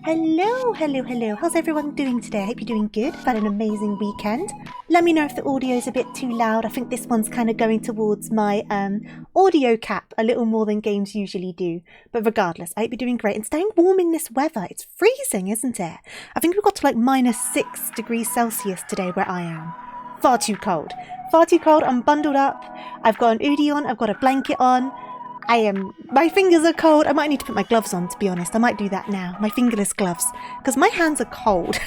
Hello, hello, hello. How's everyone doing today? I hope you're doing good. I've had an amazing weekend. Let me know if the audio is a bit too loud. I think this one's kind of going towards my audio cap a little more than games usually do. But regardless, I hope you're doing great and staying warm in this weather. It's freezing, isn't it? I think we've got to like -6 degrees Celsius today where I am. Far too cold. Far too cold. I'm bundled up. I've got an hoodie on. I've got a blanket on. My fingers are cold. I might need to put my gloves on, to be honest. I might do that now. My fingerless gloves. Because my hands are cold.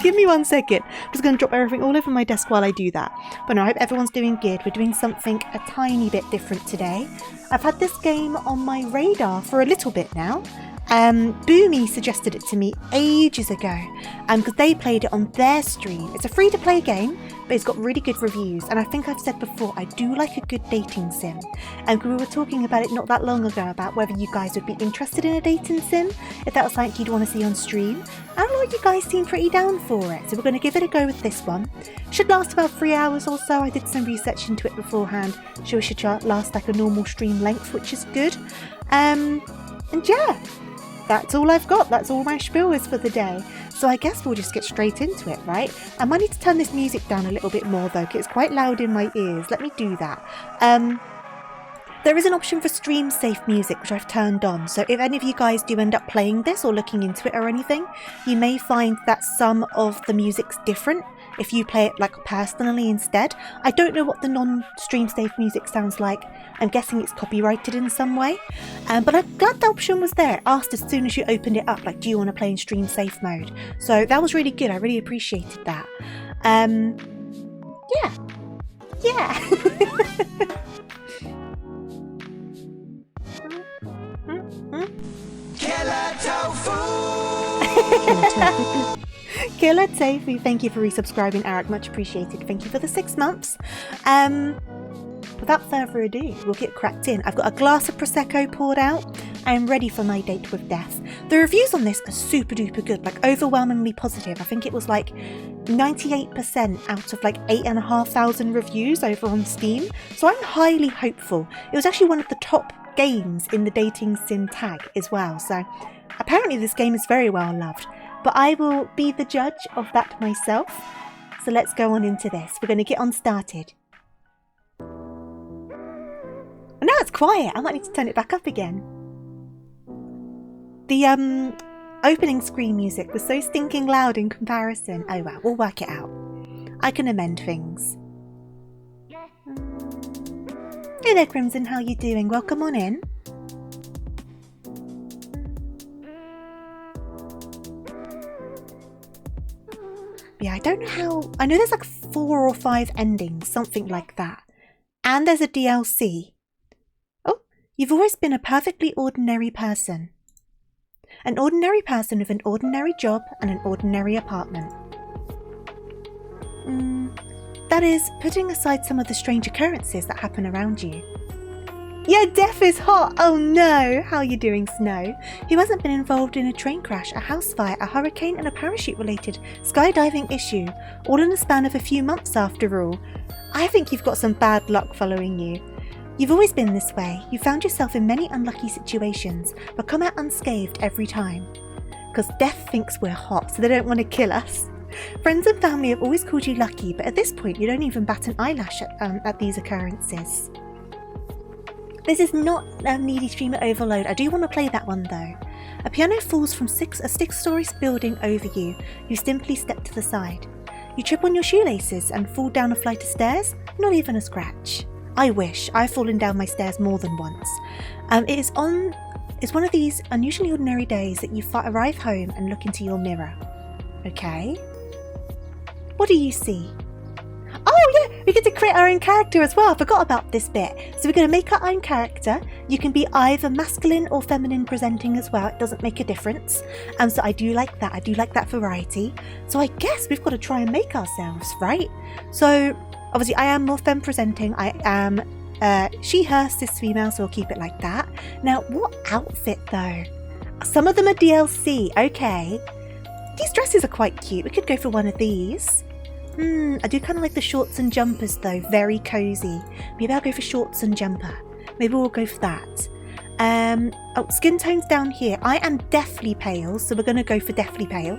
Give me 1 second. I'm just going to drop everything all over my desk while I do that. But no, I hope everyone's doing good. We're doing something a tiny bit different today. I've had this game on my radar for a little bit now. Boomy suggested it to me ages ago because they played it on their stream. It's a free-to-play game, but it's got really good reviews. And I think I've said before, I do like a good dating sim. And we were talking about it not that long ago about whether you guys would be interested in a dating sim, if that was something you'd want to see on stream. And a lot of you guys seem pretty down for it, so we're going to give it a go with this one. Should last about 3 hours or so. I did some research into it beforehand. Sure, it should last like a normal stream length, which is good. And yeah. That's all I've got. That's all my spiel is for the day. So I guess we'll just get straight into it, right? I might need to turn this music down a little bit more though, because it's quite loud in my ears. Let me do that. There is an option for stream safe music, which I've turned on. So if any of you guys do end up playing this or looking into it or anything, you may find that some of the music's different if you play it like personally instead. I don't know what the non-stream safe music sounds like. I'm guessing it's copyrighted in some way. But I'm glad the option was there. It asked as soon as you opened it up, like, do you want to play in stream safe mode? So that was really good. I really appreciated that. Yeah. Killer tofu! Killer tofu. Thank you for resubscribing, Eric. Much appreciated. Thank you for the 6 months. Without further ado, we'll get cracked in. I've got a glass of Prosecco poured out. I am ready for my date with death. The reviews on this are super duper good, like overwhelmingly positive. I think it was like 98% out of like 8,500 reviews over on Steam. So I'm highly hopeful. It was actually one of the top games in the dating sim tag as well. So apparently this game is very well loved. But I will be the judge of that myself. So let's go on into this. We're going to get on started. Now it's quiet. I might need to turn it back up again. The opening screen music was so stinking loud in comparison. Oh well, we'll work it out. I can amend things. Hey there, Crimson. How you doing? Welcome on in. Yeah, I don't know how... I know there's like 4 or 5 endings, something like that. And there's a DLC. Oh, you've always been a perfectly ordinary person. An ordinary person with an ordinary job and an ordinary apartment. That is, putting aside some of the strange occurrences that happen around you. Yeah, death is hot! Oh no! How are you doing, Snow? Who hasn't been involved in a train crash, a house fire, a hurricane and a parachute-related skydiving issue, all in the span of a few months after all? I think you've got some bad luck following you. You've always been this way. You found yourself in many unlucky situations, but come out unscathed every time. Because death thinks we're hot, so they don't want to kill us. Friends and family have always called you lucky, but at this point you don't even bat an eyelash at these occurrences. This is not a needy streamer overload. I do want to play that one though. A piano falls from a 6-story building over you. You simply step to the side. You trip on your shoelaces and fall down a flight of stairs. Not even a scratch. I wish. I've fallen down my stairs more than once. It's one of these unusually ordinary days that you arrive home and look into your mirror. Okay. What do you see? Oh yeah, we get to create our own character as well. I forgot about this bit. So we're going to make our own character. You can be either masculine or feminine presenting as well. It doesn't make a difference. So I do like that. I do like that variety. So I guess we've got to try and make ourselves, right? So obviously I am more femme presenting. I am she, her, cis female, so we'll keep it like that. Now, what outfit though? Some of them are DLC. Okay. These dresses are quite cute. We could go for one of these. I do kind of like the shorts and jumpers though, very cozy. Maybe I'll go for shorts and jumper. Maybe we'll go for that. Oh, skin tone's down here. I am deathly pale, so we're going to go for deathly pale.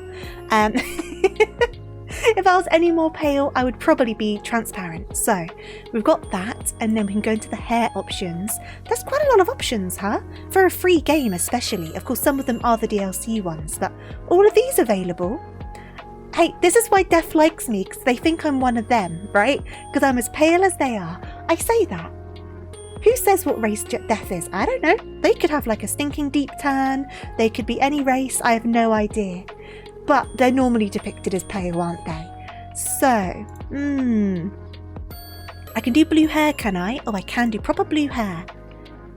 If I was any more pale, I would probably be transparent. So we've got that, and then we can go into the hair options. There's quite a lot of options, huh? For a free game especially. Of course, some of them are the DLC ones, but all of these available. Hey, this is why Def likes me, because they think I'm one of them, right? Because I'm as pale as they are. I say that. Who says what race Def is? I don't know. They could have like a stinking deep tan. They could be any race. I have no idea. But they're normally depicted as pale, aren't they? So, I can do blue hair, can I? Oh, I can do proper blue hair.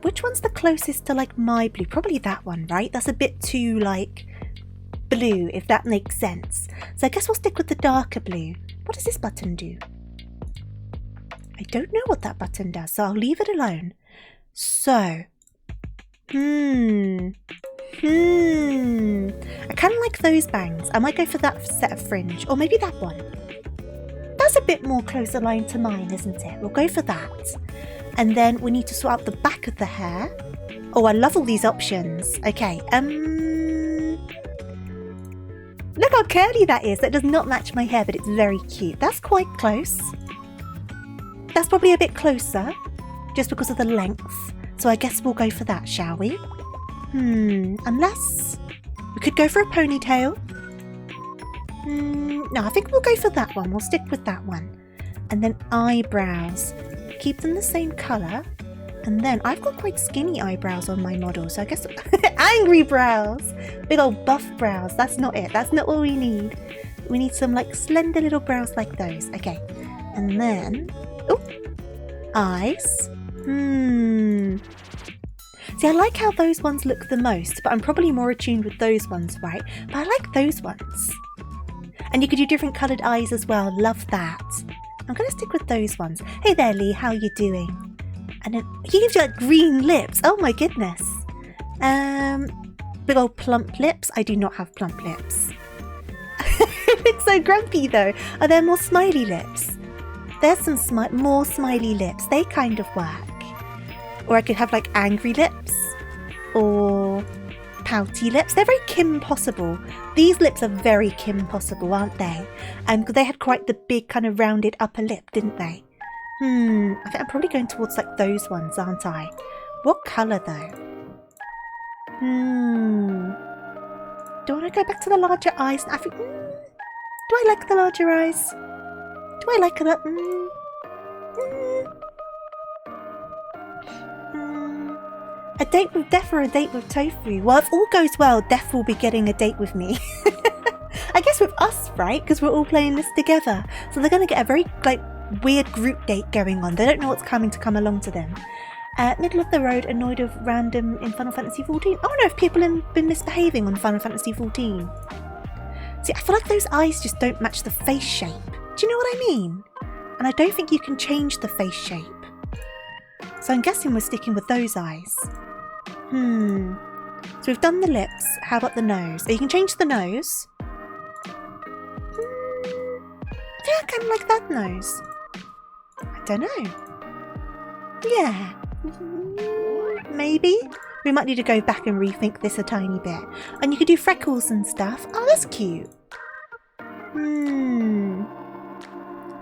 Which one's the closest to like my blue? Probably that one, right? That's a bit too like blue, if that makes sense. So I guess we'll stick with the darker blue. What does this button do? I don't know what that button does, so I'll leave it alone. So, I kind of like those bangs. I might go for that set of fringe, or maybe that one. That's a bit more close aligned to mine, isn't it? We'll go for that. And then we need to sort out the back of the hair. Oh, I love all these options. Okay, look how curly that is. That does not match my hair, but it's very cute. That's quite close. That's probably a bit closer, just because of the length. So I guess we'll go for that, shall we? Unless we could go for a ponytail. No, I think we'll go for that one. We'll stick with that one. And then eyebrows. Keep them the same colour. And then I've got quite skinny eyebrows on my model, so I guess angry brows. Big old buff brows. That's not it. That's not what we need. We need some like slender little brows like those. Okay. And then eyes. See, I like how those ones look the most, but I'm probably more attuned with those ones, right? But I like those ones. And you could do different coloured eyes as well. Love that. I'm going to stick with those ones. Hey there, Lee. How are you doing? And then he gives you like green lips. Oh my goodness. Big old plump lips. I do not have plump lips. It's so grumpy though. Are there more smiley lips? There's some more smiley lips. They kind of work. Or I could have like angry lips. Or pouty lips. They're very Kim Possible. These lips are very Kim Possible, aren't they? Because they had quite the big kind of rounded upper lip, didn't they? I think I'm probably going towards like those ones, aren't I? What colour though? Do I want to go back to the larger eyes? I think, do I like the larger eyes? Do I like that? A date with Def or a date with Tofu? Well, if all goes well, Def will be getting a date with me. I guess with us, right? Because we're all playing this together. So they're going to get a very like weird group date going on. They don't know what's coming to come along to them. Middle of the road, annoyed of random in Final Fantasy XIV. I wonder if people have been misbehaving on Final Fantasy XIV. See, I feel like those eyes just don't match the face shape. Do you know what I mean? And I don't think you can change the face shape. So I'm guessing we're sticking with those eyes. So we've done the lips. How about the nose? Oh, you can change the nose. I think I kind of like that nose. I don't know. Yeah. Maybe. We might need to go back and rethink this a tiny bit. And you could do freckles and stuff. Oh, that's cute.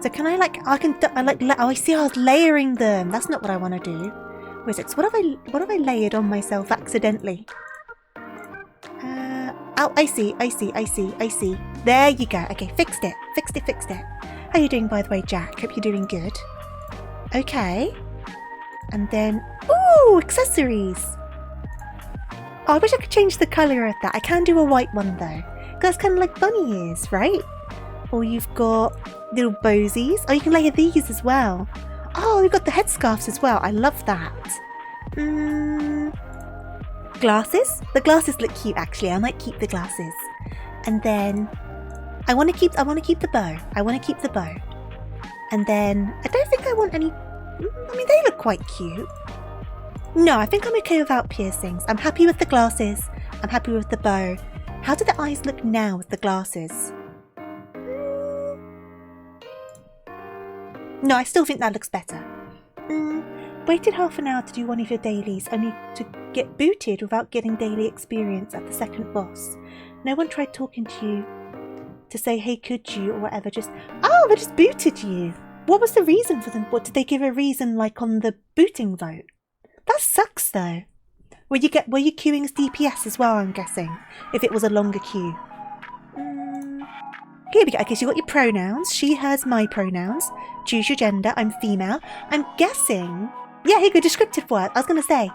So can I like, oh, I see I was layering them. That's not what I want to do. Where is it? So what have I layered on myself accidentally? Oh, I see. There you go. Okay, fixed it. How are you doing, by the way, Jack? Hope you're doing good. Okay. And then, ooh, accessories. Oh, I wish I could change the colour of that. I can do a white one though. Because that's kind of like bunny ears, right? Or you've got little bowies. Oh, you can layer these as well. Oh, we've got the headscarves as well. I love that. Glasses. The glasses look cute actually. I might keep the glasses. And then I want to keep the bow. And then I don't think I want any. I mean, they look quite cute. No, I think I'm okay without piercings. I'm happy with the glasses. I'm happy with the bow. How do the eyes look now with the glasses? No, I still think that looks better. Waited half an hour to do one of your dailies, only to get booted without getting daily experience at the second boss. No one tried talking to you to say, hey, could you, or whatever, they just booted you. What was the reason for them? What, did they give a reason, like, on the booting vote? That sucks, though. Were you queuing as DPS as well, I'm guessing, if it was a longer queue? Here we go. Okay, so you got your pronouns. She, hers, my pronouns. Choose your gender. I'm female. I'm guessing... Yeah, here you go. Descriptive word. I was going to say.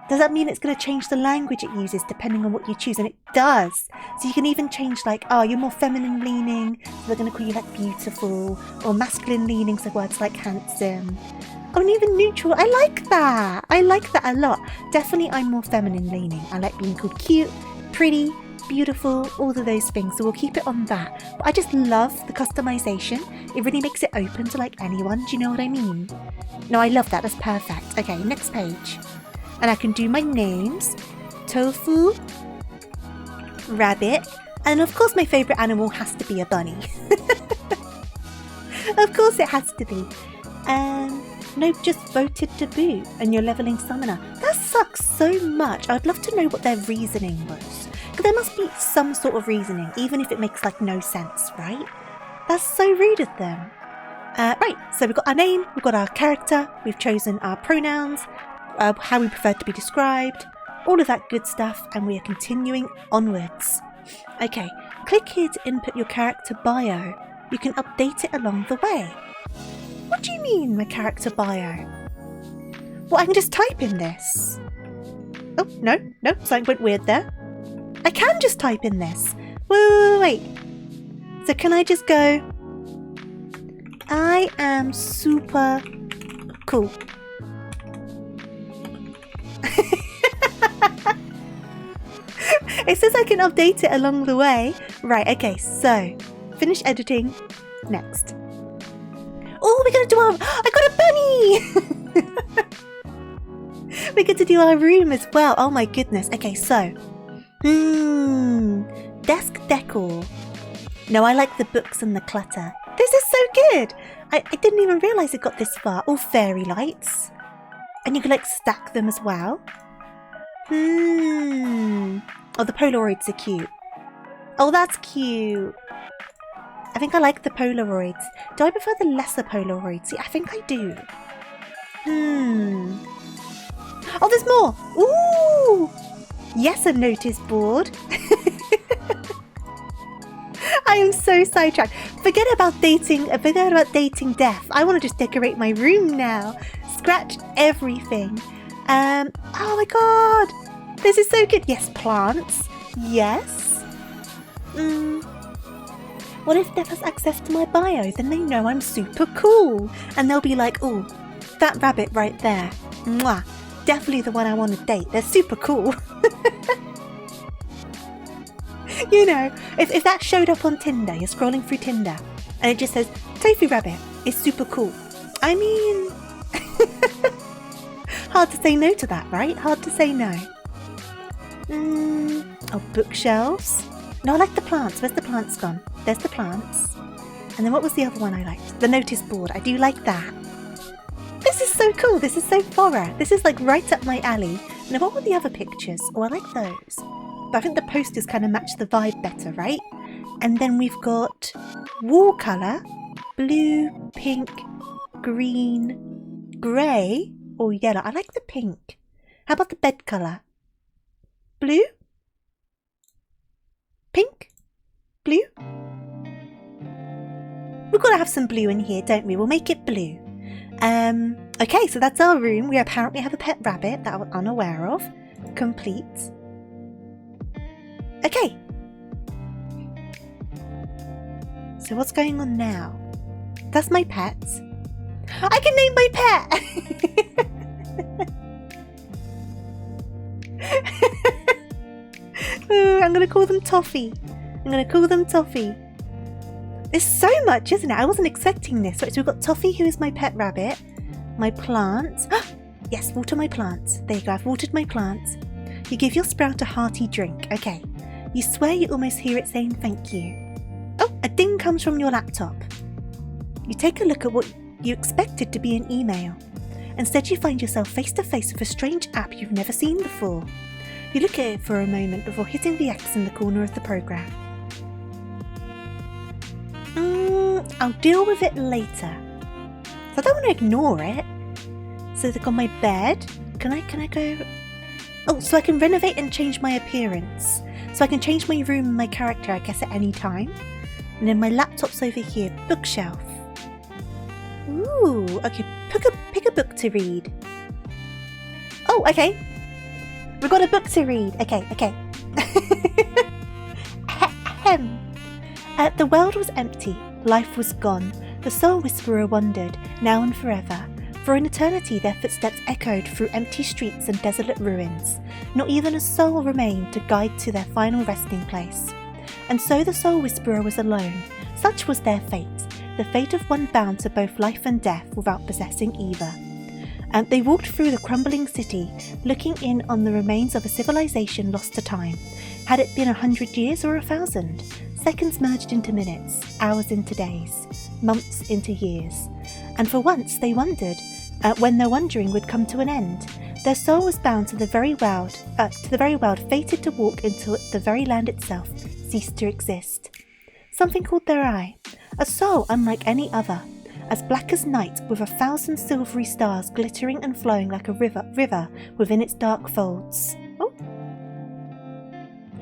Does that mean it's going to change the language it uses depending on what you choose? And it does. So you can even change, like, oh, you're more feminine leaning, so they're going to call you, like, beautiful. Or masculine leaning, so words like handsome. Oh, and even neutral. I like that. I like that a lot. Definitely I'm more feminine leaning. I like being called cute, pretty, beautiful, all of those things. So we'll keep it on that. But I just love the customization. It really makes it open to, like, anyone. Do you know what I mean? No, I love that. That's perfect. Okay, next page. And I can do my names. Tofu, rabbit, and of course my favourite animal has to be a bunny. Of course it has to be. Nope, just voted to boot and you're levelling summoner. That sucks so much. I'd love to know what their reasoning was. Because there must be some sort of reasoning, even if it makes, like, no sense, right? That's so rude of them. Right, so we've got our name, we've got our character, we've chosen our pronouns, how we prefer to be described, all of that good stuff, and we are continuing onwards. Okay, click here to input your character bio. You can update it along the way. What do you mean, my character bio? Well, I can just type in this. Oh, no, something went weird there. I can just type in this. Wait. So can I just go, I am super cool. It says I can update it along the way. Right, okay, so finish editing. Next. Oh, we're going to do our... I got a bunny! We get to do our room as well. Oh my goodness. Okay, so. Desk decor. No, I like the books and the clutter. This is so good. I didn't even realise it got this far. Oh, fairy lights. And you can, like, stack them as well. Oh, the Polaroids are cute. Oh, that's cute. I think I like the Polaroids. Do I prefer the lesser Polaroids? Yeah, I think I do. Oh, there's more. Ooh. Yes, a notice board. I am so sidetracked. Forget about dating death. I want to just decorate my room now. Scratch everything. Oh my god. This is so good. Yes, plants. Yes. What if Death has access to my bio? Then they know I'm super cool. And they'll be like, oh, that rabbit right there. Mwah. Definitely the one I want to date. They're super cool. You know, if that showed up on Tinder, you're scrolling through Tinder, and it just says, Tofu Rabbit is super cool. I mean, hard to say no to that, right? Hard to say no. Oh, bookshelves. No, I like the plants. Where's the plants gone? There's the plants. And then what was the other one I liked? The notice board. I do like that. This is so cool. This is so horror. This is like right up my alley. Now, what were the other pictures? Oh, I like those. But I think the posters kind of match the vibe better, right? And then we've got wall colour, blue, pink, green, grey, or yellow. I like the pink. How about the bed colour? Blue? Pink? Blue? We've got to have some blue in here, don't we? We'll make it blue. Okay, so that's our room. We apparently have a pet rabbit that I was unaware of. Complete. Okay. So what's going on now? That's my pet. I can name my pet! Ooh, I'm going to call them Toffee. There's so much, isn't it? I wasn't expecting this. Right, so we've got Toffee, who is my pet rabbit. My plants. Yes, water my plants. There you go, I've watered my plants. You give your sprout a hearty drink. Okay. You swear you almost hear it saying thank you. Oh, a ding comes from your laptop. You take a look at what you expected to be an email. Instead, you find yourself face to face with a strange app you've never seen before. You look at it for a moment before hitting the X in the corner of the program. I'll deal with it later. So I don't want to ignore it. So they've got my bed. Can I go? Oh, so I can renovate and change my appearance. So I can change my room and my character, I guess, at any time. And then my laptop's over here. Bookshelf. Ooh, okay. Pick a book to read. Oh, okay. We've got a book to read. Okay. The world was empty. Life was gone. The Soul Whisperer wandered, now and forever. For an eternity their footsteps echoed through empty streets and desolate ruins. Not even a soul remained to guide to their final resting place. And so the Soul Whisperer was alone. Such was their fate, the fate of one bound to both life and death without possessing either. And they walked through the crumbling city, looking in on the remains of a civilization lost to time. Had it been 100 years or 1,000? Seconds merged into minutes, hours into days, months into years. And for once they wondered, when their wondering would come to an end. Their soul was bound to the very world, fated to walk until the very land itself ceased to exist. Something caught their eye, a soul unlike any other, as black as night, with 1,000 silvery stars glittering and flowing like a river within its dark folds. Oh.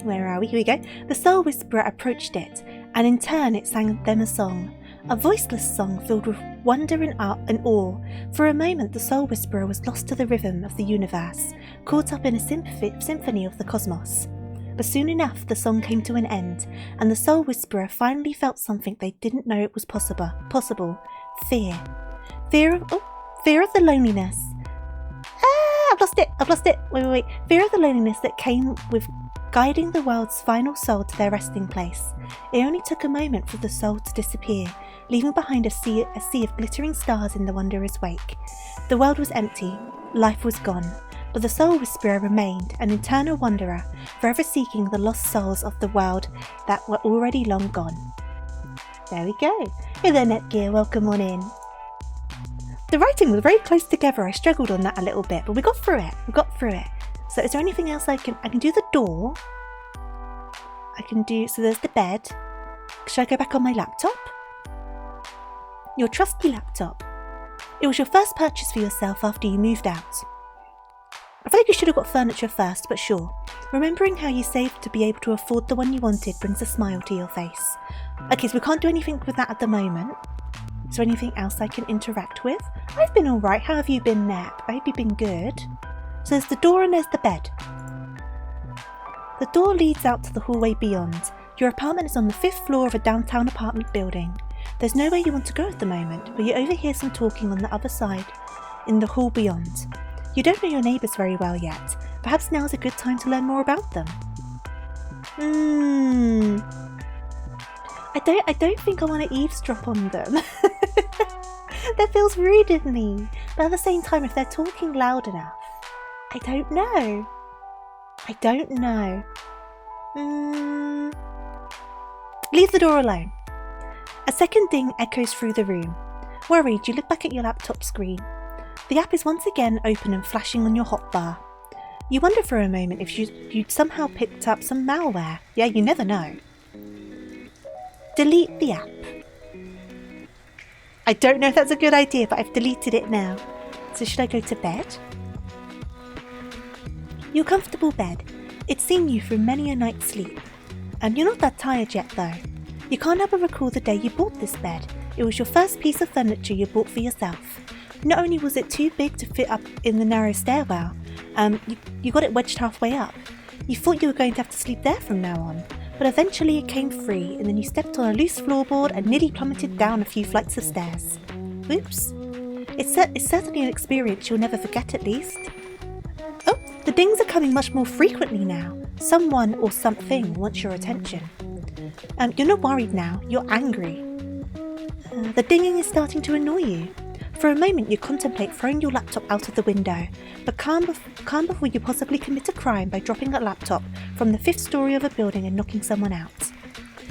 Where are we? Here we go. The Soul Whisperer approached it, and in turn it sang them a song. A voiceless song filled with wonder and awe. For a moment the Soul Whisperer was lost to the rhythm of the universe, caught up in a symphony of the cosmos. But soon enough the song came to an end, and the Soul Whisperer finally felt something they didn't know it was possible. Fear. Fear of the loneliness. I've lost it. Wait. Fear of the loneliness that came with guiding the world's final soul to their resting place. It only took a moment for the soul to disappear, leaving behind a sea of glittering stars in the Wanderer's wake. The world was empty, life was gone, but the Soul Whisperer remained, an eternal wanderer, forever seeking the lost souls of the world that were already long gone. There we go. Hey there, Netgear, welcome on in. The writing was very close together. I struggled on that a little bit, but we got through it. So is there anything else I can do? The door. So there's the bed. Should I go back on my laptop? Your trusty laptop. It was your first purchase for yourself after you moved out. I feel like you should have got furniture first, but sure. Remembering how you saved to be able to afford the one you wanted brings a smile to your face. Okay, so we can't do anything with that at the moment. Is there anything else I can interact with? I've been alright. How have you been, Nap? I hope you've been good. So there's the door and there's the bed. The door leads out to the hallway beyond. Your apartment is on the 5th floor of a downtown apartment building. There's nowhere you want to go at the moment, but you overhear some talking on the other side, in the hall beyond. You don't know your neighbours very well yet. Perhaps now's a good time to learn more about them. I don't think I want to eavesdrop on them. That feels rude of me. But at the same time, if they're talking loud enough, I don't know. Leave the door alone. A second ding echoes through the room. Worried, you look back at your laptop screen. The app is once again open and flashing on your hotbar. You wonder for a moment if you'd somehow picked up some malware. Yeah, you never know. Delete the app. I don't know if that's a good idea, but I've deleted it now. So should I go to bed? Your comfortable bed. It's seen you through many a night's sleep. You're not that tired yet though. You can't help but recall the day you bought this bed. It was your first piece of furniture you bought for yourself. Not only was it too big to fit up in the narrow stairwell, you got it wedged halfway up. You thought you were going to have to sleep there from now on, but eventually it came free and then you stepped on a loose floorboard and nearly plummeted down a few flights of stairs. Oops. It's certainly an experience you'll never forget at least. Oh, the dings are coming much more frequently now. Someone or something wants your attention. You're not worried now, you're angry. The dinging is starting to annoy you. For a moment you contemplate throwing your laptop out of the window, but calm before you possibly commit a crime by dropping a laptop from the 5th story of a building and knocking someone out.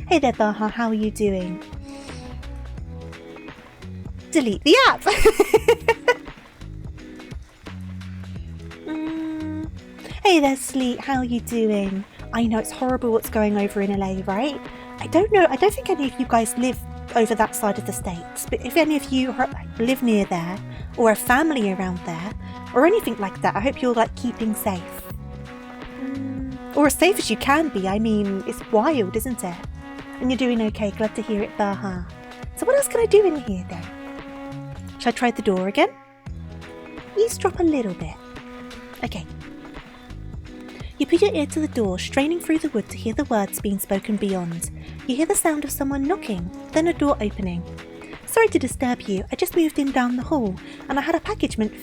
Hey there Baha, how are you doing? Delete the app! Hey there, Sleet, how are you doing? I know it's horrible what's going over in LA, right? I don't know, I don't think any of you guys live over that side of the States, but if any of you live near there, or a family around there, or anything like that, I hope you're like keeping safe. Or as safe as you can be. I mean, it's wild, isn't it? And you're doing okay, glad to hear it, Baha. So what else can I do in here then? Shall I try the door again? Eavesdrop a little bit. Okay. You put your ear to the door, straining through the wood to hear the words being spoken beyond. You hear the sound of someone knocking, then a door opening. Sorry to disturb you, I just moved in down the hall, and I had a package meant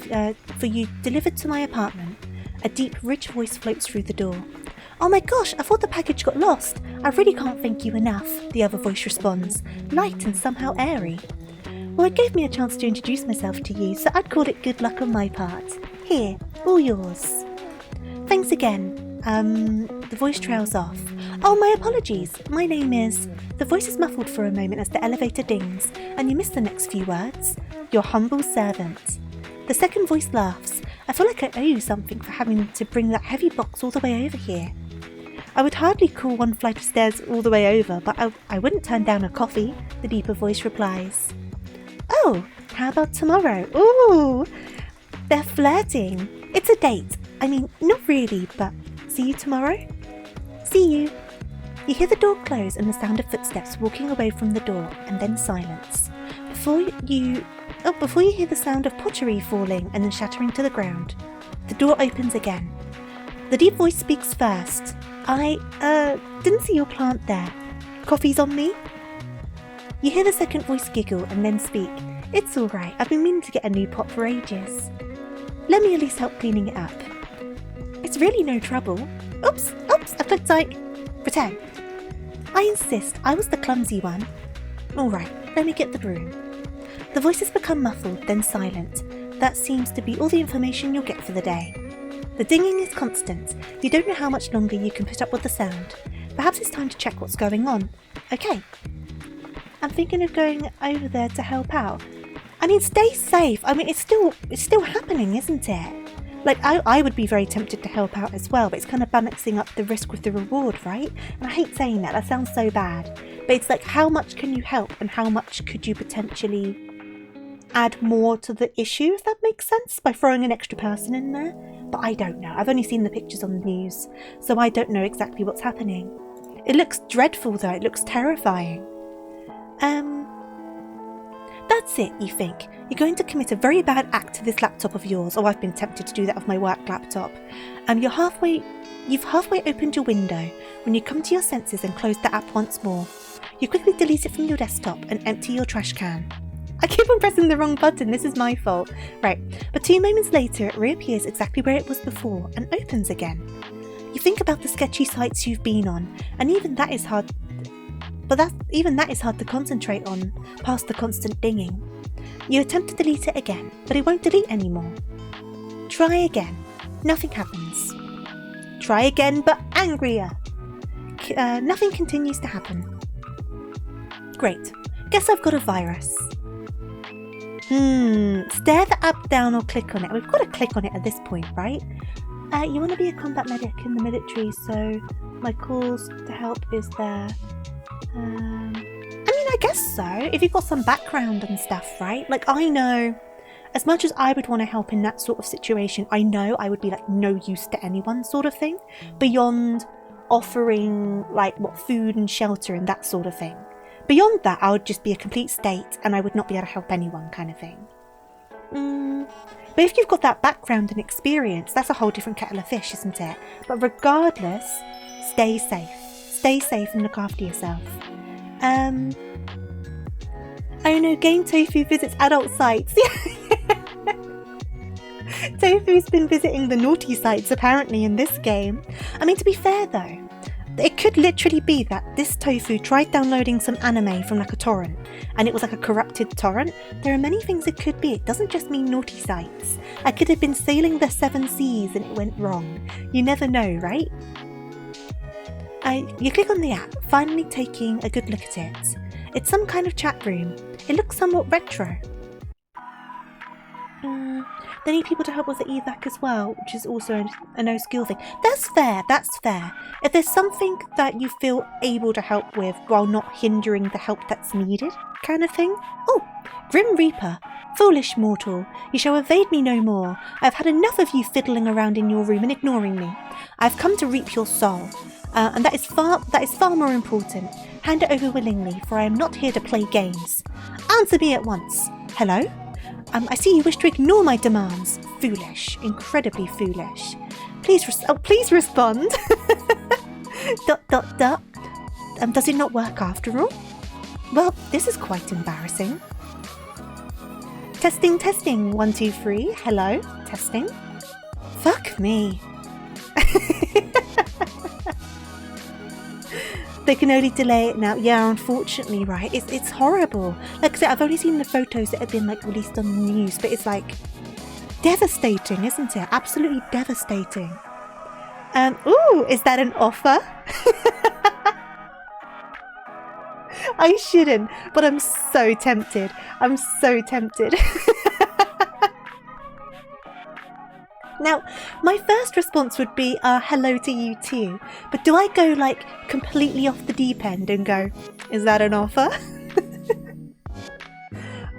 for you delivered to my apartment. A deep, rich voice floats through the door. Oh my gosh, I thought the package got lost. I really can't thank you enough, the other voice responds, light and somehow airy. Well, it gave me a chance to introduce myself to you, so I'd call it good luck on my part. Here, all yours. Thanks again. The voice trails off. Oh, my apologies. My name is... The voice is muffled for a moment as the elevator dings, and you miss the next few words. Your humble servant. The second voice laughs. I feel like I owe you something for having to bring that heavy box all the way over here. I would hardly call one flight of stairs all the way over, but I wouldn't turn down a coffee, the deeper voice replies. Oh, how about tomorrow? Ooh, they're flirting. It's a date. I mean, not really, but see you tomorrow? See you. You hear the door close and the sound of footsteps walking away from the door, and then silence. Before you hear the sound of pottery falling and then shattering to the ground. The door opens again. The deep voice speaks first. I didn't see your plant there. Coffee's on me? You hear the second voice giggle and then speak. It's alright, I've been meaning to get a new pot for ages. Let me at least help cleaning it up. It's really no trouble. Oops, I clicked pretend. I insist, I was the clumsy one. Alright, let me get the broom. The voices become muffled, then silent. That seems to be all the information you'll get for the day. The dinging is constant. You don't know how much longer you can put up with the sound. Perhaps it's time to check what's going on. Okay. I'm thinking of going over there to help out. I mean, stay safe. I mean, it's still happening, isn't it? Like, I would be very tempted to help out as well, but it's kind of balancing up the risk with the reward, right? And I hate saying that. That sounds so bad. But it's like, how much can you help and how much could you potentially add more to the issue, if that makes sense, by throwing an extra person in there? But I don't know. I've only seen the pictures on the news, so I don't know exactly what's happening. It looks dreadful, though. It looks terrifying. That's it, you think. You're going to commit a very bad act to this laptop of yours, or I've been tempted to do that with my work laptop. You've halfway opened your window when you come to your senses and close the app once more. You quickly delete it from your desktop and empty your trash can. I keep on pressing the wrong button, this is my fault. Right, but 2 moments later it reappears exactly where it was before and opens again. You think about the sketchy sites you've been on, and even that is hard to concentrate on, past the constant dinging. You attempt to delete it again, but it won't delete anymore. Try again. Nothing happens. Try again, but angrier. Nothing continues to happen. Great. Guess I've got a virus. Stare the app down or click on it. We've got to click on it at this point, right? You want to be a combat medic in the military, so my calls to help is there. I mean, I guess so, if you've got some background and stuff, right? Like, I know, as much as I would want to help in that sort of situation, I know I would be, like, no use to anyone sort of thing, beyond offering, like, food and shelter and that sort of thing. Beyond that, I would just be a complete state, and I would not be able to help anyone kind of thing. But if you've got that background and experience, that's a whole different kettle of fish, isn't it? But regardless, stay safe. Stay safe and look after yourself. Oh no, Game Tofu visits adult sites. Tofu's been visiting the naughty sites apparently in this game. I mean, to be fair though, it could literally be that this Tofu tried downloading some anime from like a torrent, and it was like a corrupted torrent. There are many things it could be. It doesn't just mean naughty sites. I could have been sailing the 7 seas and it went wrong. You never know, right? You click on the app, finally taking a good look at it. It's some kind of chat room. It looks somewhat retro. They need people to help with the evac as well, which is also a no skill thing. That's fair, that's fair. If there's something that you feel able to help with while not hindering the help that's needed, kind of thing. Oh, Grim Reaper. Foolish mortal, you shall evade me no more. I've had enough of you fiddling around in your room and ignoring me. I've come to reap your soul, and that is far more important. Hand it over willingly, for I am not here to play games. Answer me at once. Hello? I see you wish to ignore my demands. Foolish, incredibly foolish. Please respond. ... Does it not work after all? Well, this is quite embarrassing. Testing, testing, 1, 2, 3. Hello, testing. Fuck me. They can only delay it now. Yeah, unfortunately, right? It's horrible. Like I said, I've only seen the photos that have been like released on the news, but it's like devastating, isn't it? Absolutely devastating. Ooh, is that an offer? I shouldn't, but I'm so tempted. I'm so tempted. Now, my first response would be hello to you too. But do I go like completely off the deep end and go, is that an offer?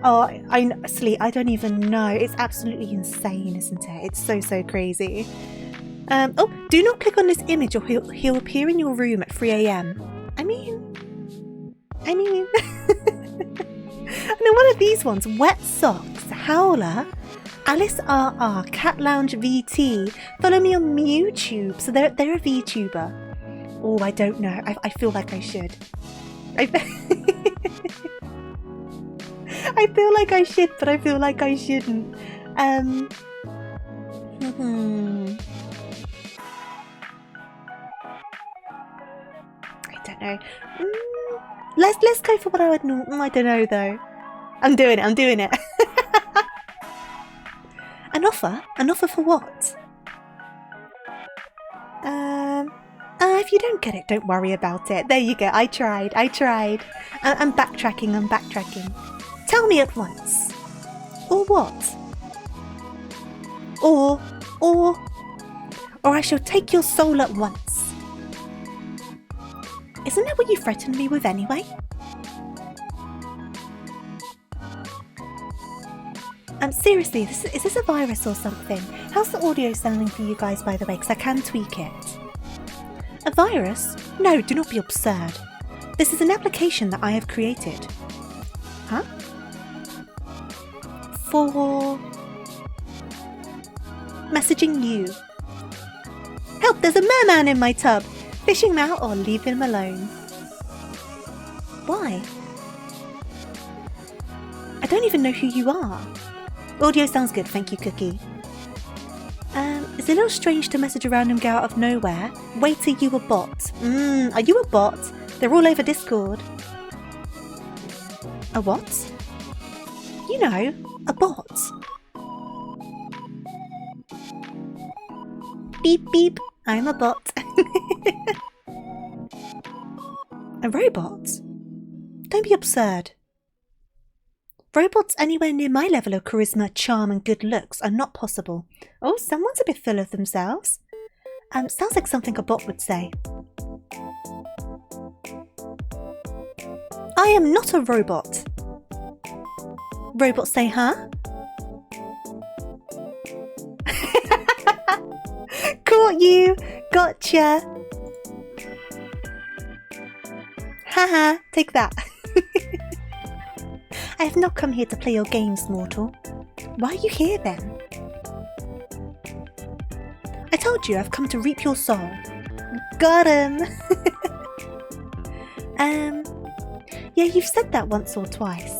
Oh, honestly, I don't even know. It's absolutely insane, isn't it? It's so crazy. Oh, do not click on this image or he'll appear in your room at 3 AM. I mean... And then one of these ones, Wet Socks, Howler, Alice RR, Cat Lounge VT. Follow me on YouTube. So they're a VTuber. Oh, I don't know. I feel like I should. I feel like I should, but I feel like I shouldn't. I don't know. Let's go for what I would I don't know though. I'm doing it. An offer? An offer for what? If you don't get it, don't worry about it. There you go. I tried. I'm backtracking. Tell me at once. Or what? Or I shall take your soul at once. Isn't that what you threatened me with anyway? Seriously, is this a virus or something? How's the audio sounding for you guys, by the way? Because I can tweak it. A virus? No, do not be absurd. This is an application that I have created. Huh? For... messaging you. Help, there's a merman in my tub. Fish him out or leave him alone. Why? I don't even know who you are. Audio sounds good, thank you, Cookie. It's a little strange to message a random girl out of nowhere. Wait, are you a bot? Are you a bot? They're all over Discord. A what? You know, a bot. Beep beep, I'm a bot. A robot? Don't be absurd. Robots anywhere near my level of charisma, charm and good looks are not possible. Oh, someone's a bit full of themselves. Sounds like something a bot would say. I am not a robot. Robots say, huh? Caught you! Gotcha! Haha, take that. I have not come here to play your games, mortal. Why are you here then? I told you I've come to reap your soul. Got him! Yeah, you've said that once or twice.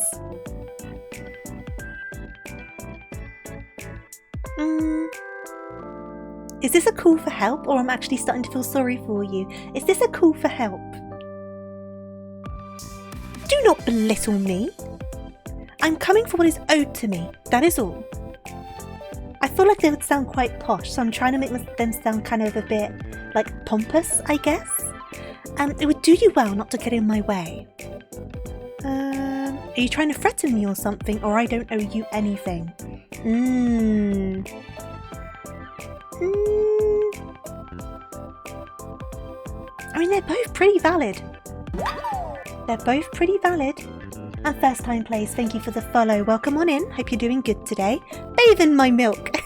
Is this a call for help, or I'm actually starting to feel sorry for you? Is this a call for help? Do not belittle me. I'm coming for what is owed to me, that is all. I feel like they would sound quite posh, so I'm trying to make them sound kind of a bit, like, pompous, I guess. It would do you well not to get in my way. Are you trying to threaten me or something, or I don't owe you anything? I mean, they're both pretty valid. They're both pretty valid. And first time plays, thank you for the follow. Welcome on in. Hope you're doing good today. Bathe in my milk.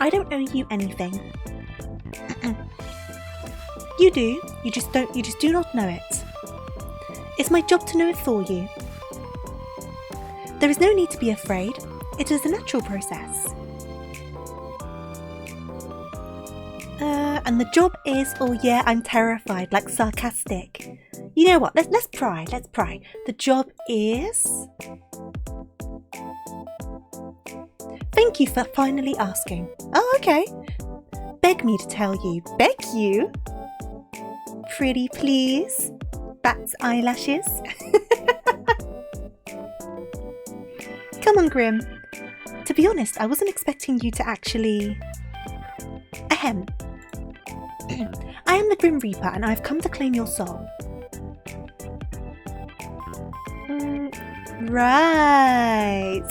I don't owe you anything. You do. You just do not know it. It's my job to know it for you. There is no need to be afraid. It is a natural process. And the job is, oh yeah, I'm terrified, like sarcastic. You know what? Let's pry. Let's pry. The job is. Thank you for finally asking. Oh, okay. Beg me to tell you. Beg you? Pretty please. Bat's eyelashes. Come on, Grim. To be honest, I wasn't expecting you to actually... Ahem. I am the Grim Reaper and I've come to claim your soul. Right.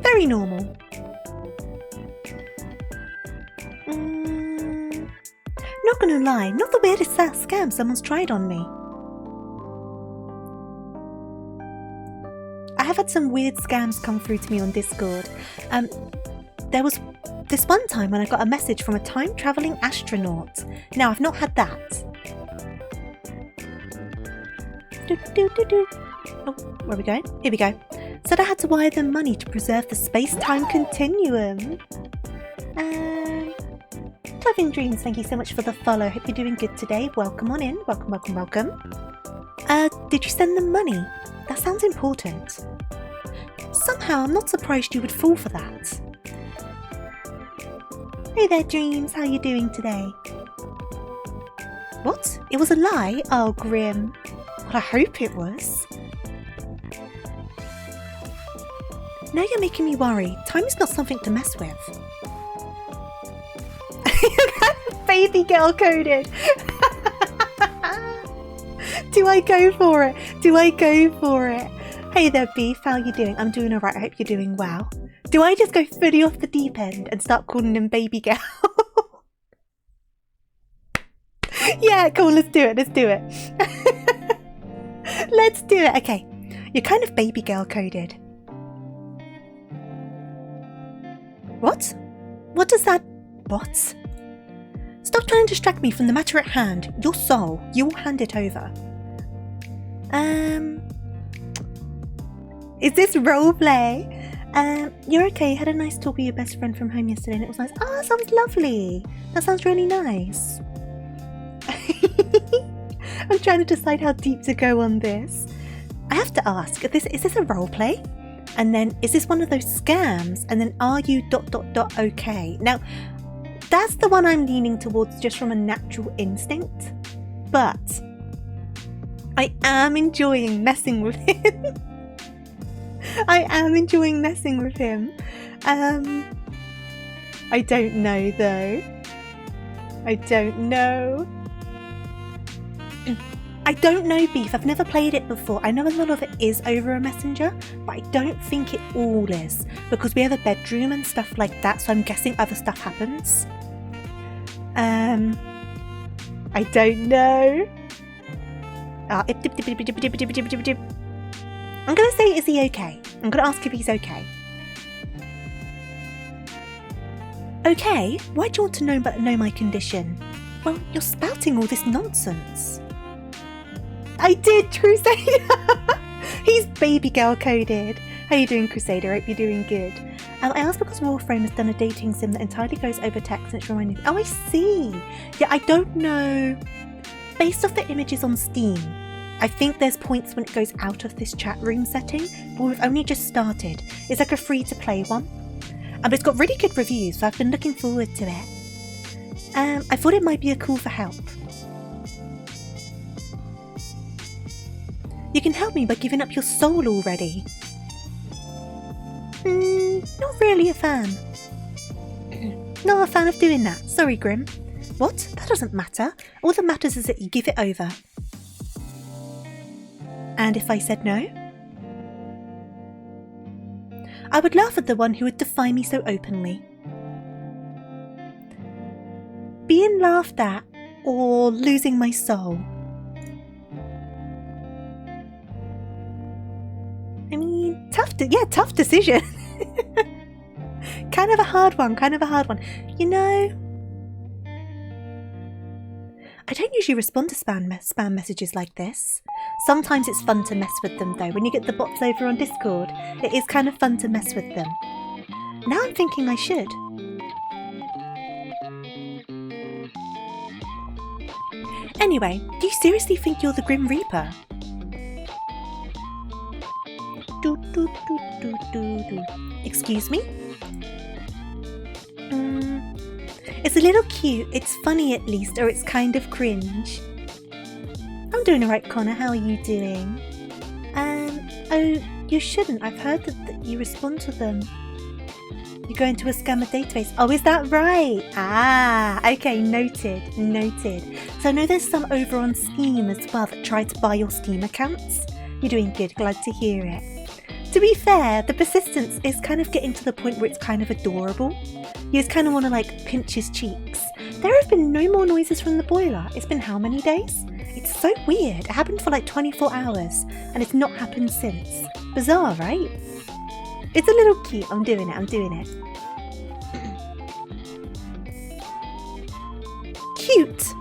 Very normal. Not gonna lie, not the weirdest scam someone's tried on me. I have had some weird scams come through to me on Discord. There was this one time when I got a message from a time-travelling astronaut. Now, I've not had that. Oh, where are we going? Here we go. Said I had to wire them money to preserve the space-time continuum. Loving Dreams, thank you so much for the follow. Hope you're doing good today. Welcome on in. Welcome, welcome, welcome. Did you send them money? That sounds important. Somehow, I'm not surprised you would fall for that. Hey there, Dreams. How are you doing today? What? It was a lie? Oh, Grim. Well, I hope it was. Now you're making me worry. Time is not something to mess with. Baby girl coded. Do I go for it? Do I go for it? Hey there, Beef. How are you doing? I'm doing alright. I hope you're doing well. Do I just go fully off the deep end and start calling him baby girl? Yeah, cool. Let's do it. Let's do it. Let's do it. Okay. You're kind of baby girl coded. What? What does that... What? Stop trying to distract me from the matter at hand. Your soul. You will hand it over. Is this roleplay? You're okay. Had a nice talk with your best friend from home yesterday and it was nice. Oh, that sounds lovely. That sounds really nice. I'm trying to decide how deep to go on this. I have to ask, is this a roleplay? And then, is this one of those scams? And then, are you ... okay? Now, that's the one I'm leaning towards just from a natural instinct. But I am enjoying messing with him. I am enjoying messing with him. I don't know though. I don't know. I don't know, Beef. I've never played it before. I know a lot of it is over a messenger, but I don't think it all is because we have a bedroom and stuff like that, so I'm guessing other stuff happens. I don't know. I'm gonna say, is he okay? I'm gonna ask if he's okay. Okay? Why do you want to know my condition? Well, you're spouting all this nonsense. I did, Crusader! He's baby girl coded. How you doing, Crusader? Hope you're doing good. I asked because Warframe has done a dating sim that entirely goes over text and it's reminding me. Oh, I see. Yeah, I don't know. Based off the images on Steam, I think there's points when it goes out of this chat room setting, but we've only just started. It's like a free-to-play one. But it's got really good reviews, so I've been looking forward to it. I thought it might be a call for help. You can help me by giving up your soul already. Not really a fan. Not a fan of doing that. Sorry, Grim. What? That doesn't matter. All that matters is that you give it over. And if I said no? I would laugh at the one who would defy me so openly. Being laughed at or losing my soul? I mean, tough decision. Kind of a hard one. You know, I don't usually respond to spam messages like this. Sometimes it's fun to mess with them though. When you get the bots over on Discord, it is kind of fun to mess with them. Now I'm thinking I should. Anyway, do you seriously think you're the Grim Reaper? Excuse me? It's a little cute, it's funny at least, or it's kind of cringe. I'm doing alright, Connor, how are you doing? Oh, you shouldn't, I've heard that you respond to them. You go into a scammer database. Oh, is that right? Ah, okay, noted. So I know there's some over on Steam as well that try to buy your Steam accounts. You're doing good, glad to hear it. To be fair, the persistence is kind of getting to the point where it's kind of adorable. You just kind of want to like pinch his cheeks. There have been no more noises from the boiler. It's been how many days? It's so weird. It happened for like 24 hours and it's not happened since. Bizarre, right? It's a little cute. I'm doing it. Cute!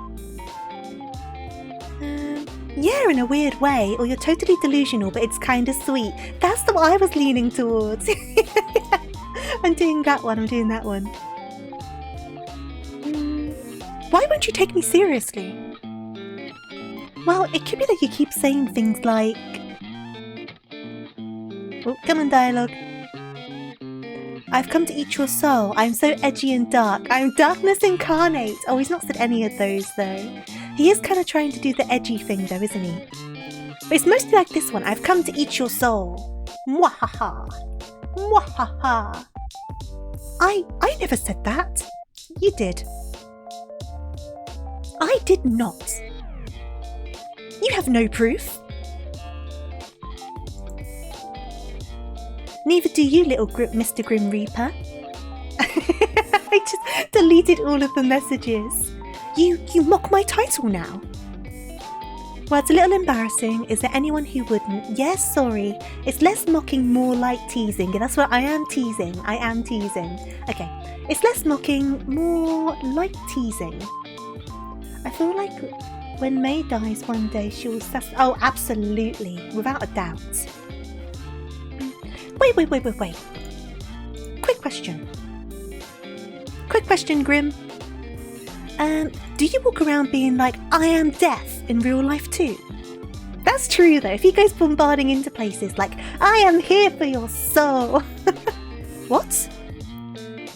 Yeah, in a weird way, or you're totally delusional, but it's kind of sweet. That's the one I was leaning towards. I'm doing that one. Why won't you take me seriously? Well, it could be that you keep saying things like... Oh, come on, dialogue. I've come to eat your soul. I'm so edgy and dark. I'm darkness incarnate. Oh, he's not said any of those, though. He is kind of trying to do the edgy thing, though, isn't he? But it's mostly like this one. I've come to eat your soul. Mwahaha. Mwahaha. I never said that. You did. I did not. You have no proof. Neither do you, little Mr. Grim Reaper. I just deleted all of the messages. You mock my title now. Well, it's a little embarrassing. Is there anyone who wouldn't? Yes, sorry. It's less mocking, more like teasing. Yeah, that's what I am teasing. Okay. It's less mocking, more like teasing. I feel like when May dies one day, she will Oh, absolutely. Without a doubt. Wait. Quick question, Grim. Do you walk around being like, I am death in real life too? That's true though. If he goes bombarding into places like, I am here for your soul. What?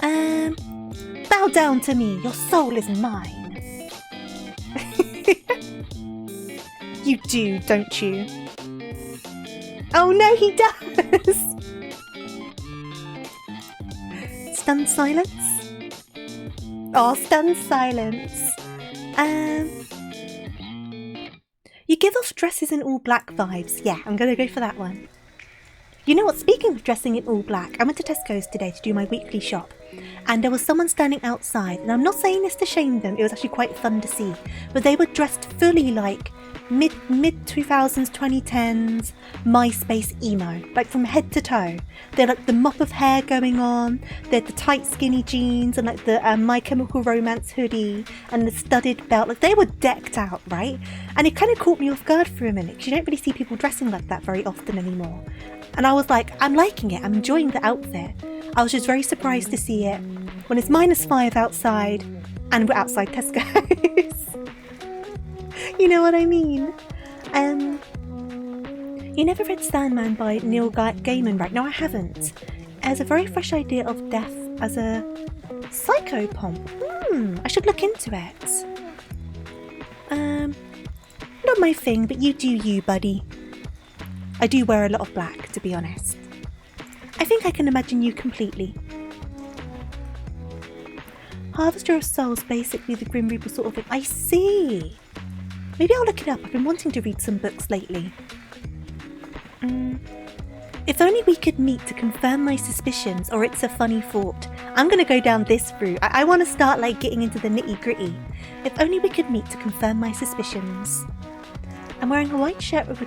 Bow down to me. Your soul is mine. You do, don't you? Oh no, he does! Stunned silence? Oh, stunned silence. You give off dresses in all black vibes. Yeah, I'm gonna go for that one. You know what, speaking of dressing in all black, I went to Tesco's today to do my weekly shop. And there was someone standing outside, and I'm not saying this to shame them, it was actually quite fun to see. But they were dressed fully like mid 2000s, 2010s MySpace emo, like from head to toe. They had like the mop of hair going on, they had the tight skinny jeans and like the My Chemical Romance hoodie and the studded belt. Like they were decked out, right? And it kind of caught me off guard for a minute because you don't really see people dressing like that very often anymore. And I was like, I'm liking it, I'm enjoying the outfit. I was just very surprised to see it when it's -5 outside and we're outside Tesco's. You know what I mean? You never read Sandman by Neil Gaiman, right? No, I haven't. It has a very fresh idea of death as a psychopomp. I should look into it. Not my thing, but you do you, buddy. I do wear a lot of black, to be honest. I think I can imagine you completely. Harvester of Souls, basically the Grim Reaper sort of thing. I see. Maybe I'll look it up. I've been wanting to read some books lately. If only we could meet to confirm my suspicions, or it's a funny thought. I'm gonna go down this route. I want to start like getting into the nitty gritty. If only we could meet to confirm my suspicions. I'm wearing a white shirt with a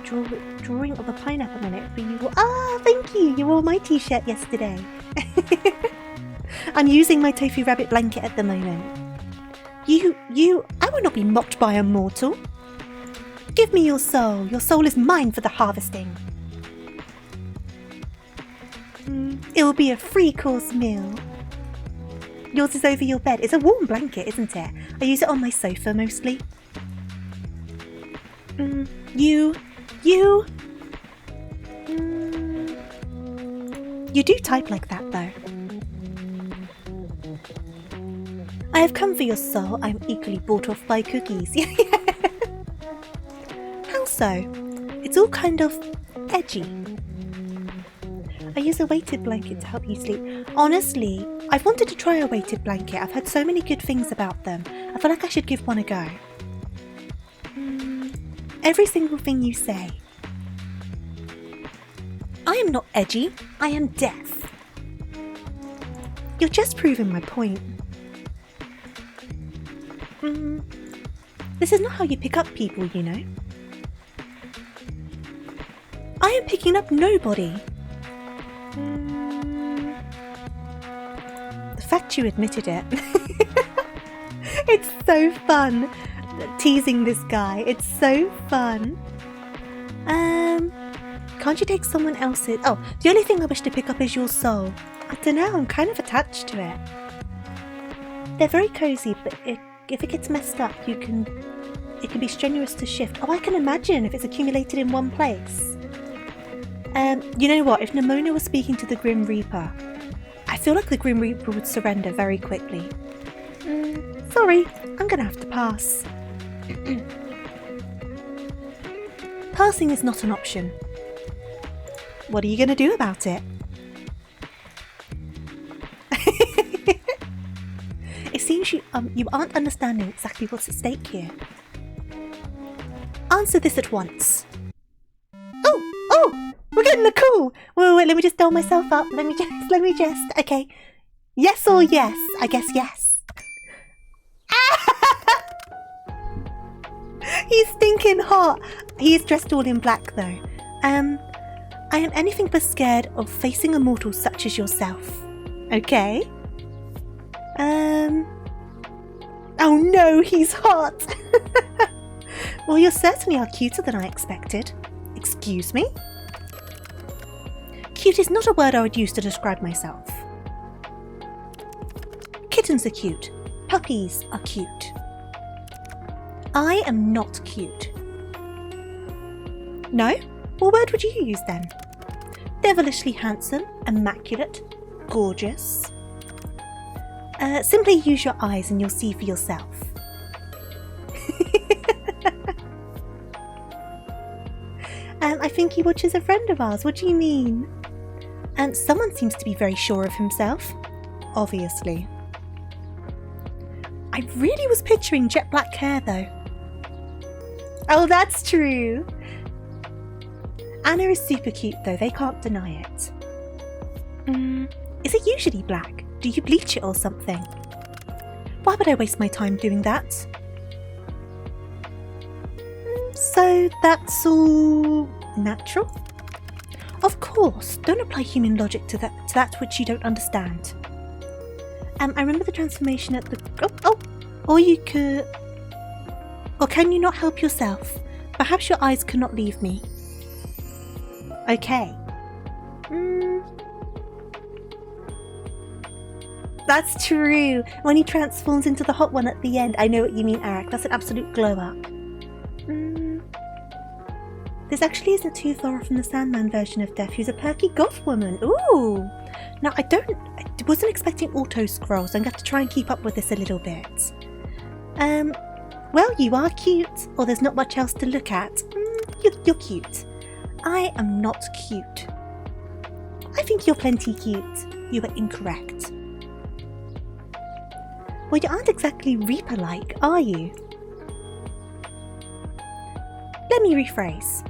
drawing of a pineapple on it for you. Ah, thank you. You wore my t-shirt yesterday. I'm using my tofu rabbit blanket at the moment. I will not be mocked by a mortal. Give me your soul. Your soul is mine for the harvesting. It will be a 3-course meal. Yours is over your bed. It's a warm blanket, isn't it? I use it on my sofa mostly. You do type like that though. I have come for your soul. I'm equally bought off by cookies. How so? It's all kind of edgy. I use a weighted blanket to help you sleep. Honestly, I've wanted to try a weighted blanket. I've heard so many good things about them. I feel like I should give one a go. Every single thing you say. I am not edgy. I am deaf. You're just proving my point. This is not how you pick up people, you know. I am picking up nobody. The fact you admitted it. It's so fun teasing this guy. It's so fun. Can't you take someone else's? Oh, the only thing I wish to pick up is your soul. I don't know, I'm kind of attached to it. They're very cozy, but if it gets messed up, it can be strenuous to shift. Oh, I can imagine if it's accumulated in one place. You know what? If Nimona was speaking to the Grim Reaper, I feel like the Grim Reaper would surrender very quickly. Sorry, I'm gonna have to pass. Passing is not an option. What are you gonna do about it? It seems you aren't understanding exactly what's at stake here. Answer this at once. Oh! We're getting a call! Wait, let me just doll myself up. Let me just. Okay. Yes or yes? I guess yes. He's stinking hot. He is dressed all in black though. I am anything but scared of facing a mortal such as yourself. Okay. Oh no, he's hot. Well, you certainly are cuter than I expected. Excuse me? Cute is not a word I would use to describe myself. Kittens are cute. Puppies are cute. I am not cute. No? What word would you use then? Devilishly handsome, immaculate, gorgeous. Simply use your eyes and you'll see for yourself. I think he watches a friend of ours. What do you mean? Someone seems to be very sure of himself. Obviously. I really was picturing jet black hair though. Oh, that's true. Anna is super cute though, they can't deny it. Is it usually black? Do you bleach it or something? Why would I waste my time doing that? So that's all natural? Of course, don't apply human logic to that which you don't understand. I remember the transformation at the... Or you could... Or can you not help yourself? Perhaps your eyes cannot leave me. Okay. That's true. When he transforms into the hot one at the end. I know what you mean, Eric. That's an absolute glow up. This actually isn't too far from the Sandman version of Death, who's a perky goth woman. Ooh. Now, I wasn't expecting auto-scroll, so I'm going to have to try and keep up with this a little bit. Well, you are cute, or there's not much else to look at. You're cute. I am not cute. I think you're plenty cute. You were incorrect. Well, you aren't exactly Reaper-like, are you? Let me rephrase.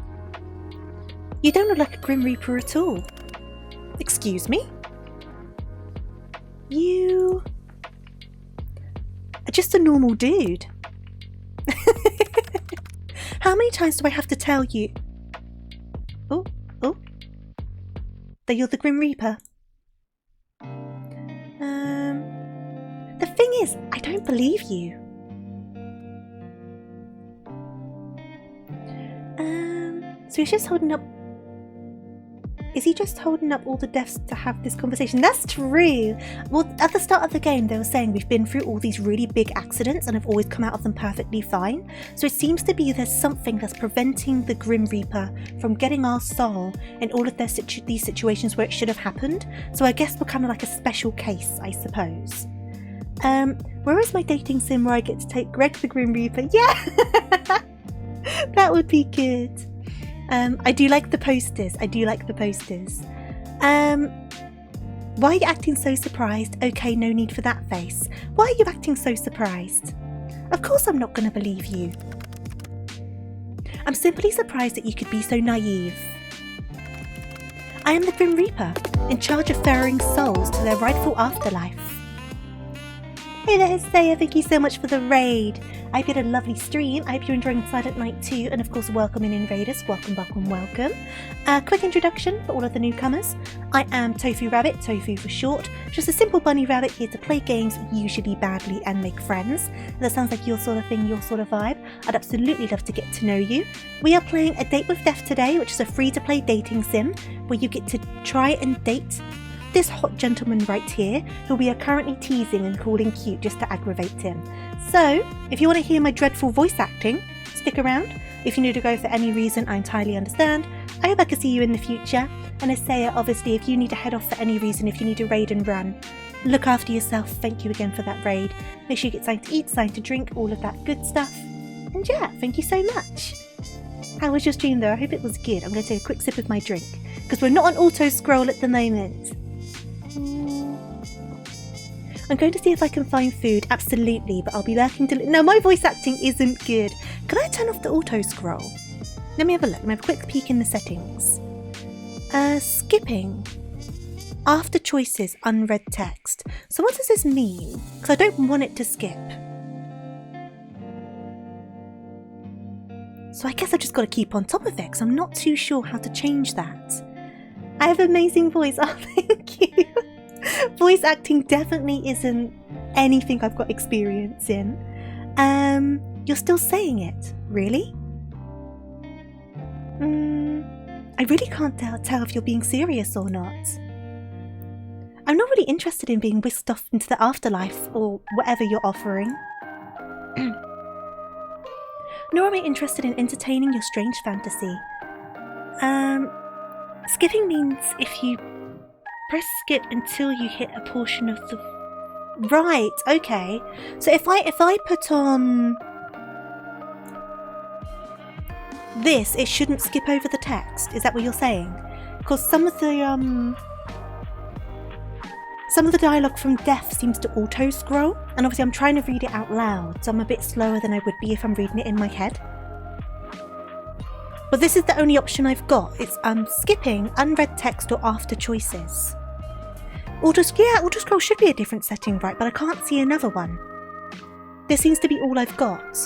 You don't look like a Grim Reaper at all. Excuse me? You are just a normal dude. How many times do I have to tell you? Oh, that you're the Grim Reaper? The thing is, I don't believe you. So he's just holding up... Is he just holding up all the deaths to have this conversation? That's true! Well, at the start of the game, they were saying we've been through all these really big accidents and have always come out of them perfectly fine. So it seems to be there's something that's preventing the Grim Reaper from getting our soul in all of these situations where it should have happened. So I guess we're kind of like a special case, I suppose. Where is my dating sim where I get to take Greg the Grim Reaper? Yeah! That would be good. I do like the posters. Why are you acting so surprised? Okay, no need for that face. Why are you acting so surprised? Of course I'm not going to believe you. I'm simply surprised that you could be so naive. I am the Grim Reaper, in charge of ferrying souls to their rightful afterlife. Hey there, Saya, thank you so much for the raid. I hope you had a lovely stream. I hope you're enjoying Silent Night 2, and of course welcome in invaders. Welcome. Quick introduction for all of the newcomers. I am Tofu Rabbit, Tofu for short. Just a simple bunny rabbit here to play games, usually badly, and make friends. That sounds like your sort of thing, your sort of vibe. I'd absolutely love to get to know you. We are playing A Date with Death today, which is a free-to-play dating sim, where you get to try and date this hot gentleman right here, who we are currently teasing and calling cute just to aggravate him. So, if you want to hear my dreadful voice acting, stick around. If you need to go for any reason, I entirely understand. I hope I can see you in the future. And Asaya, obviously, if you need to head off for any reason, if you need to raid and run, look after yourself. Thank you again for that raid. Make sure you get something to eat, something to drink, all of that good stuff. And yeah, thank you so much. How was your stream though? I hope it was good. I'm going to take a quick sip of my drink, because we're not on auto scroll at the moment. I'm going to see if I can find food, absolutely, but I'll be lurking to... No, my voice acting isn't good. Can I turn off the auto scroll? Let me have a look. Let me have a quick peek in the settings. Skipping. After choices, unread text. So what does this mean? Because I don't want it to skip. So I guess I just got to keep on top of it, because I'm not too sure how to change that. I have an amazing voice. Oh, thank you. Voice acting definitely isn't anything I've got experience in. You're still saying it, really? I really can't tell if you're being serious or not. I'm not really interested in being whisked off into the afterlife or whatever you're offering. Nor am I interested in entertaining your strange fantasy. Skipping means if you press skip until you hit a portion of the... Right, okay. So if I put on this, it shouldn't skip over the text. Is that what you're saying? Because some of the dialogue from Death seems to auto scroll, and obviously I'm trying to read it out loud, so I'm a bit slower than I would be if I'm reading it in my head. But this is the only option I've got. It's skipping, unread text, or after choices. Auto scroll should be a different setting, right? But I can't see another one. This seems to be all I've got.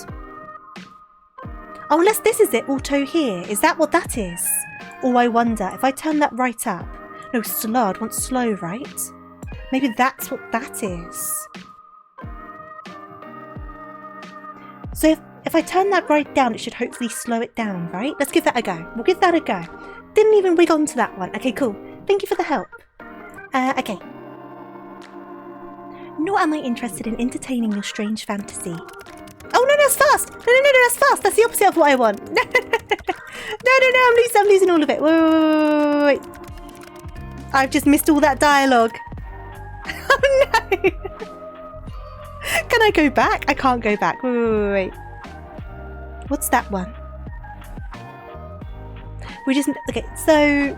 Oh, unless this is it, auto here. Is that what that is? Oh, I wonder. If I turn that right up... No, slow. I'd want slow, right? Maybe that's what that is. So if I turn that right down, it should hopefully slow it down, right? Let's give that a go. We'll give that a go. Didn't even wig onto that one. Okay, cool. Thank you for the help. Okay. Nor am I interested in entertaining your strange fantasy. Oh, no, that's fast! No, that's fast! That's the opposite of what I want. No, I'm losing all of it. Wait. I've just missed all that dialogue. Oh, no! Can I go back? I can't go back. Wait. What's that one? Okay, so...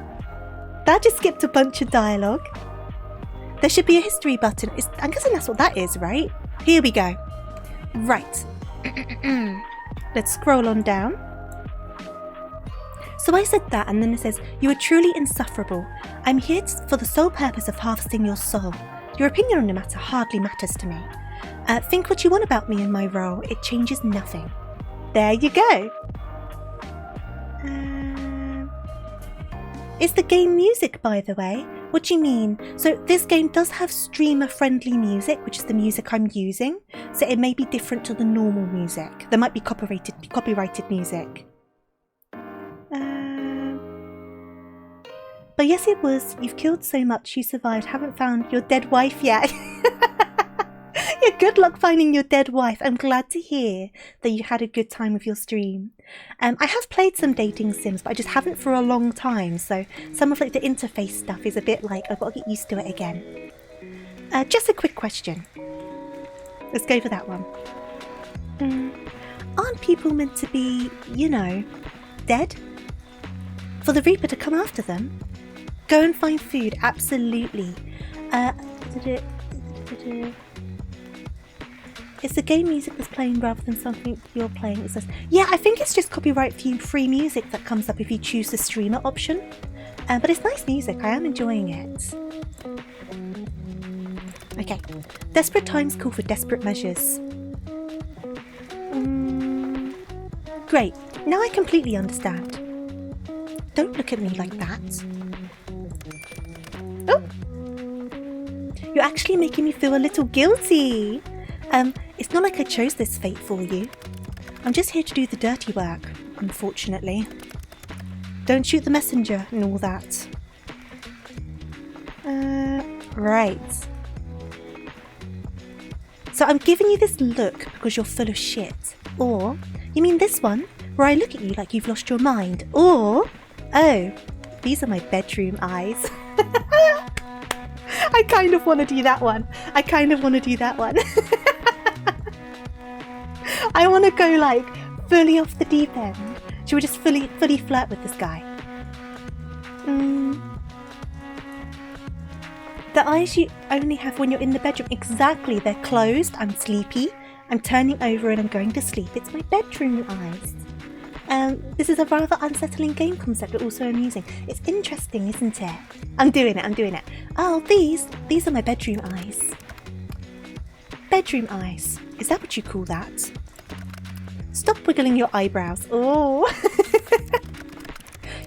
That just skipped a bunch of dialogue. There should be a history button. I'm guessing that's what that is, right? Here we go. Right. Let's scroll on down. So I said that, and then it says, "You are truly insufferable. I'm here for the sole purpose of harvesting your soul. Your opinion on the matter hardly matters to me. Think what you want about me and my role. It changes nothing." There you go. Is the game music, by the way? What do you mean? So this game does have streamer-friendly music, which is the music I'm using. So it may be different to the normal music. There might be copyrighted music. But yes, it was. You've killed so much, you survived. Haven't found your dead wife yet. Yeah, good luck finding your dead wife. I'm glad to hear that you had a good time with your stream. I have played some dating sims, but I just haven't for a long time. So some of like the interface stuff is a bit like I've got to get used to it again. Just a quick question. Let's go for that one. Aren't people meant to be, you know, dead? For the Reaper to come after them? Go and find food, absolutely. It's the game music that's playing rather than something you're playing. It says, yeah, I think it's just copyright-free music that comes up if you choose the streamer option. But it's nice music, I am enjoying it. Okay, desperate times call for desperate measures. Great, now I completely understand. Don't look at me like that. Oh! You're actually making me feel a little guilty. It's not like I chose this fate for you. I'm just here to do the dirty work, unfortunately. Don't shoot the messenger and all that. Right. So I'm giving you this look because you're full of shit. Or, you mean this one, where I look at you like you've lost your mind. Or, oh, these are my bedroom eyes. I kind of want to do that one. I want to go like fully off the deep end. Should we just fully flirt with this guy? The eyes you only have when you're in the bedroom. Exactly, they're closed. I'm sleepy. I'm turning over and I'm going to sleep. It's my bedroom eyes. This is a rather unsettling game concept, but also amusing. It's interesting, isn't it? I'm doing it. Oh, these are my bedroom eyes. Bedroom eyes. Is that what you call that? Stop wiggling your eyebrows. Oh.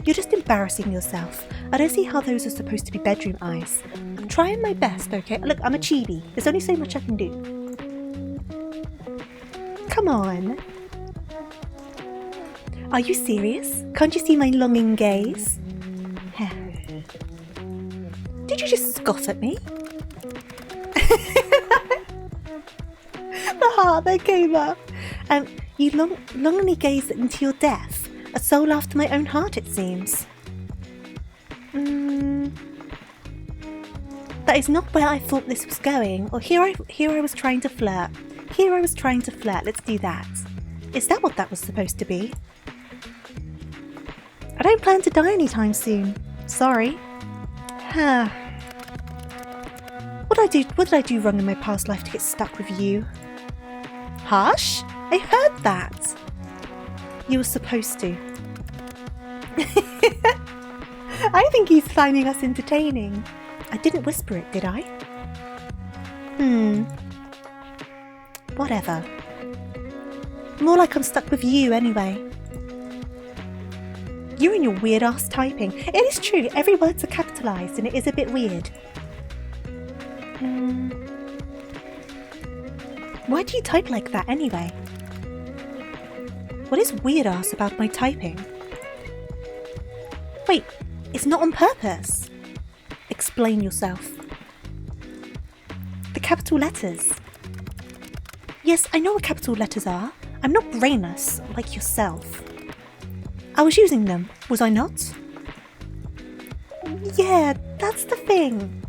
You're just embarrassing yourself. I don't see how those are supposed to be bedroom eyes. I'm trying my best, okay? Look, I'm a chibi. There's only so much I can do. Come on. Are you serious? Can't you see my longing gaze? Did you just scoff at me? The heart that came up. You longingly gaze into your death. A soul after my own heart, it seems. That is not where I thought this was going. Or here I was trying to flirt. Let's do that. Is that what that was supposed to be? I don't plan to die anytime soon. Sorry. What did I do wrong in my past life to get stuck with you? Harsh? I heard that. You were supposed to. I think he's finding us entertaining. I didn't whisper it, did I? Whatever. More like I'm stuck with you anyway. You're in your weird ass typing. It is true, every word's capitalised and it is a bit weird. Why do you type like that anyway? What is weird ass about my typing? Wait, it's not on purpose. Explain yourself. The capital letters. Yes, I know what capital letters are. I'm not brainless like yourself. I was using them, was I not? Yeah, that's the thing.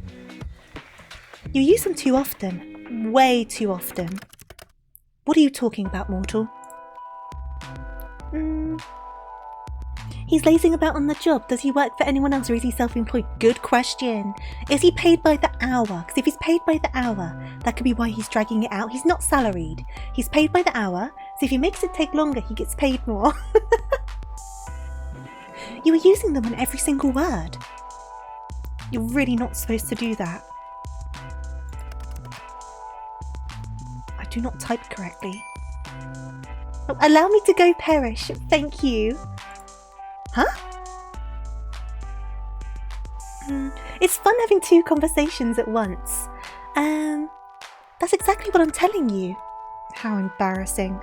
You use them too often. Way too often. What are you talking about, mortal? He's lazing about on the job. Does he work for anyone else or is he self-employed? Good question. Is he paid by the hour? Because if he's paid by the hour, that could be why he's dragging it out. He's not salaried. He's paid by the hour, so if he makes it take longer, he gets paid more. You were using them on every single word. You're really not supposed to do that. I do not type correctly. Oh, allow me to go, Perish. Thank you. Huh? It's fun having two conversations at once. That's exactly what I'm telling you. How embarrassing.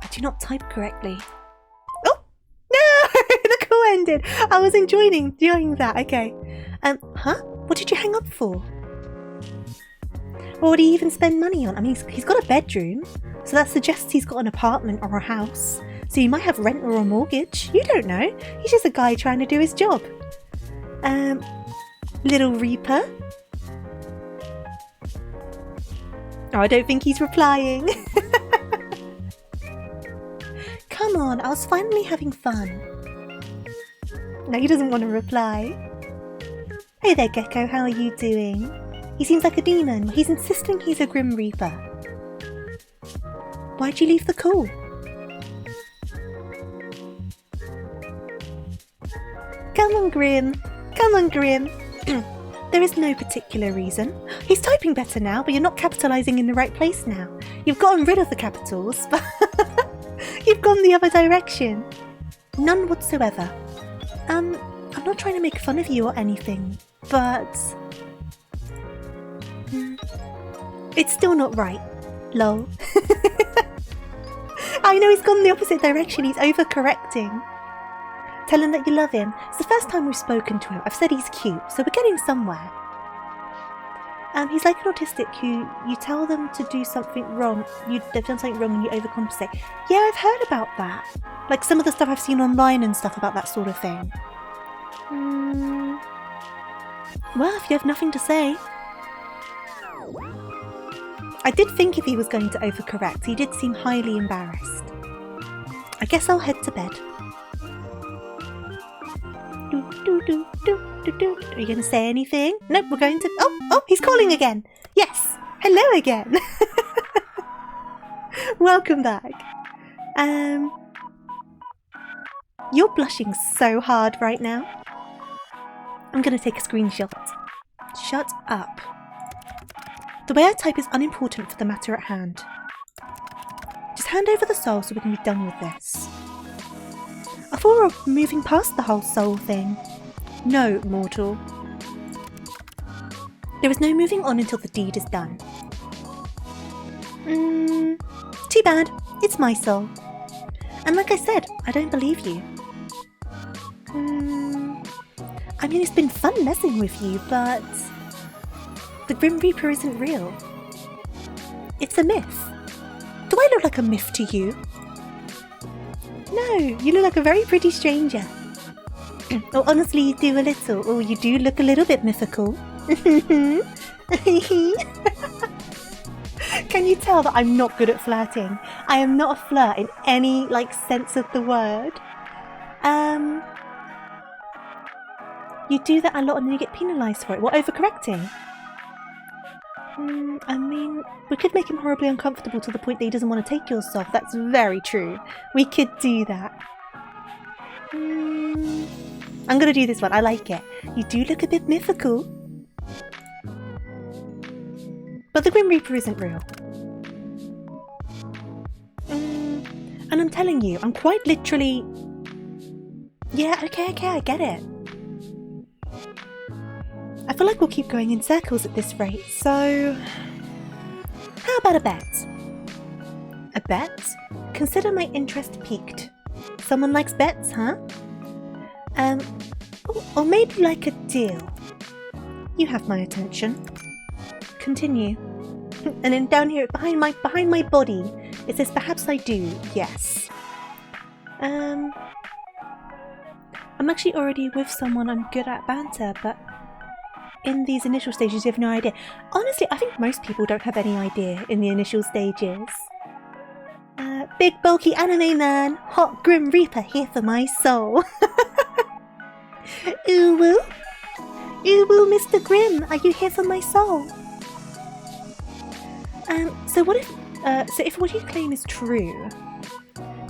I do not type correctly. Oh! No! The call ended. I was enjoying that. Okay. Huh? What did you hang up for? What would he even spend money on? I mean, he's got a bedroom, so that suggests he's got an apartment or a house. So he might have rent or a mortgage. You don't know. He's just a guy trying to do his job. Little Reaper? Oh, I don't think he's replying. Come on, I was finally having fun. No, he doesn't want to reply. Hey there, Gecko, how are you doing? He seems like a demon. He's insisting he's a Grim Reaper. Why'd you leave the call? Come on, Grim. Come on, Grim. There is no particular reason. He's typing better now, but you're not capitalising in the right place now. You've gotten rid of the capitals, but you've gone the other direction. None whatsoever. I'm not trying to make fun of you or anything, but... it's still not right. Lol. I know he's gone the opposite direction. He's overcorrecting. Tell him that you love him. It's the first time we've spoken to him. I've said he's cute, so we're getting somewhere. He's like an autistic who you tell them to do something wrong. They've done something wrong and you overcompensate. Yeah, I've heard about that. Like some of the stuff I've seen online and stuff about that sort of thing. Well, if you have nothing to say. I did think if he was going to overcorrect. He did seem highly embarrassed. I guess I'll head to bed. Are you going to say anything? Nope, we're going to... Oh, he's calling again. Yes. Hello again. Welcome back. You're blushing so hard right now. I'm going to take a screenshot. Shut up. The way I type is unimportant for the matter at hand. Just hand over the soul so we can be done with this. I thought we were moving past the whole soul thing. No, mortal. There is no moving on until the deed is done. Too bad. It's my soul. And like I said, I don't believe you. I mean, it's been fun messing with you, but... the Grim Reaper isn't real. It's a myth. Do I look like a myth to you? No, you look like a very pretty stranger. Oh, honestly, you do a little. Oh, you do look a little bit mythical. Can you tell that I'm not good at flirting? I am not a flirt in any, sense of the word. You do that a lot and then you get penalised for it. What, overcorrecting? I mean, we could make him horribly uncomfortable to the point that he doesn't want to take your soul. That's very true. We could do that. I'm going to do this one. I like it. You do look a bit mythical. But the Grim Reaper isn't real. And I'm telling you, I'm quite literally... Yeah, okay, I get it. I feel like we'll keep going in circles at this rate, so... how about a bet? A bet? Consider my interest piqued. Someone likes bets, huh? Or maybe like a deal. You have my attention. Continue. And then down here, behind my body, it says perhaps I do, yes. I'm actually already with someone I'm good at banter, but in these initial stages you have no idea. Honestly, I think most people don't have any idea in the initial stages. Big bulky anime man, hot Grim Reaper here for my soul. Ooh woo? Ooh woo, Mr. Grim, are you here for my soul? So if what you claim is true,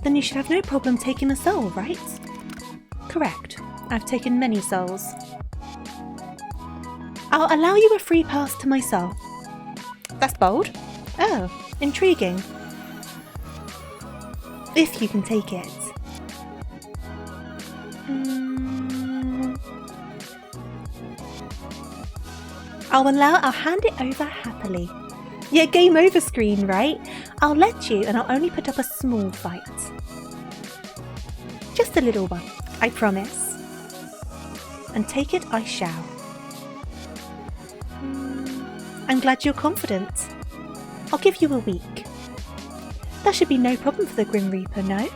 then you should have no problem taking a soul, right? correct. I've taken many souls. I'll allow you a free pass to my soul. That's bold. Oh, intriguing. If you can take it. I'll hand it over happily. Yeah, game over screen, right? I'll let you, and I'll only put up a small fight. Just a little one, I promise. And take it I shall. I'm glad you're confident. I'll give you a week. That should be no problem for the Grim Reaper, no?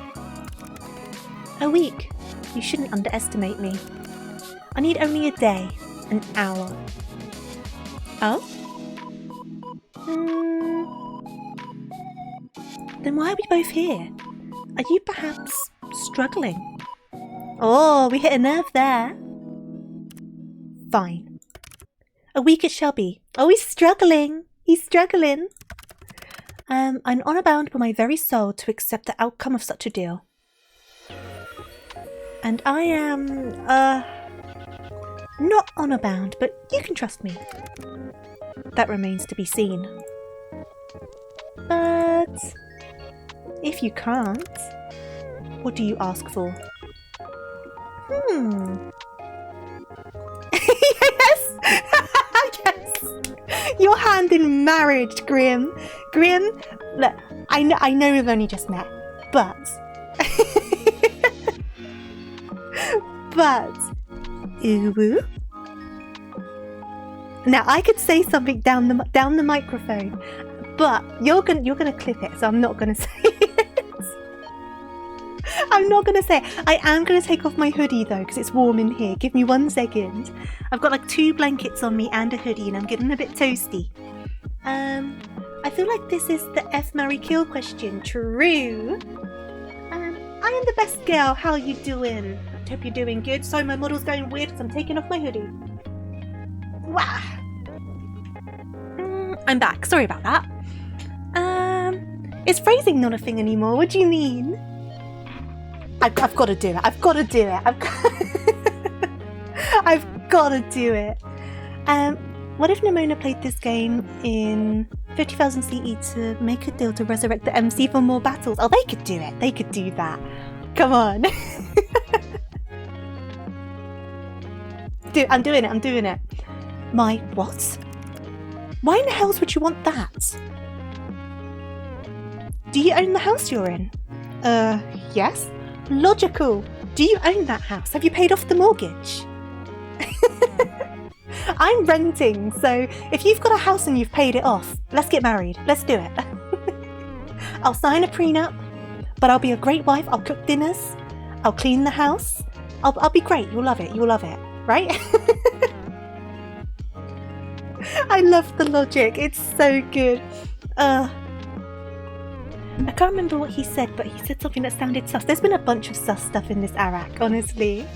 A week? You shouldn't underestimate me. I need only a day, an hour. Oh? Then why are we both here? Are you perhaps struggling? Oh, we hit a nerve there. Fine. A week it shall be. Oh, he's struggling. He's struggling. I'm honour bound by my very soul to accept the outcome of such a deal. And I am, not honour bound, but you can trust me. That remains to be seen. But if you can't, what do you ask for? Yes! Yes! Your hand in marriage, Grim. Grim, look, I know we've only just met, but... but... Ooh. Now, I could say something down the microphone, but you're gonna clip it, so I'm not gonna say it. I'm not gonna say it. I am gonna take off my hoodie though, because it's warm in here. Give me 1 second. I've got like 2 blankets on me and a hoodie, and I'm getting a bit toasty. I feel like this is the F, marry, kill question. True. I am the best girl. How you doing? I hope you're doing good. Sorry, my model's going weird because I'm taking off my hoodie. Wow. I'm back. Sorry about that. Is phrasing not a thing anymore? What do you mean? I've got to do it. I've got to do it. I've got to do it. What if Nimona played this game in 50,000 CE to make a deal to resurrect the MC for more battles? Oh, they could do it. They could do that. Come on. I'm doing it. I'm doing it. My what? Why in the hells would you want that? Do you own the house you're in? Yes. Logical. Do you own that house? Have you paid off the mortgage? I'm renting, so if you've got a house and you've paid it off, let's get married. Let's do it. I'll sign a prenup, but I'll be a great wife. I'll cook dinners. I'll clean the house. I'll be great. You'll love it. You'll love it. Right? I love the logic. It's so good. I can't remember what he said, but he said something that sounded sus. There's been a bunch of sus stuff in this Arak, honestly.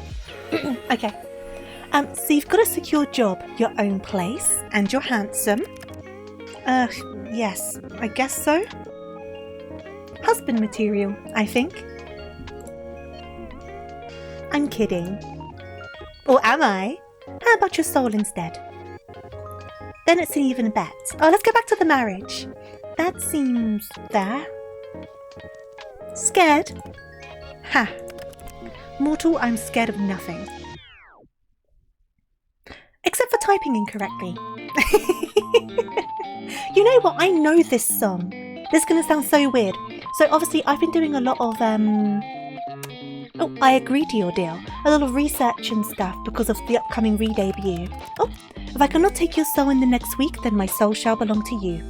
Okay. So you've got a secure job, your own place, and you're handsome. Yes, I guess so. Husband material, I think. I'm kidding. Or am I? How about your soul instead? Then it's an even bet. Oh, let's go back to the marriage. That seems fair. Scared? Ha. Mortal, I'm scared of nothing. Except for typing incorrectly. You know what? I know this song. This is going to sound so weird. So obviously I've been doing a lot of, oh, I agree to your deal. A lot of research and stuff because of the upcoming re-debut. Oh, if I cannot take your soul in the next week, then my soul shall belong to you.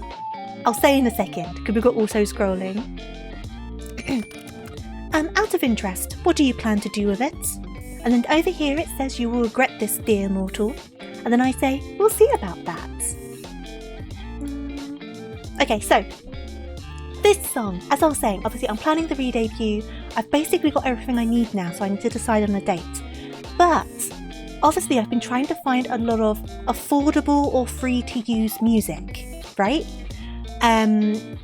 I'll say in a second, because we've got auto-scrolling. Out of interest, what do you plan to do with it? And then over here it says you will regret this, dear mortal. And then I say, we'll see about that. Okay, so this song, as I was saying, obviously I'm planning the re-debut. I've basically got everything I need now, so I need to decide on a date. But obviously I've been trying to find a lot of affordable or free to use music, right? And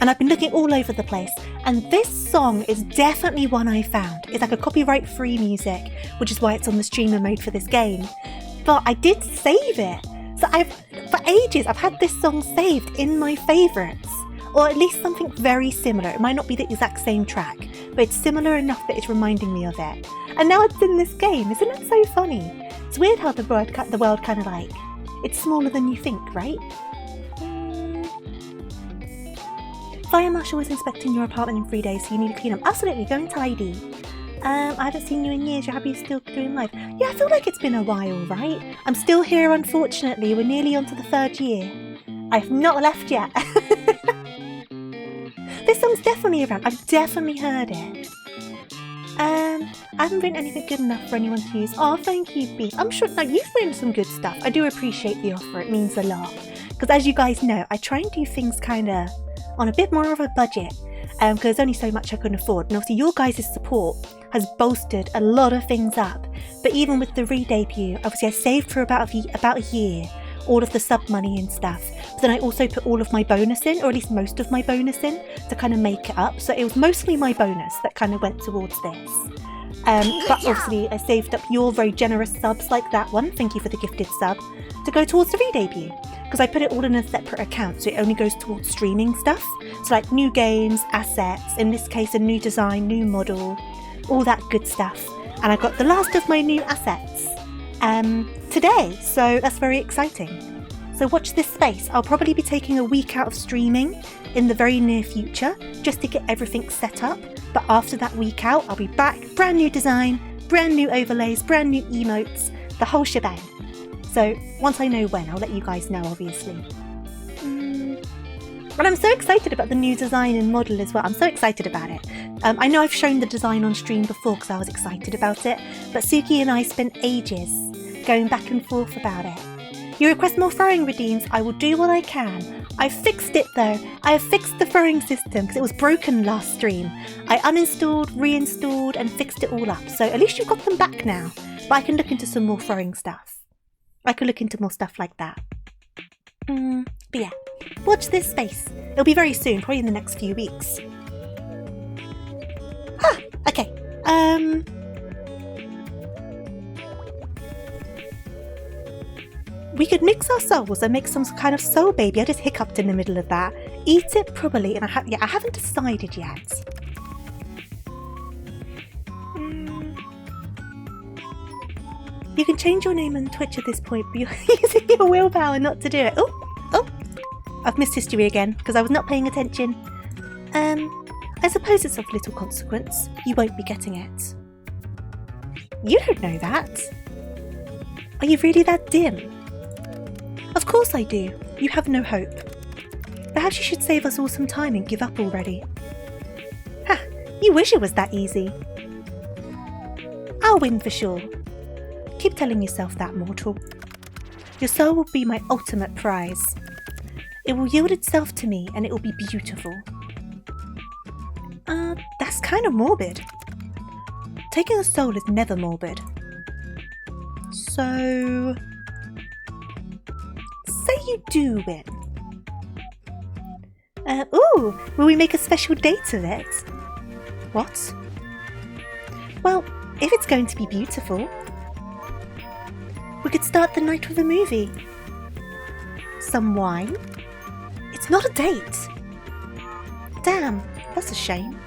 and I've been looking all over the place, and this song is definitely one I found. It's like a copyright-free music, which is why it's on the streamer mode for this game. But I did save it, so for ages I've had this song saved in my favourites, or at least something very similar. It might not be the exact same track, but it's similar enough that it's reminding me of it. And now it's in this game. Isn't it so funny? It's weird how the world kind of like, it's smaller than you think, right? Fire Marshal was inspecting your apartment in 3 days, so you need to clean up. Absolutely, go and tidy. I haven't seen you in years. You're happy you're still doing live? Yeah, I feel like it's been a while, right? I'm still here, unfortunately. We're nearly on to the 3rd year. I've not left yet. This song's definitely around. I've definitely heard it. I haven't written anything good enough for anyone to use. Oh, thank you, Beef. I'm sure you've written some good stuff. I do appreciate the offer. It means a lot. Because as you guys know, I try and do things kind of on a bit more of a budget. Because there's only so much I can afford. And obviously your guys' support has bolstered a lot of things up. But even with the re-debut, obviously I saved for about a year all of the sub money and stuff. But then I also put all of my bonus in, or at least most of my bonus in, to kind of make it up. So it was mostly my bonus that kind of went towards this. But obviously I saved up your very generous subs like that one, thank you for the gifted sub, to go towards the re-debut. Because I put it all in a separate account, so it only goes towards streaming stuff. So like new games, assets, in this case a new design, new model, all that good stuff. And I got the last of my new assets today, so that's very exciting. So watch this space. I'll probably be taking a week out of streaming in the very near future, just to get everything set up. But after that week out, I'll be back, brand new design, brand new overlays, brand new emotes, the whole shebang. So once I know when, I'll let you guys know, obviously. And I'm so excited about the new design and model as well. I'm so excited about it. I know I've shown the design on stream before because I was excited about it, but Suki and I spent ages going back and forth about it. You request more throwing redeems, I will do what I can. I fixed it though. I have fixed the throwing system because it was broken last stream. I uninstalled, reinstalled and fixed it all up. So at least you've got them back now. But I can look into some more throwing stuff. I could look into more stuff like that. But yeah, watch this space. It'll be very soon, probably in the next few weeks. Okay. We could mix our souls and make some kind of soul baby. I just hiccuped in the middle of that. Eat it probably, and I haven't decided yet. You can change your name on Twitch at this point, but you're using your willpower not to do it. Oh! I've missed history again, because I was not paying attention. I suppose it's of little consequence. You won't be getting it. You don't know that. Are you really that dim? Of course I do. You have no hope. Perhaps you should save us all some time and give up already. Ha! You wish it was that easy. I'll win for sure. Keep telling yourself that, mortal. Your soul will be my ultimate prize. It will yield itself to me and it will be beautiful. That's kind of morbid. Taking a soul is never morbid. So... say you do win. Ooh, will we make a special date of it? What? Well, if it's going to be beautiful, we could start the night with a movie. Some wine. It's not a date. Damn, that's a shame.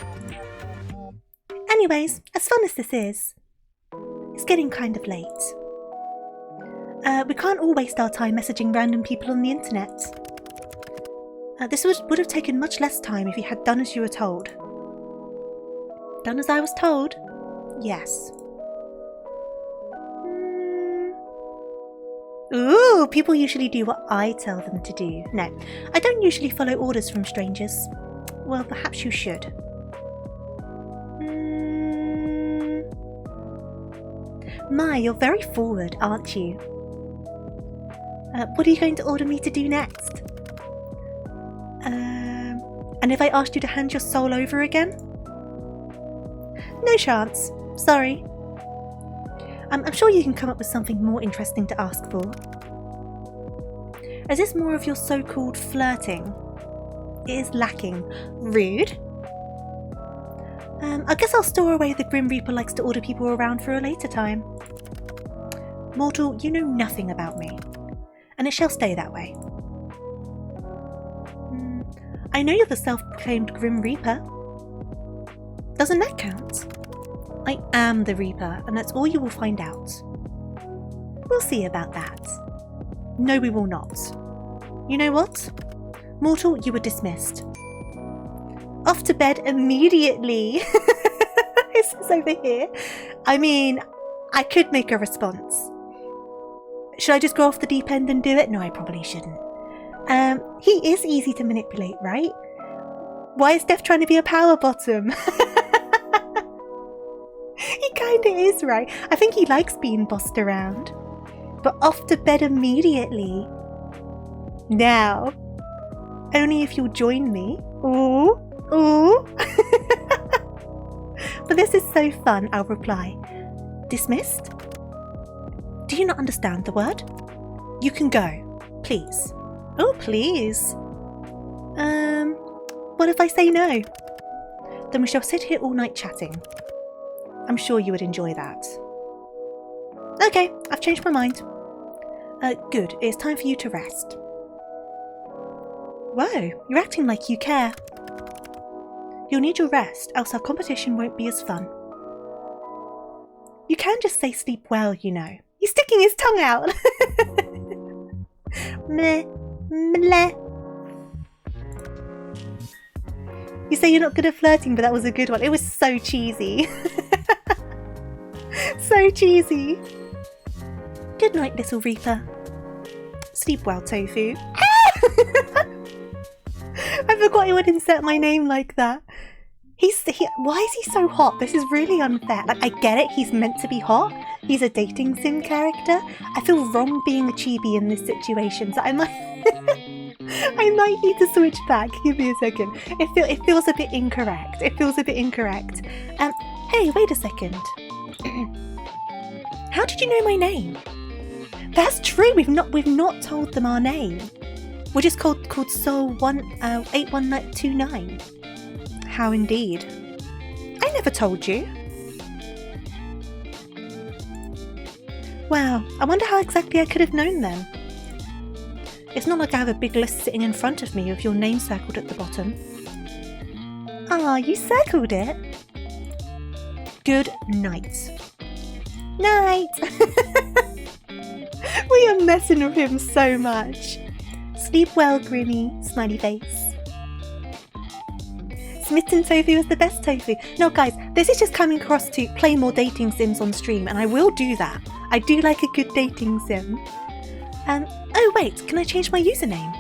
Anyways, as fun as this is, it's getting kind of late. We can't all waste our time messaging random people on the internet. This would have taken much less time if you had done as you were told. Done as I was told? Yes. Ooh, people usually do what I tell them to do. No, I don't usually follow orders from strangers. Well, perhaps you should. My, you're very forward, aren't you? What are you going to order me to do next? And if I asked you to hand your soul over again? No chance. Sorry. I'm sure you can come up with something more interesting to ask for. Is this more of your so-called flirting? It is lacking. Rude. I guess I'll store away the Grim Reaper likes to order people around for a later time. Mortal, you know nothing about me, and it shall stay that way. I know you're the self-proclaimed Grim Reaper. Doesn't that count? I am the Reaper, and that's all you will find out. We'll see about that. No, we will not. You know what? Mortal, you were dismissed. Off to bed immediately. It says over here. I mean, I could make a response. Should I just go off the deep end and do it? No, I probably shouldn't. He is easy to manipulate, right? Why is Steph trying to be a power bottom? He kinda is, right? I think he likes being bossed around. But off to bed immediately. Now. Only if you'll join me. Ooh. Ooh. But this is so fun, I'll reply. Dismissed? Do you not understand the word? You can go. Please. Oh, please. What if I say no? Then we shall sit here all night chatting. I'm sure you would enjoy that. Okay, I've changed my mind. Good. It's time for you to rest. Whoa, you're acting like you care. You'll need your rest, else our competition won't be as fun. You can just say sleep well, you know. He's sticking his tongue out. Meh, meh. You say you're not good at flirting, but that was a good one. It was so cheesy. So cheesy. Good night, little Reaper. Sleep well, Tofu. I forgot he would insert my name like that. Why is he so hot? This is really unfair. Like, I get it, he's meant to be hot. He's a dating sim character. I feel wrong being a chibi in this situation, so I might I might need to switch back. Give me a second. It feels a bit incorrect. It feels a bit incorrect. Hey, wait a second. How did you know my name? That's true. We've not told them our name. We're just called Soul 81929. How indeed. I never told you. Wow, I wonder how exactly I could have known them. It's not like I have a big list sitting in front of me with your name circled at the bottom. Ah, you circled it? Good night. Night! We are messing with him so much. Sleep well, Grimmy. Smiley face. Smitten Tofu is the best tofu. No, guys, this is just coming across to play more dating sims on stream, and I will do that. I do like a good dating sim. Oh wait, can I change my username?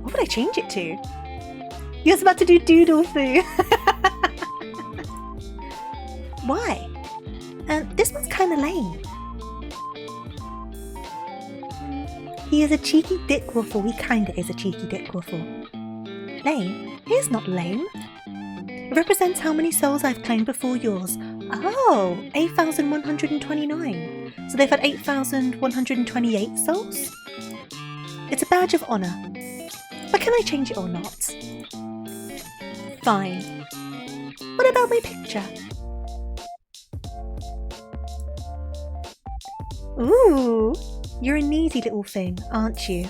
What would I change it to? He was about to do Doodle-foo. Why? This one's kind of lame. He is a cheeky dickwaffle. He kinda is a cheeky dickwaffle. Lame? He is not lame. It represents how many souls I've claimed before yours. Oh, 8,129. So they've had 8,128 souls? It's a badge of honour. But can I change it or not? Fine. What about my picture? Ooh, you're a needy little thing, aren't you?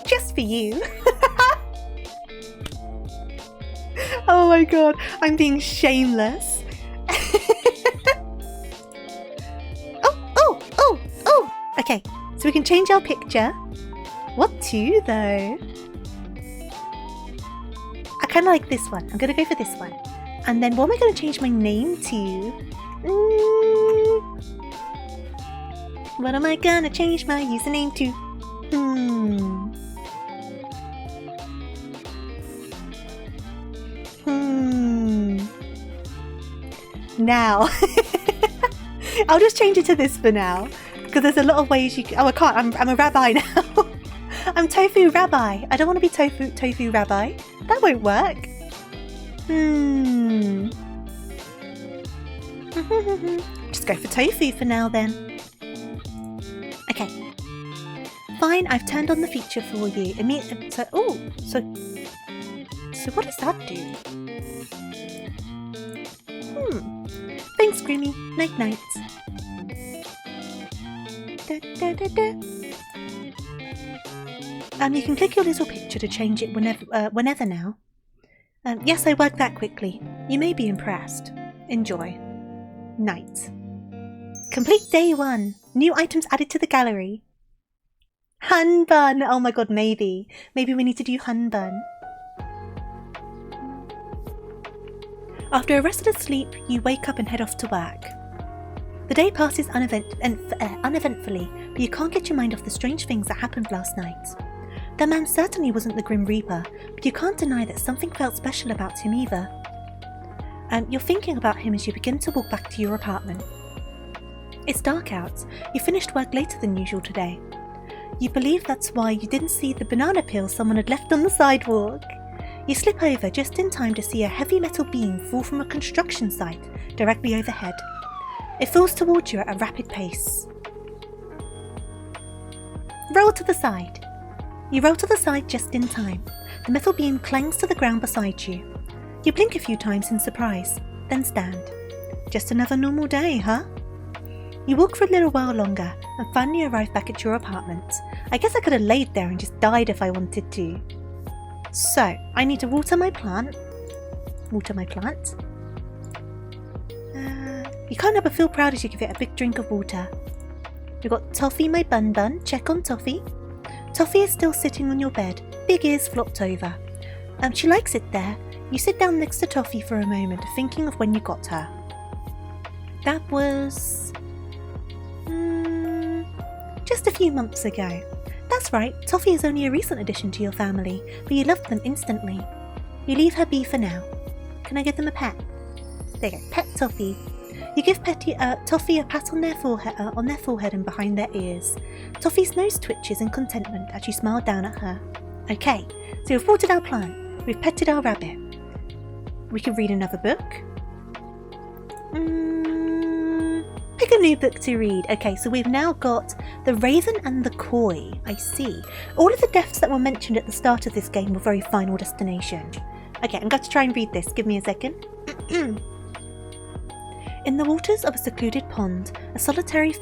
Just for you. Oh my god, I'm being shameless. Oh! Okay, so we can change our picture. What to, though? I kind of like this one. I'm going to go for this one. And then what am I going to change my name to? What am I going to change my username to? Now. I'll just change it to this for now. Because there's a lot of ways you can... Oh, I can't. I'm a rabbi now. I'm Tofu Rabbi. I don't want to be Tofu Rabbi. That won't work. Just go for Tofu for now then. Okay. Fine, I've turned on the feature for you. So what does that do? Thanks, Grimmy. Night-night. You can click your little picture to change it whenever now. Yes, I worked that quickly. You may be impressed. Enjoy. Night. Complete day 1. New items added to the gallery. Hun bun. Oh my god, maybe. Maybe we need to do hun bun. After a restless sleep, you wake up and head off to work. The day passes uneventfully, but you can't get your mind off the strange things that happened last night. The man certainly wasn't the Grim Reaper, but you can't deny that something felt special about him either. You're thinking about him as you begin to walk back to your apartment. It's dark out. You finished work later than usual today. You believe that's why you didn't see the banana peel someone had left on the sidewalk. You slip over just in time to see a heavy metal beam fall from a construction site directly overhead. It falls towards you at a rapid pace. Roll to the side. You roll to the side just in time. The metal beam clangs to the ground beside you. You blink a few times in surprise, then stand. Just another normal day, huh? You walk for a little while longer and finally arrive back at your apartment. I guess I could have laid there and just died if I wanted to. So, I need to water my plant. You can't help but feel proud as you give it a big drink of water. We've got Toffee, my bun. Check on Toffee. Toffee is still sitting on your bed, big ears flopped over. She likes it there. You sit down next to Toffee for a moment, thinking of when you got her. That was... just a few months ago. That's right, Toffee is only a recent addition to your family, but you loved them instantly. You leave her be for now. Can I give them a pet? There you go, pet Toffee. You give Toffee a pat on their forehead and behind their ears. Toffee's nose twitches in contentment as you smile down at her. Okay, so we've watered our plant, we've petted our rabbit. We can read another book. Pick a new book to read. Okay, so we've now got The Raven and the Koi. I see. All of the deaths that were mentioned at the start of this game were very Final Destination. Okay, I'm going to try and read this. Give me a second. In the waters of a secluded pond, a solitary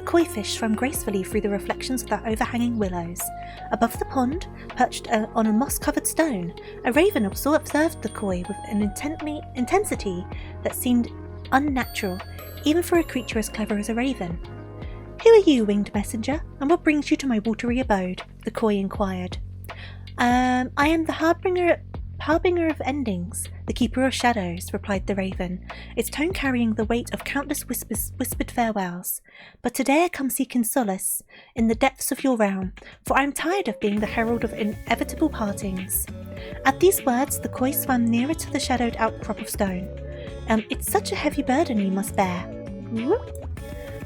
koi fish swam gracefully through the reflections of the overhanging willows. Above the pond, perched on a moss-covered stone, a raven observed the koi with an intensity that seemed unnatural, even for a creature as clever as a raven. "Who are you, winged messenger, and what brings you to my watery abode?" the koi inquired. I am the harbinger of endings, the keeper of shadows," replied the raven, its tone carrying the weight of countless whispered farewells. "But today I come seeking solace in the depths of your realm, for I am tired of being the herald of inevitable partings." At these words, the koi swam nearer to the shadowed outcrop of stone. "It's such a heavy burden you must bear."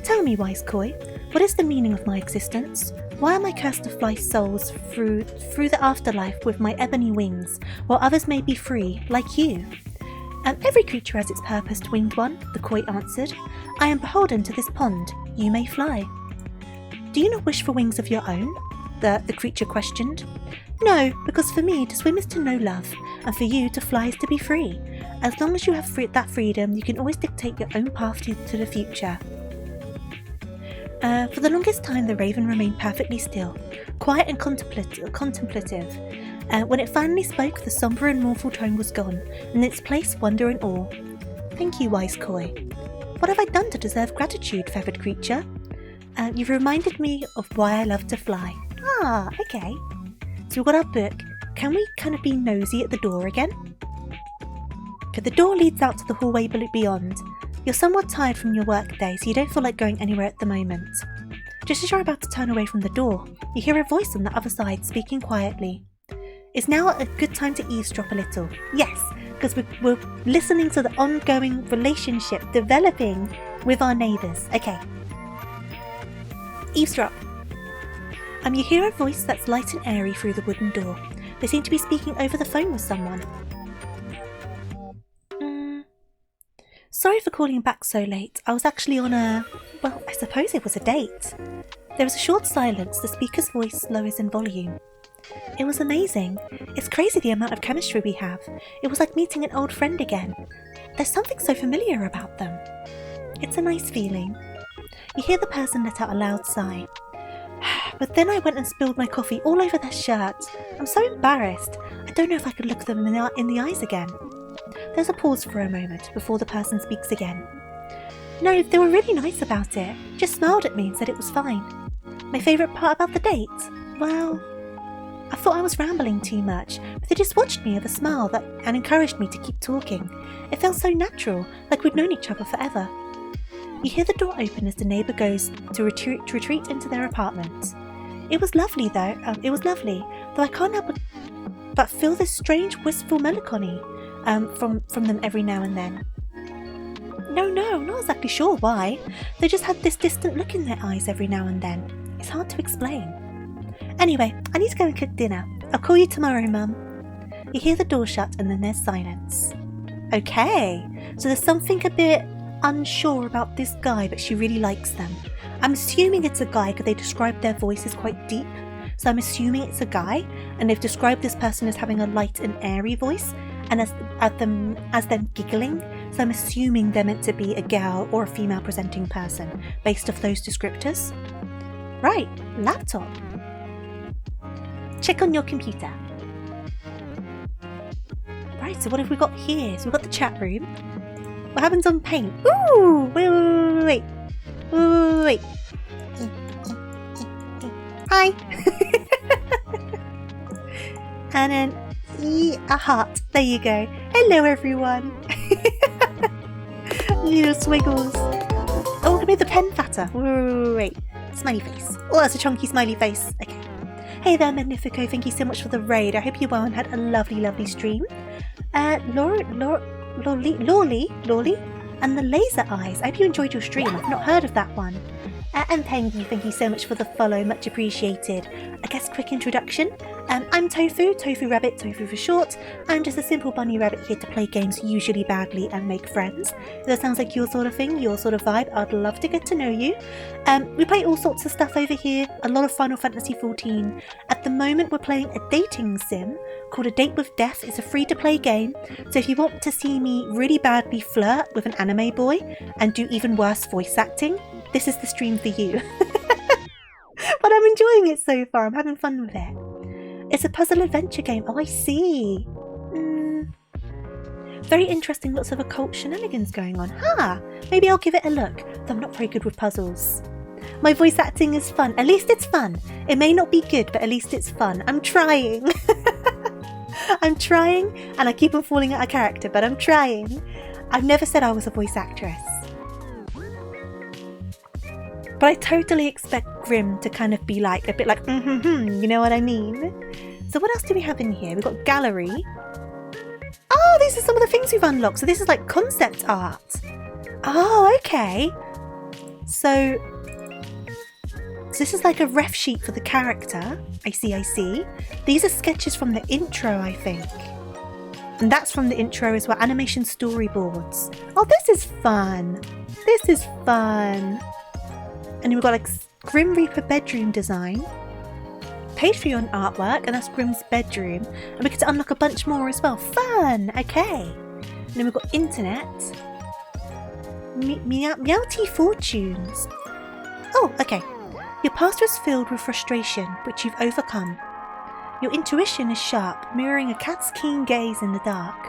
"Tell me, wise koi, what is the meaning of my existence? Why am I cursed to fly souls through the afterlife with my ebony wings, while others may be free, like you?" "Every creature has its purpose, winged one," the koi answered. "I am beholden to this pond. You may fly." "Do you not wish for wings of your own?" the creature questioned. "No, because for me to swim is to know love, and for you to fly is to be free. As long as you have that freedom, you can always dictate your own path to the future." For the longest time, the raven remained perfectly still, quiet and contemplative. When it finally spoke, the sombre and mournful tone was gone, and in its place wonder and awe. "Thank you, wise koi. What have I done to deserve gratitude, feathered creature?" "You've reminded me of why I love to fly." "Ah, okay. So we've got our book. Can we kind of be nosy at the door again?" Okay, the door leads out to the hallway beyond. You're somewhat tired from your work day, so you don't feel like going anywhere at the moment. Just as you're about to turn away from the door, you hear a voice on the other side speaking quietly. "Is now a good time to eavesdrop a little?" "Yes, because we're listening to the ongoing relationship developing with our neighbours." "Okay. Eavesdrop." You hear a voice that's light and airy through the wooden door. They seem to be speaking over the phone with someone. Sorry for calling back so late. I was actually on a... well, I suppose it was a date. There was a short silence. The speaker's voice lowers in volume. It was amazing. It's crazy the amount of chemistry we have. It was like meeting an old friend again. There's something so familiar about them. It's a nice feeling. You hear the person let out a loud sigh. But then I went and spilled my coffee all over their shirt. I'm so embarrassed. I don't know if I could look them in the eyes again. There's a pause for a moment before the person speaks again. No, they were really nice about it. Just smiled at me and said it was fine. My favourite part about the date? Well, I thought I was rambling too much, but they just watched me with a smile and encouraged me to keep talking. It felt so natural, like we'd known each other forever. You hear the door open as the neighbour goes to retreat into their apartment. It was lovely, though I can't help but feel this strange, wistful melancholy from them every now and then. No, not exactly sure why. They just had this distant look in their eyes every now and then. It's hard to explain. Anyway, I need to go and cook dinner. I'll call you tomorrow, Mum. You hear the door shut and then there's silence. Okay, so there's something a bit unsure about this guy, but she really likes them. I'm assuming it's a guy because they describe their voices quite deep. So I'm assuming it's a guy, and they've described this person as having a light and airy voice, and as them giggling. So I'm assuming they're meant to be a girl or a female presenting person based off those descriptors. Right, laptop. Check on your computer. Right, so what have we got here? So we've got the chat room. What happens on paint? Ooh, wait. Hi. And then a heart. There you go. Hello, everyone. Little swiggles. Oh, I made the pen fatter. Wait. Smiley face. Oh, that's a chunky smiley face. Okay. Hey there, Magnifico. Thank you so much for the raid. I hope you well and had a lovely, lovely stream. Lolly, and the laser eyes. I hope you enjoyed your stream. I've not heard of that one. And thank you so much for the follow, much appreciated. I guess quick introduction. I'm Tofu Rabbit, Tofu for short. I'm just a simple bunny rabbit here to play games, usually badly, and make friends. If that sounds like your sort of thing, your sort of vibe, I'd love to get to know you. We play all sorts of stuff over here, a lot of Final Fantasy XIV. At the moment we're playing a dating sim called A Date with Death. It's a free-to-play game, so if you want to see me really badly flirt with an anime boy and do even worse voice acting, this is the stream for you. But I'm enjoying it so far. I'm having fun with it. It's a puzzle adventure game. Oh, I see. Very interesting. Lots of occult shenanigans going on. Maybe I'll give it a look. Though I'm not very good with puzzles. My voice acting is fun. At least it's fun. It may not be good, but at least it's fun. I'm trying. I'm trying, and I keep on falling out of character, but I'm trying. I've never said I was a voice actress. But I totally expect Grim to kind of be like, a bit like, you know what I mean? So what else do we have in here? We've got gallery. Oh, these are some of the things we've unlocked. So this is like concept art. Oh, okay. So this is like a ref sheet for the character. I see. These are sketches from the intro, I think. And that's from the intro as well. Animation storyboards. Oh, this is fun. And we've got like Grim Reaper bedroom design, Patreon artwork, and that's Grim's bedroom. And we get to unlock a bunch more as well. Fun! Okay. And then we've got internet. Meowty fortunes. Oh, okay. Your past was filled with frustration, which you've overcome. Your intuition is sharp, mirroring a cat's keen gaze in the dark.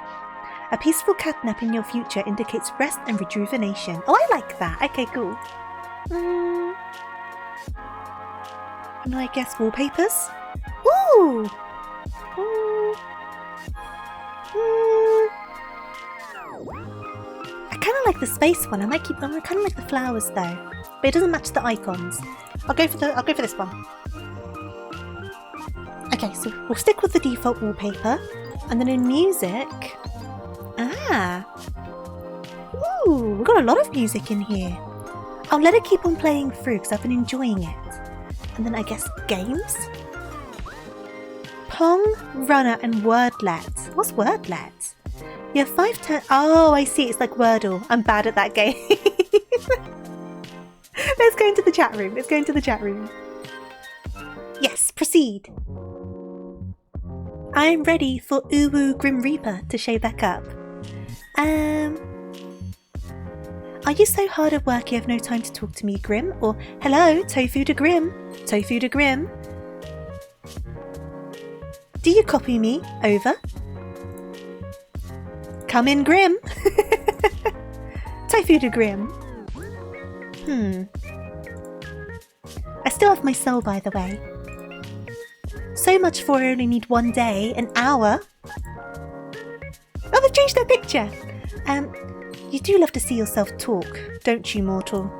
A peaceful catnap in your future indicates rest and rejuvenation. Oh, I like that. Okay, cool. And I guess wallpapers. Ooh! I kind of like the space one. I kind of like the flowers though, but it doesn't match the icons. I'll go for this one. Okay, so we'll stick with the default wallpaper, and then in music. Ooh, we've got a lot of music in here. I'll let it keep on playing through because I've been enjoying it. And then I guess games? Pong, Runner and Wordlet. What's Wordlet? You have 5 turns. Oh, I see. It's like Wordle. I'm bad at that game. Let's go into the chat room. Let's go into the chat room. Yes, proceed. I am ready for Uwu Grim Reaper to show back up. Are you so hard at work you have no time to talk to me, Grim? Or, hello, Tofu to Grim. Tofu to Grim. Do you copy me? Over. Come in, Grim. Tofu to Grim. I still have my soul, by the way. So much for I only need 1 day, an hour. Oh, they've changed their picture. You do love to see yourself talk, don't you, mortal?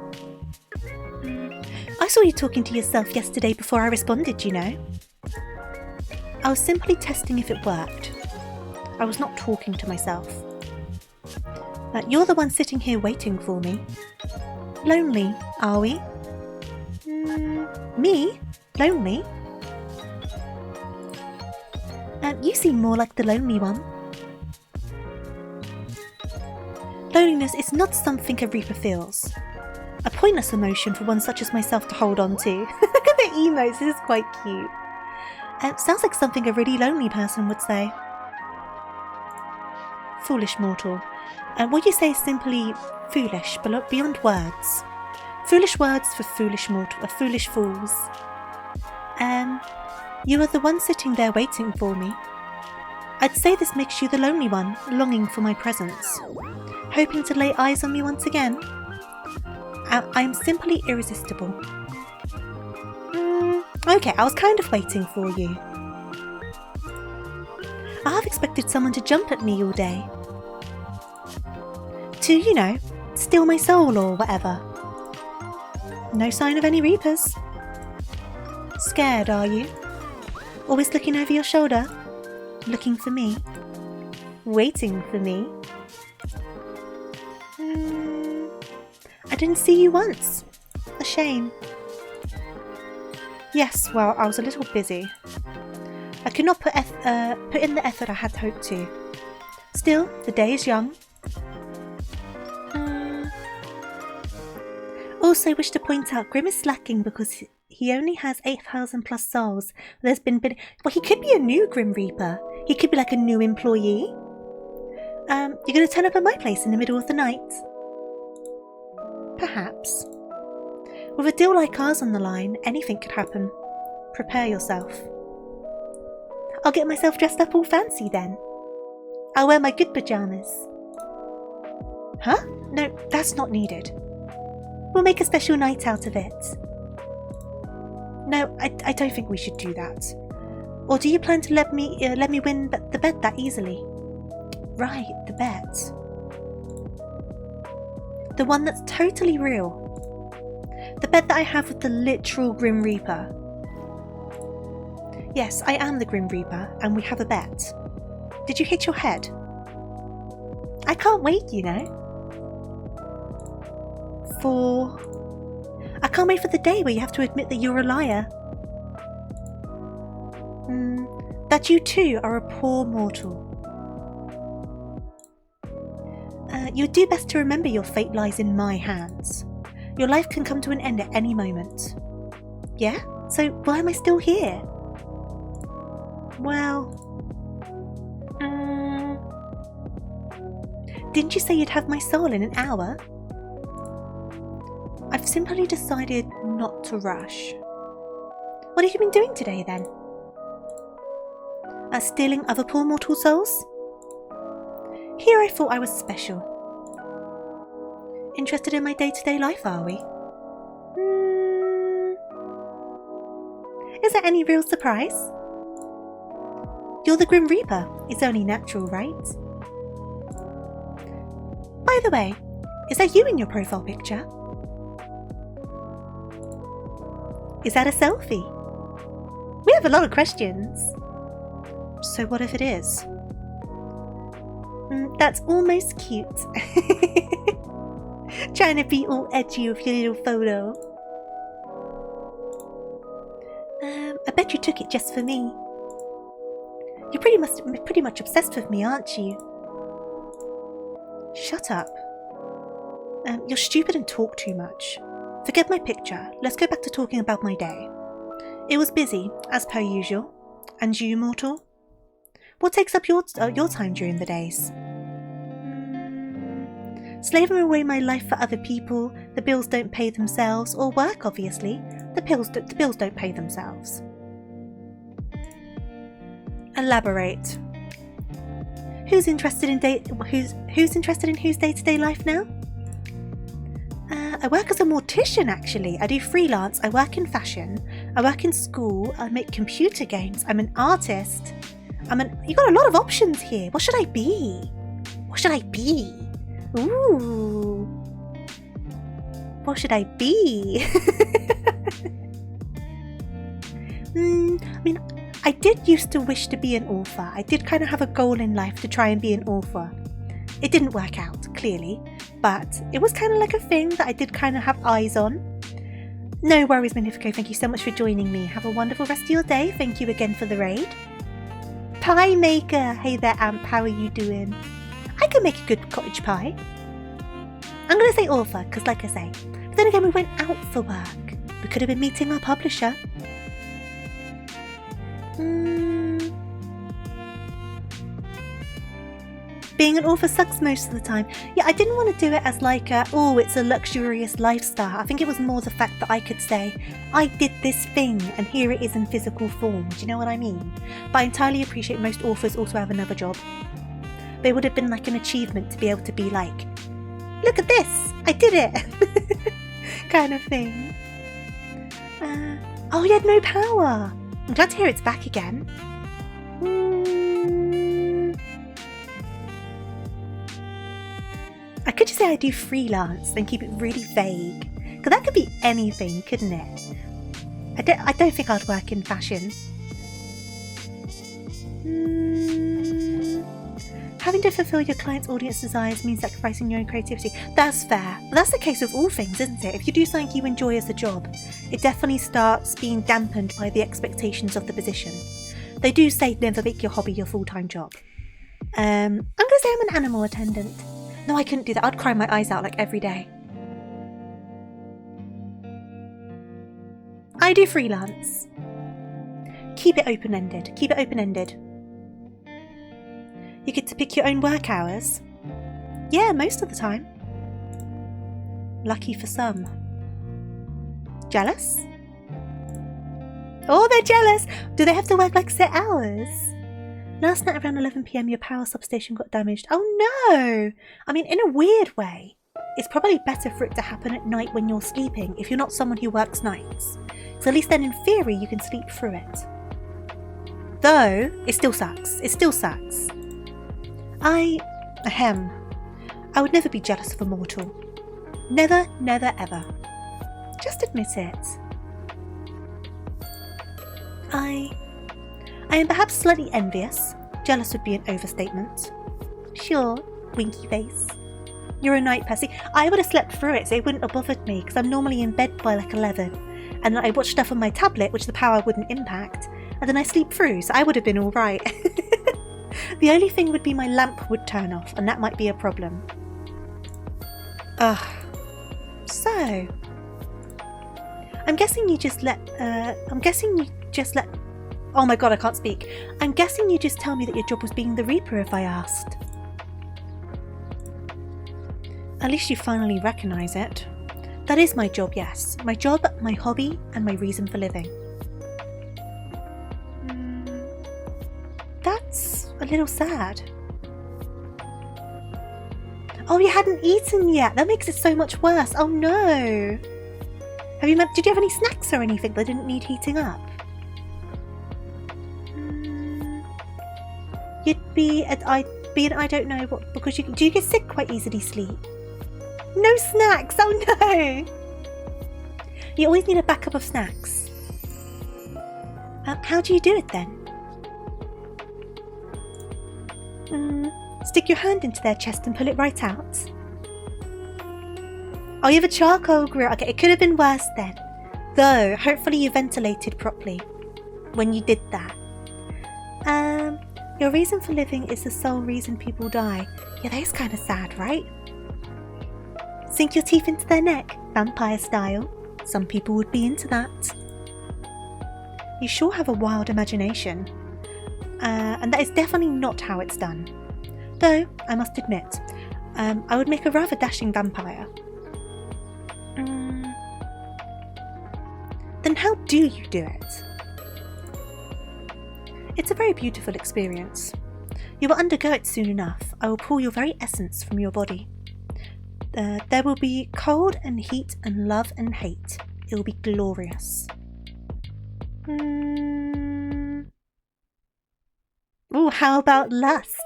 I saw you talking to yourself yesterday before I responded, you know. I was simply testing if it worked. I was not talking to myself. You're the one sitting here waiting for me. Lonely, are we? Me? Lonely? You seem more like the lonely one. Loneliness is not something a Reaper feels. A pointless emotion for one such as myself to hold on to. Look at the emotes, this is quite cute. Sounds like something a really lonely person would say. Foolish mortal. What you say is simply foolish, but beyond words. Foolish words for foolish mortal, foolish fools. You are the one sitting there waiting for me. I'd say this makes you the lonely one, longing for my presence. Hoping to lay eyes on me once again. I am simply irresistible. Okay, I was kind of waiting for you. I have expected someone to jump at me all day. To, you know, steal my soul or whatever. No sign of any Reapers. Scared, are you? Always looking over your shoulder? Looking for me? Waiting for me? I didn't see you once. A shame. Yes, well, I was a little busy. I could not put in the effort I had hoped to. Still, the day is young. Also wish to point out Grim is slacking because he only has 8,000 plus souls. There's been well, he could be a new Grim Reaper. He could be like a new employee. You're going to turn up at my place in the middle of the night? Perhaps. With a deal like ours on the line, anything could happen. Prepare yourself. I'll get myself dressed up all fancy then. I'll wear my good pyjamas. Huh? No, that's not needed. We'll make a special night out of it. No, I don't think we should do that. Or do you plan to let me win the bet that easily? Right, the bet. The one that's totally real. The bet that I have with the literal Grim Reaper. Yes, I am the Grim Reaper, and we have a bet. Did you hit your head? I can't wait, you know. I can't wait for the day where you have to admit that you're a liar. That you too are a poor mortal. You'd do best to remember your fate lies in my hands. Your life can come to an end at any moment. Yeah? So why am I still here? Well... Didn't you say you'd have my soul in an hour? I've simply decided not to rush. What have you been doing today then? Stealing other poor mortal souls? Here I thought I was special. Interested in my day-to-day life, are we? Is there any real surprise? You're the Grim Reaper. It's only natural, right? By the way, is that you in your profile picture? Is that a selfie? We have a lot of questions. So what if it is? That's almost cute. Trying to be all edgy with your little photo. I bet you took it just for me. You're pretty much obsessed with me, aren't you? Shut up. You're stupid and talk too much. Forget my picture. Let's go back to talking about my day. It was busy, as per usual. And you, mortal? What takes up your time during the days? Slaving away my life for other people. The bills don't pay themselves, or work, obviously. The bills don't pay themselves. Elaborate. Who's interested in whose day-to-day life now? I work as a mortician, actually. I do freelance. I work in fashion. I work in school. I make computer games. I'm an artist. You got a lot of options here. What should I be? What should I be? Ooh. What should I be? I did used to wish to be an author. I did kind of have a goal in life to try and be an author. It didn't work out, clearly, but it was kind of like a thing that I did kind of have eyes on. No worries, Magnifico. Thank you so much for joining me. Have a wonderful rest of your day. Thank you again for the raid. Pie maker. Hey there, Amp. How are you doing? I can make a good cottage pie. I'm going to say author, because like I say. But then again, we went out for work. We could have been meeting our publisher. Being an author sucks most of the time. Yeah, I didn't want to do it as like it's a luxurious lifestyle. I think it was more the fact that I could say, I did this thing and here it is in physical form. Do you know what I mean? But I entirely appreciate most authors also have another job. But it would have been like an achievement to be able to be like, look at this, I did it, kind of thing. Oh, he had no power. I'm glad to hear it's back again. I could just say I do freelance and keep it really vague, because that could be anything, couldn't it? I don't think I'd work in fashion. Having to fulfill your client's audience desires means sacrificing your own creativity. That's fair. But that's the case with all things, isn't it? If you do something you enjoy as a job, it definitely starts being dampened by the expectations of the position. They do say never make your hobby your full-time job. I'm going to say I'm an animal attendant. No, I couldn't do that. I'd cry my eyes out like every day. I do freelance. Keep it open-ended. Keep it open-ended. You get to pick your own work hours. Yeah, most of the time. Lucky for some. Jealous? Oh, they're jealous! Do they have to work like set hours? Last night around 11 PM your power substation got damaged. Oh no! I mean, in a weird way, it's probably better for it to happen at night when you're sleeping if you're not someone who works nights. So at least then in theory you can sleep through it. Though, it still sucks. It still sucks. I would never be jealous of a mortal. Never, never, ever. Just admit it. I am perhaps slightly envious. Jealous would be an overstatement. Sure, winky face. You're a night person. I would have slept through it, so it wouldn't have bothered me, because I'm normally in bed by like 11. And I watch stuff on my tablet, which the power wouldn't impact. And then I sleep through, so I would have been alright. The only thing would be my lamp would turn off, and that might be a problem. So... I'm guessing you just let... Oh my god, I can't speak. I'm guessing you just tell me that your job was being the Reaper if I asked. At least you finally recognise it. That is my job, yes. My job, my hobby, and my reason for living. That's a little sad. Oh, you hadn't eaten yet. That makes it so much worse. Oh no. Did you have any snacks or anything that didn't need heating up? You'd be an I don't know what, because do you get sick quite easily, Sleep? No snacks. Oh no. You always need a backup of snacks. How do you do it then? Stick your hand into their chest and pull it right out. Oh, you have a charcoal grill. Okay, it could have been worse then. Though, hopefully you ventilated properly when you did that. Your reason for living is the sole reason people die. Yeah, that is kind of sad, right? Sink your teeth into their neck, vampire style. Some people would be into that. You sure have a wild imagination. And that is definitely not how it's done. Though, I must admit, I would make a rather dashing vampire. Then how do you do it? It's a very beautiful experience. You will undergo it soon enough. I will pull your very essence from your body. There will be cold and heat and love and hate. It will be glorious. Ooh, how about lust?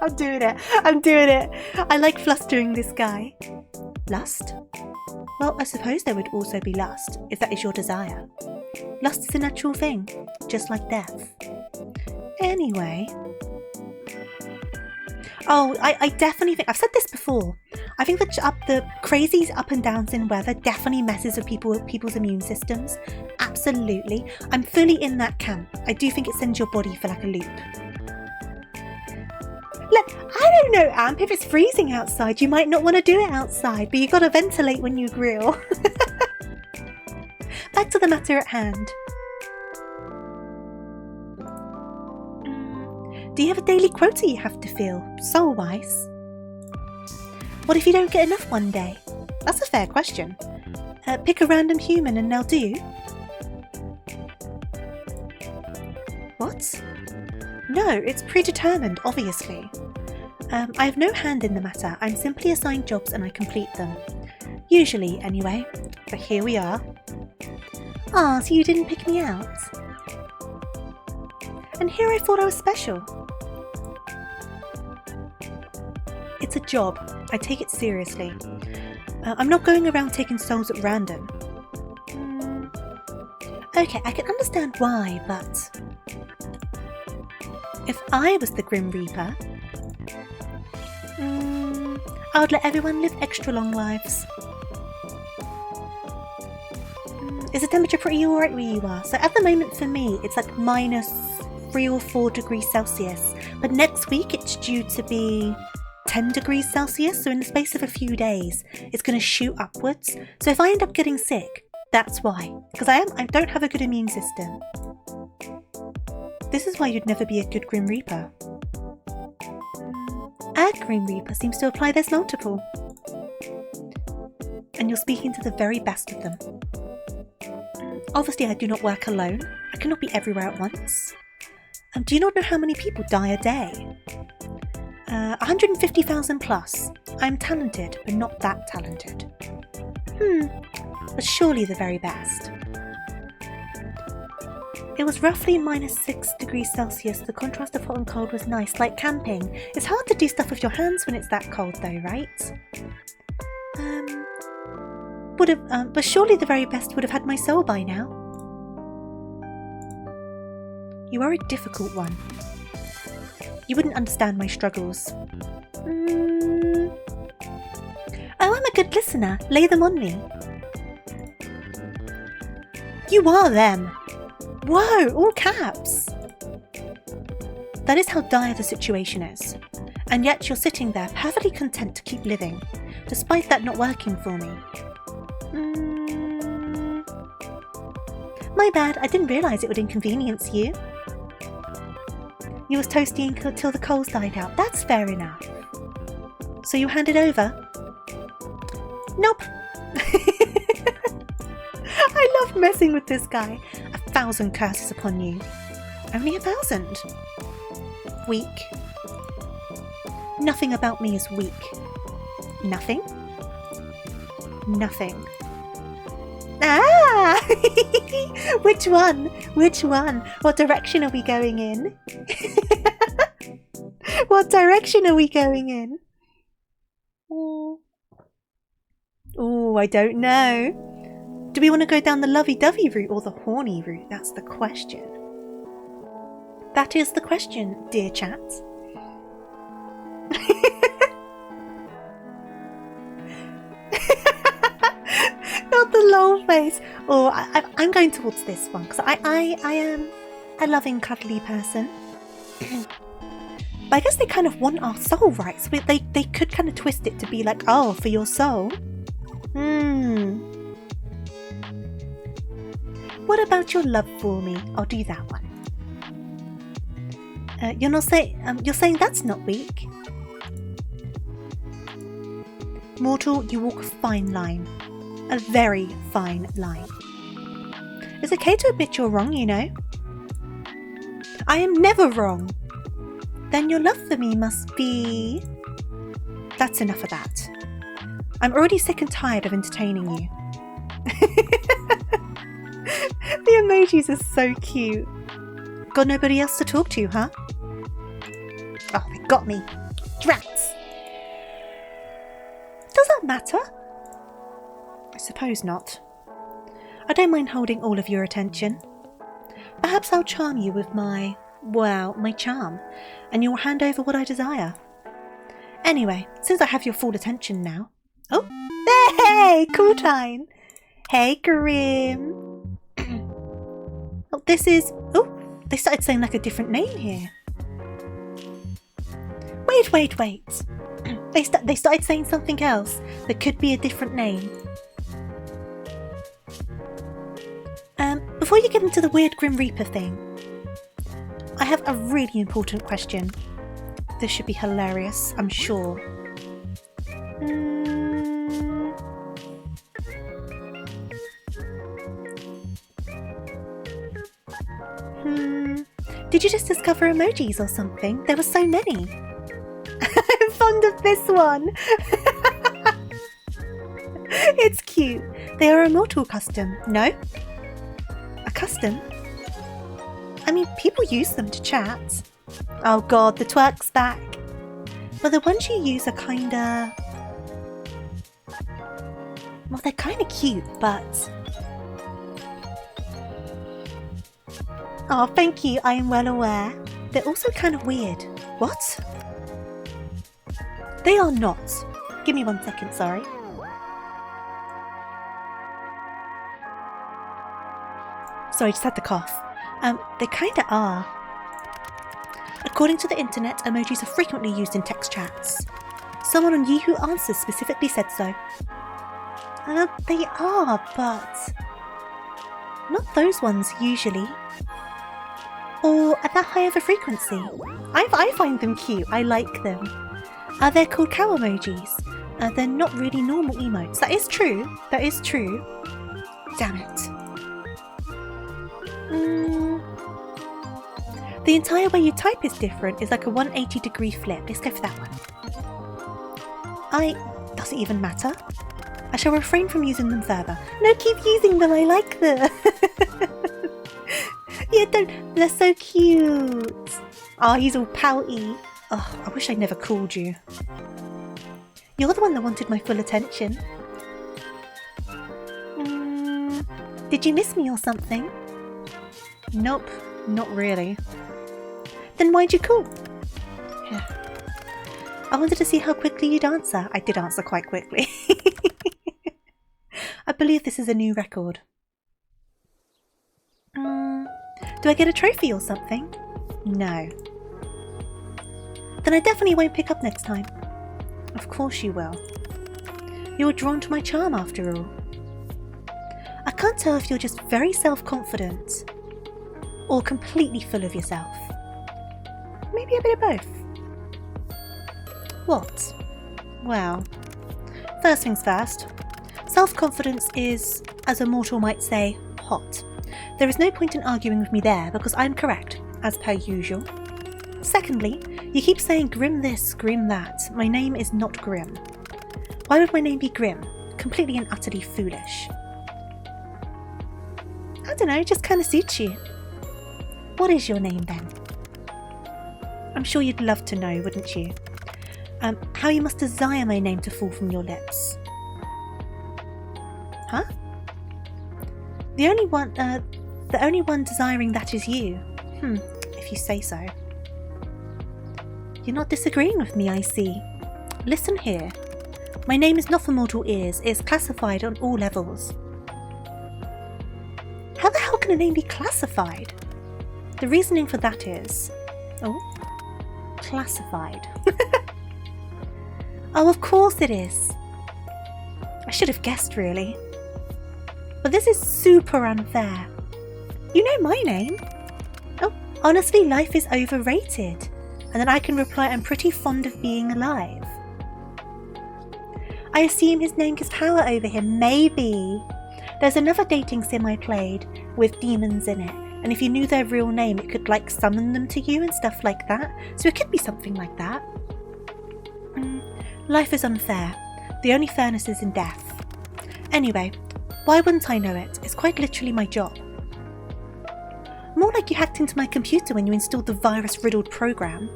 I'm doing it. I like flustering this guy. Lust? Well, I suppose there would also be lust, if that is your desire. Lust is a natural thing, just like death. Anyway. Oh, I definitely think, I've said this before, I think that the crazy up and downs in weather definitely messes with people's immune systems. Absolutely. I'm fully in that camp. I do think it sends your body for like a loop. Look, I don't know, Amp, if it's freezing outside, you might not want to do it outside, but you got to ventilate when you grill. Back to the matter at hand. Do you have a daily quota you have to fill, soul-wise? What if you don't get enough one day? That's a fair question. Pick a random human and they'll do. What? No, it's predetermined, obviously. I have no hand in the matter. I'm simply assigned jobs and I complete them. Usually, anyway. But here we are. Ah, so you didn't pick me out? And here I thought I was special. It's a job. I take it seriously. I'm not going around taking souls at random. Okay, I can understand why, but... if I was the Grim Reaper, I would let everyone live extra long lives. Is the temperature pretty alright where you are? So at the moment for me, it's like -3 or 4 degrees Celsius. But next week it's due to be 10 degrees Celsius. So in the space of a few days, it's going to shoot upwards. So if I end up getting sick, that's why. Because I don't have a good immune system. This is why you'd never be a good Grim Reaper. A Grim Reaper seems to apply this multiple. And you're speaking to the very best of them. Obviously I do not work alone. I cannot be everywhere at once. Do you not know how many people die a day? 150,000 plus. I'm talented, but not that talented. But surely the very best. It was roughly -6 degrees Celsius. The contrast of hot and cold was nice, like camping. It's hard to do stuff with your hands when it's that cold though, right? But surely the very best would have had my soul by now. You are a difficult one. You wouldn't understand my struggles. Oh, I'm a good listener. Lay them on me. You are them. Whoa, all caps. That is how dire the situation is. And yet you're sitting there perfectly content to keep living, despite that not working for me. My bad, I didn't realise it would inconvenience you. You was toasty until the coals died out. That's fair enough. So you handed over? Nope. I love messing with this guy. 1,000 curses upon you. Only 1,000. Weak. Nothing about me is weak. Nothing? Nothing. Ah! Which one? Which one? What direction are we going in? What direction are we going in? Oh, I don't know. Do we want to go down the lovey-dovey route or the horny route? That's the question. That is the question, dear chat. Not the lol face. Oh, I'm going towards this one because I am. a loving, cuddly person. But I guess they kind of want our soul, right? So they could kind of twist it to be like, oh, for your soul? What about your love for me? I'll do that one. You're saying that's not weak. Mortal, you walk a fine line. A very fine line. It's okay to admit you're wrong, you know. I am never wrong. Then your love for me must be... That's enough of that. I'm already sick and tired of entertaining you. The emojis are so cute. Got nobody else to talk to, huh? Oh, they got me. Drats! Does that matter? I suppose not. I don't mind holding all of your attention. Perhaps I'll charm you with my charm, and you'll hand over what I desire. Anyway, since I have your full attention now... Oh! Hey! Cool time! Hey, Grim! Oh, this is... Oh! They started saying like a different name here. Wait. They started saying something else that could be a different name. Before you get into the weird Grim Reaper thing, I have a really important question. This should be hilarious, I'm sure. Did you just discover emojis or something? There were so many. I'm fond of this one. It's cute. They are a mortal custom. No? A custom? I mean, people use them to chat. Oh god, the twerk's back. But the ones you use are kinda... Well, they're kinda cute, but... Oh, thank you, I am well aware. They're also kind of weird. What? They are not. Give me 1 second, sorry. Sorry, just had the cough. They kinda are. According to the internet, emojis are frequently used in text chats. Someone on Yahoo Answers specifically said so. They are, but... not those ones, usually. Or at that high of a frequency. I find them cute, I like them. They're called cow emojis. They're not really normal emotes. That is true. Damn it. The entire way you type is different. It's like a 180-degree flip. Let's go for that one. Does it even matter? I shall refrain from using them further. No, keep using them. I like them. Yeah, they're so cute. Oh, he's all pouty. Oh, I wish I'd never called you. You're the one that wanted my full attention. Did you miss me or something? Nope, not really. Then why'd you call? Yeah. I wanted to see how quickly you'd answer. I did answer quite quickly. I believe this is a new record. Do I get a trophy or something? No. Then I definitely won't pick up next time. Of course you will. You were drawn to my charm after all. I can't tell if you're just very self-confident or completely full of yourself. Maybe a bit of both. What? Well, first things first. Self-confidence is, as a mortal might say, hot. There is no point in arguing with me there because I'm correct, as per usual. Secondly, you keep saying Grim this, Grim that. My name is not Grim. Why would my name be Grim? Completely and utterly foolish. I don't know, it just kind of suits you. What is your name then? I'm sure you'd love to know, wouldn't you? How you must desire my name to fall from your lips. Huh? The only one desiring that is you. If you say so. You're not disagreeing with me, I see. Listen here. My name is not for mortal ears. It is classified on all levels. How the hell can a name be classified? The reasoning for that is... Oh, classified. Oh, of course it is. I should have guessed, really. But this is super unfair. You know my name. Oh, honestly, life is overrated. And then I can reply, I'm pretty fond of being alive. I assume his name gives power over him. Maybe. There's another dating sim I played with demons in it. And if you knew their real name, it could like summon them to you and stuff like that. So it could be something like that. Life is unfair. The only fairness is in death. Anyway, why wouldn't I know it? It's quite literally my job. More like you hacked into my computer when you installed the virus-riddled program.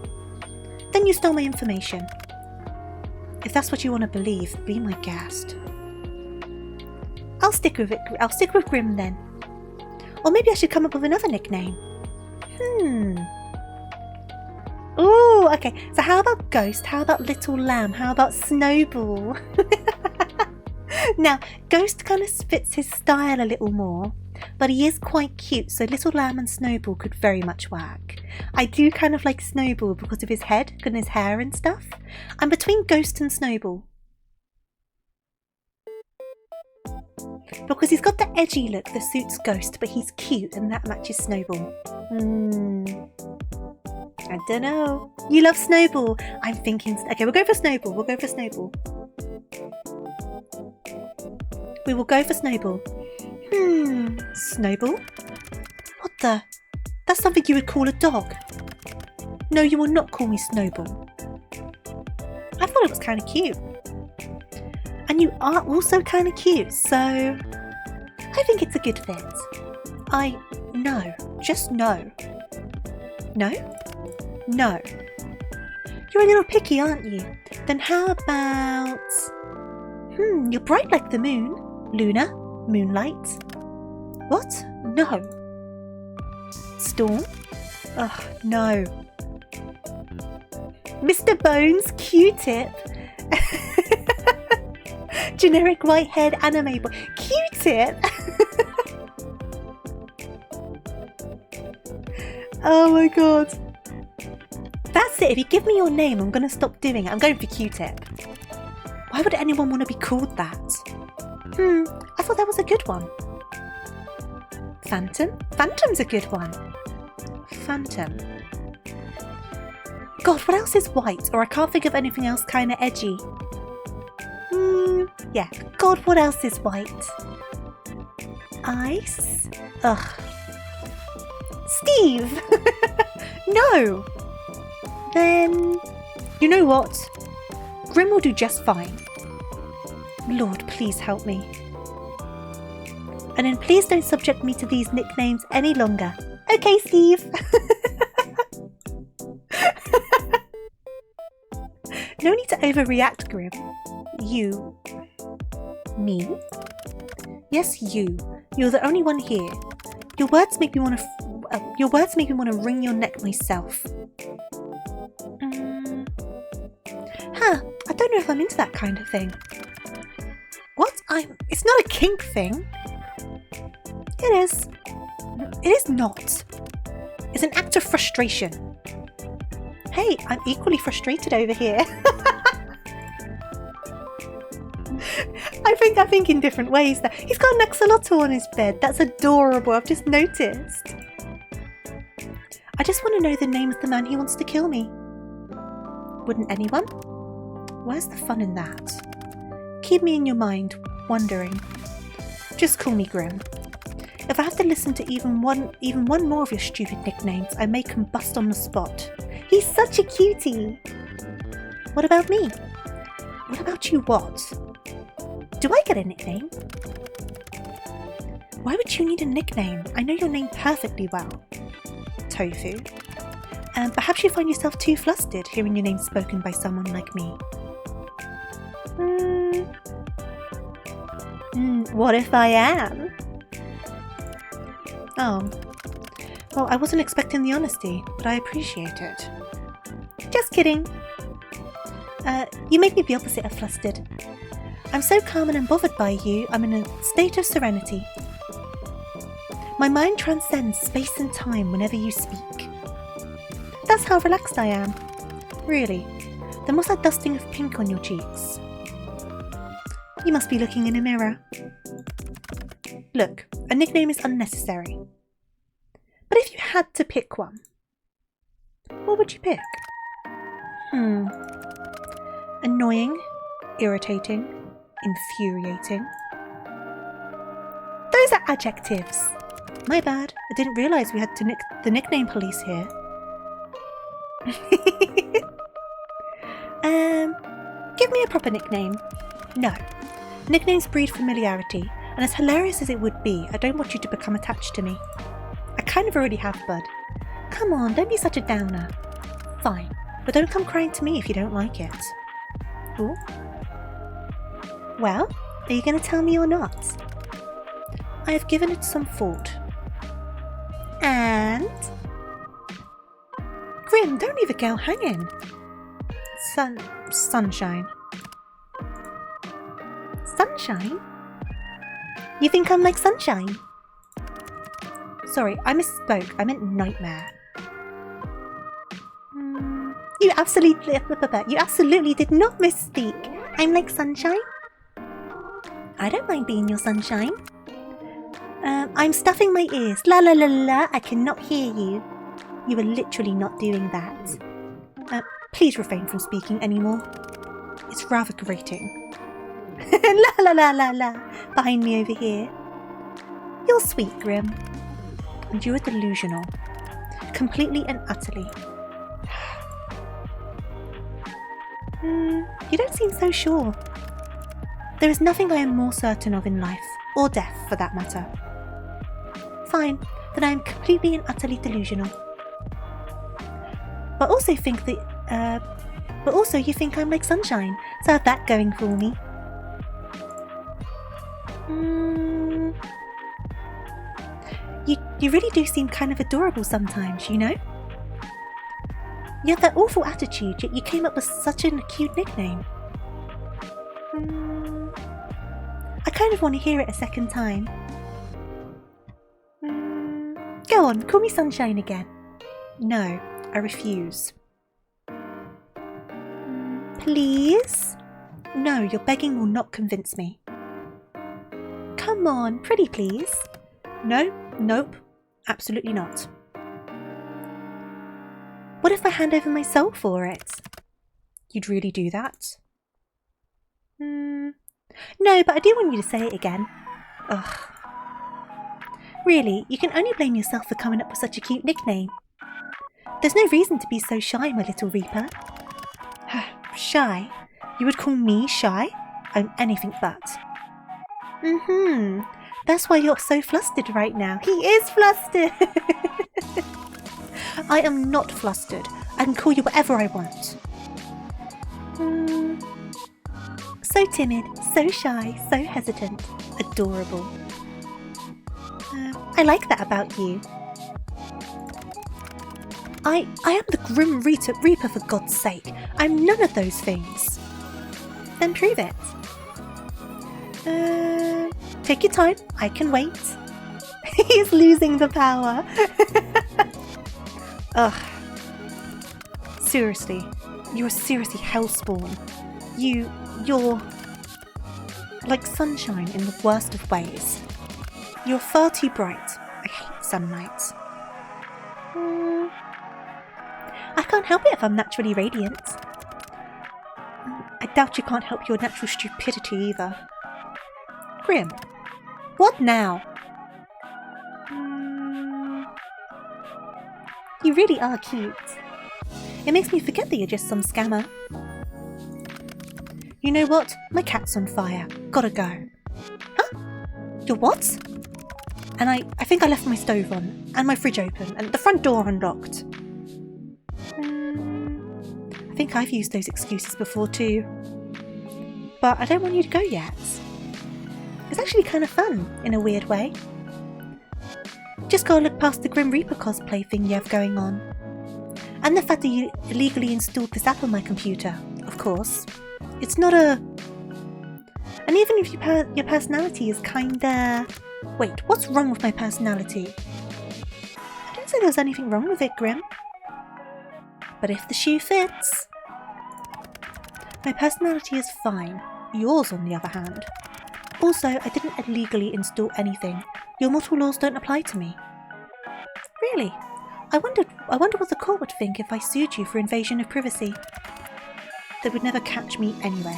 Then you stole my information. If that's what you want to believe, be my guest. I'll stick with it. I'll stick with Grim then. Or maybe I should come up with another nickname. Ooh, okay. So how about Ghost? How about Little Lamb? How about Snowball? Now, Ghost kind of fits his style a little more, but he is quite cute, so Little Lamb and Snowball could very much work. I do kind of like Snowball because of his head and his hair and stuff. I'm between Ghost and Snowball. Because he's got the edgy look that suits Ghost, but he's cute and that matches Snowball. I don't know. You love Snowball. I'm thinking... Okay, we'll go for Snowball. We'll go for Snowball. We will go for Snowball. Snowball? What the? That's something you would call a dog. No, you will not call me Snowball. I thought it was kind of cute. And you are also kind of cute, so... I think it's a good fit. No. Just no. No? No. You're a little picky, aren't you? Then how about... you're bright like the moon. Luna? Moonlight? What? No. Storm? Ugh, no. Mr. Bones, Q-tip. Generic white-haired anime boy. Q-tip? Oh my god. That's it. If you give me your name, I'm going to stop doing it. I'm going for Q-tip. Why would anyone want to be called that? I thought that was a good one. Phantom? Phantom's a good one. Phantom. God, what else is white? Or I can't think of anything else kind of edgy. Yeah. God, what else is white? Ice? Ugh. Steve! No! Then... You know what? Grim will do just fine. Lord, please help me. And then please don't subject me to these nicknames any longer. Okay, Steve! No need to overreact, Grim. You. Me? Yes, you. You're the only one here. Your words make me want to wring your neck myself. I don't know if I'm into that kind of thing. What? It's not a kink thing. It is. It is not. It's an act of frustration. Hey, I'm equally frustrated over here. I think in different ways. He's got an axolotl on his bed. That's adorable. I've just noticed. I just want to know the name of the man who wants to kill me. Wouldn't anyone? Where's the fun in that? Keep me in your mind, wondering. Just call me Grim. If I have to listen to even one more of your stupid nicknames, I may combust on the spot. He's such a cutie. What about me? What about you what? Do I get a nickname? Why would you need a nickname? I know your name perfectly well. Tofu. And perhaps you find yourself too flustered hearing your name spoken by someone like me. What if I am? Oh. Well, I wasn't expecting the honesty, but I appreciate it. Just kidding. You make me the opposite of flustered. I'm so calm and unbothered by you, I'm in a state of serenity. My mind transcends space and time whenever you speak. That's how relaxed I am. Really. Then what's that dusting of pink on your cheeks? You must be looking in a mirror. Look, a nickname is unnecessary. But if you had to pick one, what would you pick? Annoying, irritating, infuriating. Those are adjectives. My bad. I didn't realise we had the nickname police here. Give me a proper nickname. No. Nicknames breed familiarity, and as hilarious as it would be, I don't want you to become attached to me. I kind of already have, bud. Come on, don't be such a downer. Fine, but don't come crying to me if you don't like it. Ooh. Well, are you going to tell me or not? I have given it some thought. And... Grim, don't leave a girl hanging. Sunshine. Sunshine? You think I'm like sunshine? Sorry, I misspoke. I meant nightmare. You absolutely did not misspeak. I'm like sunshine. I don't mind being your sunshine. I'm stuffing my ears. La la la la, I cannot hear you. You are literally not doing that. Please refrain from speaking anymore. It's rather grating. La la la la la, behind me over here. You're sweet, Grim. And you are delusional. Completely and utterly. You don't seem so sure. There is nothing I am more certain of in life, or death for that matter. Fine, then I am completely and utterly delusional. But also you think I'm like sunshine, so I have that going for me. You really do seem kind of adorable sometimes, you know? You have that awful attitude, yet you came up with such a cute nickname. I kind of want to hear it a second time. Go on, call me Sunshine again. No, I refuse. Please? No, your begging will not convince me. Come on, pretty please. No, nope, absolutely not. What if I hand over my soul for it? You'd really do that? No, but I do want you to say it again. Ugh. Really, you can only blame yourself for coming up with such a cute nickname. There's no reason to be so shy, my little Reaper. Shy? You would call me shy? I'm anything but. That's why you're so flustered right now. He is flustered! I am not flustered. I can call you whatever I want. So timid, so shy, so hesitant. Adorable. I like that about you. I am the Grim Reaper for God's sake. I'm none of those things. Then prove it. Take your time. I can wait. He's losing the power. Ugh. Seriously. You're seriously hellspawn. You're like sunshine in the worst of ways. You're far too bright. I hate sunlight. I can't help it if I'm naturally radiant. I doubt you can't help your natural stupidity either. Grim. What now? You really are cute. It makes me forget that you're just some scammer. You know what? My cat's on fire. Gotta go. Huh? Your what? And I think I left my stove on, and my fridge open, and the front door unlocked. I think I've used those excuses before too. But I don't want you to go yet. It's actually kind of fun, in a weird way. Just gotta look past the Grim Reaper cosplay thing you have going on. And the fact that you illegally installed this app on my computer, of course. It's not a... And even if your personality is kinda Wait, what's wrong with my personality? I didn't say there was anything wrong with it, Grim. But if the shoe fits... My personality is fine. Yours, on the other hand. Also, I didn't illegally install anything. Your mortal laws don't apply to me. Really? I wonder what the court would think if I sued you for invasion of privacy. They would never catch me anyway.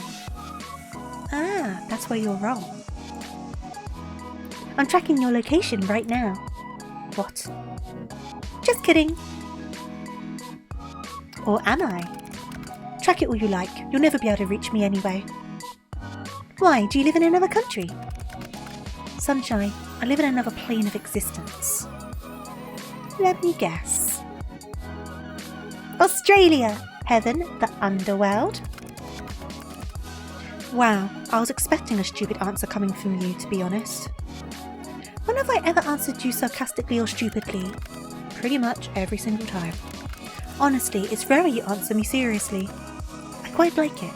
Ah, that's where you're wrong. I'm tracking your location right now. What? Just kidding. Or am I? Track it all you like. You'll never be able to reach me anyway. Why? Do you live in another country? Sunshine, I live in another plane of existence. Let me guess. Australia! Heaven, the underworld. Wow, I was expecting a stupid answer coming from you, to be honest. When have I ever answered you sarcastically or stupidly? Pretty much every single time. Honestly, it's rare you answer me seriously. I quite like it.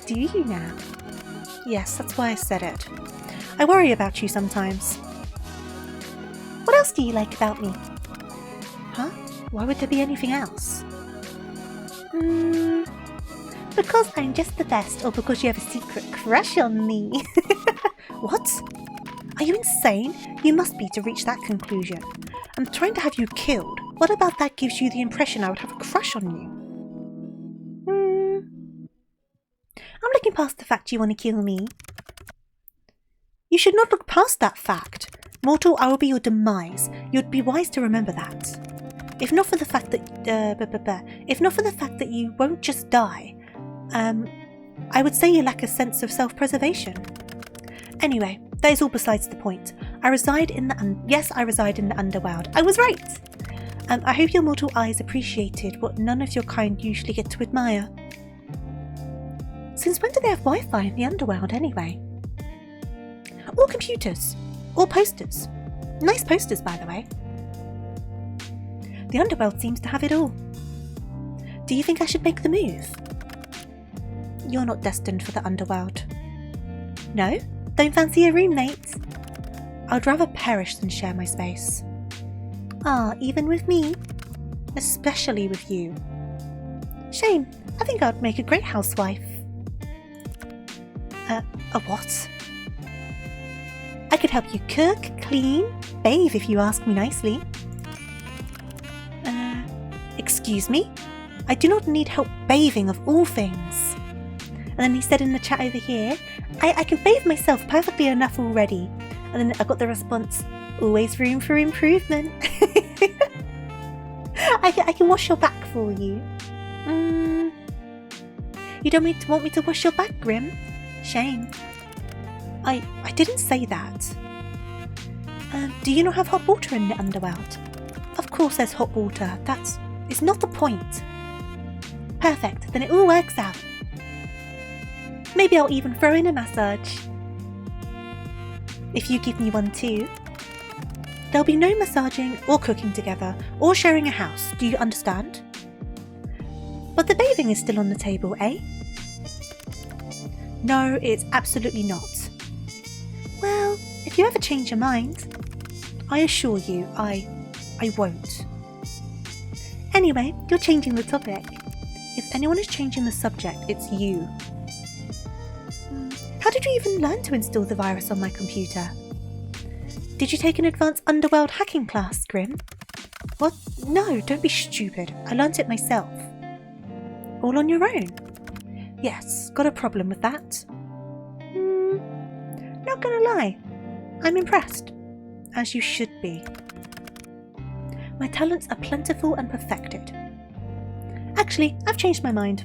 Do you now? Yes, that's why I said it. I worry about you sometimes. What else do you like about me? Huh? Why would there be anything else? Because I'm just the best, or because you have a secret crush on me. What? Are you insane? You must be to reach that conclusion. I'm trying to have you killed. What about that gives you the impression I would have a crush on you? I'm looking past the fact you want to kill me. You should not look past that fact. Mortal, I will be your demise. You'd be wise to remember that. If not for the fact that you won't just die, I would say you lack a sense of self-preservation. Anyway, that is all besides the point. I reside in the underworld. I was right! I hope your mortal eyes appreciated what none of your kind usually get to admire. Since when do they have Wi-Fi in the underworld anyway? Or computers. Or posters. Nice posters, by the way. The underworld seems to have it all. Do you think I should make the move? You're not destined for the underworld. No? Don't fancy a roommate? I'd rather perish than share my space. Ah, even with me? Especially with you. Shame. I think I'd make a great housewife. A what? I could help you cook, clean, bathe if you ask me nicely. Excuse me? I do not need help bathing of all things. And then he said in the chat over here, I can bathe myself perfectly enough already. And then I got the response, always room for improvement. I can wash your back for you. You don't want me to wash your back, Grim? Shame. I didn't say that. Do you not have hot water in the underworld? Of course there's hot water. It's not the point. Perfect, then it all works out. Maybe I'll even throw in a massage. If you give me one too. There'll be no massaging or cooking together or sharing a house, do you understand? But the bathing is still on the table, eh? No, it's absolutely not. Well, if you ever change your mind, I assure you, I won't. Anyway, you're changing the topic. If anyone is changing the subject, it's you. How did you even learn to install the virus on my computer? Did you take an advanced underworld hacking class, Grim? What? No, don't be stupid. I learnt it myself. All on your own? Yes, got a problem with that. Not gonna lie, I'm impressed. As you should be. My talents are plentiful and perfected. Actually, I've changed my mind.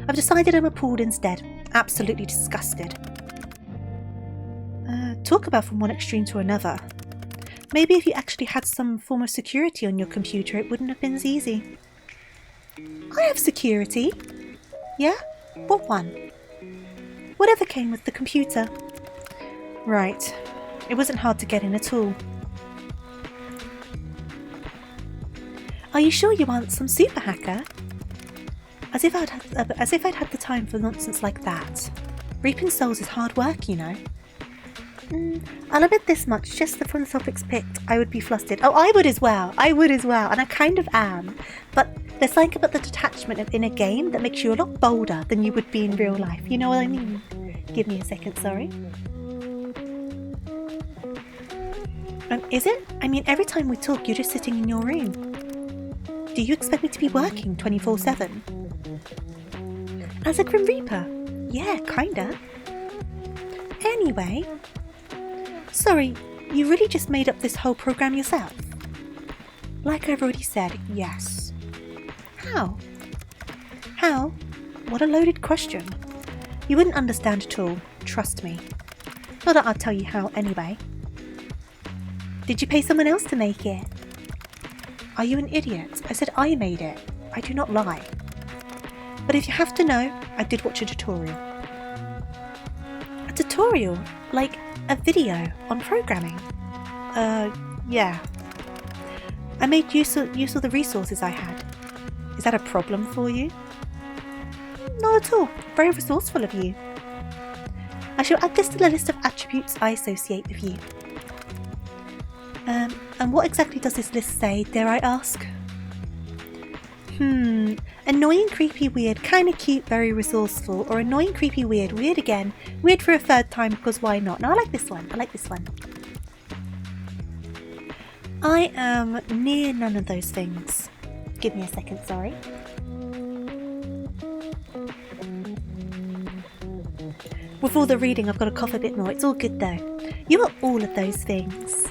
I've decided I'm appalled instead. Absolutely disgusted. Talk about from one extreme to another. Maybe if you actually had some form of security on your computer, it wouldn't have been as easy. I have security. Yeah? What one? Whatever came with the computer. Right. It wasn't hard to get in at all. Are you sure you aren't some super hacker? As if I'd had the time for nonsense like that. Reaping souls is hard work, you know. I'll admit this much, just from the topics picked, I would be flustered. Oh, I would as well, and I kind of am. But there's something about the detachment in a game that makes you a lot bolder than you would be in real life, you know what I mean? Give me a second, sorry. Is it? I mean, every time we talk, you're just sitting in your room. Do you expect me to be working 24/7? As a Grim Reaper? Yeah, kinda. Anyway... Sorry, you really just made up this whole program yourself? Like I've already said, yes. How? How? What a loaded question. You wouldn't understand at all, trust me. Not that I'll tell you how anyway. Did you pay someone else to make it? Are you an idiot? I said I made it. I do not lie. But if you have to know, I did watch a tutorial. A tutorial? Like a video on programming? Yeah. I made use of the resources I had. Is that a problem for you? Not at all. Very resourceful of you. I shall add this to the list of attributes I associate with you. And what exactly does this list say, dare I ask? Annoying, creepy, weird, kinda cute, very resourceful, or annoying, creepy, weird, weird again, weird for a third time because why not? No, I like this one. I am near none of those things. Give me a second, sorry. With all the reading, I've got to cough a bit more. It's all good though. You are all of those things.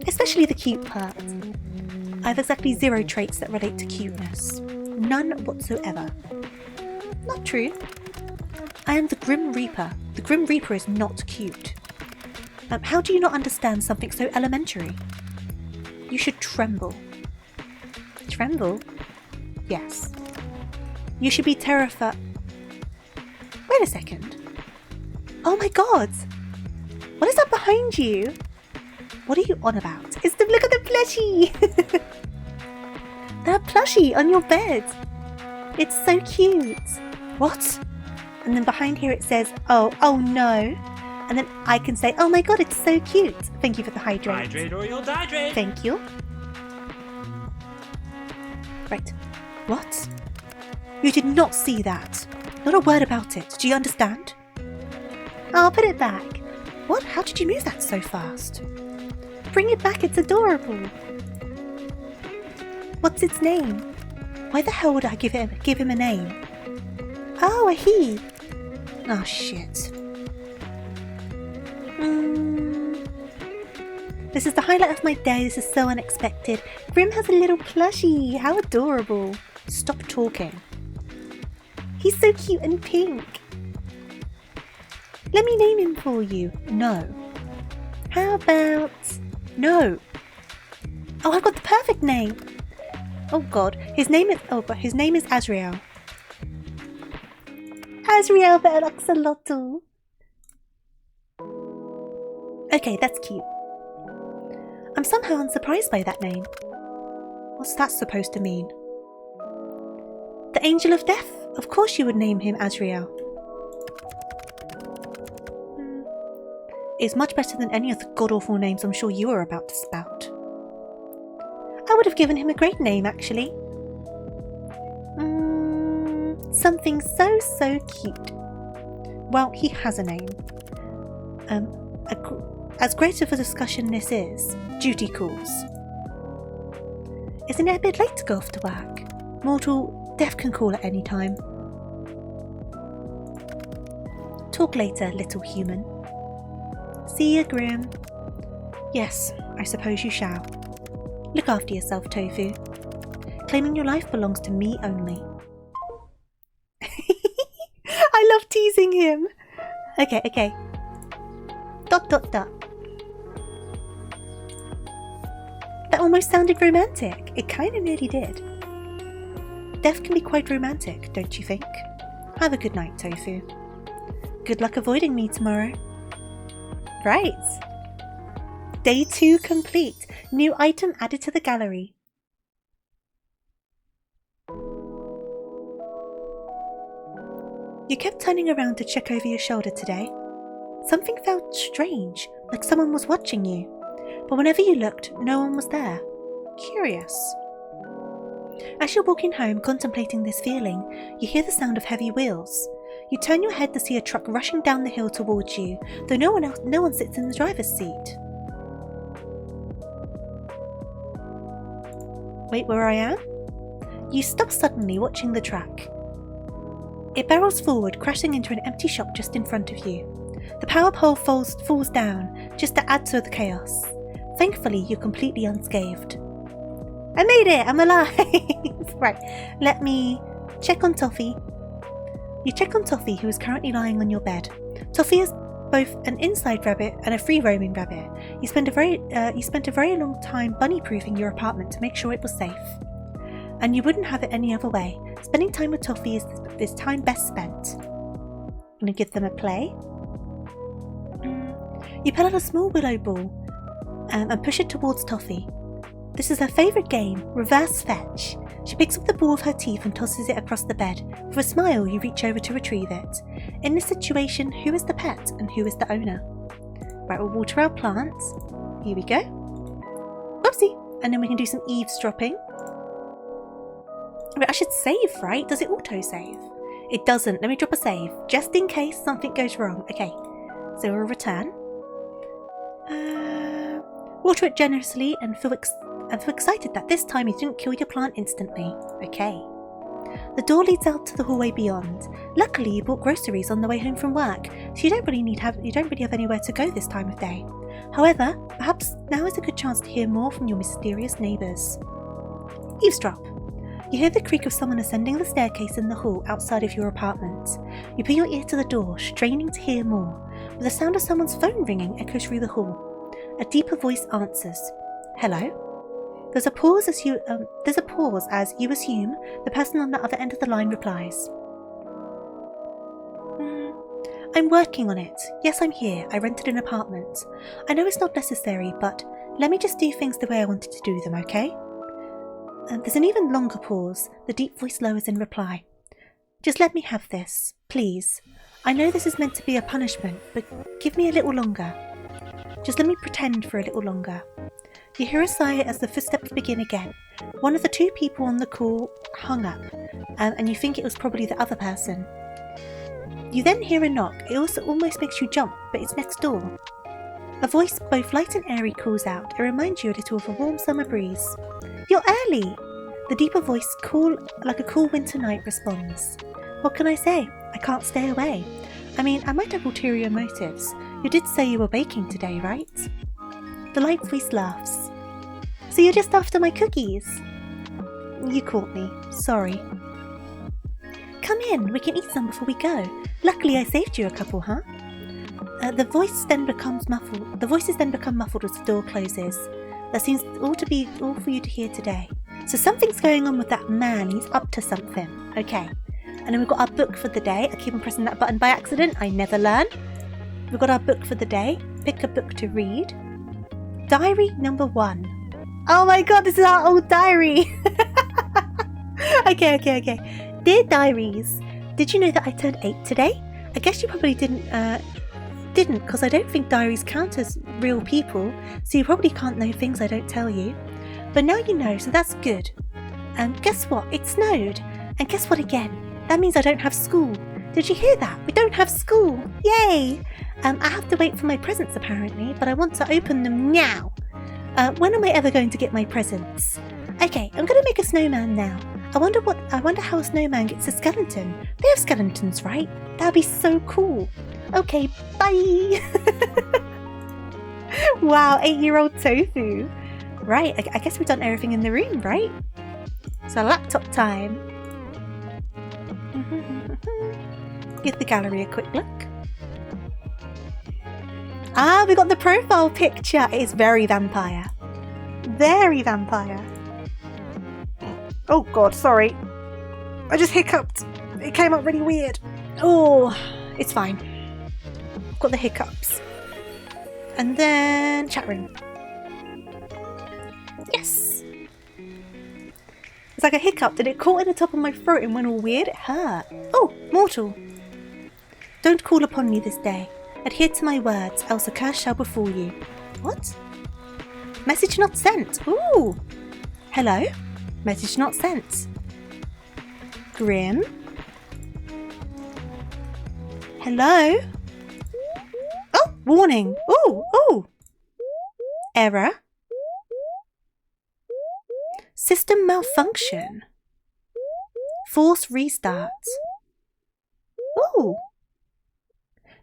Especially the cute part. I have exactly 0 traits that relate to cuteness. None whatsoever. Not true. I am the Grim Reaper. The Grim Reaper is not cute. How do you not understand something so elementary? You should tremble. Tremble? Yes. You should be terrified. Wait a second. Oh my god! What is that behind you? What are you on about? Look at the plushie! That plushie on your bed! It's so cute! What? And then behind here it says, oh no! And then I can say, oh my god, it's so cute! Thank you for the hydrate. Hydrate or you'll dehydrate! Thank you. Right. What? You did not see that. Not a word about it. Do you understand? I'll put it back. What? How did you move that so fast? Bring it back, it's adorable. What's its name? Why the hell would I give him a name? Oh, a he. Oh, shit. This is the highlight of my day. This is so unexpected. Grim has a little plushie. How adorable. Stop talking. He's so cute and pink. Let me name him for you. No. How about... No. Oh, I've got the perfect name. Oh god, his name is Azrael. Azrael the Axolotl. Okay, that's cute. I'm somehow unsurprised by that name. What's that supposed to mean? The Angel of Death? Of course you would name him Azrael. It's much better than any of the god-awful names I'm sure you are about to spout. I would have given him a great name, actually. Something so cute. Well, he has a name. As great of a discussion this is, duty calls. Isn't it a bit late to go off to work? Mortal, death can call at any time. Talk later, little human. See ya, Grim. Yes, I suppose you shall. Look after yourself, Tofu. Claiming your life belongs to me only. I love teasing him. Okay. ... That almost sounded romantic. It kind of nearly did. Death can be quite romantic, don't you think? Have a good night, Tofu. Good luck avoiding me tomorrow. Right. Day 2 complete. New item added to the gallery. You kept turning around to check over your shoulder today. Something felt strange, like someone was watching you. But whenever you looked, no one was there. Curious. As you're walking home contemplating this feeling, you hear the sound of heavy wheels. You turn your head to see a truck rushing down the hill towards you, though no one sits in the driver's seat. Wait, where I am? You stop suddenly, watching the truck. It barrels forward, crashing into an empty shop just in front of you. The power pole falls down, just to add to the chaos. Thankfully, you're completely unscathed. I made it! I'm alive! Right, let me check on Toffee. You check on Toffee, who is currently lying on your bed. Toffee is both an inside rabbit and a free-roaming rabbit. You spent a very long time bunny-proofing your apartment to make sure it was safe. And you wouldn't have it any other way. Spending time with Toffee is time best spent. I'm going to give them a play. You pull out a small willow ball and push it towards Toffee. This is her favourite game, reverse fetch. She picks up the ball with her teeth and tosses it across the bed. With a smile, you reach over to retrieve it. In this situation, who is the pet and who is the owner? Right, we'll water our plants. Here we go. Oopsie! And then we can do some eavesdropping. Wait, I should save, right? Does it auto-save? It doesn't. Let me drop a save, just in case something goes wrong. Okay, so we'll return. Water it generously and feel excited that this time you didn't kill your plant instantly. Okay. The door leads out to the hallway beyond. Luckily, you bought groceries on the way home from work, so you don't really have anywhere to go this time of day. However, perhaps now is a good chance to hear more from your mysterious neighbours. Eavesdrop. You hear the creak of someone ascending the staircase in the hall outside of your apartment. You put your ear to the door, straining to hear more. With the sound of someone's phone ringing echoes through the hall. A deeper voice answers. Hello? There's a pause as you assume the person on the other end of the line replies. I'm working on it. Yes, I'm here. I rented an apartment. I know it's not necessary, but let me just do things the way I wanted to do them, okay? There's an even longer pause. The deep voice lowers in reply. Just let me have this, please. I know this is meant to be a punishment, but give me a little longer. Just let me pretend for a little longer. You hear a sigh as the footsteps begin again. One of the two people on the call hung up, and you think it was probably the other person. You then hear a knock. It also almost makes you jump, but it's next door. A voice both light and airy calls out. It reminds you a little of a warm summer breeze. You're early! The deeper voice, like a cool winter night, responds. What can I say? I can't stay away. I mean, I might have ulterior motives. You did say you were baking today, right? The light voice laughs. So you're just after my cookies? You caught me. Sorry. Come in, we can eat some before we go. Luckily I saved you a couple, huh? The voices then become muffled as the door closes. That seems all for you to hear today. So something's going on with that man. He's up to something. Okay. And then we've got our book for the day. I keep on pressing that button by accident. I never learn. We've got our book for the day. Pick a book to read. Diary number 1. Oh my god, this is our old diary. Okay. Dear diaries, did you know that I turned 8 today? I guess you probably didn't because I don't think diaries count as real people, so you probably can't know things I don't tell you. But now you know, so that's good. Guess what? It snowed. And guess what again? That means I don't have school. Did you hear that? We don't have school. Yay! I have to wait for my presents apparently, but I want to open them now. When am I ever going to get my presents? Okay, I'm going to make a snowman now. I wonder how a snowman gets a skeleton. They have skeletons, right? That'd be so cool. Okay, bye! Wow, 8-year-old Tofu. Right, I guess we've done everything in the room, right? So laptop time. Give the gallery a quick look. Ah, we got the profile picture. It is very vampire. Very vampire. Oh god, sorry. I just hiccuped. It came up really weird. Oh, it's fine. I've got the hiccups. And then chat room. Yes! It's like I hiccuped and it caught in the top of my throat and went all weird. It hurt. Oh, mortal. Don't call upon me this day. Adhere to my words, else a curse shall befall you. What? Message not sent. Ooh. Hello? Message not sent. Grim? Hello? Oh, warning. Ooh, ooh. Error. System malfunction. Force restart. Ooh.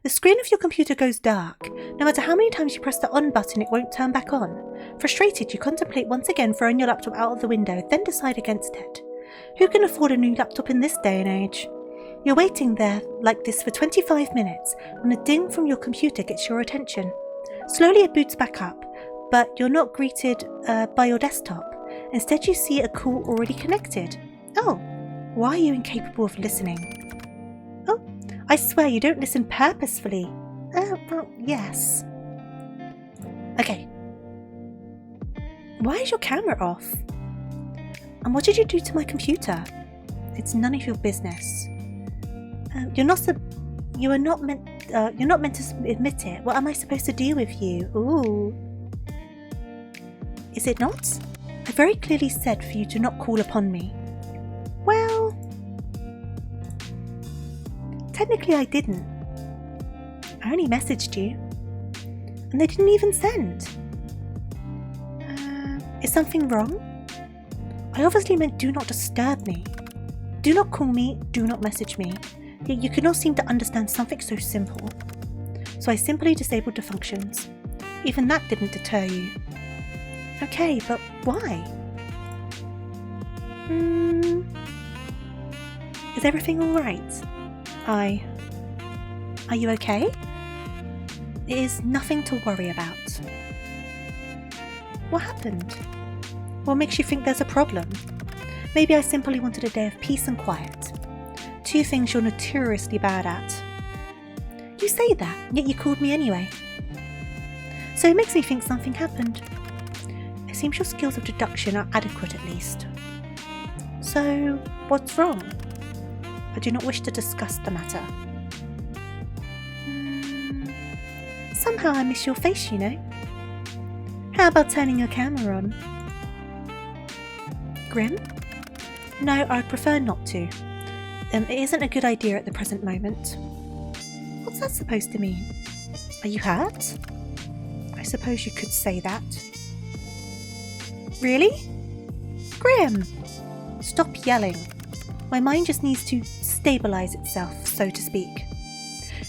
The screen of your computer goes dark. No matter how many times you press the on button, it won't turn back on. Frustrated, you contemplate once again throwing your laptop out of the window, then decide against it. Who can afford a new laptop in this day and age? You're waiting there like this for 25 minutes when a ding from your computer gets your attention. Slowly it boots back up, but you're not greeted by your desktop. Instead, you see a call already connected. Oh, why are you incapable of listening? Oh, I swear you don't listen purposefully. Well, yes. Okay. Why is your camera off? And what did you do to my computer? It's none of your business. You're not meant to admit it. What am I supposed to do with you? Ooh. Is it not? I very clearly said for you to not call upon me. Well, technically I didn't. I only messaged you. And they didn't even send. Is something wrong? I obviously meant do not disturb me. Do not call me, do not message me. Yet you could not seem to understand something so simple. So I simply disabled the functions. Even that didn't deter you. Okay, but why? Is everything alright? Are you okay? It is nothing to worry about. What happened? What makes you think there's a problem? Maybe I simply wanted a day of peace and quiet. Two things you're notoriously bad at. You say that, yet you called me anyway. So it makes me think something happened. It seems your skills of deduction are adequate at least. So, what's wrong? I do not wish to discuss the matter. Somehow I miss your face, you know. How about turning your camera on? Grim? No, I'd prefer not to. It isn't a good idea at the present moment. What's that supposed to mean? Are you hurt? I suppose you could say that. Really? Grim! Stop yelling. My mind just needs to stabilise itself, so to speak.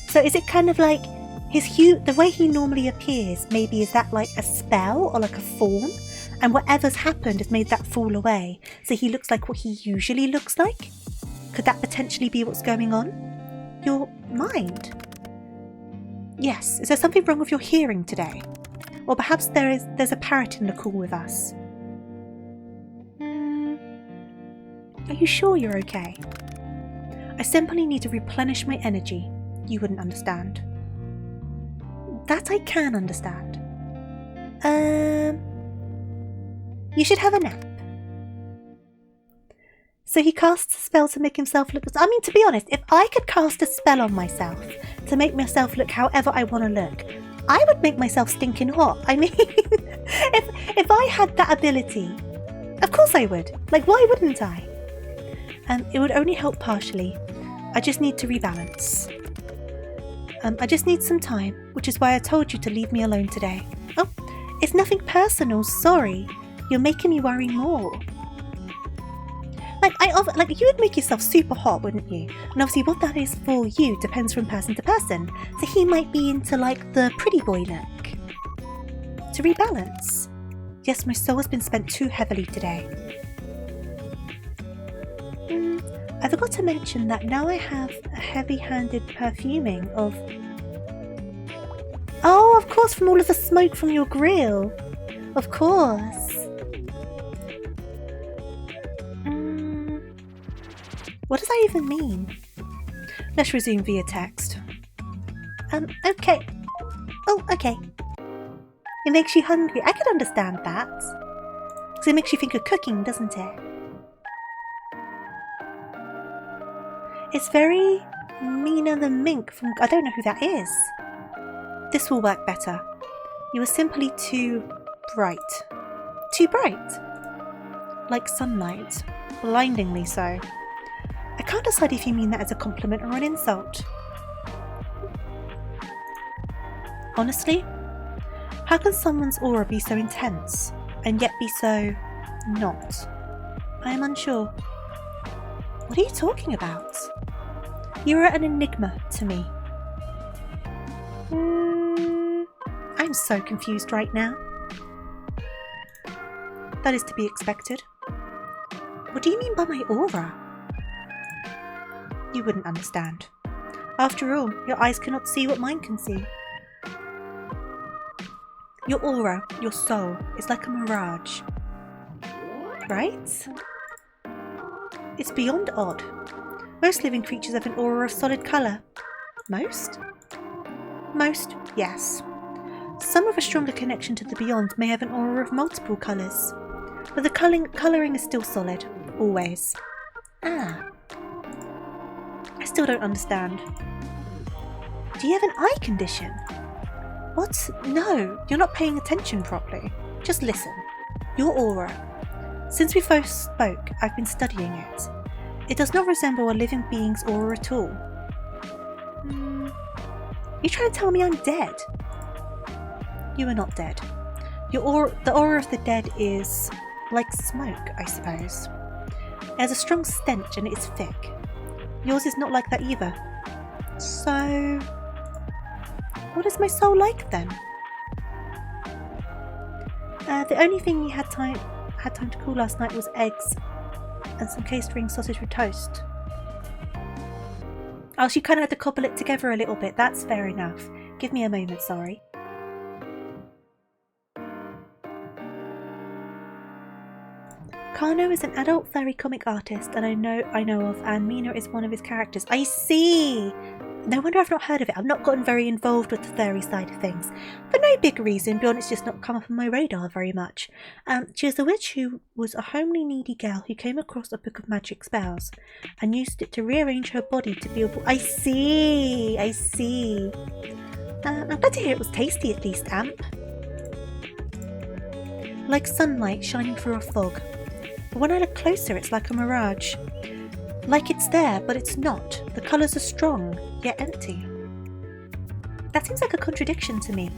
So is it kind of like the way he normally appears, maybe is that like a spell or like a form? And whatever's happened has made that fall away, so he looks like what he usually looks like? Could that potentially be what's going on? Your mind? Yes, is there something wrong with your hearing today? Or perhaps there's a parrot in the call with us. Are you sure you're okay? I simply need to replenish my energy. You wouldn't understand. That I can understand. You should have a nap. So he casts a spell to make himself look... I mean, to be honest, if I could cast a spell on myself to make myself look however I want to look, I would make myself stinking hot. I mean, if I had that ability, of course I would. Like, why wouldn't I? It would only help partially. I just need to rebalance. I just need some time, which is why I told you to leave me alone today. Oh, it's nothing personal, sorry. You're making me worry more. Like you would make yourself super hot, wouldn't you? And obviously what that is for you depends from person to person. So he might be into like the pretty boy look. To rebalance. Yes, my soul has been spent too heavily today. I forgot to mention that now I have a heavy-handed perfuming of... Oh, of course, from all of the smoke from your grill. Of course. What does that even mean? Let's resume via text. Okay. Oh, okay. It makes you hungry. I could understand that. Because it makes you think of cooking, doesn't it? It's very Mina the Mink from... I don't know who that is. This will work better. You are simply too bright. Too bright? Like sunlight. Blindingly so. I can't decide if you mean that as a compliment or an insult. Honestly, how can someone's aura be so intense and yet be so not? I am unsure. What are you talking about? You are an enigma to me. I'm so confused right now. That is to be expected. What do you mean by my aura? You wouldn't understand. After all, your eyes cannot see what mine can see. Your aura, your soul, is like a mirage. Right? It's beyond odd. Most living creatures have an aura of solid colour. Most? Most, yes. Some with a stronger connection to the beyond may have an aura of multiple colours. But the colouring is still solid. Always. Ah. I still don't understand. Do you have an eye condition? What? No, you're not paying attention properly. Just listen. Your aura. Since we first spoke, I've been studying it. It does not resemble a living being's aura at all. You trying to tell me I'm dead? You are not dead. The aura of the dead is like smoke, I suppose. It has a strong stench and it is thick. Yours is not like that either. So, what is my soul like then? The only thing you had time to cool last night was eggs and some case-ring sausage with toast. Oh, she kind of had to cobble it together a little bit. That's fair enough. Give me a moment, sorry. Kano is an adult fairy comic artist and I know of, and Mina is one of his characters. I see! No wonder I've not heard of it. I've not gotten very involved with the fairy side of things. For no big reason, beyond it's just not come up on my radar very much. She is a witch who was a homely, needy girl who came across a book of magic spells and used it to rearrange her body to be able... I see! I see. I'm glad to hear it was tasty at least, Amp. Like sunlight shining through a fog. But when I look closer, it's like a mirage. Like it's there, but it's not. The colours are strong, yet empty. That seems like a contradiction to me.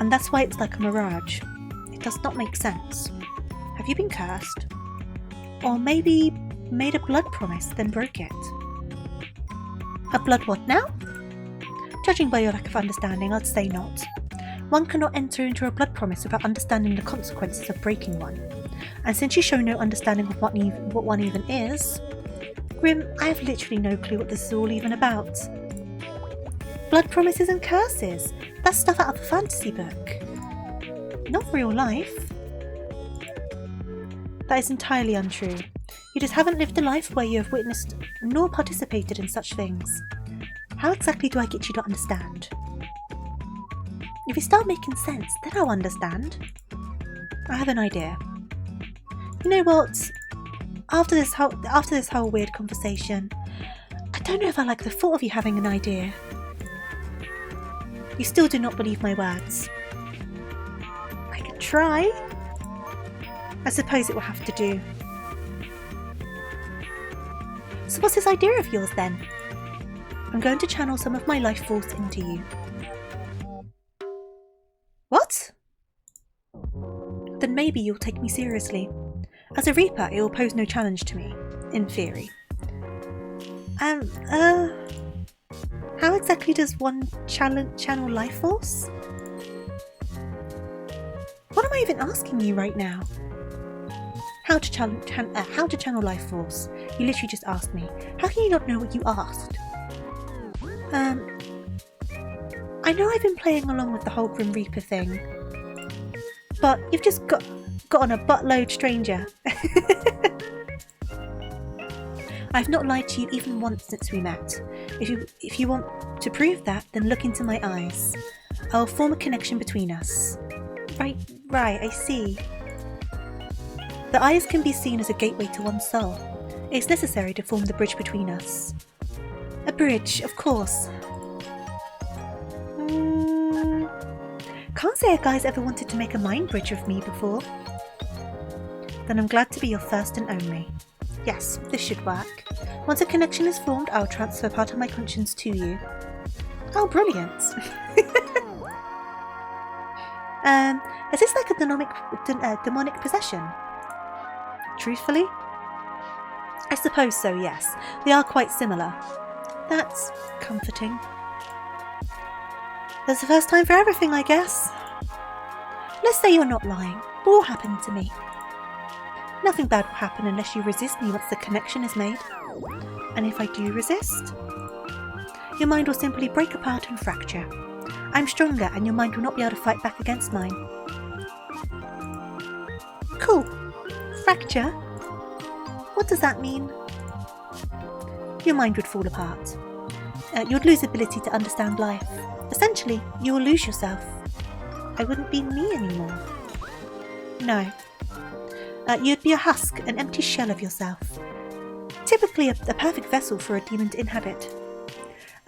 And that's why it's like a mirage. It does not make sense. Have you been cursed? Or maybe made a blood promise, then broke it? A blood what now? Judging by your lack of understanding, I'd say not. One cannot enter into a blood promise without understanding the consequences of breaking one. And since you show no understanding of what one even is, Grim, I have literally no clue what this is all even about. Blood promises and curses. That's stuff out of a fantasy book. Not real life. That is entirely untrue. You just haven't lived a life where you have witnessed nor participated in such things. How exactly do I get you to understand? If you start making sense, then I'll understand. I have an idea. You know what? After this whole weird conversation, I don't know if I like the thought of you having an idea. You still do not believe my words. I could try. I suppose it will have to do. So what's this idea of yours then? I'm going to channel some of my life force into you. What? Then maybe you'll take me seriously. As a Reaper, it will pose no challenge to me, in theory. How exactly does one channel life force? What am I even asking you right now? How to channel life force? You literally just asked me. How can you not know what you asked? I know I've been playing along with the whole Grim Reaper thing, but you've just got on a buttload stranger. I've not lied to you even once since we met. If you want to prove that, then look into my eyes. I'll form a connection between us. Right, I see. The eyes can be seen as a gateway to one's soul. It's necessary to form the bridge between us. A bridge, of course. Can't say a guy's ever wanted to make a mind bridge of me before. Then I'm glad to be your first and only. Yes, this should work. Once a connection is formed, I'll transfer part of my conscience to you. Oh, brilliant. Is this like a demonic possession? Truthfully? I suppose so, yes. They are quite similar. That's comforting. There's a first time for everything, I guess. Let's say you're not lying. What will happen to me? Nothing bad will happen unless you resist me once the connection is made. And if I do resist, your mind will simply break apart and fracture. I'm stronger and your mind will not be able to fight back against mine. Cool. Fracture? What does that mean? Your mind would fall apart. You'd lose ability to understand life. Essentially, you will lose yourself. I wouldn't be me anymore. No. You'd be a husk, an empty shell of yourself. Typically a perfect vessel for a demon to inhabit.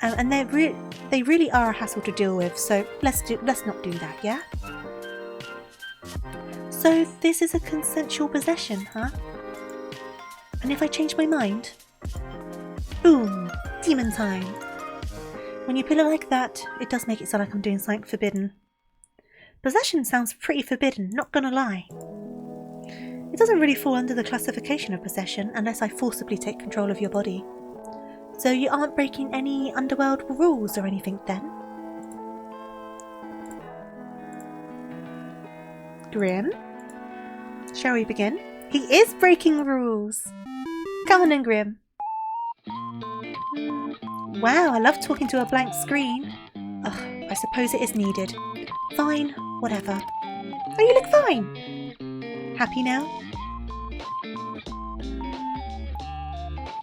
And they really are a hassle to deal with, so let's not do that, yeah? So this is a consensual possession, huh? And if I change my mind? Boom! Demon time! When you put it like that, it does make it sound like I'm doing something forbidden. Possession sounds pretty forbidden, not gonna lie. It doesn't really fall under the classification of possession unless I forcibly take control of your body. So you aren't breaking any underworld rules or anything then? Grim? Shall we begin? He is breaking rules! Come on in, Grim. Wow, I love talking to a blank screen. Ugh, I suppose it is needed. Fine, whatever. Oh, you look fine! Happy now?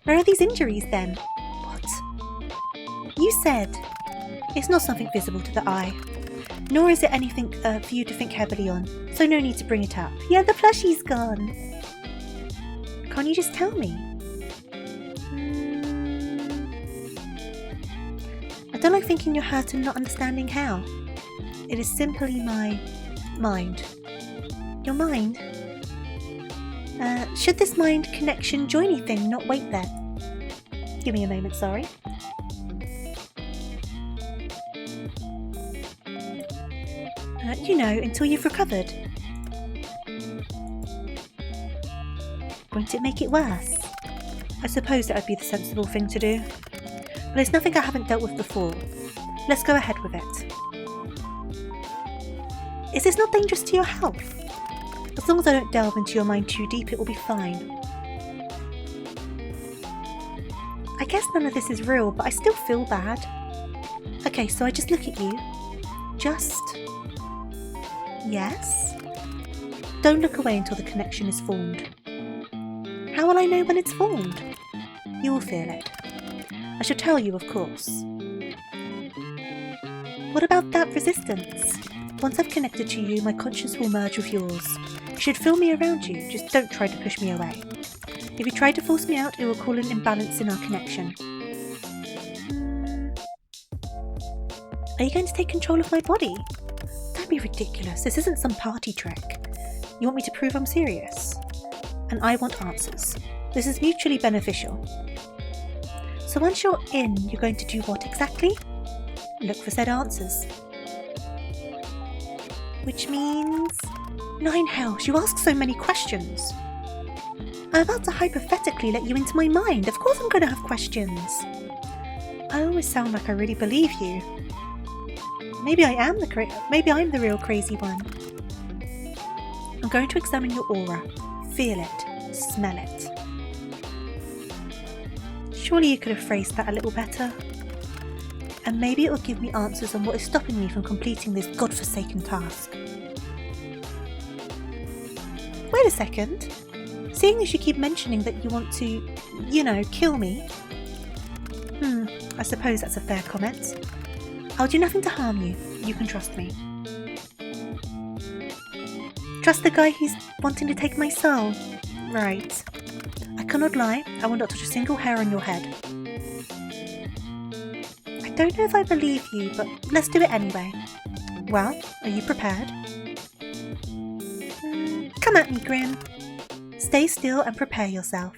Where are these injuries then? What? You said it's not something visible to the eye, nor is it anything for you to think heavily on, so no need to bring it up. Yeah, the plushie's gone. Can't you just tell me? I don't like thinking you're hurt and not understanding how. It is simply my mind. Your mind? Should this mind connection join anything, not wait there? Give me a moment, sorry. You know, until you've recovered. Won't it make it worse? I suppose that would be the sensible thing to do. But it's nothing I haven't dealt with before. Let's go ahead with it. Is this not dangerous to your health? As long as I don't delve into your mind too deep, it will be fine. I guess none of this is real, but I still feel bad. Okay, so I just look at you. Just... yes? Don't look away until the connection is formed. How will I know when it's formed? You will feel it. I shall tell you, of course. What about that resistance? Once I've connected to you, my conscience will merge with yours. You should feel me around you, just don't try to push me away. If you try to force me out, it will cause an imbalance in our connection. Are you going to take control of my body? Don't be ridiculous, this isn't some party trick. You want me to prove I'm serious? And I want answers. This is mutually beneficial. So once you're in, you're going to do what exactly? Look for said answers. Which means... Nine hells, you ask so many questions. I'm about to hypothetically let you into my mind. Of course I'm going to have questions. I always sound like I really believe you. Maybe I'm the real crazy one. I'm going to examine your aura. Feel it. Smell it. Surely you could have phrased that a little better. And maybe it will give me answers on what is stopping me from completing this godforsaken task. Wait a second. Seeing as you keep mentioning that you want to, you know, kill me. I suppose that's a fair comment. I'll do nothing to harm you. You can trust me. Trust the guy who's wanting to take my soul? Right. I cannot lie. I will not touch a single hair on your head. don't know if I believe you, but let's do it anyway. Well, are you prepared? Come at me, Grim. Stay still and prepare yourself.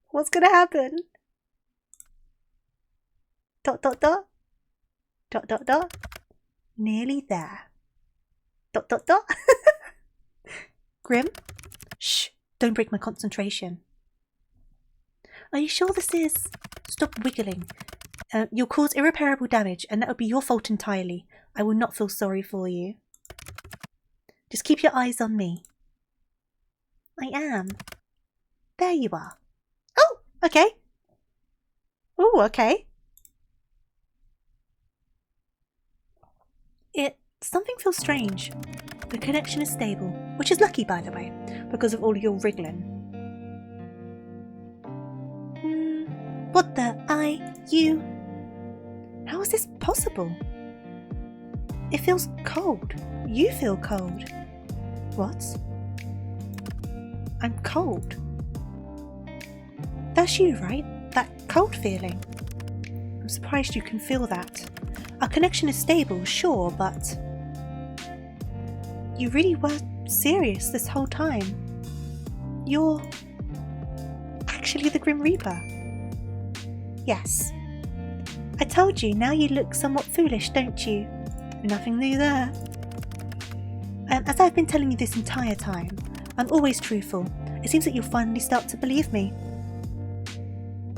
What's gonna happen? Dot dot dot. Dot dot dot. Nearly there. Dot dot dot. Grim? Shh, don't break my concentration. Are you sure this is... Stop wiggling. You'll cause irreparable damage and that will be your fault entirely. I will not feel sorry for you. Just keep your eyes on me. I am. There you are. Oh, okay. Oh, okay. Something feels strange. The connection is stable, which is lucky, by the way, because of all your wriggling. What the you? How is this possible? It feels cold. You feel cold. What? I'm cold. That's you, right? That cold feeling. I'm surprised you can feel that. Our connection is stable, sure, but... You really were serious this whole time. You're... actually the Grim Reaper. Yes. I told you, now you look somewhat foolish, don't you? Nothing new there. As I've been telling you this entire time, I'm always truthful. It seems that you'll finally start to believe me.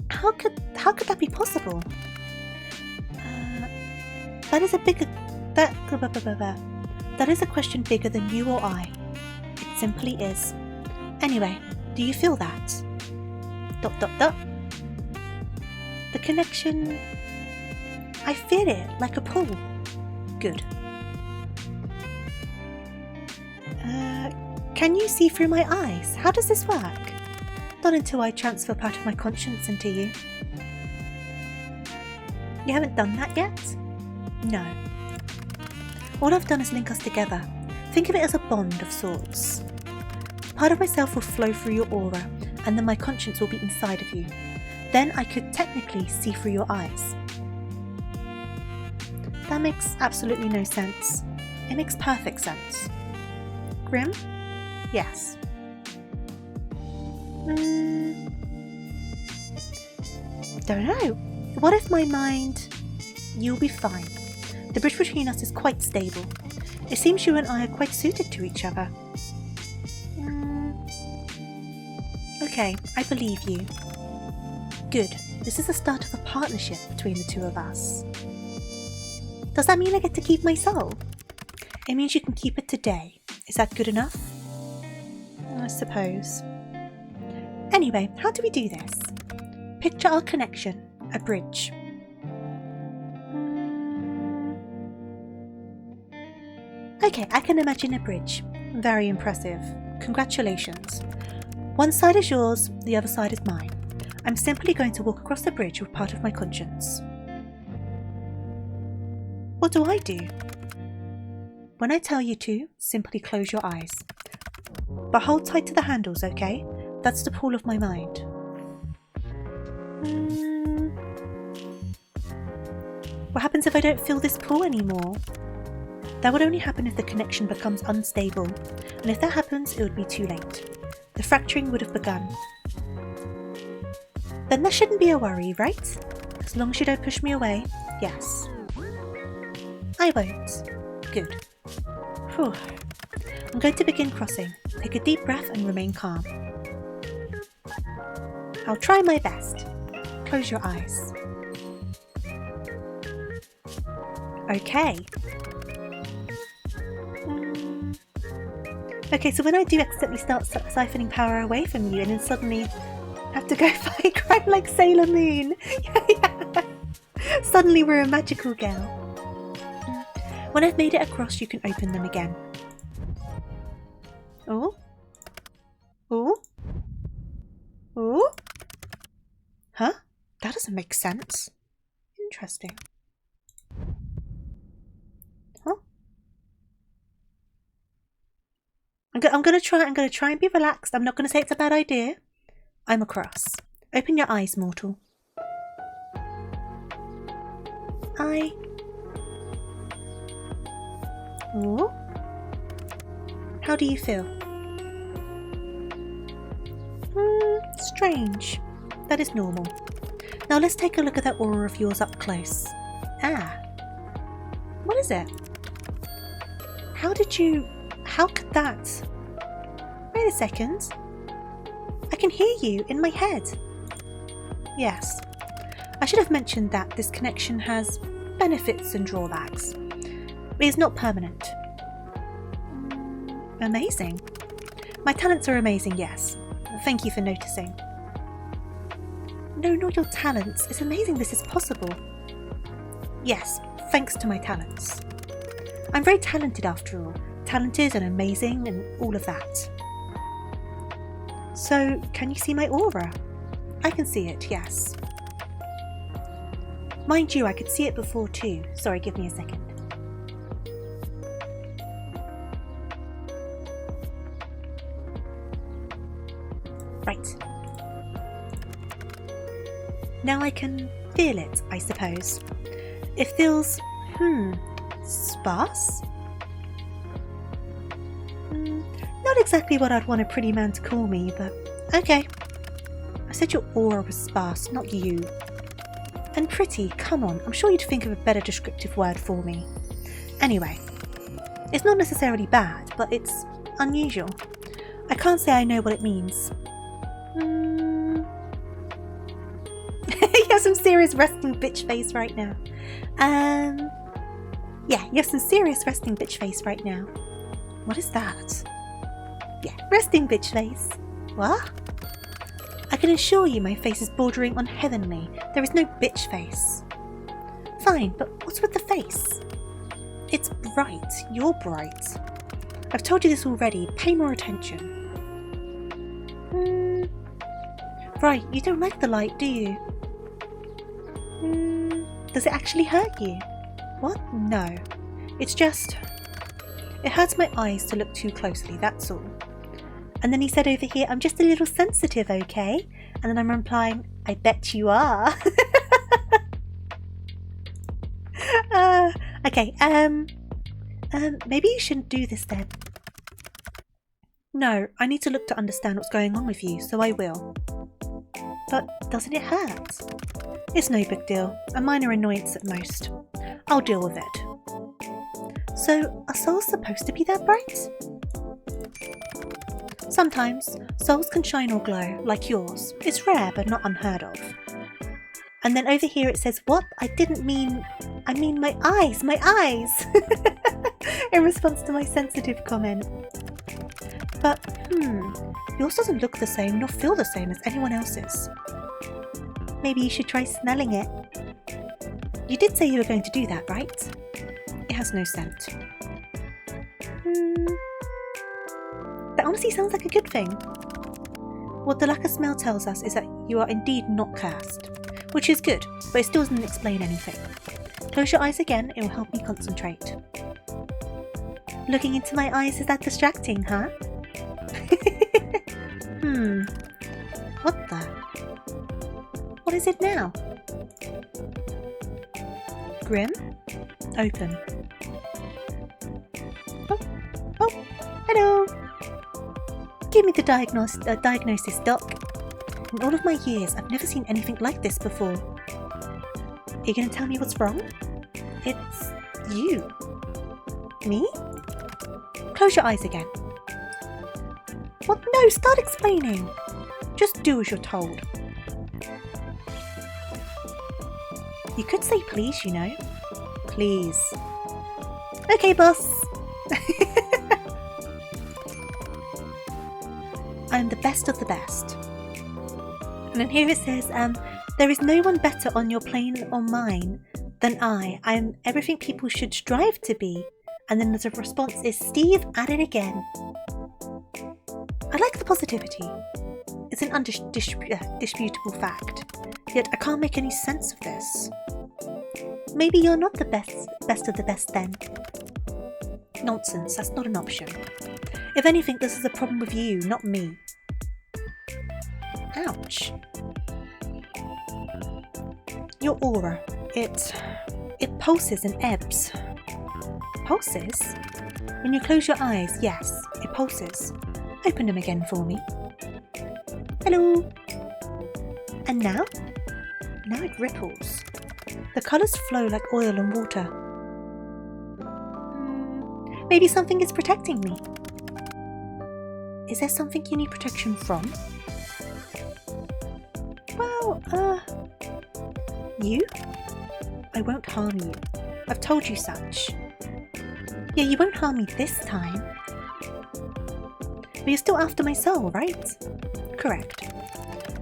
How could that be possible? That is a bigger... That is a question bigger than you or I. It simply is. Anyway, do you feel that? Dot dot dot. The connection... I feel it, like a pull. Good. Can you see through my eyes? How does this work? Not until I transfer part of my conscience into you. You haven't done that yet? No. All I've done is link us together. Think of it as a bond of sorts. Part of myself will flow through your aura, and then my conscience will be inside of you. Then I could technically see through your eyes. That makes absolutely no sense. It makes perfect sense. Grim? Yes. Don't know. What if my mind... You'll be fine. The bridge between us is quite stable. It seems you and I are quite suited to each other. Okay, I believe you. Good. This is the start of a partnership between the two of us. Does that mean I get to keep my soul? It means you can keep it today. Is that good enough? I suppose. Anyway, how do we do this? Picture our connection, a bridge. Okay, I can imagine a bridge. Very impressive. Congratulations. One side is yours, the other side is mine. I'm simply going to walk across the bridge with part of my conscience. What do I do? When I tell you to, simply close your eyes. But hold tight to the handles, okay? That's the pull of my mind. What happens if I don't feel this pull anymore? That would only happen if the connection becomes unstable, and if that happens, it would be too late. The fracturing would have begun. Then there shouldn't be a worry, right? As long as you don't push me away, yes. I won't. Good. Whew. I'm going to begin crossing. Take a deep breath and remain calm. I'll try my best. Close your eyes. Okay. Okay, so when I do accidentally start siphoning power away from you and then suddenly have to go fight crime like Sailor Moon. Yeah. Suddenly we're a magical girl. When I've made it across, you can open them again. Oh? Oh? Oh? Huh? That doesn't make sense. Interesting. Huh? I'm gonna try and be relaxed. I'm not gonna say it's a bad idea. I'm across. Open your eyes, mortal. Ooh. How do you feel? Strange. That is normal. Now let's take a look at that aura of yours up close. Ah. What is it? How could that? Wait a second. I can hear you in my head. Yes. I should have mentioned that this connection has benefits and drawbacks. It is not permanent. Amazing. My talents are amazing, yes. Thank you for noticing. No, not your talents. It's amazing this is possible. Yes, thanks to my talents. I'm very talented after all. Talented and amazing and all of that. So, can you see my aura? I can see it, yes. Mind you, I could see it before too. Sorry, give me a second. Right. Now I can feel it, I suppose. It feels, sparse? Not exactly what I'd want a pretty man to call me, but okay. I said your aura was sparse, not you. And pretty, come on, I'm sure you'd think of a better descriptive word for me. Anyway, it's not necessarily bad, but it's unusual. I can't say I know what it means. You have some serious resting bitch face right now. Yeah, you have some serious resting bitch face right now. What is that? Yeah, resting bitch face. What? I can assure you my face is bordering on heavenly. There is no bitch face. Fine, but what's with the face? It's bright. You're bright. I've told you this already. Pay more attention. Right, you don't like the light, do you? Does it actually hurt you? What? No. It's just... It hurts my eyes to look too closely, that's all. And then he said over here, I'm just a little sensitive, okay? And then I'm replying, I bet you are. Okay, maybe you shouldn't do this then. No, I need to look to understand what's going on with you, so I will. But doesn't it hurt? It's no big deal, a minor annoyance at most. I'll deal with it. So, are souls supposed to be that bright? Sometimes, souls can shine or glow, like yours. It's rare, but not unheard of. And then over here it says, what? I mean my eyes! In response to my sensitive comment. But, yours doesn't look the same nor feel the same as anyone else's. Maybe you should try smelling it. You did say you were going to do that, right? It has no scent. That honestly sounds like a good thing. What the lack of smell tells us is that you are indeed not cursed, which is good, but it still doesn't explain anything. Close your eyes again, it will help me concentrate. Looking into my eyes, is that distracting, huh? What the? What is it now? Grim? Open. Oh, hello! Give me the diagnosis, Doc. In all of my years, I've never seen anything like this before. Are you going to tell me what's wrong? It's you. Me? Close your eyes again. What? No, start explaining. Just do as you're told. You could say please, you know. Please. Okay, boss. I'm the best of the best. And then here it says, there is no one better on your plane or mine than I. I am everything people should strive to be. And then the response is, Steve, at it again. I like the positivity. It's an undisputable fact. Yet I can't make any sense of this. Maybe you're not the best of the best then. Nonsense, that's not an option. If anything, this is a problem with you, not me. Ouch. Your aura, it's It pulses and ebbs. Pulses? When you close your eyes, yes, it pulses. Open them again for me. Hello. And now? Now it ripples. The colours flow like oil and water. Maybe something is protecting me. Is there something you need protection from? Well, you? I won't harm you. I've told you such. Yeah, you won't harm me this time. But you're still after my soul, right? Correct.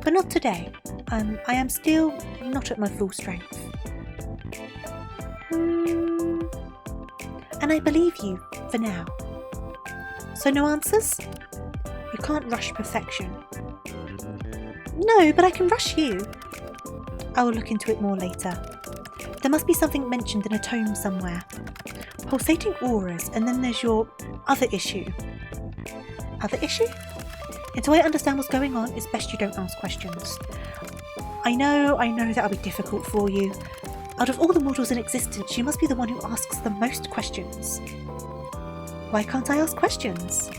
But not today. I am still not at my full strength. And I believe you, for now. So no answers? You can't rush perfection. No, but I can rush you. I will look into it more later. There must be something mentioned in a tome somewhere. Pulsating auras, and then there's your other issue. Other issue? Until I understand what's going on, it's best you don't ask questions. I know that'll be difficult for you. Out of all the mortals in existence, you must be the one who asks the most questions. Why can't I ask questions?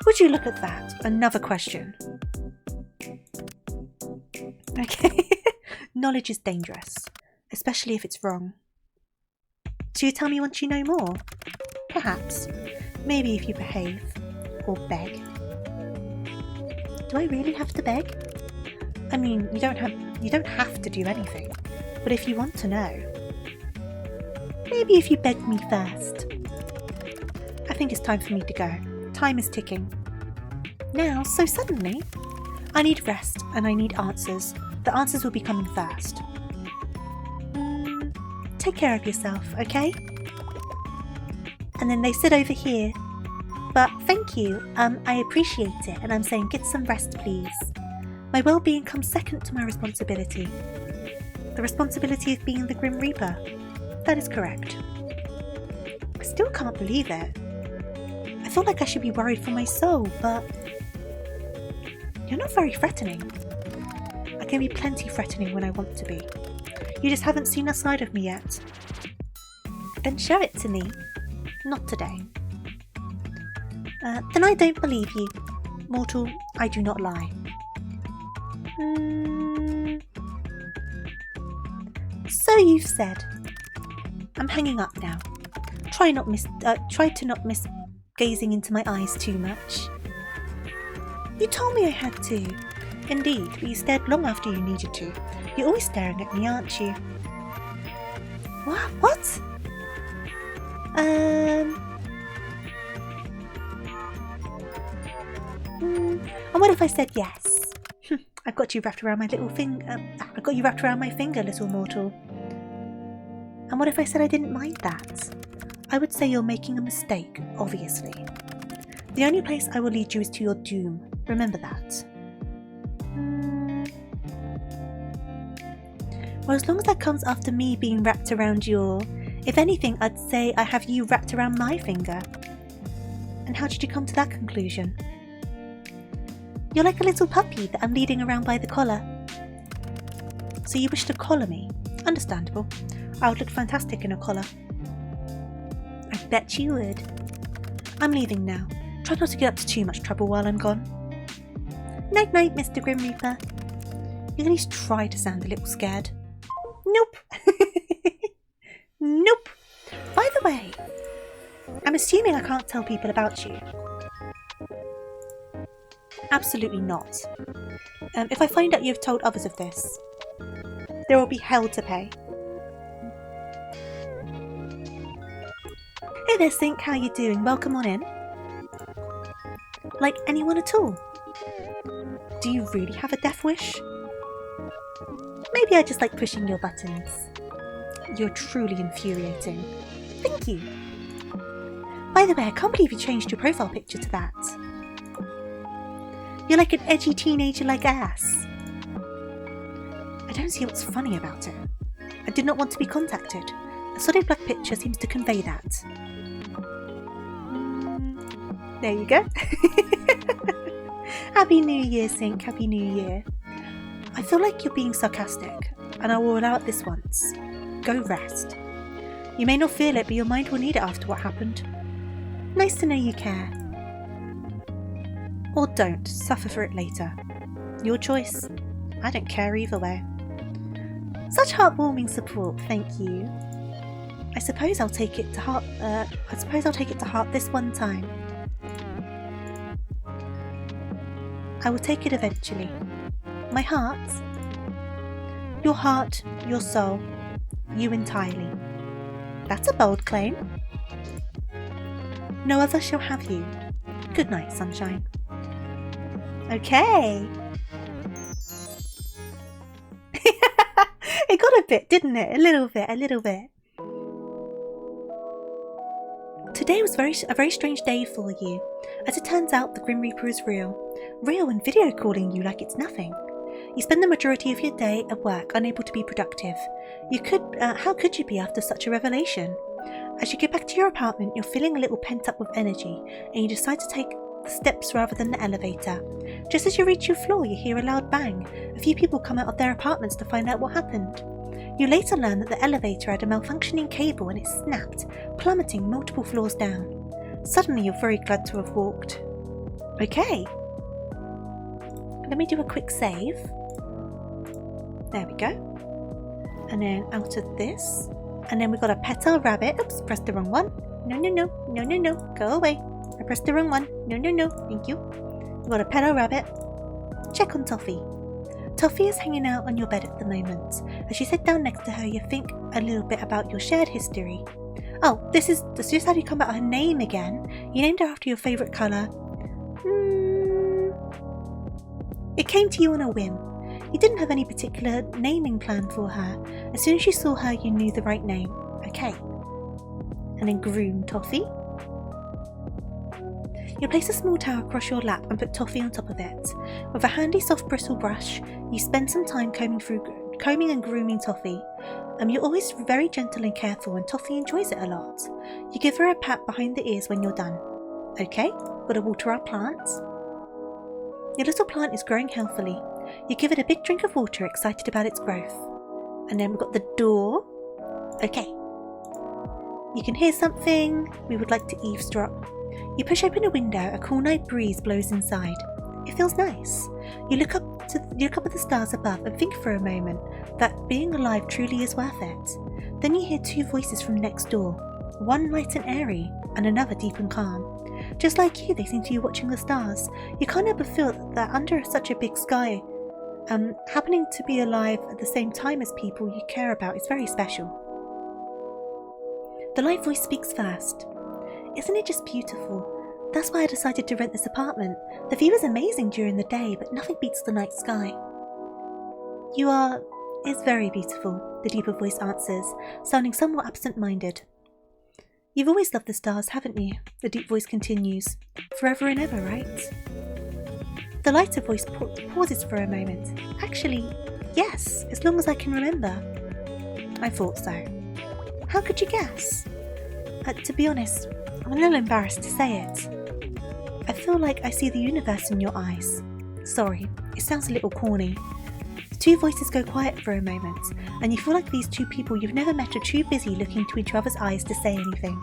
Would you look at that? Another question. Okay. Knowledge is dangerous, especially if it's wrong. So you tell me once you know more? Perhaps. Maybe if you behave. Or beg. Do I really have to beg? I mean, you don't have to do anything. But if you want to know, maybe if you beg me first. I think it's time for me to go. Time is ticking. Now, so suddenly, I need rest and I need answers. The answers will be coming first. Take care of yourself, okay? And then they sit over here. But thank you, I appreciate it, and I'm saying get some rest, please. My well-being comes second to my responsibility. The responsibility of being the Grim Reaper. That is correct. I still can't believe it. I feel like I should be worried for my soul, but you're not very threatening. I can be plenty threatening when I want to be. You just haven't seen a side of me yet. Then show it to me. Not today. Then I don't believe you. Mortal, I do not lie. So you've said. I'm hanging up now. Try to not miss gazing into my eyes too much. You told me I had to. Indeed, but you stared long after you needed to. You're always staring at me, aren't you? What? And what if I said yes? I've got you wrapped around my little finger. I've got you wrapped around my finger, little mortal. And what if I said I didn't mind that? I would say you're making a mistake, obviously. The only place I will lead you is to your doom. Remember that. Well, as long as that comes after me being wrapped around your... If anything, I'd say I have you wrapped around my finger. And how did you come to that conclusion? You're like a little puppy that I'm leading around by the collar. So you wish to collar me? Understandable. I would look fantastic in a collar. I bet you would. I'm leaving now. Try not to get up to too much trouble while I'm gone. Night night, Mr. Grim Reaper. You can at least try to sound a little scared. Nope. Nope. By the way, I'm assuming I can't tell people about you. Absolutely not. If I find out you've told others of this, there will be hell to pay. Hey there, Sync. How you doing? Welcome on in. Like anyone at all? Do you really have a death wish? Maybe I just like pushing your buttons. You're truly infuriating. Thank you. By the way, I can't believe you changed your profile picture to that. You're like an edgy teenager like ass. I don't see what's funny about it. I did not want to be contacted. A solid black picture seems to convey that. There you go. Happy New Year, Sync. Happy New Year. I feel like you're being sarcastic, and I will allow it this once. Go rest. You may not feel it, but your mind will need it after what happened. Nice to know you care. Or don't, suffer for it later. Your choice. I don't care either way. Such heartwarming support, thank you. I suppose I'll take it to heart. This one time. I will take it eventually. My heart. Your heart, your soul, you entirely. That's a bold claim. No other shall have you. Good night, sunshine. Okay. It got a bit, didn't it? A little bit. Today was a very strange day for you. As it turns out, the Grim Reaper is real and video calling you like it's nothing. You spend the majority of your day at work, unable to be productive. How could you be after such a revelation? As you get back to your apartment, you're feeling a little pent up with energy, and you decide to take the steps rather than the elevator. Just as you reach your floor, you hear a loud bang. A few people come out of their apartments to find out what happened. You later learn that the elevator had a malfunctioning cable and it snapped, plummeting multiple floors down. Suddenly, you're very glad to have walked. Okay. Let me do a quick save. There we go. And then out of this. And then we've got to pet our rabbit. Oops, pressed the wrong one. No. Go away. I pressed the wrong one. No. Thank you. We've got to pet our rabbit. Check on Toffee. Toffee is hanging out on your bed at the moment. As you sit down next to her, you think a little bit about your shared history. Oh, this is just how you come about her name again. You named her after your favourite colour. It came to you on a whim. You didn't have any particular naming plan for her. As soon as you saw her, you knew the right name. Okay. And then groom Toffee. You place a small towel across your lap and put Toffee on top of it. With a handy soft bristle brush, you spend some time combing and grooming Toffee. You're always very gentle and careful, and Toffee enjoys it a lot. You give her a pat behind the ears when you're done. Okay, gotta water our plants. Your little plant is growing healthily. You give it a big drink of water, excited about its growth. And then we've got the door. Okay. You can hear something. We would like to eavesdrop. You push open a window, a cool night breeze blows inside. It feels nice. You look up at the stars above and think for a moment that being alive truly is worth it. Then you hear two voices from next door, one light and airy, and another deep and calm. Just like you, they seem to be watching the stars. You can't help but feel that under such a big sky, happening to be alive at the same time as people you care about is very special. The light voice speaks first. Isn't it just beautiful? That's why I decided to rent this apartment. The view is amazing during the day, but nothing beats the night sky. It's very beautiful, the deeper voice answers, sounding somewhat absent-minded. You've always loved the stars, haven't you? The deep voice continues. Forever and ever, right? The lighter voice pauses for a moment. Actually, yes, as long as I can remember. I thought so. How could you guess? To be honest, I'm a little embarrassed to say it. I feel like I see the universe in your eyes. Sorry, it sounds a little corny. The two voices go quiet for a moment, and you feel like these two people you've never met are too busy looking into each other's eyes to say anything.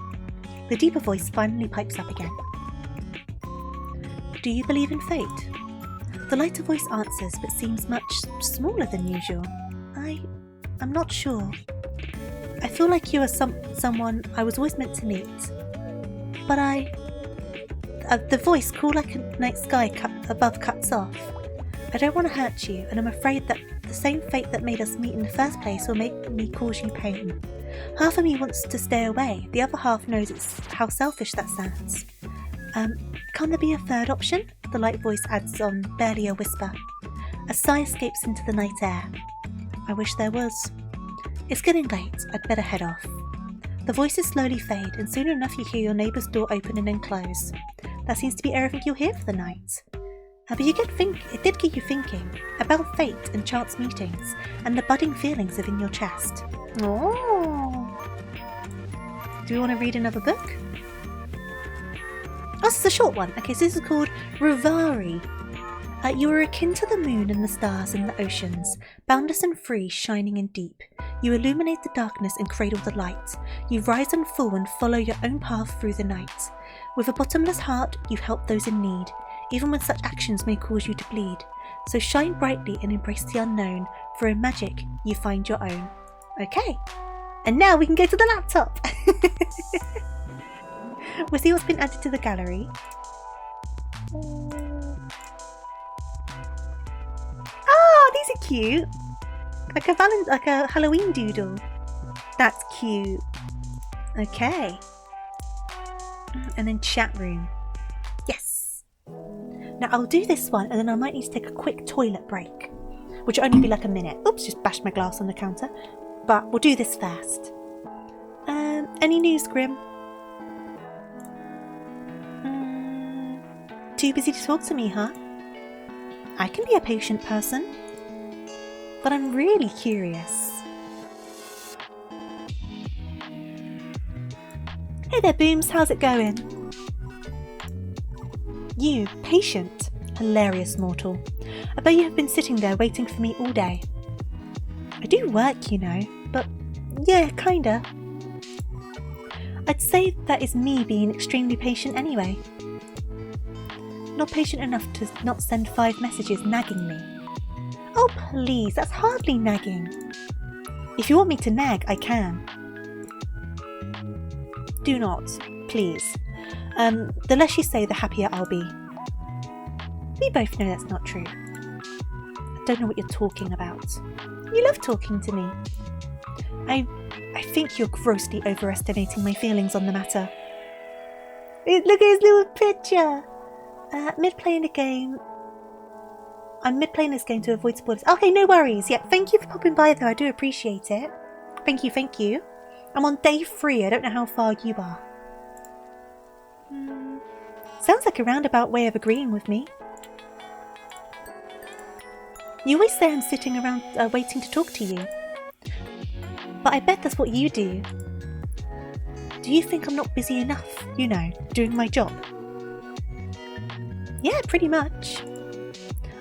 The deeper voice finally pipes up again. Do you believe in fate? The lighter voice answers, but seems much smaller than usual. I'm not sure. I feel like you are someone I was always meant to meet. But the voice, cool like a night sky above, cuts off. I don't want to hurt you, and I'm afraid that the same fate that made us meet in the first place will make me cause you pain. Half of me wants to stay away, the other half knows how selfish that sounds. Can't there be a third option? The light voice adds on, barely a whisper. A sigh escapes into the night air. I wish there was. It's getting late, I'd better head off. The voices slowly fade, and soon enough you hear your neighbour's door open and then close. That seems to be everything you'll hear for the night. But it did get you thinking about fate and chance meetings, and the budding feelings within your chest. Oh! Do we want to read another book? Oh, this is a short one. Okay, so this is called Rivari. You are akin to the moon and the stars and the oceans, boundless and free, shining and deep. You illuminate the darkness and cradle the light. You rise and fall and follow your own path through the night. With a bottomless heart, you help those in need, even when such actions may cause you to bleed. So shine brightly and embrace the unknown, for in magic you find your own. Okay, and now we can go to the laptop. We'll see what's been added to the gallery. Oh, these are cute. Like a Halloween doodle. That's cute. Okay. And then chat room. Yes. Now I'll do this one and then I might need to take a quick toilet break, which will only be like a minute. Oops, just bashed my glass on the counter. But we'll do this first. Any news, Grim? Too busy to talk to me, huh? I can be a patient person, but I'm really curious. Hey there, Booms, how's it going? You, patient? Hilarious mortal. I bet you have been sitting there waiting for me all day. I do work, you know, but yeah, kinda. I'd say that is me being extremely patient anyway. Not patient enough to not send 5 messages nagging me. Oh please, that's hardly nagging. If you want me to nag, I can. Do not, please. The less you say, the happier I'll be. We both know that's not true. I don't know what you're talking about. You love talking to me. I think you're grossly overestimating my feelings on the matter. Look at his little picture! Mid-playing a game. I'm mid-playing this game to avoid spoilers. Okay, no worries. Yeah, thank you for popping by though. I do appreciate it. Thank you, thank you. I'm on day 3. I don't know how far you are. Sounds like a roundabout way of agreeing with me. You always say I'm sitting around waiting to talk to you. But I bet that's what you do. Do you think I'm not busy enough, you know, doing my job? Yeah, pretty much.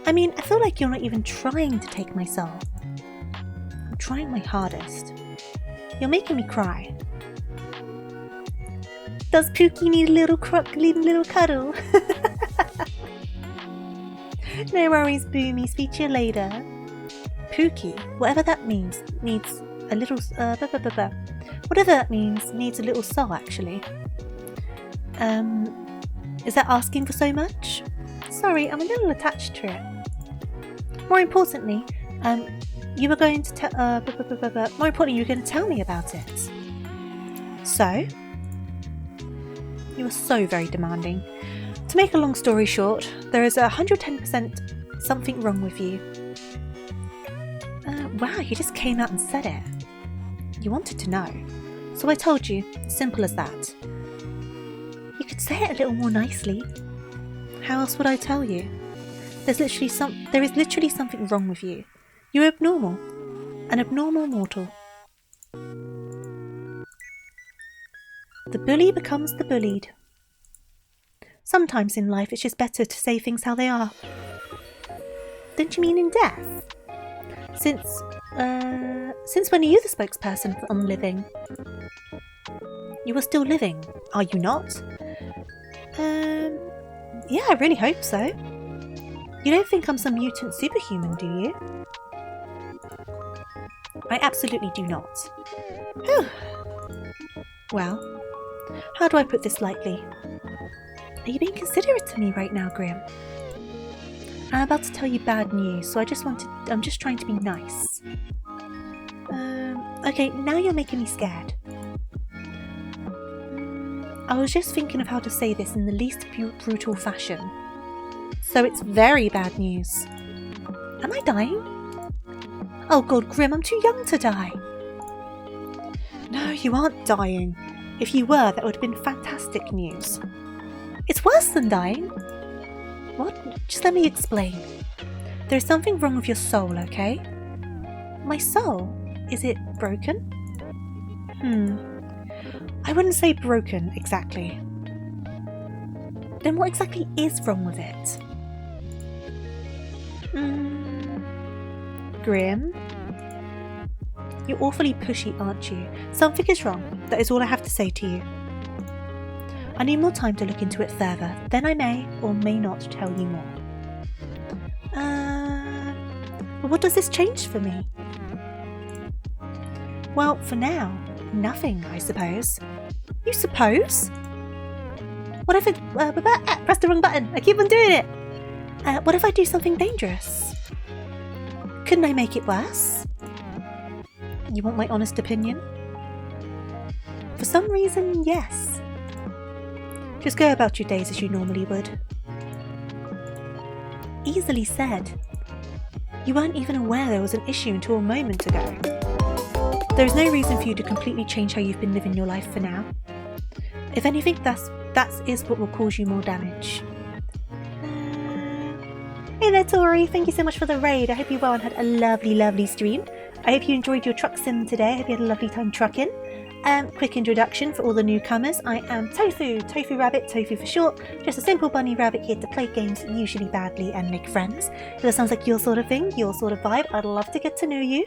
I mean, I feel like you're not even trying to take my soul. I'm trying my hardest. You're making me cry. Does Pookie need a little cuddle? No worries, Boomy. Speak to you later. Pookie, whatever that means, needs a little... Whatever that means, needs a little soul, actually. Is that asking for so much? Sorry, I'm a little attached to it. More importantly, you were going to tell... more importantly, you were going to tell me about it. So? You are so very demanding. To make a long story short, there is 110% something wrong with you. Wow, you just came out and said it. You wanted to know. So I told you. Simple as that. You could say it a little more nicely. How else would I tell you? There is literally something wrong with you. You're abnormal. An abnormal mortal. The bully becomes the bullied. Sometimes in life it's just better to say things how they are. Don't you mean in death? Since when are you the spokesperson on living? You are still living, are you not? Yeah, I really hope so. You don't think I'm some mutant superhuman, do you? I absolutely do not. Whew. Well, how do I put this lightly? Are you being considerate to me right now, Grim? I'm about to tell you bad news, so I'm just trying to be nice. Okay, now you're making me scared. I was just thinking of how to say this in the least brutal fashion. So it's very bad news. Am I dying? Oh god, Grim, I'm too young to die. No, you aren't dying. If you were, that would have been fantastic news. It's worse than dying. What? Just let me explain. There's something wrong with your soul, okay? My soul? Is it broken? I wouldn't say broken, exactly. Then what exactly is wrong with it? Grim? You're awfully pushy, aren't you? Something is wrong. That is all I have to say to you. I need more time to look into it further. Then I may or may not tell you more. But what does this change for me? Well, for now, nothing, I suppose. You suppose? What if it... press the wrong button. I keep on doing it. What if I do something dangerous? Couldn't I make it worse? You want my honest opinion? For some reason, yes. Just go about your days as you normally would. Easily said. You weren't even aware there was an issue until a moment ago. There is no reason for you to completely change how you've been living your life for now. If anything, that is what will cause you more damage. Hey there, Tori. Thank you so much for the raid. I hope you well and had a lovely, lovely stream. I hope you enjoyed your truck sim today. I hope you had a lovely time trucking. Quick introduction for all the newcomers. I am Tofu Rabbit, Tofu for short. Just a simple bunny rabbit here to play games, usually badly, and make friends. If that sounds like your sort of thing, your sort of vibe, I'd love to get to know you.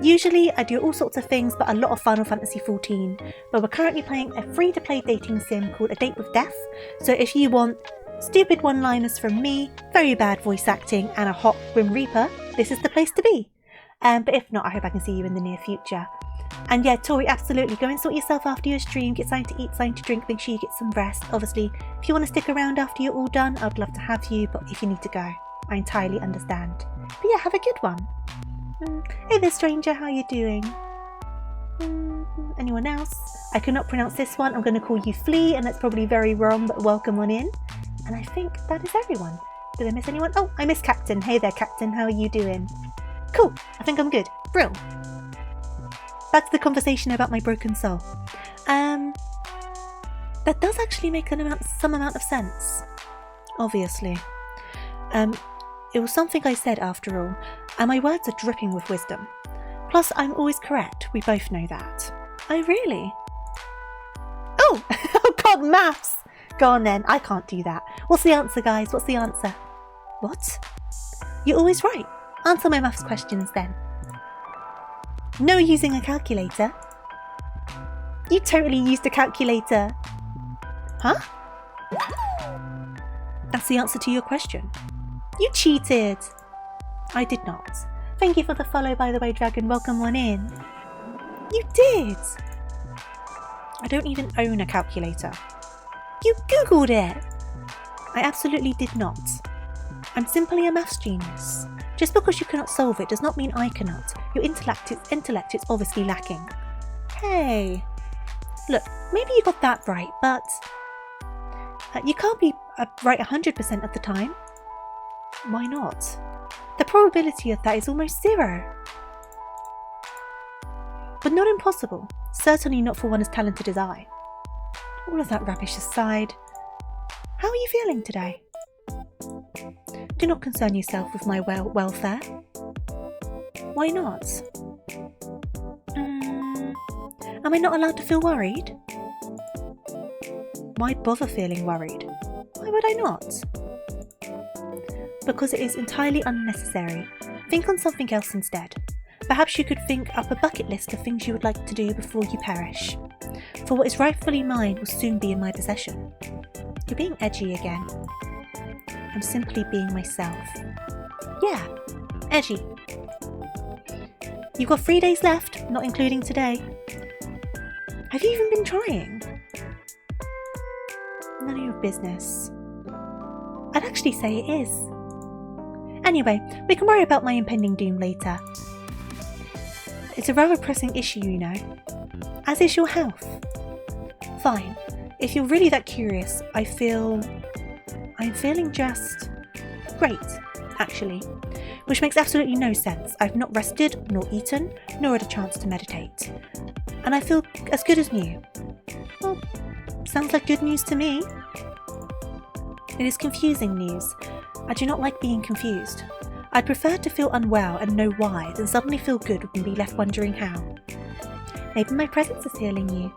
Usually I do all sorts of things, but a lot of Final Fantasy XIV. But we're currently playing a free-to-play dating sim called A Date with Death. So if you want stupid one-liners from me, very bad voice acting, and a hot Grim Reaper, this is the place to be. But if not, I hope I can see you in the near future. And yeah, Tori, absolutely, go and sort yourself after your stream, get something to eat, something to drink, make sure you get some rest. Obviously, if you want to stick around after you're all done, I'd love to have you, but if you need to go, I entirely understand. But yeah, have a good one. Hey there, stranger, how you doing? Anyone else? I cannot pronounce this one, I'm going to call you Flea, and that's probably very wrong, but welcome on in. And I think that is everyone. Did I miss anyone? Oh, I missed Captain. Hey there, Captain, how are you doing? Cool, I think I'm good. Brill. Back to the conversation about my broken soul. That does actually make some amount of sense. Obviously. It was something I said after all, and my words are dripping with wisdom. Plus, I'm always correct, we both know that. Oh, really? Oh! Oh god, maths! Go on then, I can't do that. What's the answer, guys? What's the answer? What? You're always right. Answer my maths questions then. No using a calculator. You totally used a calculator. Huh? That's the answer to your question. You cheated. I did not. Thank you for the follow, by the way, Dragon. Welcome on in. You did. I don't even own a calculator. You Googled it. I absolutely did not. I'm simply a maths genius. Just because you cannot solve it does not mean I cannot. Your intellect is obviously lacking. Hey. Look, maybe you got that right, but you can't be right 100% of the time. Why not? The probability of that is almost zero. But not impossible. Certainly not for one as talented as I. All of that rubbish aside, how are you feeling today? Do not concern yourself with my welfare. Why not? Am I not allowed to feel worried? Why bother feeling worried? Why would I not? Because it is entirely unnecessary. Think on something else instead. Perhaps you could think up a bucket list of things you would like to do before you perish. For what is rightfully mine will soon be in my possession. You're being edgy again. I'm simply being myself. Yeah, edgy. You've got 3 days left, not including today. Have you even been trying? None of your business. I'd actually say it is. Anyway, we can worry about my impending doom later. It's a rather pressing issue, you know. As is your health. Fine. If you're really that curious, I'm feeling just great, actually. Which makes absolutely no sense. I've not rested, nor eaten, nor had a chance to meditate. And I feel as good as new. Well, sounds like good news to me. It is confusing news. I do not like being confused. I'd prefer to feel unwell and know why than suddenly feel good and be left wondering how. Maybe my presence is healing you.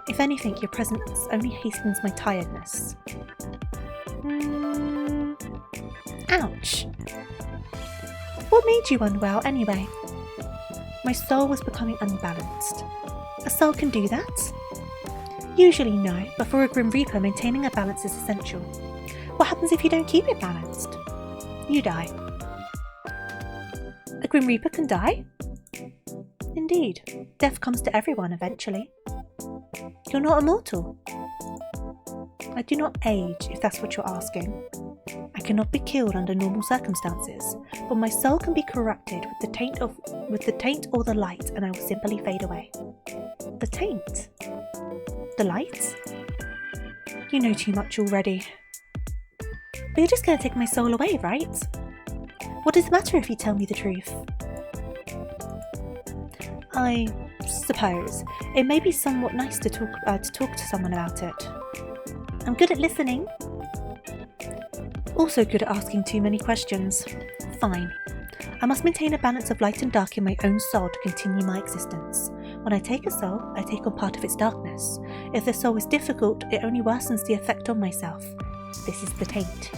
If anything, your presence only hastens my tiredness. Ouch. What made you unwell anyway? My soul was becoming unbalanced. A soul can do that? Usually no, but for a Grim Reaper, maintaining a balance is essential. What happens if you don't keep it balanced? You die. A Grim Reaper can die? Indeed, death comes to everyone eventually. You're not immortal. I do not age, if that's what you're asking. I cannot be killed under normal circumstances, but my soul can be corrupted with the taint or the light, and I will simply fade away. The taint? The light? You know too much already. But you're just going to take my soul away, right? What does it matter if you tell me the truth? I suppose it may be somewhat nice to talk to someone about it. I'm good at listening. Also good at asking too many questions. Fine. I must maintain a balance of light and dark in my own soul to continue my existence. When I take a soul, I take on part of its darkness. If the soul is difficult, it only worsens the effect on myself. This is the taint.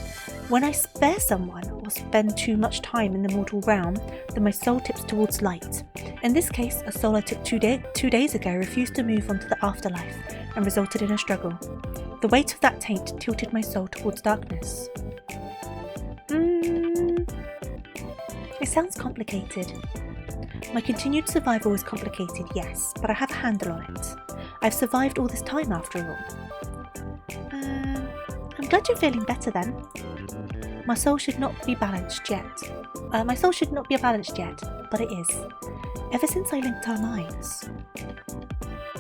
When I spare someone or spend too much time in the mortal realm, then my soul tips towards light. In this case, a soul I took 2 days ago refused to move on to the afterlife and resulted in a struggle. The weight of that taint tilted my soul towards darkness. It sounds complicated. My continued survival is complicated, yes, but I have a handle on it. I've survived all this time after all. I'm glad you're feeling better then. My soul should not be balanced yet. But it is. Ever since I linked our minds.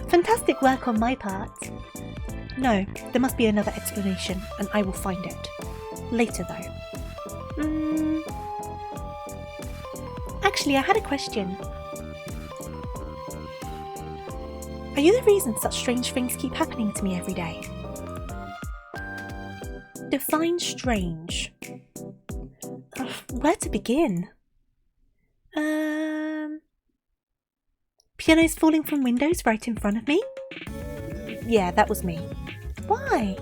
Fantastic work on my part. No, there must be another explanation, and I will find it. Later though. Actually, I had a question. Are you the reason such strange things keep happening to me every day? Define strange. Where to begin? Pianos falling from windows right in front of me? Yeah, that was me. Why?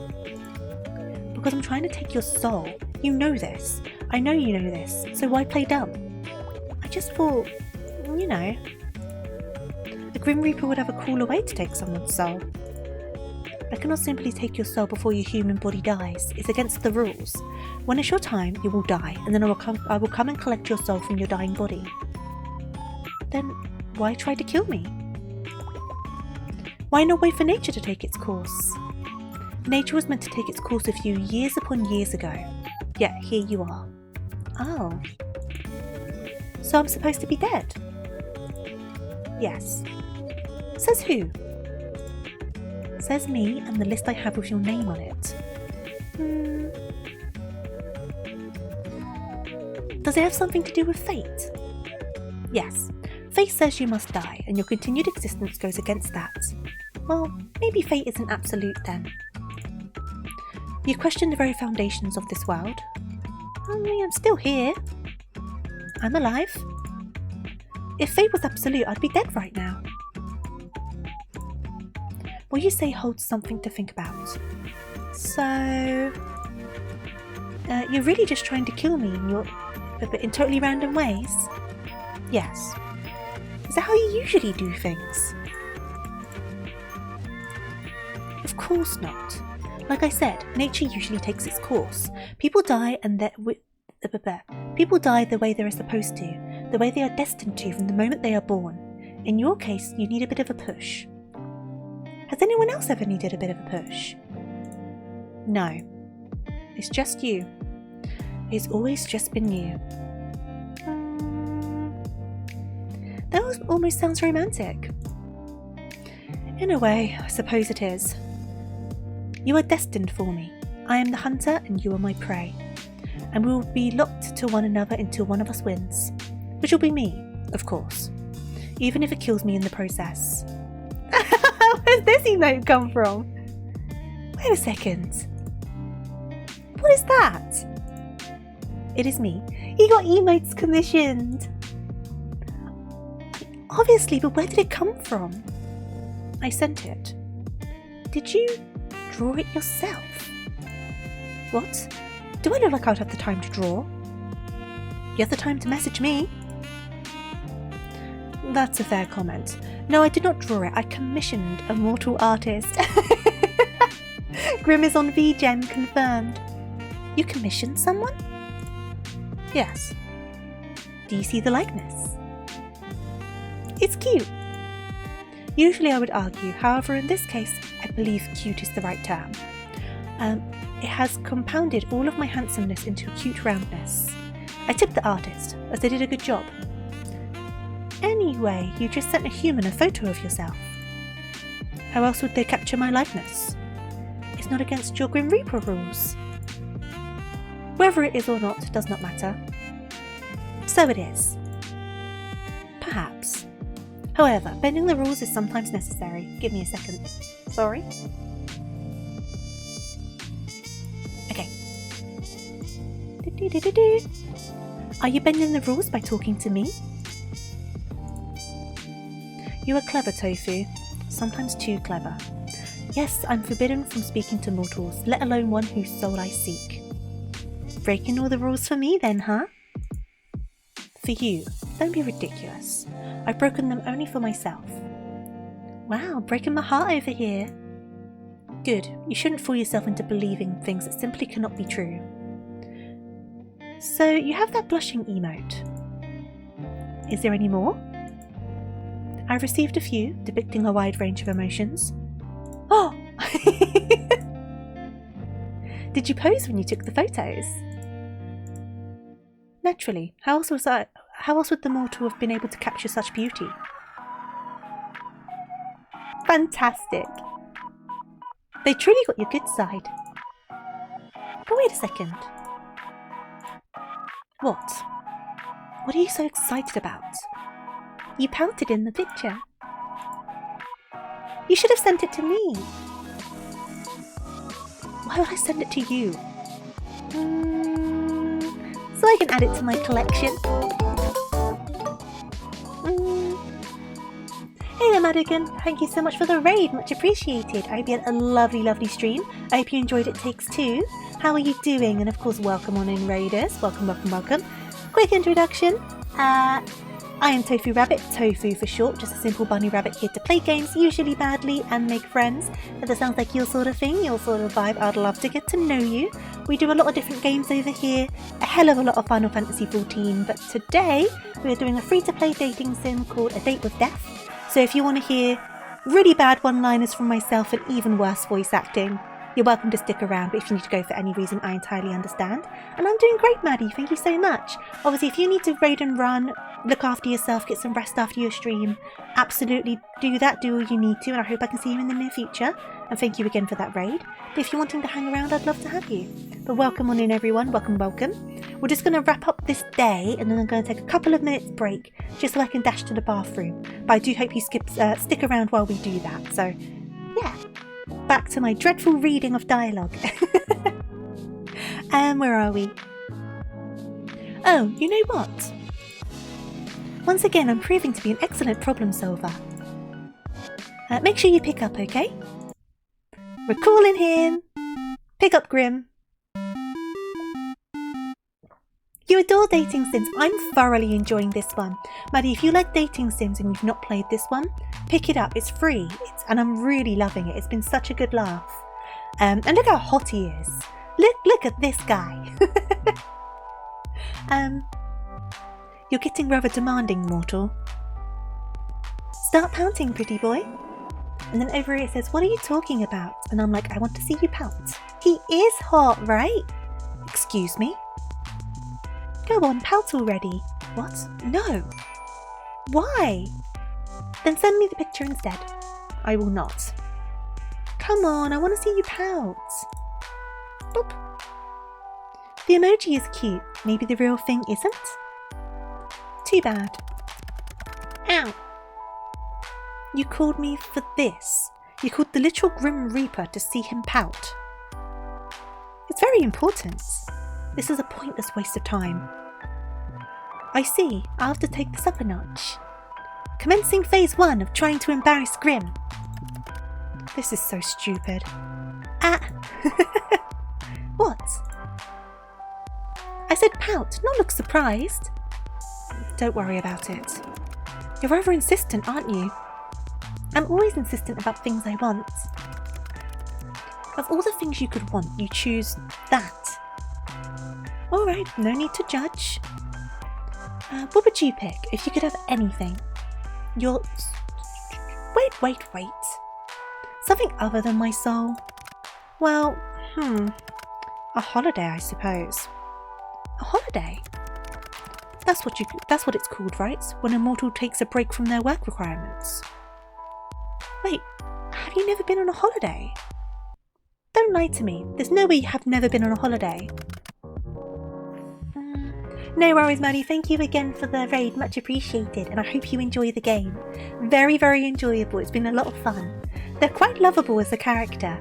Because I'm trying to take your soul. You know this. I know you know this, so why play dumb? I just thought, you know, a Grim Reaper would have a cooler way to take someone's soul. I cannot simply take your soul before your human body dies. It's against the rules. When it's your time, you will die, and then I will come and collect your soul from your dying body. Then why try to kill me? Why not wait for nature to take its course? Nature was meant to take its course a few years upon years ago. Yet here you are. Oh. So I'm supposed to be dead? Yes. Says who? Says me and the list I have with your name on it. Does it have something to do with fate? Yes. Fate says you must die, and your continued existence goes against that. Well, maybe fate isn't absolute then. You question the very foundations of this world. Only I'm still here. I'm alive. If fate was absolute, I'd be dead right now. What you say holds something to think about. So, you're really just trying to kill me in totally random ways? Yes. Is that how you usually do things? Of course not. Like I said, nature usually takes its course. People die people die the way they're supposed to, the way they are destined to from the moment they are born. In your case, you need a bit of a push. Has anyone else ever needed a bit of a push? No. It's just you. It's always just been you. That almost sounds romantic. In a way, I suppose it is. You are destined for me. I am the hunter and you are my prey. And we will be locked to one another until one of us wins. Which will be me, of course. Even if it kills me in the process. Where's this emote come from? Wait a second. What is that? It is me. He got emotes commissioned. Obviously, but where did it come from? I sent it. Did you draw it yourself? What? Do I look like I'd have the time to draw? You have the time to message me. That's a fair comment. No, I did not draw it. I commissioned a mortal artist. Grim is on VGen, confirmed. You commissioned someone? Yes. Do you see the likeness? It's cute. Usually I would argue, however in this case I believe cute is the right term. It has compounded all of my handsomeness into a cute roundness. I tipped the artist, as they did a good job. Anyway, you just sent a human a photo of yourself. How else would they capture my likeness? It's not against your Grim Reaper rules. Whether it is or not does not matter. So it is. Perhaps. However, bending the rules is sometimes necessary. Give me a second. Sorry. Okay. Are you bending the rules by talking to me? You are clever, Tofu. Sometimes too clever. Yes, I'm forbidden from speaking to mortals, let alone one whose soul I seek. Breaking all the rules for me then, huh? For you. Don't be ridiculous. I've broken them only for myself. Wow, breaking my heart over here. Good. You shouldn't fool yourself into believing things that simply cannot be true. So, you have that blushing emote. Is there any more? I've received a few, depicting a wide range of emotions. Oh! Did you pose when you took the photos? Naturally. How else would the mortal have been able to capture such beauty? Fantastic! They truly got your good side. But wait a second. What? What are you so excited about? You pouted in the picture. You should have sent it to me. Why would I send it to you? So I can add it to my collection. Hey there, Madigan. Thank you so much for the raid. Much appreciated. I hope you had a lovely, lovely stream. I hope you enjoyed It Takes Two. How are you doing? And of course, welcome on in, raiders. Welcome, welcome, welcome. Quick introduction. I am Tofu Rabbit, Tofu for short, just a simple bunny rabbit here to play games, usually badly, and make friends. If that sounds like your sort of thing, your sort of vibe, I'd love to get to know you. We do a lot of different games over here, a hell of a lot of Final Fantasy XIV, but today we are doing a free-to-play dating sim called A Date with Death. So if you want to hear really bad one-liners from myself and even worse voice acting, you're welcome to stick around, but if you need to go for any reason, I entirely understand. And I'm doing great, Maddie, thank you so much. Obviously, if you need to raid and run, look after yourself, get some rest after your stream, absolutely do that, do all you need to, and I hope I can see you in the near future. And thank you again for that raid. But if you're wanting to hang around, I'd love to have you. But welcome on in, everyone, welcome, welcome. We're just going to wrap up this day, and then I'm going to take a couple of minutes break, just so I can dash to the bathroom. But I do hope you stick around while we do that, so yeah. Back to my dreadful reading of dialogue. Where are we? Oh, you know what? Once again, I'm proving to be an excellent problem solver. Make sure you pick up, okay? We're calling him. Pick up, Grim. You adore dating sims. I'm thoroughly enjoying this one. Maddie, if you like dating sims and you've not played this one, pick it up. It's free. And I'm really loving it. It's been such a good laugh. And look how hot he is. Look at this guy. You're getting rather demanding, mortal. Start pouting, pretty boy. And then over here it says, what are you talking about? And I'm like, I want to see you pout. He is hot, right? Excuse me? Go on, pout already. What? No. Why? Then send me the picture instead. I will not. Come on, I want to see you pout. Boop. The emoji is cute. Maybe the real thing isn't? Too bad. Ow. You called me for this. You called the literal Grim Reaper to see him pout. It's very important. This is a pointless waste of time. I see. I'll have to take this up a notch. Commencing phase 1 of trying to embarrass Grim. This is so stupid. Ah! What? I said pout, not look surprised. Don't worry about it. You're rather insistent, aren't you? I'm always insistent about things I want. Of all the things you could want, you choose that. Alright, no need to judge. What would you pick if you could have anything? Wait. Something other than my soul? Well, a holiday, I suppose. A holiday? That's what it's called, right? When a mortal takes a break from their work requirements. Wait, have you never been on a holiday? Don't lie to me. There's no way you have never been on a holiday. No worries, Maddie. Thank you again for the raid. Much appreciated. And I hope you enjoy the game. Very, very enjoyable. It's been a lot of fun. They're quite lovable as a character.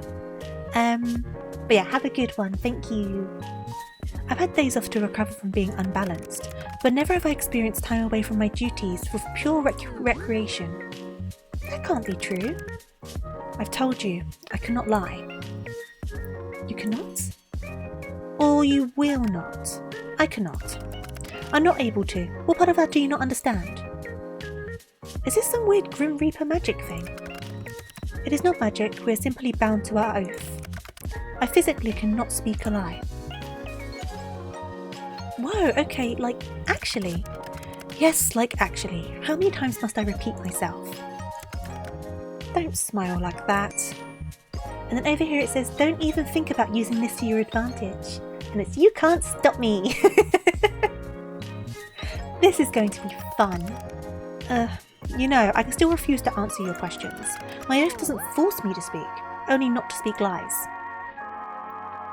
But yeah, have a good one. Thank you. I've had days off to recover from being unbalanced, but never have I experienced time away from my duties for pure recreation. That can't be true. I've told you, I cannot lie. You cannot? Or you will not? I cannot. I'm not able to. What part of that do you not understand? Is this some weird Grim Reaper magic thing? It is not magic, we are simply bound to our oath. I physically cannot speak a lie. Whoa, okay, like, actually. Yes, like, actually. How many times must I repeat myself? Don't smile like that. And then over here it says, don't even think about using this to your advantage. And it's, you can't stop me. This is going to be fun. You know, I can still refuse to answer your questions. My oath doesn't force me to speak, only not to speak lies.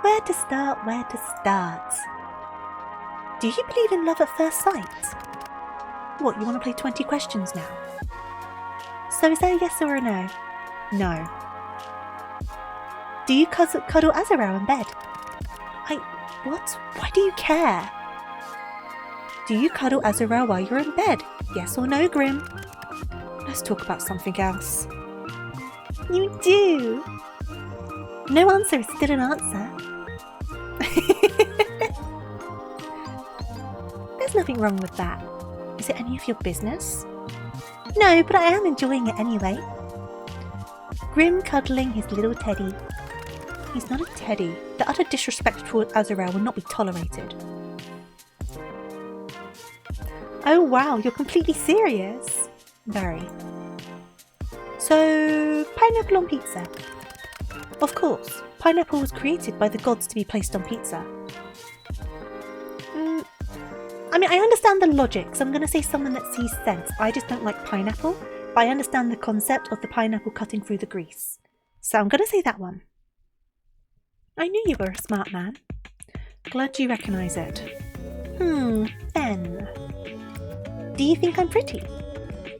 Where to start? Do you believe in love at first sight? What, you want to play 20 questions now? So is that a yes or a no? No. Do you cuddle Azarel in bed? What? Why do you care? Do you cuddle Azarel while you're in bed? Yes or no, Grim? Let's talk about something else. You do? No answer is still an answer. There's nothing wrong with that. Is it any of your business? No, but I am enjoying it anyway. Grim cuddling his little teddy. He's not a teddy. The utter disrespect toward Azarel will not be tolerated. Oh wow, you're completely serious. Very. So, pineapple on pizza. Of course, pineapple was created by the gods to be placed on pizza. I mean, I understand the logic, so I'm going to say someone that sees sense. I just don't like pineapple, but I understand the concept of the pineapple cutting through the grease. So I'm going to say that one. I knew you were a smart man. Glad you recognise it. Then. Do you think I'm pretty?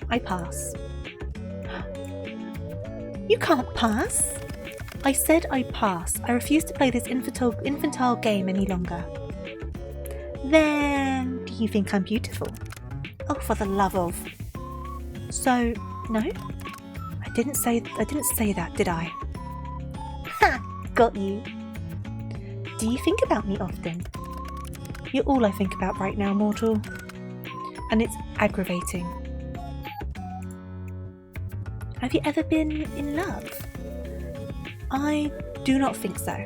I pass. You can't pass. I said I pass. I refuse to play this infantile game any longer. Then, do you think I'm beautiful? Oh, for the love of. So, no? I didn't say that, did I? Ha! Got you. Do you think about me often? You're all I think about right now, mortal. And it's aggravating. Have you ever been in love? I do not think so.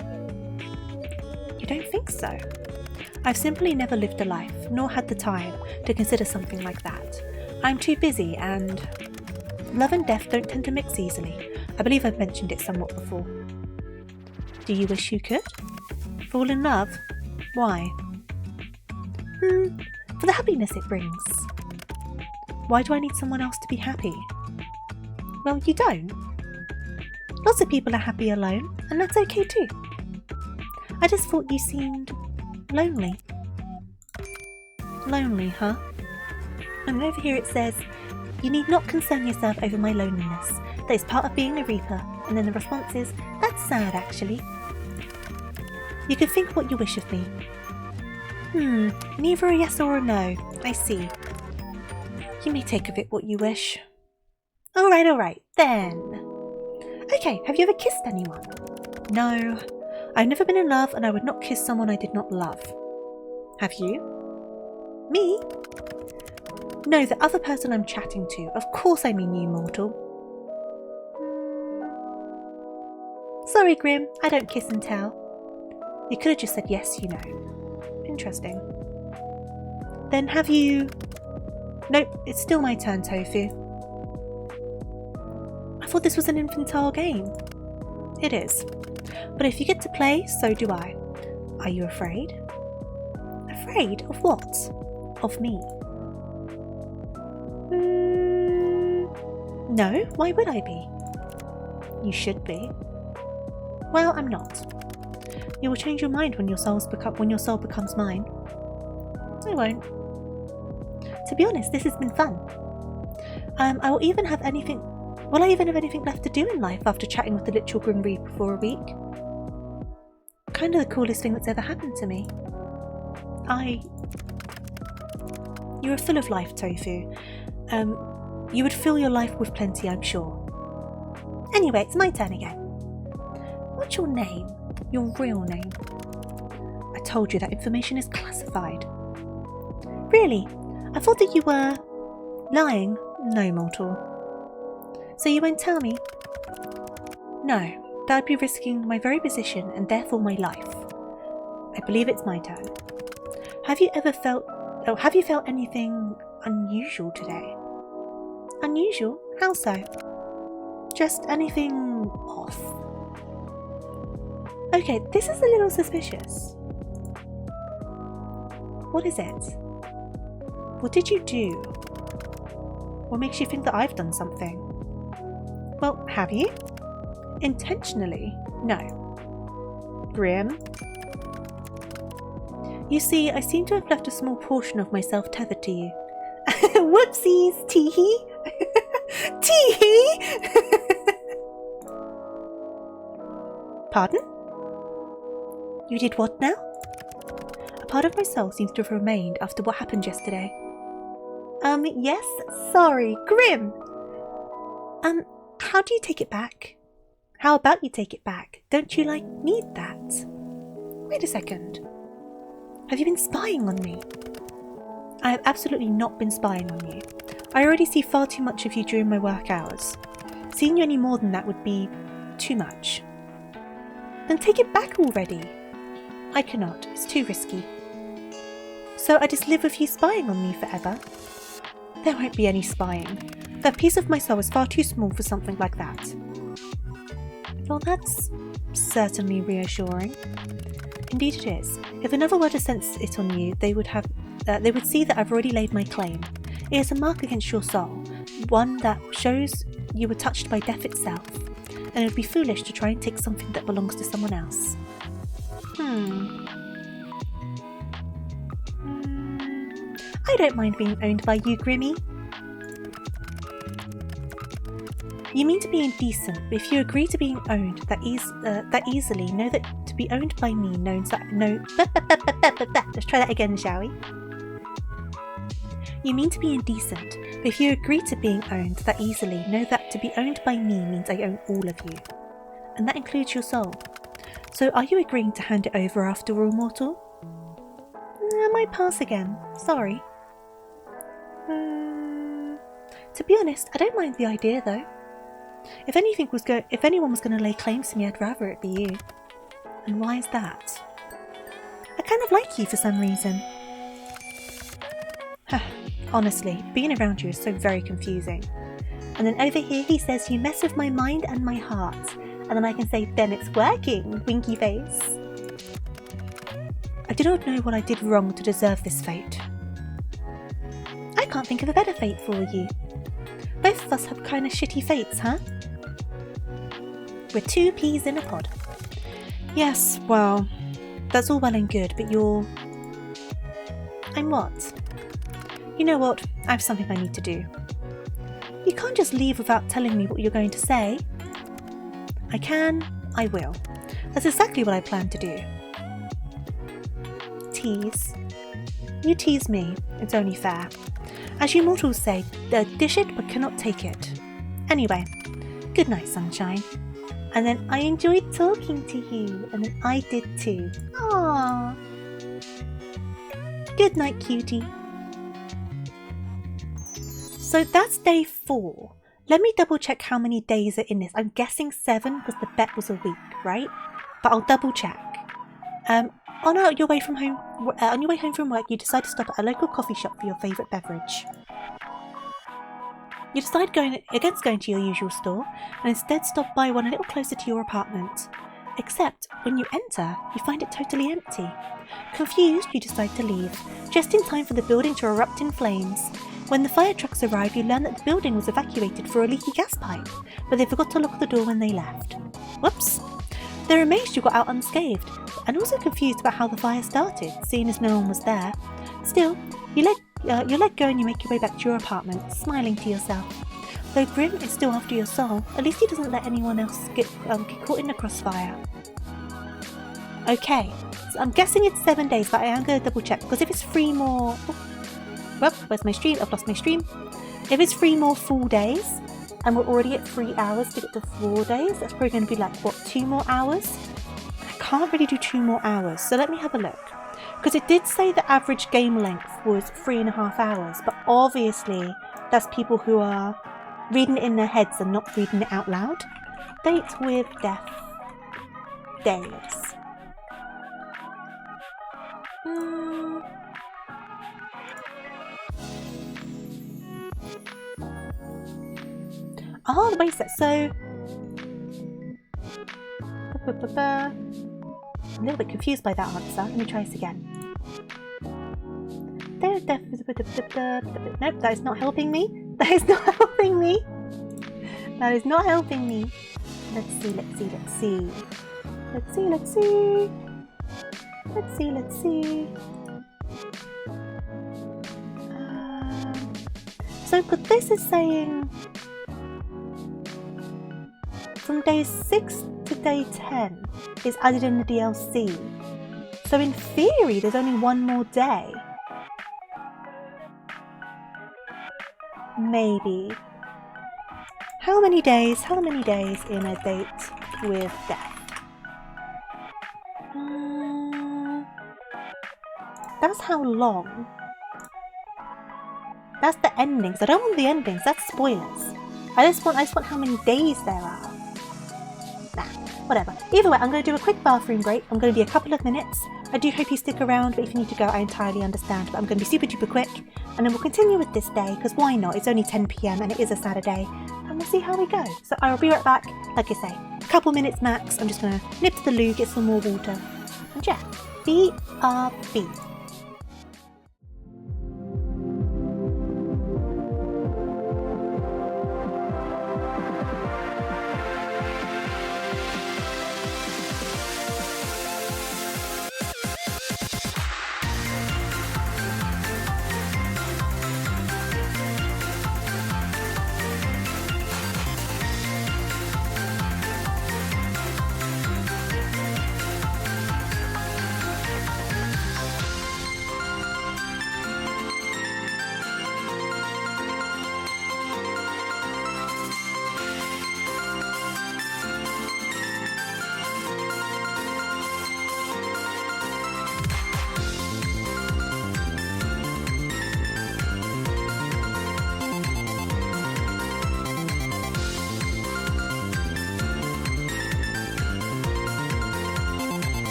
You don't think so? I've simply never lived a life, nor had the time to consider something like that. I'm too busy and love and death don't tend to mix easily. I believe I've mentioned it somewhat before. Do you wish you could? Fall in love? Why? For the happiness it brings. Why do I need someone else to be happy? Well, you don't. Lots of people are happy alone, and that's okay too. I just thought you seemed lonely. Lonely, huh? And over here it says, you need not concern yourself over my loneliness. That is part of being a Reaper. And then the response is, that's sad actually. You can think what you wish of me. Neither a yes or a no. I see. You may take of it what you wish. Alright, then. Okay, have you ever kissed anyone? No. I've never been in love and I would not kiss someone I did not love. Have you? Me? No, the other person I'm chatting to. Of course I mean you, mortal. Sorry, Grim, I don't kiss and tell. You could have just said yes, you know. Interesting. Then have you... Nope, it's still my turn, Tofu. I thought this was an infantile game. It is. But if you get to play, so do I. Are you afraid? Afraid of what? Of me? No, why would I be? You should be. Well, I'm not. You will change your mind when your soul becomes mine. I won't. To be honest, this has been fun. I will even have anything... Will I even have anything left to do in life after chatting with the literal Grim Reaper for a week? Kind of the coolest thing that's ever happened to me. You are full of life, Tofu. You would fill your life with plenty, I'm sure. Anyway, it's my turn again. What's your name? Your real name? I told you that information is classified. Really? I thought that you were... lying? No, mortal. So you won't tell me? No, that would be risking my very position and therefore my life. I believe it's my turn. Have you felt anything unusual today? Unusual? How so? Just anything off? Okay, this is a little suspicious. What is it? What did you do? What makes you think that I've done something? Well, have you? Intentionally? No. Grim? You see, I seem to have left a small portion of myself tethered to you. Whoopsies, teehee! Teehee! Pardon? You did what now? A part of my soul seems to have remained after what happened yesterday. Yes? Sorry, Grim! How do you take it back? How about you take it back? Don't you, need that? Wait a second. Have you been spying on me? I have absolutely not been spying on you. I already see far too much of you during my work hours. Seeing you any more than that would be too much. Then take it back already. I cannot. It's too risky. So I just live with you spying on me forever? There won't be any spying. That piece of my soul is far too small for something like that. Well, that's certainly reassuring. Indeed it is. If another were to sense it on you, they would see that I've already laid my claim. It is a mark against your soul, one that shows you were touched by death itself, and it would be foolish to try and take something that belongs to someone else. I don't mind being owned by you, Grimmy. You mean to be indecent, but if you agree to being owned that easily, know that to be owned by me knows that Let's try that again, shall we? You mean to be indecent, but if you agree to being owned that easily, know that to be owned by me means I own all of you. And that includes your soul. So are you agreeing to hand it over after all, mortal? I might pass again. Sorry. To be honest, I don't mind the idea though. If anyone was going to lay claims to me, I'd rather it be you. And why is that? I kind of like you for some reason. Honestly, being around you is so very confusing. And then over here he says you mess with my mind and my heart. And then I can say, then it's working, winky face. I do not know what I did wrong to deserve this fate. I can't think of a better fate for you. Both of us have kind of shitty fates, huh? We're two peas in a pod. Yes, well, that's all well and good, but you're... I'm what? You know what? I have something I need to do. You can't just leave without telling me what you're going to say. I can, I will. That's exactly what I plan to do. Tease. You tease me, it's only fair. As you mortals say, dish it but cannot take it. Anyway, good night, sunshine. And then I enjoyed talking to you, and then I did too. Aww. Good night, cutie. So that's day 4. Let me double check how many days are in this. I'm guessing 7 because the bet was a week, right? But I'll double check. On your way home from work, you decide to stop at a local coffee shop for your favourite beverage. You decide against going to your usual store and instead stop by one a little closer to your apartment. Except, when you enter, you find it totally empty. Confused, you decide to leave, just in time for the building to erupt in flames. When the fire trucks arrive, you learn that the building was evacuated for a leaky gas pipe, but they forgot to lock the door when they left. Whoops! They're amazed you got out unscathed, and also confused about how the fire started, seeing as no one was there. Still, you let go and you make your way back to your apartment, smiling to yourself. Though Grim is still after your soul, at least he doesn't let anyone else get caught in the crossfire. Okay, so I'm guessing it's 7 days, but I am going to double check, because if it's 3 more... Well, where's my stream? I've lost my stream. If it's 3 more full days, and we're already at 3 hours to get to 4 days, that's probably going to be like, what, 2 more hours? I can't really do 2 more hours, so let me have a look. Because it did say the average game length was 3.5 hours, but obviously that's people who are reading it in their heads and not reading it out loud. Date with death days. Oh, wait a sec, so... I'm a little bit confused by that answer. Let me try this again. Nope, that is not helping me. That is not helping me. That is not helping me. Let's see. So, but this is saying... From day 6 to day 10 is added in the DLC. So in theory, there's only 1 more day. Maybe. How many days in a date with death? That's how long. That's the endings. I don't want the endings, that's spoilers. I just want how many days there are. Nah, whatever. Either way, I'm going to do a quick bathroom break. I'm going to be a couple of minutes. I do hope you stick around, but if you need to go, I entirely understand. But I'm going to be super duper quick, and then we'll continue with this day, because why not? It's only 10 PM and it is a Saturday, and we'll see how we go. So I'll be right back, like I say, a couple minutes max. I'm just going to nip to the loo, get some more water, and yeah, BRB.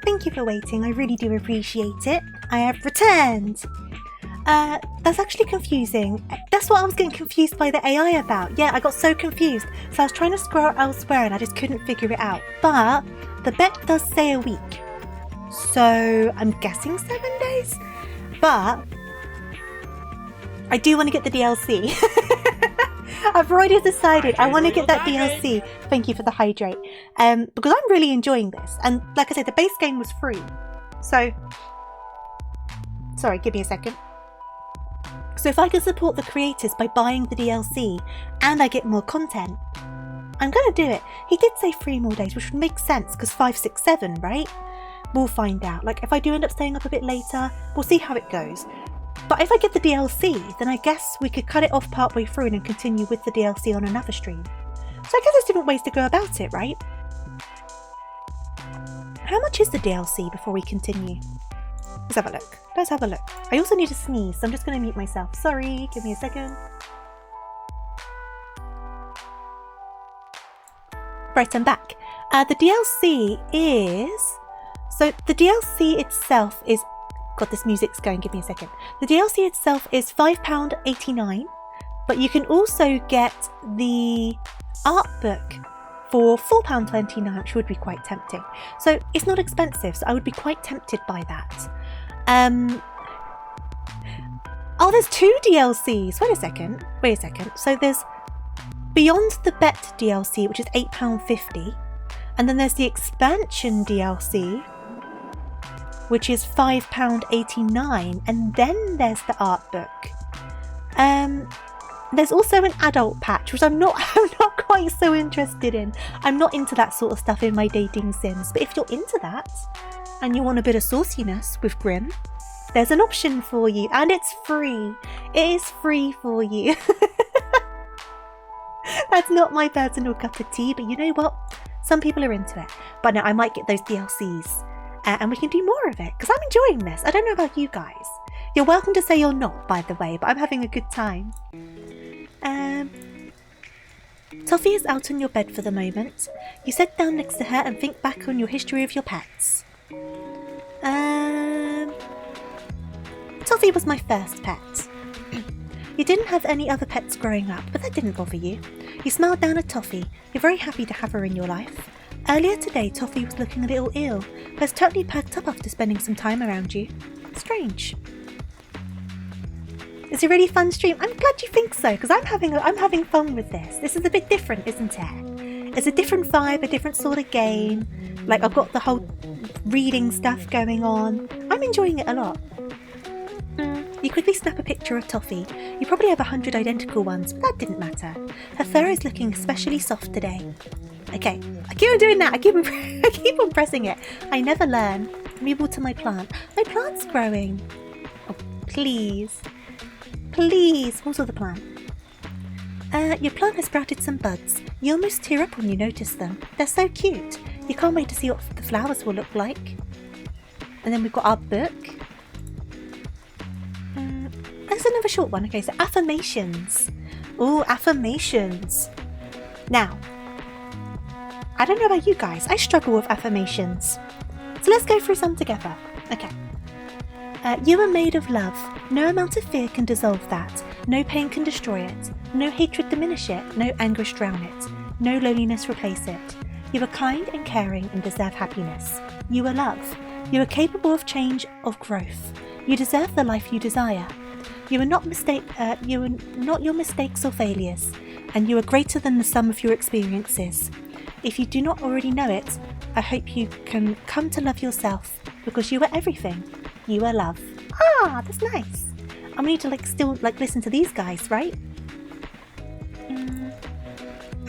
Thank you for waiting. I really do appreciate it. I have returned. That's actually confusing. That's what I was getting confused by the AI about. Yeah, I got so confused. So I was trying to scroll elsewhere and I just couldn't figure it out. But the bet does say a week. So I'm guessing 7 days. But I do want to get the DLC. I've already decided I want to get that DLC. Thank you for the hydrate. Because I'm really enjoying this. And like I said, the base game was free. So, sorry, give me a second. So if I can support the creators by buying the DLC and I get more content, I'm going to do it. He did say 3 more days, which would make sense because 5, 6, 7, right? We'll find out. Like if I do end up staying up a bit later, we'll see how it goes. But if I get the DLC, then I guess we could cut it off partway through and then continue with the DLC on another stream. So I guess there's different ways to go about it, right? How much is the DLC before we continue? Let's have a look. Let's have a look. I also need to sneeze, so I'm just going to mute myself. Sorry, give me a second. Right, I'm back. The DLC is... So the DLC itself is... God, this music's going. Give me a second. The DLC itself is £5.89, but you can also get the art book for £4.29, which would be quite tempting. So it's not expensive, so I would be quite tempted by that. Oh, there's 2 DLCs. Wait a second. So there's Beyond the Bet DLC, which is £8.50, and then there's the expansion DLC, which is £5.89, and then there's the art book. There's also an adult patch, which I'm not quite so interested in. I'm not into that sort of stuff in my dating sims, but if you're into that and you want a bit of sauciness with Grim, there's an option for you, and it's free. It is free for you. That's not my personal cup of tea, but you know what? Some people are into it. But no, I might get those DLCs. And we can do more of it, because I'm enjoying this. I don't know about you guys. You're welcome to say you're not, by the way, but I'm having a good time. Toffee is out on your bed for the moment. You sit down next to her and think back on your history of your pets. Toffee was my first pet. You didn't have any other pets growing up, but that didn't bother you. You smiled down at Toffee. You're very happy to have her in your life. Earlier today, Toffee was looking a little ill, but has totally perked up after spending some time around you. Strange. It's a really fun stream. I'm glad you think so, because I'm having fun with this. This is a bit different, isn't it? It's a different vibe, a different sort of game. Like, I've got the whole reading stuff going on. I'm enjoying it a lot. You quickly snap a picture of Toffee. You probably have 100 identical ones, but that didn't matter. Her fur is looking especially soft today. Okay, I keep on doing that. I keep on pressing it. I never learn. Move to my plant. My plant's growing. Oh, please. Please, water the plant. Your plant has sprouted some buds. You almost tear up when you notice them. They're so cute. You can't wait to see what the flowers will look like. And then we've got our book. There's another short one. Okay, so affirmations. Ooh, affirmations. Now, I don't know about you guys. I struggle with affirmations. So let's go through some together. Okay. You are made of love. No amount of fear can dissolve that. No pain can destroy it. No hatred diminish it. No anguish drown it. No loneliness replace it. You are kind and caring and deserve happiness. You are love. You are capable of change, of growth. You deserve the life you desire. You are not your mistakes or failures, and you are greater than the sum of your experiences. If you do not already know it, I hope you can come to love yourself, because you are everything. You are love. Ah, that's nice. I need to still listen to these guys, right?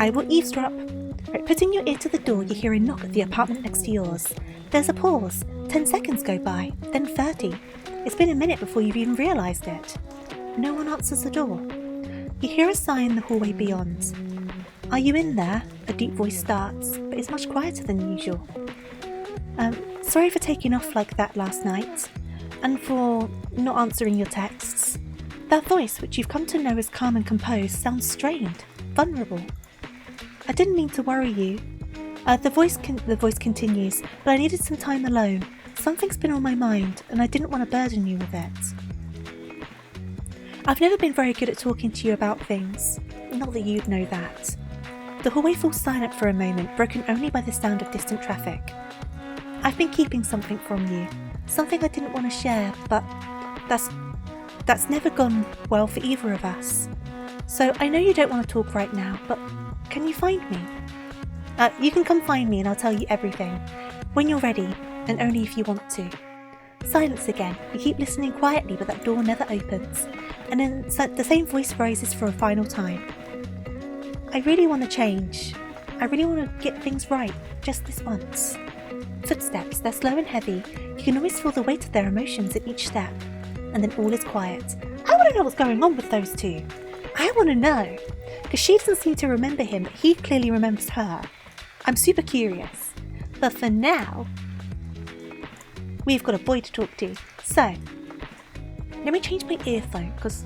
I will eavesdrop. Right, putting your ear to the door, you hear a knock at the apartment next to yours. There's a pause. 10 seconds go by, then 30. It's been a minute before you've even realised it. No one answers the door. You hear a sigh in the hallway beyond. Are you in there? A deep voice starts, but it's much quieter than usual. Sorry for taking off like that last night, and for not answering your texts. That voice, which you've come to know as calm and composed, sounds strained, vulnerable. I didn't mean to worry you. The voice continues, but I needed some time alone. Something's been on my mind, and I didn't want to burden you with it. I've never been very good at talking to you about things. Not that you'd know that. The hallway falls silent for a moment, broken only by the sound of distant traffic. I've been keeping something from you. Something I didn't want to share, but that's never gone well for either of us. So I know you don't want to talk right now, but can you find me? You can come find me and I'll tell you everything. When you're ready, and only if you want to. Silence again. You keep listening quietly, but that door never opens. And then the same voice rises for a final time. I really want to change. I really want to get things right, just this once. Footsteps, they're slow and heavy. You can always feel the weight of their emotions at each step. And then all is quiet. I want to know what's going on with those two. I want to know. Because she doesn't seem to remember him, but he clearly remembers her. I'm super curious. But for now, we've got a boy to talk to. So, let me change my earphone, because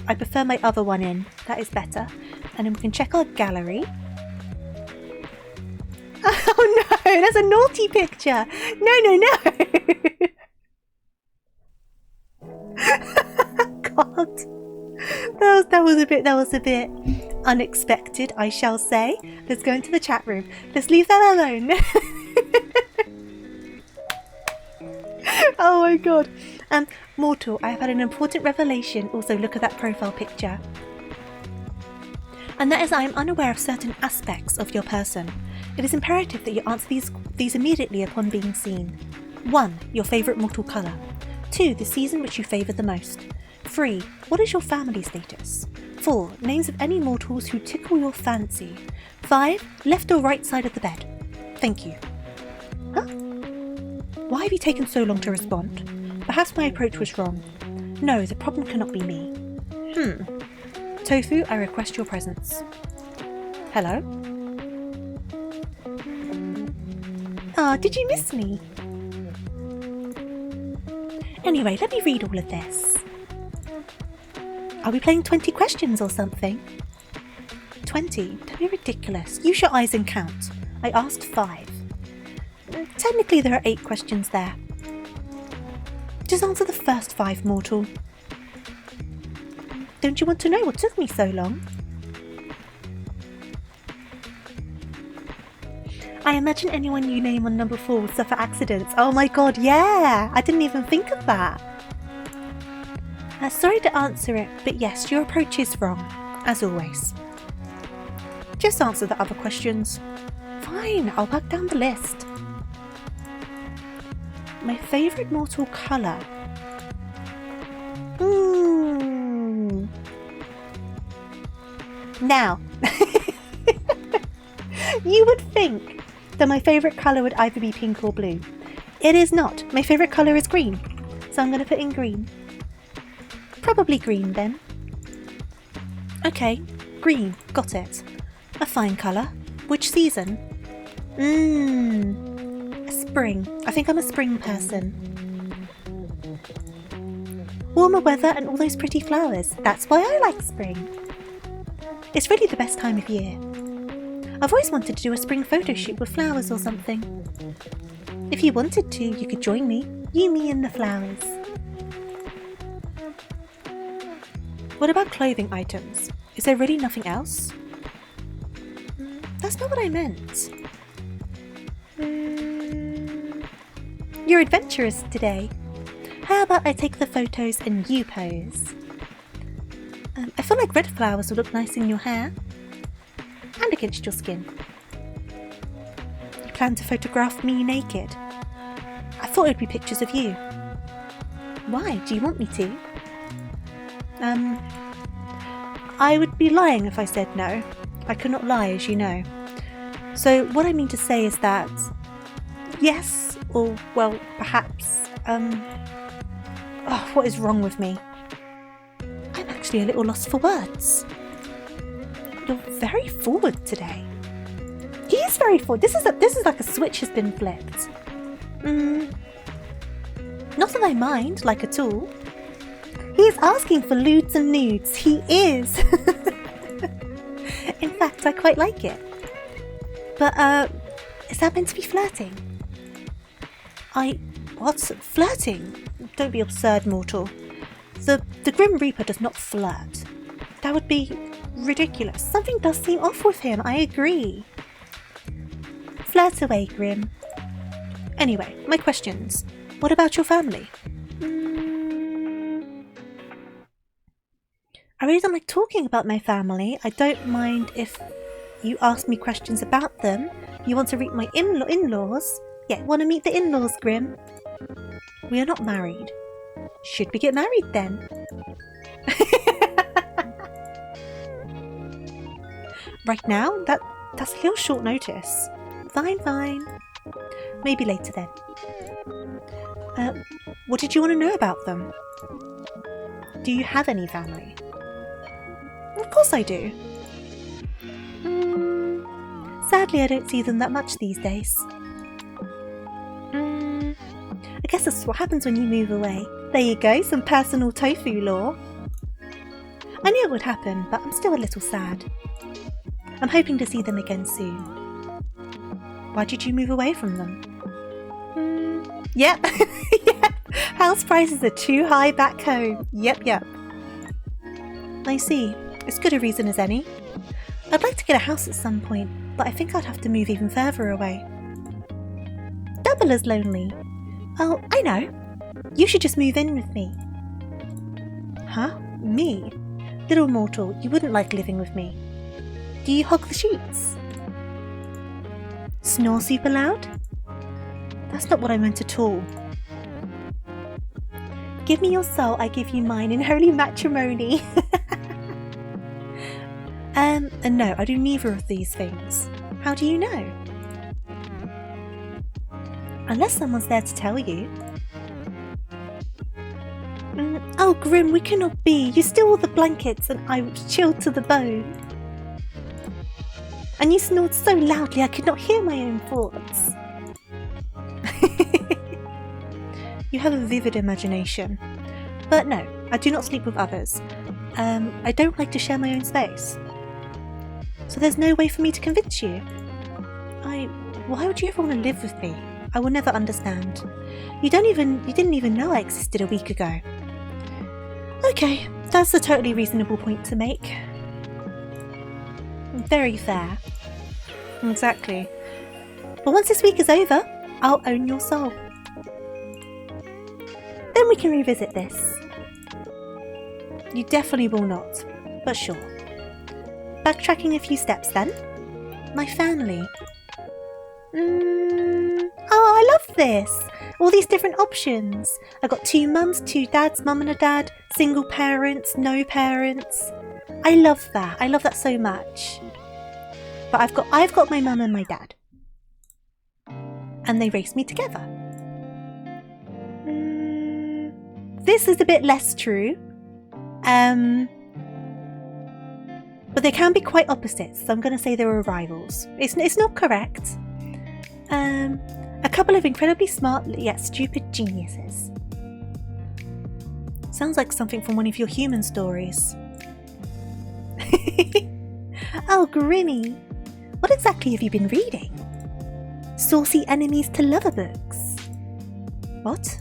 I prefer my other one in. That is better. And then we can check our gallery. Oh no, that's a naughty picture. No. God. That was a bit unexpected, I shall say. Let's go into the chat room. Let's leave that alone. Oh my god. Mortal, I have had an important revelation. Also, look at that profile picture. And that is I am unaware of certain aspects of your person. It is imperative that you answer these immediately upon being seen. 1. Your favourite mortal colour. 2. The season which you favour the most. 3. What is your family status? 4. Names of any mortals who tickle your fancy. 5. Left or right side of the bed. Thank you. Huh? Why have you taken so long to respond? Perhaps my approach was wrong. No, the problem cannot be me. Tofu, I request your presence. Hello? Ah, did you miss me? Anyway, let me read all of this. Are we playing 20 questions or something? 20? Don't be ridiculous. Use your eyes and count. I asked 5. Technically there are 8 questions there. Just answer the first 5, mortal. Don't you want to know what took me so long? I imagine anyone you name on number 4 would suffer accidents. Oh my god, yeah! I didn't even think of that. Sorry to answer it, but yes, your approach is wrong, as always. Just answer the other questions. Fine, I'll work down the list. My favourite mortal colour? Now, you would think that my favourite colour would either be pink or blue. It is not. My favourite colour is green, so I'm going to put in green. Probably green then. Okay, green, got it. A fine colour. Which season? Spring. I think I'm a spring person. Warmer weather and all those pretty flowers. That's why I like spring. It's really the best time of year. I've always wanted to do a spring photo shoot with flowers or something. If you wanted to, you could join me. You, me and the flowers. What about clothing items? Is there really nothing else? That's not what I meant. You're adventurous today. How about I take the photos and you pose? I feel like red flowers will look nice in your hair. And against your skin. You plan to photograph me naked? I thought it would be pictures of you. Why? Do you want me to? I would be lying if I said no. I could not lie, as you know. So what I mean to say is that yes, or well, perhaps. What is wrong with me? I'm actually a little lost for words. You're very forward today. He is very forward. This is like a switch has been flipped. Not that I mind, like at all. He is asking for lewds and nudes. He is. In fact, I quite like it. But Is that meant to be flirting? What? Flirting? Don't be absurd, mortal. The Grim Reaper does not flirt. That would be ridiculous. Something does seem off with him, I agree. Flirt away, Grim. Anyway, my questions. What about your family? I really don't like talking about my family. I don't mind if you ask me questions about them. You want to meet my in-laws? Yeah, want to meet the in-laws, Grim? We are not married. Should we get married then? Right now? That's a little short notice. Fine. Maybe later then. What did you want to know about them? Do you have any family? Of course I do. Sadly, I don't see them that much these days. I guess that's what happens when you move away. There you go, some personal tofu lore. I knew it would happen, but I'm still a little sad. I'm hoping to see them again soon. Why did you move away from them? Yep. Yep. House prices are too high back home. Yep. I see. As good a reason as any. I'd like to get a house at some point, but I think I'd have to move even further away. Double as lonely. Oh, I know. You should just move in with me. Huh? Me? Little mortal, you wouldn't like living with me. Do you hog the sheets? Snore super loud? That's not what I meant at all. Give me your soul, I give you mine in holy matrimony. No, I do neither of these things. How do you know? Unless someone's there to tell you. Oh, Grim, we cannot be. You stole all the blankets and I was chilled to the bone. And you snored so loudly I could not hear my own thoughts. You have a vivid imagination. But no, I do not sleep with others. I don't like to share my own space. So there's no way for me to convince you. Why would you ever want to live with me? I will never understand. You didn't even know I existed a week ago. Okay, that's a totally reasonable point to make. Very fair. Exactly. But once this week is over, I'll own your soul. Then we can revisit this. You definitely will not, but sure. Backtracking a few steps then. My family. Oh, I love this! All these different options. I got 2 mums, 2 dads, mum and a dad, single parents, no parents. I love that. I love that so much. But I've got my mum and my dad. And they raised me together. This is a bit less true. But they can be quite opposites, so I'm going to say they were rivals. It's not correct. A couple of incredibly smart yet stupid geniuses. Sounds like something from one of your human stories. Oh, Grinny. What exactly have you been reading? Saucy enemies to lover books. What?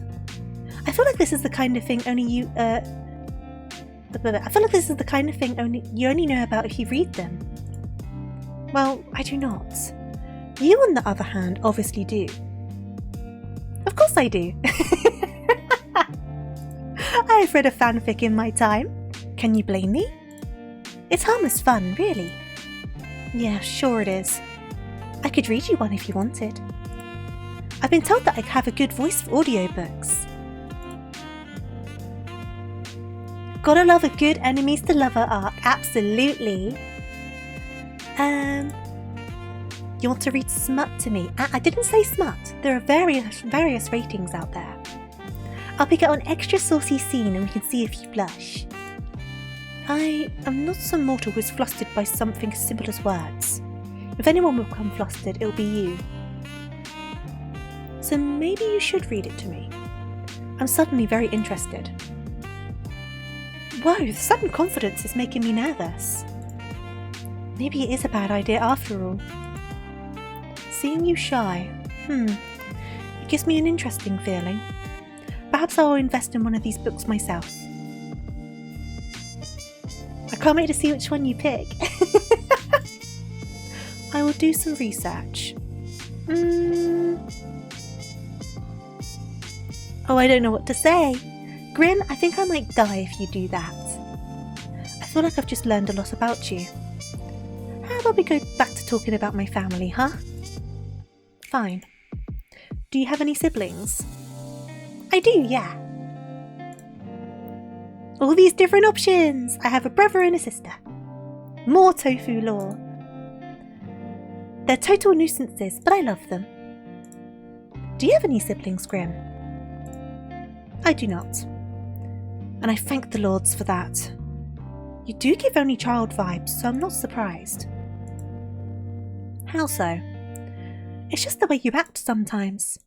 I feel like this is the kind of thing only you, I feel like this is the kind of thing you only know about if you read them. Well, I do not. You, on the other hand, obviously do. Of course I do. I've read a fanfic in my time. Can you blame me? It's harmless fun, really. Yeah, sure it is. I could read you one if you wanted. I've been told that I have a good voice for audiobooks. Gotta love a good enemies to lover arc, absolutely. You want to read smut to me? I didn't say smut. There are various ratings out there. I'll pick out an extra saucy scene and we can see if you blush. I am not some mortal who is flustered by something as simple as words. If anyone will become flustered, it'll be you. So maybe you should read it to me. I'm suddenly very interested. Whoa, the sudden confidence is making me nervous. Maybe it is a bad idea after all. Seeing you shy, it gives me an interesting feeling. Perhaps I'll invest in one of these books myself. I can't wait to see which one you pick. I will do some research. Oh, I don't know what to say. Grim, I think I might die if you do that. I feel like I've just learned a lot about you. How about we go back to talking about my family, huh? Fine. Do you have any siblings? I do, yeah. All these different options! I have a brother and a sister. More tofu lore. They're total nuisances, but I love them. Do you have any siblings, Grim? I do not. And I thank the lords for that. You do give only child vibes, so I'm not surprised. How so? It's just the way you act sometimes.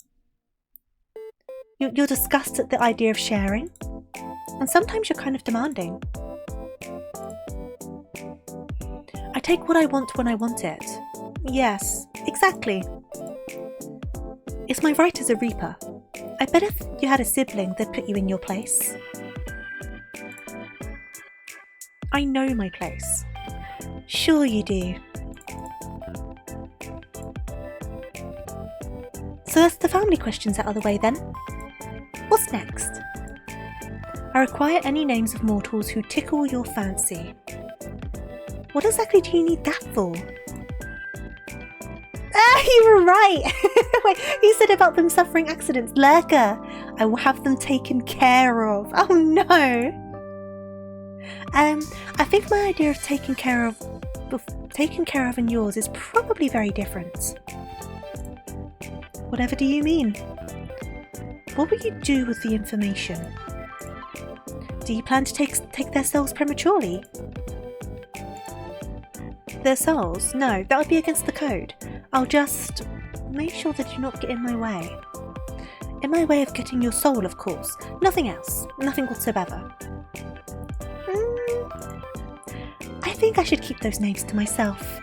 You're disgusted at the idea of sharing, and sometimes you're kind of demanding. I take what I want when I want it. Yes, exactly. It's my right as a Reaper. I bet if you had a sibling, they'd put you in your place. I know my place. Sure you do. So that's the family questions out of the way then. What's next? I require any names of mortals who tickle your fancy. What exactly do you need that for? Ah, you were right! Wait, you said about them suffering accidents. Lurker! I will have them taken care of. Oh no! I think my idea of taking care of and yours is probably very different. Whatever do you mean? What will you do with the information? Do you plan to take their souls prematurely? Their souls? No, that would be against the code. I'll just make sure they do not get in my way. In my way of getting your soul, of course. Nothing else. Nothing whatsoever. I think I should keep those names to myself.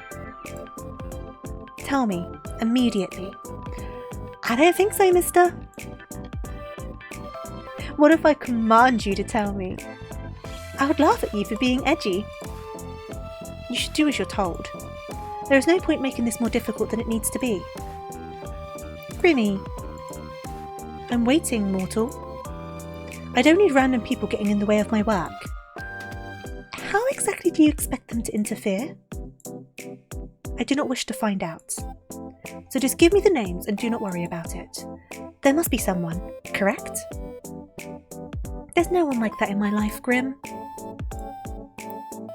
Tell me, immediately. I don't think so, mister. What if I command you to tell me? I would laugh at you for being edgy. You should do as you're told. There is no point making this more difficult than it needs to be. Grimmy. I'm waiting, mortal. I don't need random people getting in the way of my work. How exactly do you expect them to interfere? I do not wish to find out. So just give me the names and do not worry about it. There must be someone, correct? There's no one like that in my life, Grim.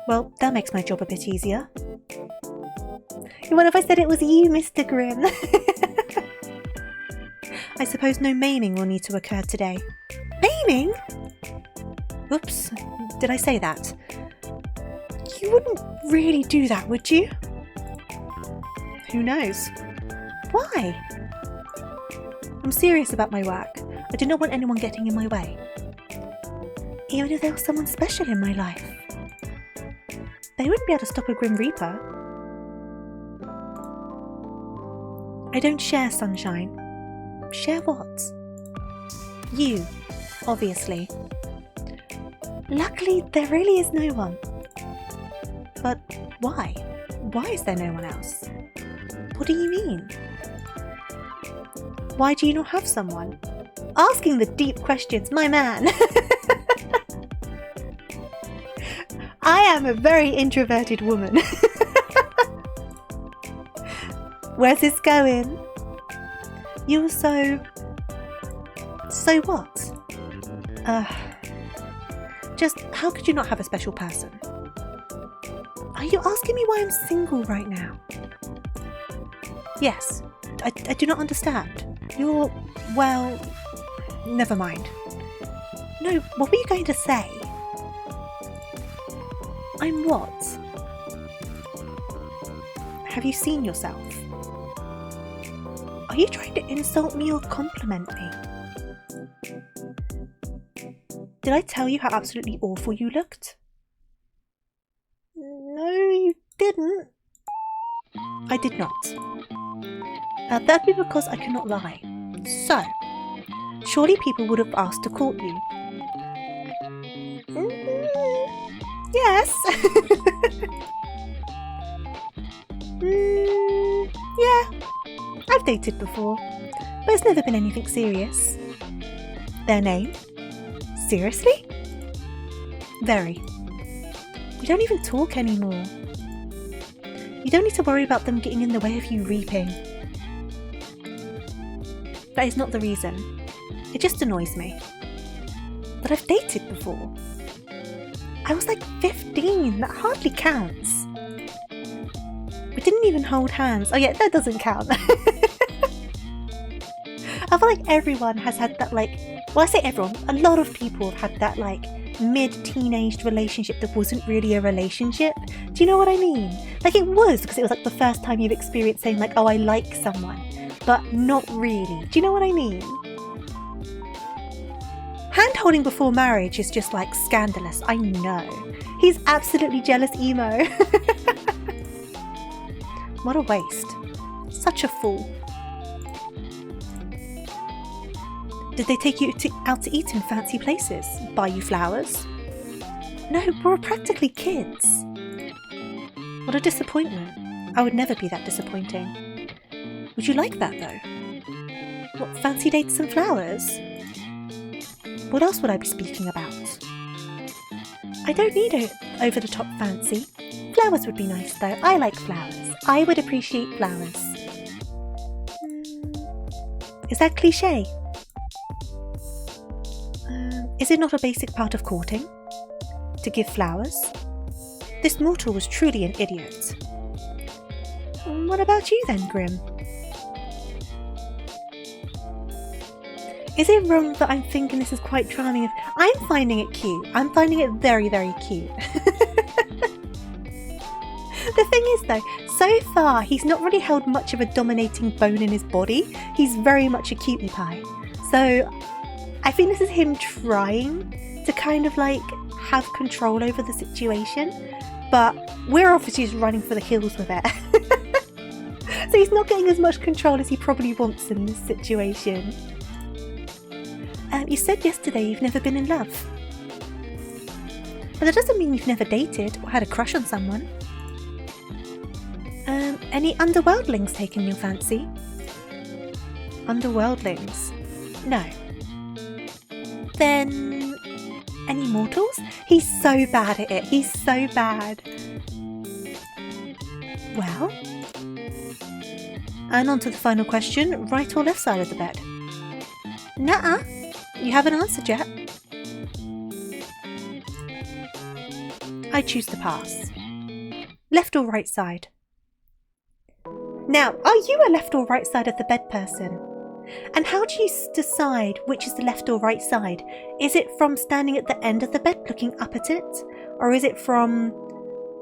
Well, that makes my job a bit easier. What if I said it was you, Mr. Grim? I suppose no maiming will need to occur today. Maiming? Oops, did I say that? You wouldn't really do that, would you? Who knows? Why? I'm serious about my work. I do not want anyone getting in my way. Even if there was someone special in my life. They wouldn't be able to stop a Grim Reaper. I don't share, Sunshine. Share what? You, obviously. Luckily, there really is no one. But why? Why is there no one else? What do you mean? Why do you not have someone? Asking the deep questions, my man! I am a very introverted woman. Where's this going? You're so what? Just how could you not have a special person? Are you asking me why I'm single right now? Yes, I do not understand. You're, well, never mind. No, what were you going to say? I'm what? Have you seen yourself? Are you trying to insult me or compliment me? Did I tell you how absolutely awful you looked? No, you didn't. I did not. That'd be because I cannot lie. So, surely people would have asked to court you. Yes. Yeah, I've dated before, but it's never been anything serious. Their name? Seriously? Very. We don't even talk anymore. You don't need to worry about them getting in the way of you reaping. That is not the reason. It just annoys me. But I've dated before. I was like 15, that hardly counts. We didn't even hold hands. Oh yeah, that doesn't count. I feel like everyone has had that, like, well, I say everyone, a lot of people have had that like mid-teenage relationship that wasn't really a relationship. Do you know what I mean? Like it was, because it was like the first time you've experienced saying like, oh, I like someone, but not really. Do you know what I mean? Hand-holding before marriage is just like scandalous, I know. He's absolutely jealous emo. What a waste. Such a fool. Did they take you out to eat in fancy places? Buy you flowers? No, we're practically kids. What a disappointment. I would never be that disappointing. Would you like that though? What, fancy dates and flowers? What else would I be speaking about? I don't need it over-the-top fancy. Flowers would be nice though. I like flowers. I would appreciate flowers. Is that cliché? Is it not a basic part of courting? To give flowers? This mortal was truly an idiot. What about you then, Grim? Is it wrong that I'm thinking this is quite charming? I'm finding it cute. I'm finding it very, very cute. The thing is though, so far he's not really held much of a dominating bone in his body. He's very much a cutie pie. So I think this is him trying to kind of like have control over the situation, but we're obviously just running for the hills with it. So he's not getting as much control as he probably wants in this situation. You said yesterday you've never been in love. But that doesn't mean you've never dated or had a crush on someone. Any underworldlings taken your fancy? Underworldlings? No. Then any mortals? He's so bad at it. He's so bad. Well, and on to the final question, right or left side of the bed? Nuh-uh. You haven't answered yet. I choose to pass. Left or right side? Now, are you a left or right side of the bed person? And how do you decide which is the left or right side? Is it from standing at the end of the bed looking up at it? Or is it from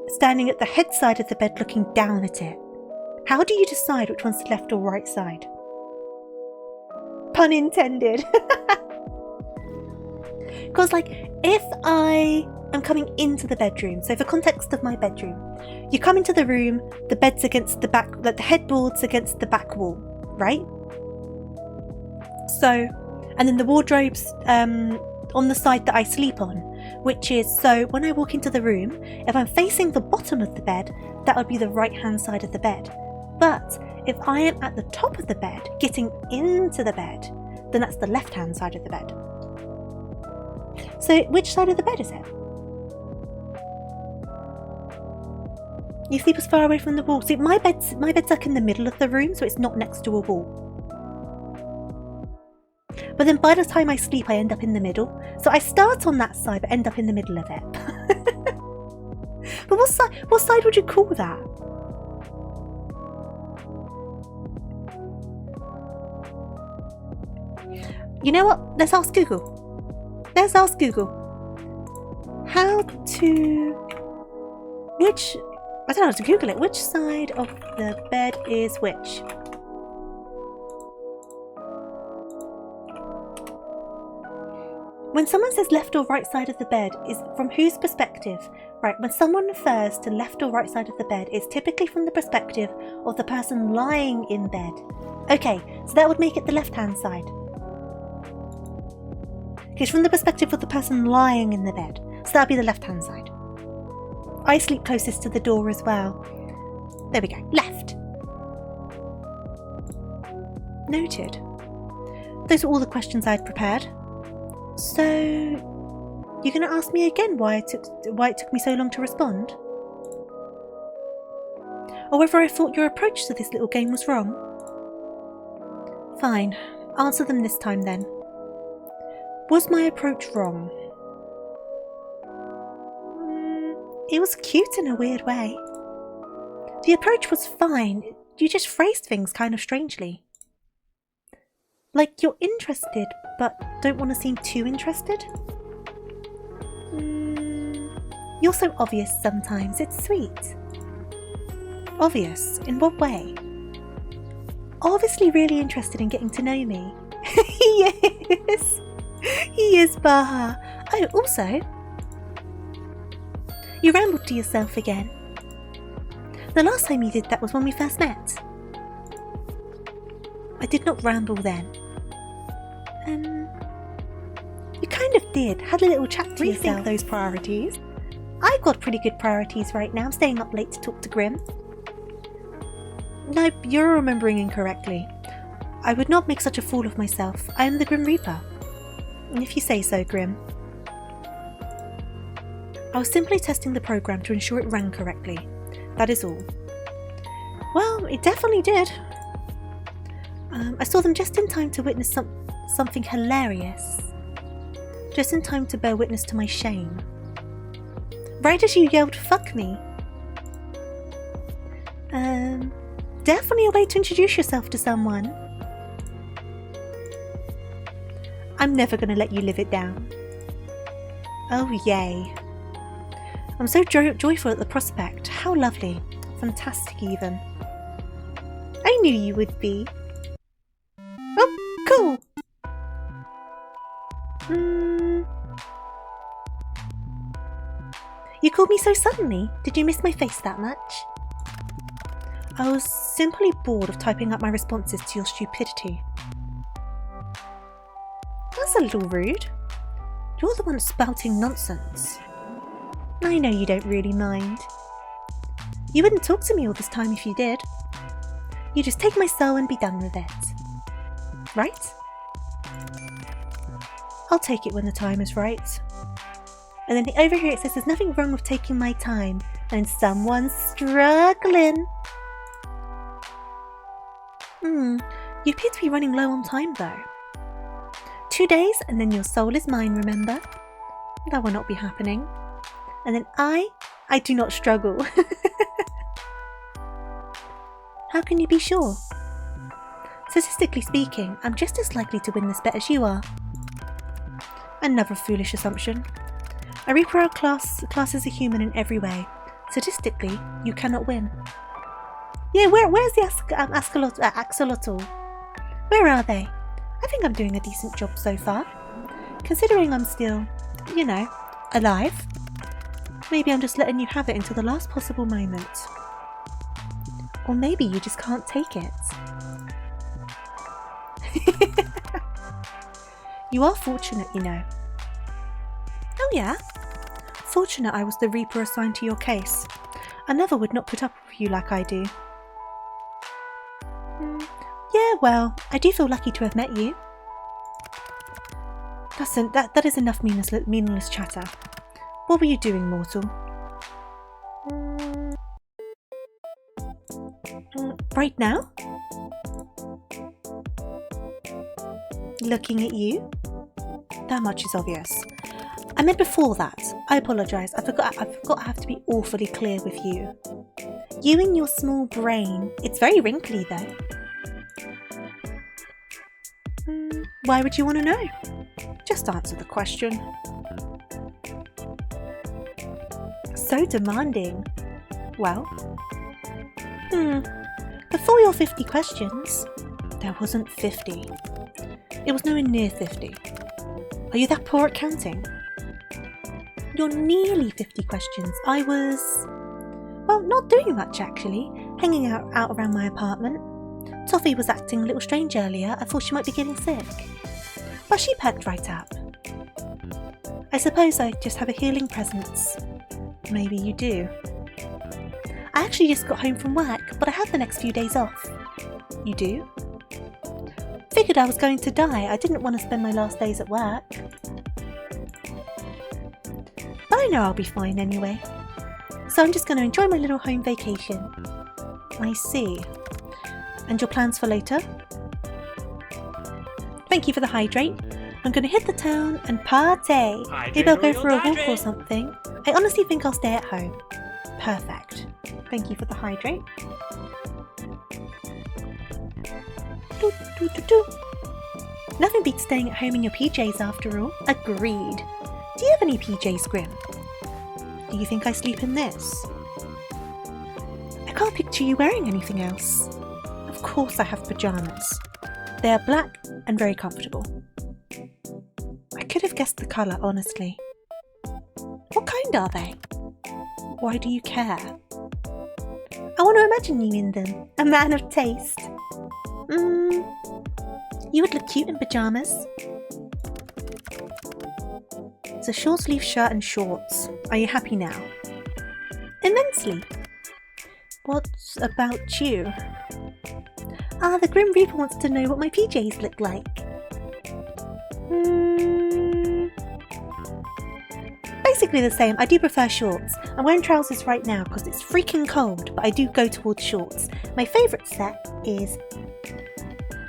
standing at the head side of the bed looking down at it? How do you decide which one's the left or right side? Pun intended. Because like, if I am coming into the bedroom, so for context of my bedroom, you come into the room, the bed's against the back, the headboard's against the back wall, right? So, and then the wardrobe's on the side that I sleep on, which is, so when I walk into the room, if I'm facing the bottom of the bed, that would be the right hand side of the bed. But if I am at the top of the bed, getting into the bed, then that's the left hand side of the bed. So which side of the bed is it? You sleep as far away from the wall. See, my bed's like in the middle of the room, so it's not next to a wall. But then by the time I sleep, I end up in the middle. So I start on that side, but end up in the middle of it. But what side would you call that? You know what? Let's ask Google. Let's ask Google. How to... Which... I don't know how to Google it. Which side of the bed is which? When someone says left or right side of the bed, is from whose perspective? Right, when someone refers to left or right side of the bed, it's typically from the perspective of the person lying in bed. Okay, so that would make it the left-hand side. It's from the perspective of the person lying in the bed, so that would be the left-hand side. I sleep closest to the door as well. There we go, left. Noted. Those are all the questions I'd prepared. So, you're going to ask me again why it took me so long to respond? Or whether I thought your approach to this little game was wrong? Fine, answer them this time then. Was my approach wrong? It was cute in a weird way. The approach was fine, you just phrased things kind of strangely. Like you're interested, but don't want to seem too interested? You're so obvious sometimes, it's sweet. Obvious? In what way? Obviously really interested in getting to know me. Yes! He is, Baha. Oh, also, you rambled to yourself again. The last time you did that was when we first met. I did not ramble then. You kind of did. Had a little chat to yourself. Rethink those priorities. I've got pretty good priorities right now. I'm staying up late to talk to Grim. Nope, you're remembering incorrectly. I would not make such a fool of myself. I am the Grim Reaper. If you say so, Grim. I was simply testing the program to ensure it ran correctly. That is all. Well, it definitely did. I saw them just in time to witness something hilarious. Just in time to bear witness to my shame. Right as you yelled, "Fuck me." Definitely a way to introduce yourself to someone. I'm never going to let you live it down. Oh, yay. I'm so joyful at the prospect. How lovely. Fantastic, even. I knew you would be. Oh, cool. You called me so suddenly. Did you miss my face that much? I was simply bored of typing up my responses to your stupidity. That's a little rude. You're the one spouting nonsense. I know you don't really mind. You wouldn't talk to me all this time if you did. You just take my soul and be done with it. Right? I'll take it when the time is right. And then over here it says there's nothing wrong with taking my time, and someone's struggling. You appear to be running low on time though. 2 days and then your soul is mine, remember? That will not be happening. And then I do not struggle. How can you be sure? Statistically speaking, I'm just as likely to win this bet as you are. Another foolish assumption. A Reaper our class is a human in every way. Statistically, you cannot win. Yeah, where's the axolotl? Where are they? I think I'm doing a decent job so far. Considering I'm still, you know, alive. Maybe I'm just letting you have it until the last possible moment. Or maybe you just can't take it. You are fortunate, you know. Oh yeah? Fortunate I was the Reaper assigned to your case. Another would not put up with you like I do. Yeah, well, I do feel lucky to have met you. That is enough meaningless chatter. What were you doing, mortal? Right now? Looking at you? That much is obvious. I meant before that. I apologise. I forgot I have to be awfully clear with you. You and your small brain. It's very wrinkly though. Why would you want to know? Just answer the question. So demanding. Well, before your 50 questions, there wasn't 50. It was nowhere near 50. Are you that poor at counting? You're nearly 50 questions. I was, well, not doing much actually. Hanging out around my apartment. Toffee was acting a little strange earlier. I thought she might be getting sick. But she perked right up. I suppose I just have a healing presence. Maybe you do. I actually just got home from work, but I have the next few days off. You do? Figured I was going to die. I didn't want to spend my last days at work. But I know I'll be fine anyway. So I'm just going to enjoy my little home vacation. I see. And your plans for later? Thank you for the hydrate. I'm going to hit the town and party. Maybe I'll go for a walk or something. I honestly think I'll stay at home. Perfect. Thank you for the hydrate. Do, do, do, do. Nothing beats staying at home in your PJs after all. Agreed. Do you have any PJs, Grim? Do you think I sleep in this? I can't picture you wearing anything else. Of course I have pyjamas. They are black and very comfortable. I could have guessed the colour, honestly. What kind are they? Why do you care? I want to imagine you in them. A man of taste. You would look cute in pyjamas. It's a short sleeve shirt and shorts. Are you happy now? Immensely. What about you? The Grim Reaper wants to know what my PJs look like. Basically the same. I do prefer shorts. I'm wearing trousers right now because it's freaking cold, but I do go towards shorts. My favourite set is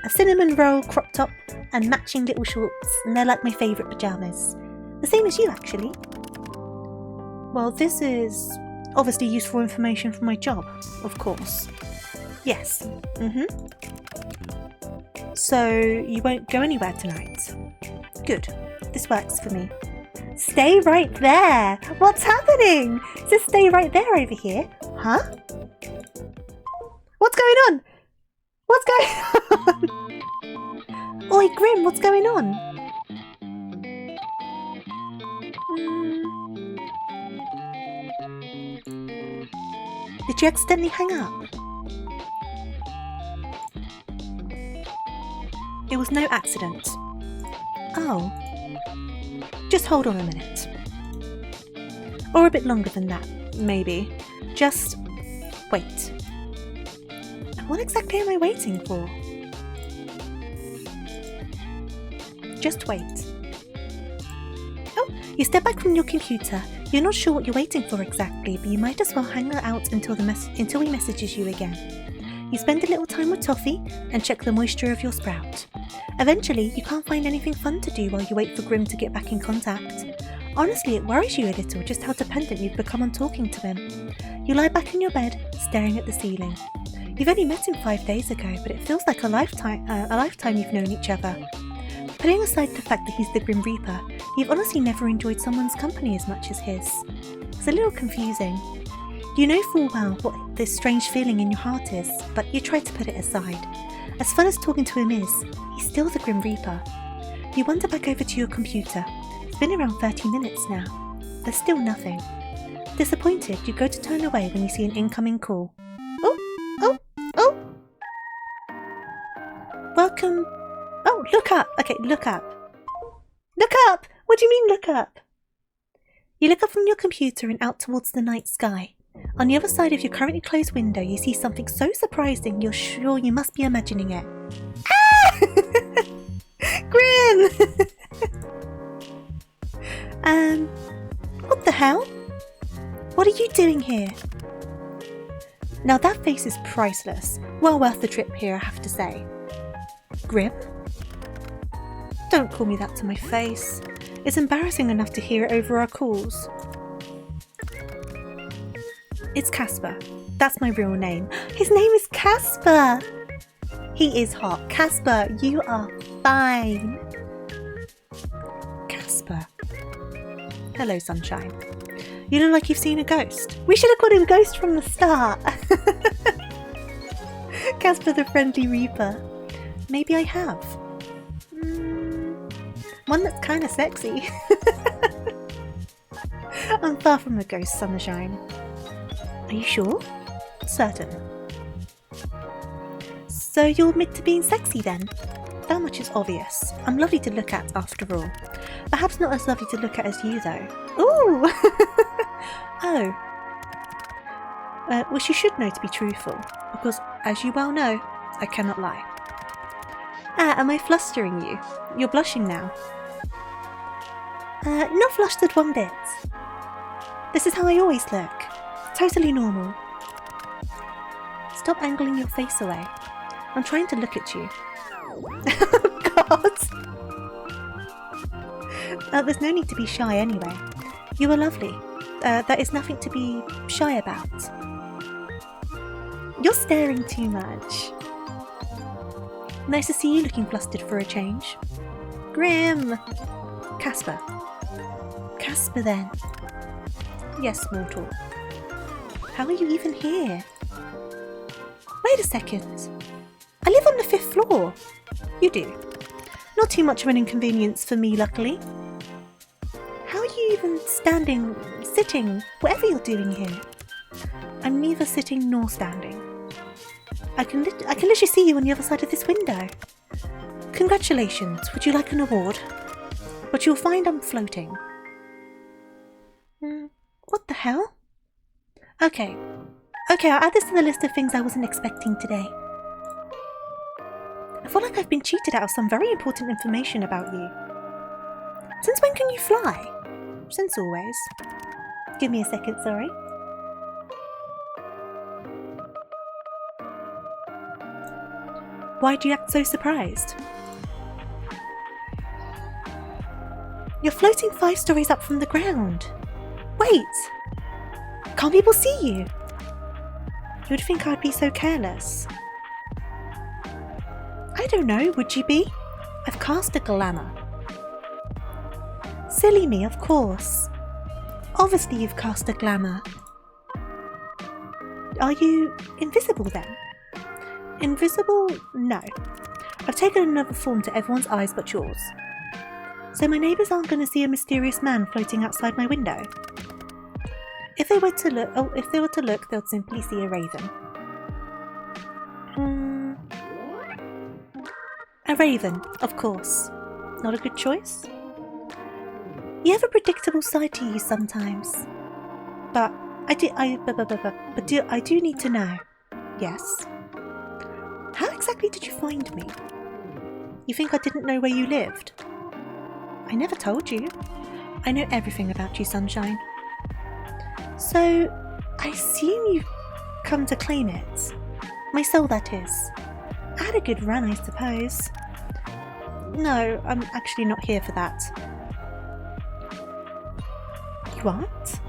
a cinnamon roll crop top and matching little shorts, and they're like my favourite pyjamas. The same as you, actually. Well, this is obviously useful information for my job, of course. Yes. So, you won't go anywhere tonight? Good. This works for me. Stay right there! What's happening? It says stay right there over here. Huh? What's going on? What's going on? Oi, Grim, what's going on? Did you accidentally hang up? It was no accident. Oh. Just hold on a minute. Or a bit longer than that, maybe. Just wait. What exactly am I waiting for? Just wait. Oh, you step back from your computer. You're not sure what you're waiting for exactly, but you might as well hang out until he messages you again. You spend a little time with Toffee and check the moisture of your sprout. Eventually, you can't find anything fun to do while you wait for Grim to get back in contact. Honestly, it worries you a little just how dependent you've become on talking to him. You lie back in your bed, staring at the ceiling. You've only met him 5 days ago, but it feels like a lifetime you've known each other. Putting aside the fact that he's the Grim Reaper, you've honestly never enjoyed someone's company as much as his. It's a little confusing. You know full well what this strange feeling in your heart is, but you try to put it aside. As fun as talking to him is, he's still the Grim Reaper. You wander back over to your computer. It's been around 30 minutes now. There's still nothing. Disappointed, you go to turn away when you see an incoming call. Oh! Welcome. Oh, look up! Okay, look up. Look up! What do you mean, look up? You look up from your computer and out towards the night sky. On the other side of your currently closed window, you see something so surprising you're sure you must be imagining it. Ah! Grim! What the hell? What are you doing here? Now that face is priceless. Well worth the trip here, I have to say. Grim? Don't call me that to my face. It's embarrassing enough to hear it over our calls. It's Casper. That's my real name. His name is Casper! He is hot. Casper, you are fine. Casper. Hello, sunshine. You look like you've seen a ghost. We should have called him Ghost from the start. Casper the Friendly Reaper. Maybe I have. One that's kind of sexy. I'm far from a ghost, Sunshine. Are you sure? Certain. So you'll admit to being sexy then? That much is obvious. I'm lovely to look at after all. Perhaps not as lovely to look at as you though. Ooh! Oh. Which you should know to be truthful, because as you well know, I cannot lie. Ah, am I flustering you? You're blushing now. Not flustered one bit. This is how I always look. Totally normal. Stop angling your face away. I'm trying to look at you. Oh God! There's no need to be shy anyway. You are lovely. There is nothing to be shy about. You're staring too much. Nice to see you looking flustered for a change. Grim! Casper. Casper then. Yes, mortal. How are you even here? Wait a second. I live on the 5th floor. You do. Not too much of an inconvenience for me, luckily. How are you even standing, sitting, whatever you're doing here? I'm neither sitting nor standing. I can literally see you on the other side of this window. Congratulations. Would you like an award? But you'll find I'm floating. What the hell? Okay, I'll add this to the list of things I wasn't expecting today. I feel like I've been cheated out of some very important information about you. Since when can you fly? Since always. Give me a second, sorry. Why do you act so surprised? You're floating 5 stories up from the ground. Wait! Can't people see you? You'd think I'd be so careless. I don't know, would you be? I've cast a glamour. Silly me, of course. Obviously you've cast a glamour. Are you invisible then? Invisible? No. I've taken another form to everyone's eyes but yours. So my neighbours aren't going to see a mysterious man floating outside my window. If they were to look, they'll simply see a raven. A raven, of course. Not a good choice? You have a predictable side to you sometimes. But I do need to know. Yes. How exactly did you find me? You think I didn't know where you lived? I never told you. I know everything about you, Sunshine. So, I assume you've come to claim it. My soul, that is. I had a good run, I suppose. No, I'm actually not here for that. You aren't?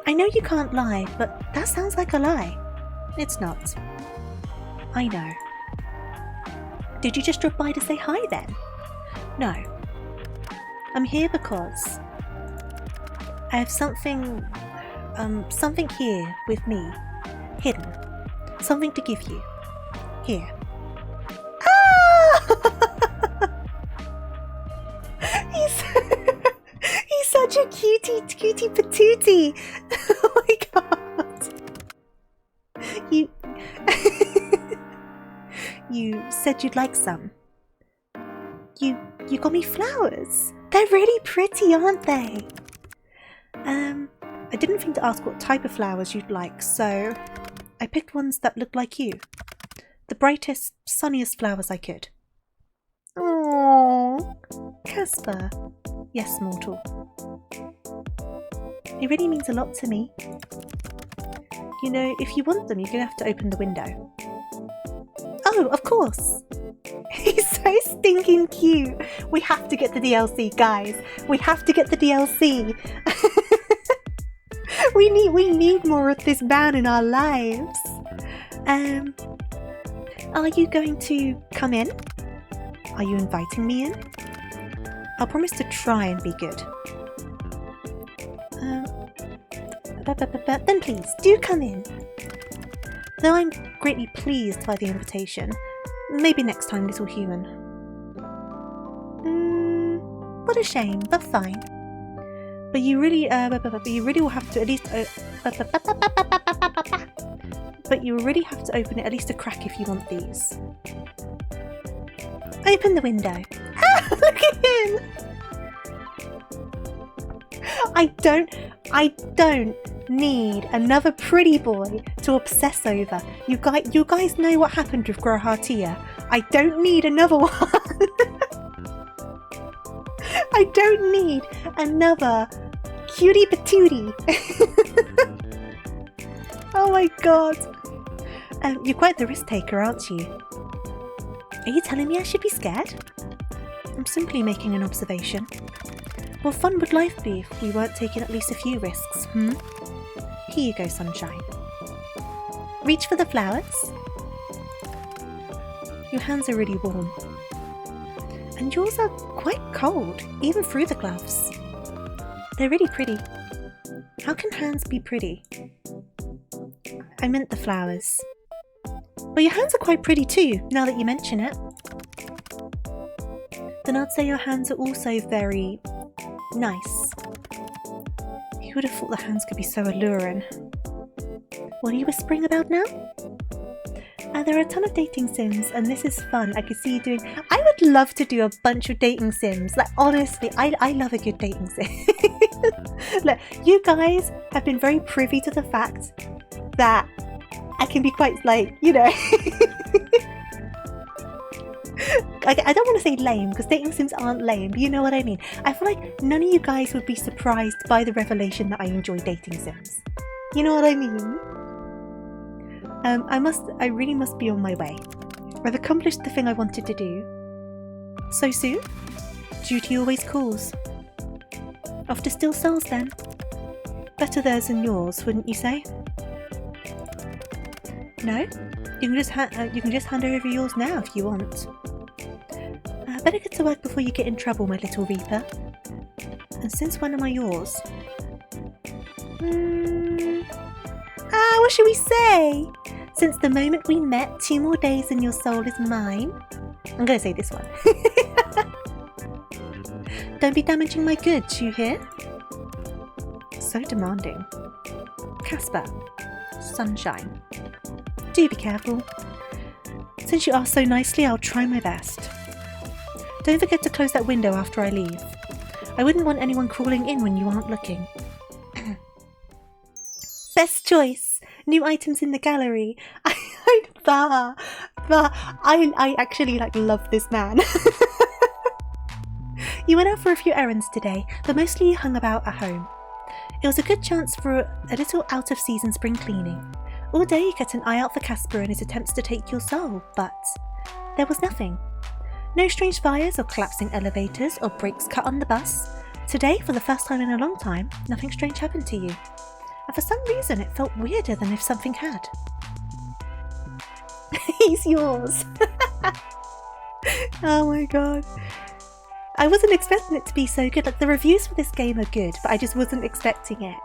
I know you can't lie, but that sounds like a lie. It's not. I know. Did you just drop by to say hi then? No. I'm here because I have something here with me, hidden. Something to give you. Here. Ah! He's such a cutie patootie. Oh my god. You said you'd like some. You got me flowers. They're really pretty, aren't they? I didn't think to ask what type of flowers you'd like, so I picked ones that looked like you. The brightest, sunniest flowers I could. Aww, Casper. Yes, mortal. It really means a lot to me. You know, if you want them, you're going to have to open the window. Oh, of course. He's so stinking cute. We have to get the DLC, guys. We have to get the DLC. We need more of this man in our lives. Are you going to come in? Are you inviting me in? I'll promise to try and be good. Then please, do come in. Though I'm greatly pleased by the invitation, maybe next time, little human. What a shame, but fine. But you really will have to at least but you really have to open it at least a crack if you want these. Open the window. Ah, look at him! I don't need another pretty boy to obsess over. You guys know what happened with Grohatia. I don't need another one. I don't need another cutie patootie. Oh my god. You're quite the risk taker, aren't you? Are you telling me I should be scared? I'm simply making an observation. What fun would life be if we weren't taking at least a few risks, Here you go, sunshine. Reach for the flowers. Your hands are really warm. And yours are quite cold, even through the gloves. They're really pretty. How can hands be pretty? I meant the flowers. Well, your hands are quite pretty too, now that you mention it. Then I'd say your hands are also very nice. Who would have thought the hands could be so alluring? What are you whispering about now? There are a ton of dating sims, and this is fun. I could see you doing... I would love to do a bunch of dating sims. Like, honestly, I love a good dating sim. Look, you guys have been very privy to the fact that I can be quite, like, you know... I don't want to say lame, because dating sims aren't lame, but you know what I mean. I feel like none of you guys would be surprised by the revelation that I enjoy dating sims. You know what I mean? I really must be on my way. I've accomplished the thing I wanted to do. So soon? Duty always calls. Off to Still Souls then. Better theirs than yours, wouldn't you say? No? You can just hand over yours now if you want. Better get to work before you get in trouble, my little Reaper. And since when am I yours? What should we say? Since the moment we met, 2 more days and your soul is mine. I'm going to say this one. Don't be damaging my goods, you hear? So demanding. Casper. Sunshine. Do be careful. Since you asked so nicely, I'll try my best. Don't forget to close that window after I leave. I wouldn't want anyone crawling in when you aren't looking. Best choice! New items in the gallery. I actually love this man. You went out for a few errands today, but mostly you hung about at home. It was a good chance for a little out-of-season spring cleaning. All day you kept an eye out for Casper and his attempts to take your soul, but there was nothing. No strange fires or collapsing elevators or brakes cut on the bus. Today, for the first time in a long time, nothing strange happened to you. And for some reason it felt weirder than if something had. He's yours! Oh my god. I wasn't expecting it to be so good. Like, the reviews for this game are good, but I just wasn't expecting it.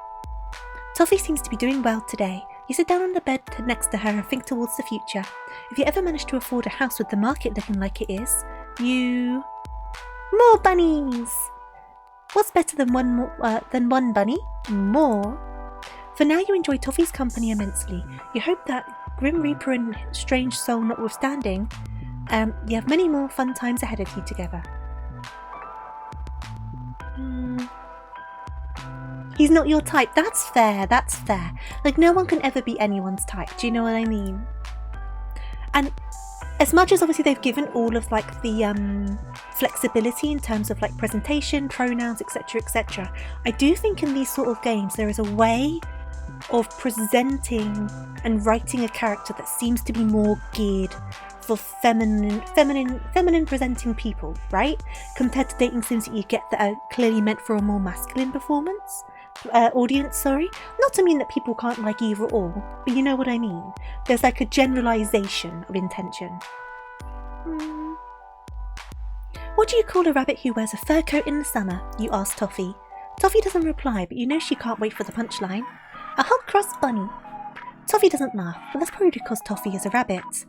Toffee seems to be doing well today. You sit down on the bed next to her and think towards the future. If you ever manage to afford a house with the market looking like it is, you... More bunnies! What's better than one bunny? More. For now you enjoy Toffee's company immensely. You hope that, Grim Reaper and Strange Soul notwithstanding, you have many more fun times ahead of you together. He's not your type. That's fair, that's fair. Like, no one can ever be anyone's type, do you know what I mean? And as much as obviously they've given all of the flexibility in terms of like presentation, pronouns, etc, I do think in these sort of games there is a way of presenting and writing a character that seems to be more geared for feminine presenting people, right? Compared to dating sims that you get that are clearly meant for a more masculine audience, sorry. Not to mean that people can't like either or, but you know what I mean. There's like a generalization of intention. What do you call a rabbit who wears a fur coat in the summer? You ask Toffee. Toffee doesn't reply, but you know she can't wait for the punchline. A hot-cross bunny. Toffee doesn't laugh, but that's probably because Toffee is a rabbit.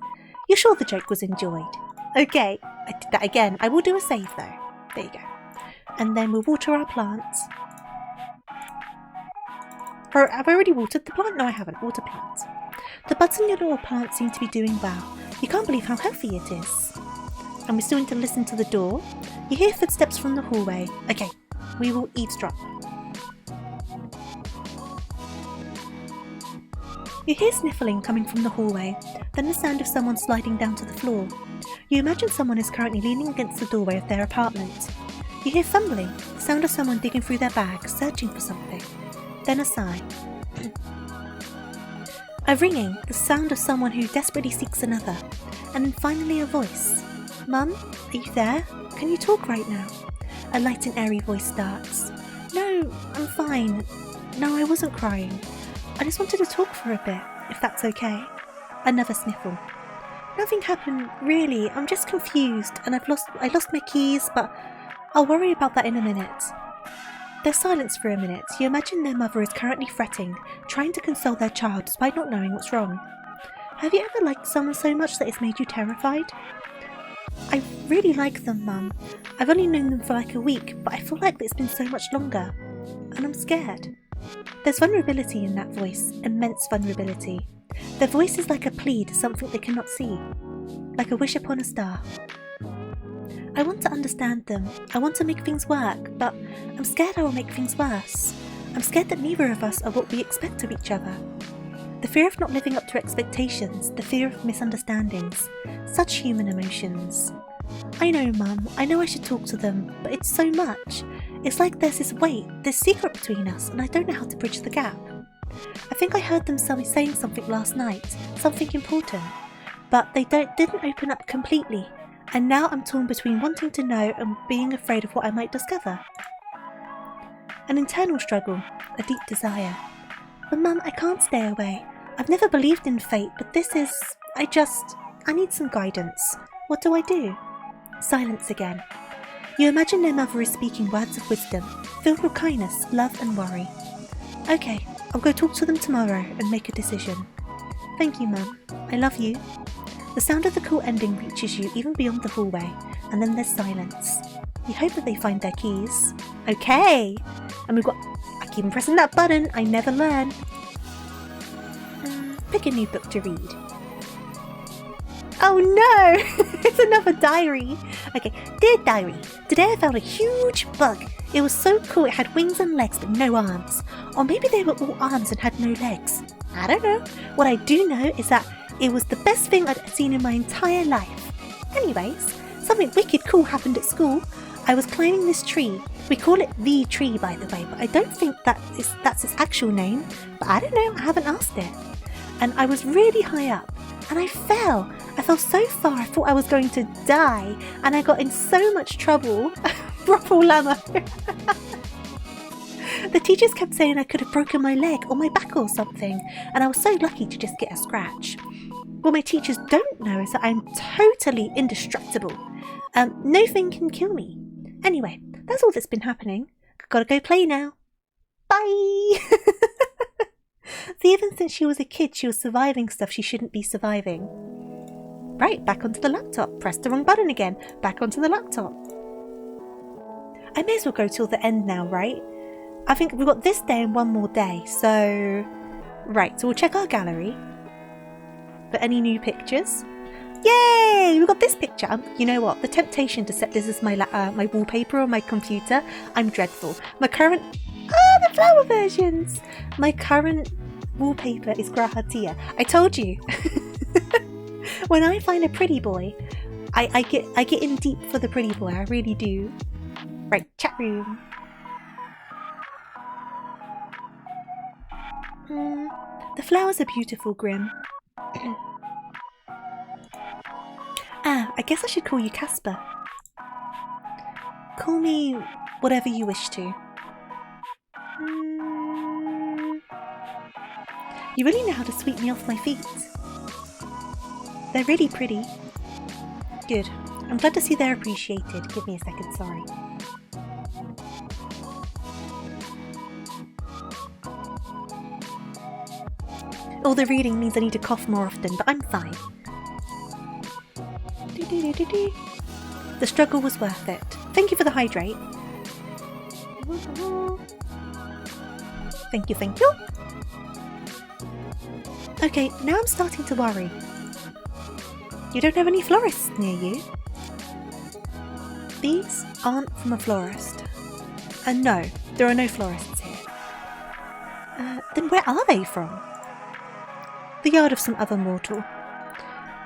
You're sure the joke was enjoyed? Okay, I did that again. I will do a save though. There you go. And then we'll water our plants. Have I already watered the plant? No, I haven't. Water plants. The buds in your little plant seem to be doing well. You can't believe how healthy it is. And we still need to listen to the door. You hear footsteps from the hallway. Okay, we will eavesdrop. You hear sniffling coming from the hallway, then the sound of someone sliding down to the floor. You imagine someone is currently leaning against the doorway of their apartment. You hear fumbling, the sound of someone digging through their bag, searching for something. Then a sigh. A ringing, the sound of someone who desperately seeks another. And then finally a voice. Mum, are you there? Can you talk right now? A light and airy voice starts. No, I'm fine. No, I wasn't crying. I just wanted to talk for a bit, if that's okay. Another sniffle. Nothing happened, really. I'm just confused, and I lost my keys, but I'll worry about that in a minute. There's silence for a minute. You imagine their mother is currently fretting, trying to console their child despite not knowing what's wrong. Have you ever liked someone so much that it's made you terrified? I really like them, Mum. I've only known them for like a week, but I feel like it's been so much longer. And I'm scared. There's vulnerability in that voice, immense vulnerability. Their voice is like a plea to something they cannot see, like a wish upon a star. I want to understand them, I want to make things work, but I'm scared I will make things worse. I'm scared that neither of us are what we expect of each other. The fear of not living up to expectations, the fear of misunderstandings, such human emotions. I know, Mum, I know I should talk to them, but it's so much. It's like there's this weight, this secret between us, and I don't know how to bridge the gap. I think I heard them saying something last night, something important, but they didn't open up completely, and now I'm torn between wanting to know and being afraid of what I might discover. An internal struggle, a deep desire. But Mum, I can't stay away. I've never believed in fate, but I need some guidance. What do I do? Silence again. You imagine their mother is speaking words of wisdom, filled with kindness, love and worry. Okay, I'll go talk to them tomorrow and make a decision. Thank you, Mum. I love you. The sound of the call ending reaches you even beyond the hallway, and then there's silence. You hope that they find their keys. Okay! And I keep pressing that button, I never learn. Pick a new book to read. Oh no! It's another diary! Okay, dear diary, today I found a huge bug. It was so cool, it had wings and legs but no arms. Or maybe they were all arms and had no legs. I don't know. What I do know is that it was the best thing I'd seen in my entire life. Anyways, something wicked cool happened at school. I was climbing this tree. We call it the tree, by the way, but I don't think that's its actual name. But I don't know, I haven't asked it. And I was really high up, and I fell. I fell so far I thought I was going to die, and I got in so much trouble. Brothel llama. The teachers kept saying I could have broken my leg or my back or something, and I was so lucky to just get a scratch. What my teachers don't know is that I'm totally indestructible. Nothing can kill me. Anyway, that's all that's been happening. Gotta go play now. Bye! See, even since she was a kid, she was surviving stuff she shouldn't be surviving. Right, back onto the laptop. Press the wrong button again. Back onto the laptop. I may as well go till the end now, right? I think we've got this day and one more day, so... Right, so we'll check our gallery. For any new pictures. Yay! We've got this picture. You know what? The temptation to set this as my my wallpaper on my computer. I'm dreadful. My current... the flower versions! My current wallpaper is Grahatia. I told you. When I find a pretty boy, I get in deep for the pretty boy. I really do. Right, chat room. The flowers are beautiful, Grim. I guess I should call you Casper. Call me whatever you wish to. You really know how to sweep me off my feet. They're really pretty. Good. I'm glad to see they're appreciated. Give me a second, sorry. All the reading means I need to cough more often, but I'm fine. The struggle was worth it. Thank you for the hydrate. Thank you, thank you. Okay, now I'm starting to worry. You don't have any florists near you? These aren't from a florist. And no, there are no florists here. Then where are they from? The yard of some other mortal.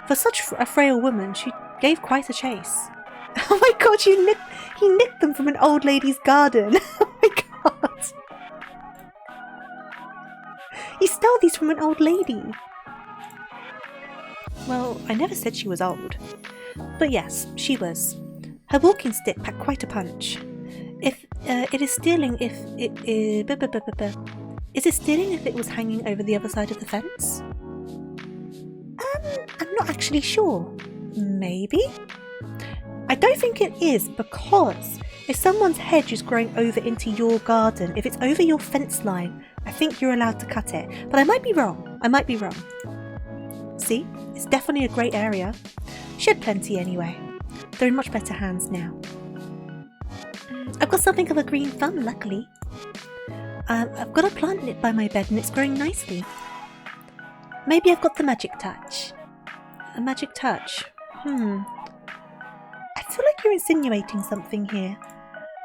For such a frail woman, she gave quite a chase. Oh my god, he nicked them from an old lady's garden. Oh my god. He stole these from an old lady. Well, I never said she was old. But yes, she was. Her walking stick packed quite a punch. It is stealing if it is it stealing if it was hanging over the other side of the fence? I'm not actually sure. Maybe? I don't think it is, because if someone's hedge is growing over into your garden, if it's over your fence line, I think you're allowed to cut it. But I might be wrong. See? It's definitely a great area. She had plenty anyway. They're in much better hands now. I've got something of a green thumb, luckily. I've got a plant lit by my bed and it's growing nicely. Maybe I've got the magic touch. A magic touch? I feel like you're insinuating something here.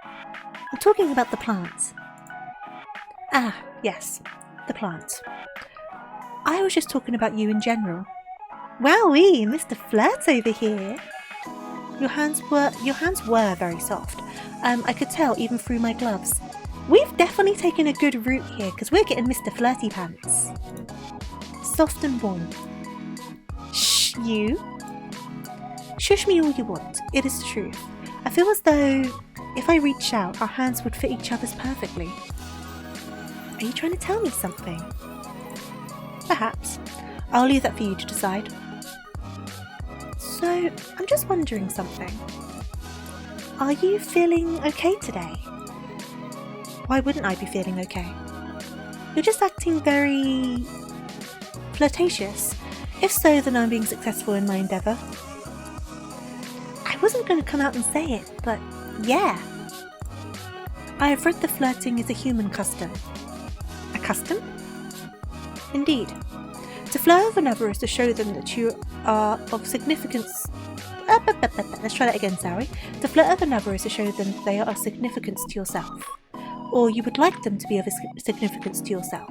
I'm talking about the plant. Ah, yes, the plant. I was just talking about you in general. Wowee, Mr. Flirt over here. Your hands were very soft. I could tell even through my gloves. We've definitely taken a good route here because we're getting Mr. Flirty Pants. Soft and warm. Shh, you. Shush me all you want. It is the truth. I feel as though if I reach out, our hands would fit each other's perfectly. Are you trying to tell me something? Perhaps. I'll leave that for you to decide. So, I'm just wondering something. Are you feeling okay today? Why wouldn't I be feeling okay? You're just acting very flirtatious. If so, then I'm being successful in my endeavour. I wasn't going to come out and say it, but yeah. I have read that flirting is a human custom. A custom? Indeed. To flirt with another is to show them that you are of significance. Let's try that again, sorry. To flirt with another is to show them they are of significance to yourself. Or you would like them to be of significance to yourself.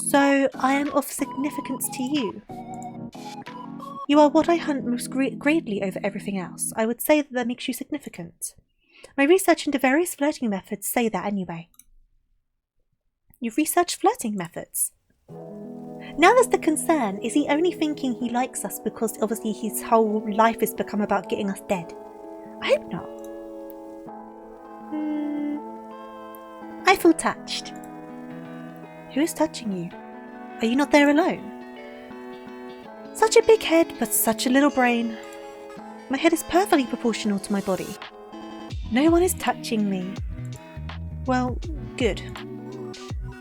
So I am of significance to you. You are what I hunt most greatly over everything else. I would say that makes you significant. My research into various flirting methods say that anyway. You've researched flirting methods? Now there's the concern, is he only thinking he likes us because obviously his whole life has become about getting us dead? I hope not. I feel touched. Who is touching you? Are you not there alone? Such a big head, but such a little brain. My head is perfectly proportional to my body. No one is touching me. Well, good.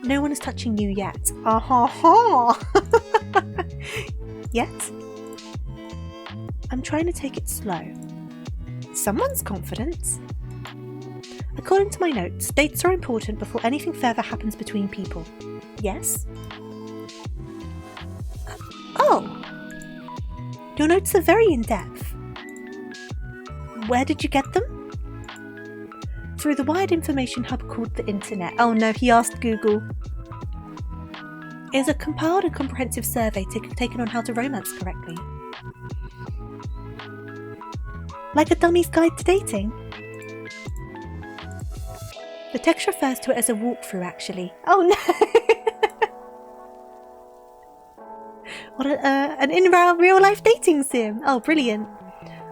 No one is touching you yet. Ah-ha-ha! Yet? I'm trying to take it slow. Someone's confident. According to my notes, dates are important before anything further happens between people. Yes? Oh! Your notes are very in-depth. Where did you get them? Through the wide information hub called the internet. Oh no, he asked Google. It is a compiled and comprehensive survey taken on how to romance correctly. Like a dummy's guide to dating? The text refers to it as a walkthrough, actually. Oh no! What an in-real life dating sim! Oh, brilliant.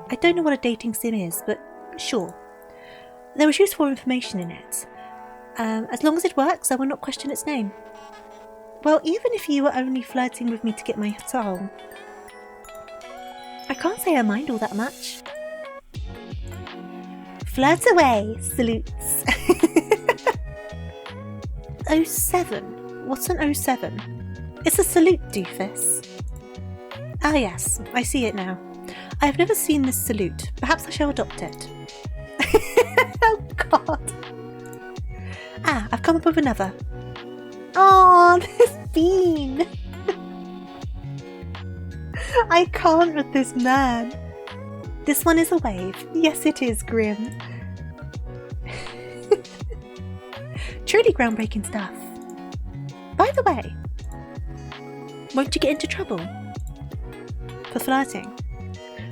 I don't know what a dating sim is, but sure. There was useful information in it. As long as it works, I will not question its name. Well, even if you were only flirting with me to get my soul, I can't say I mind all that much. Flirt away, salutes. 07? What's an 07? It's a salute, doofus. Ah yes, I see it now. I have never seen this salute. Perhaps I shall adopt it. Oh god. Ah, I've come up with another. Oh, this bean! I can't with this man. This one is a wave. Yes, it is, Grim. Truly groundbreaking stuff. By the way, won't you get into trouble? For flirting?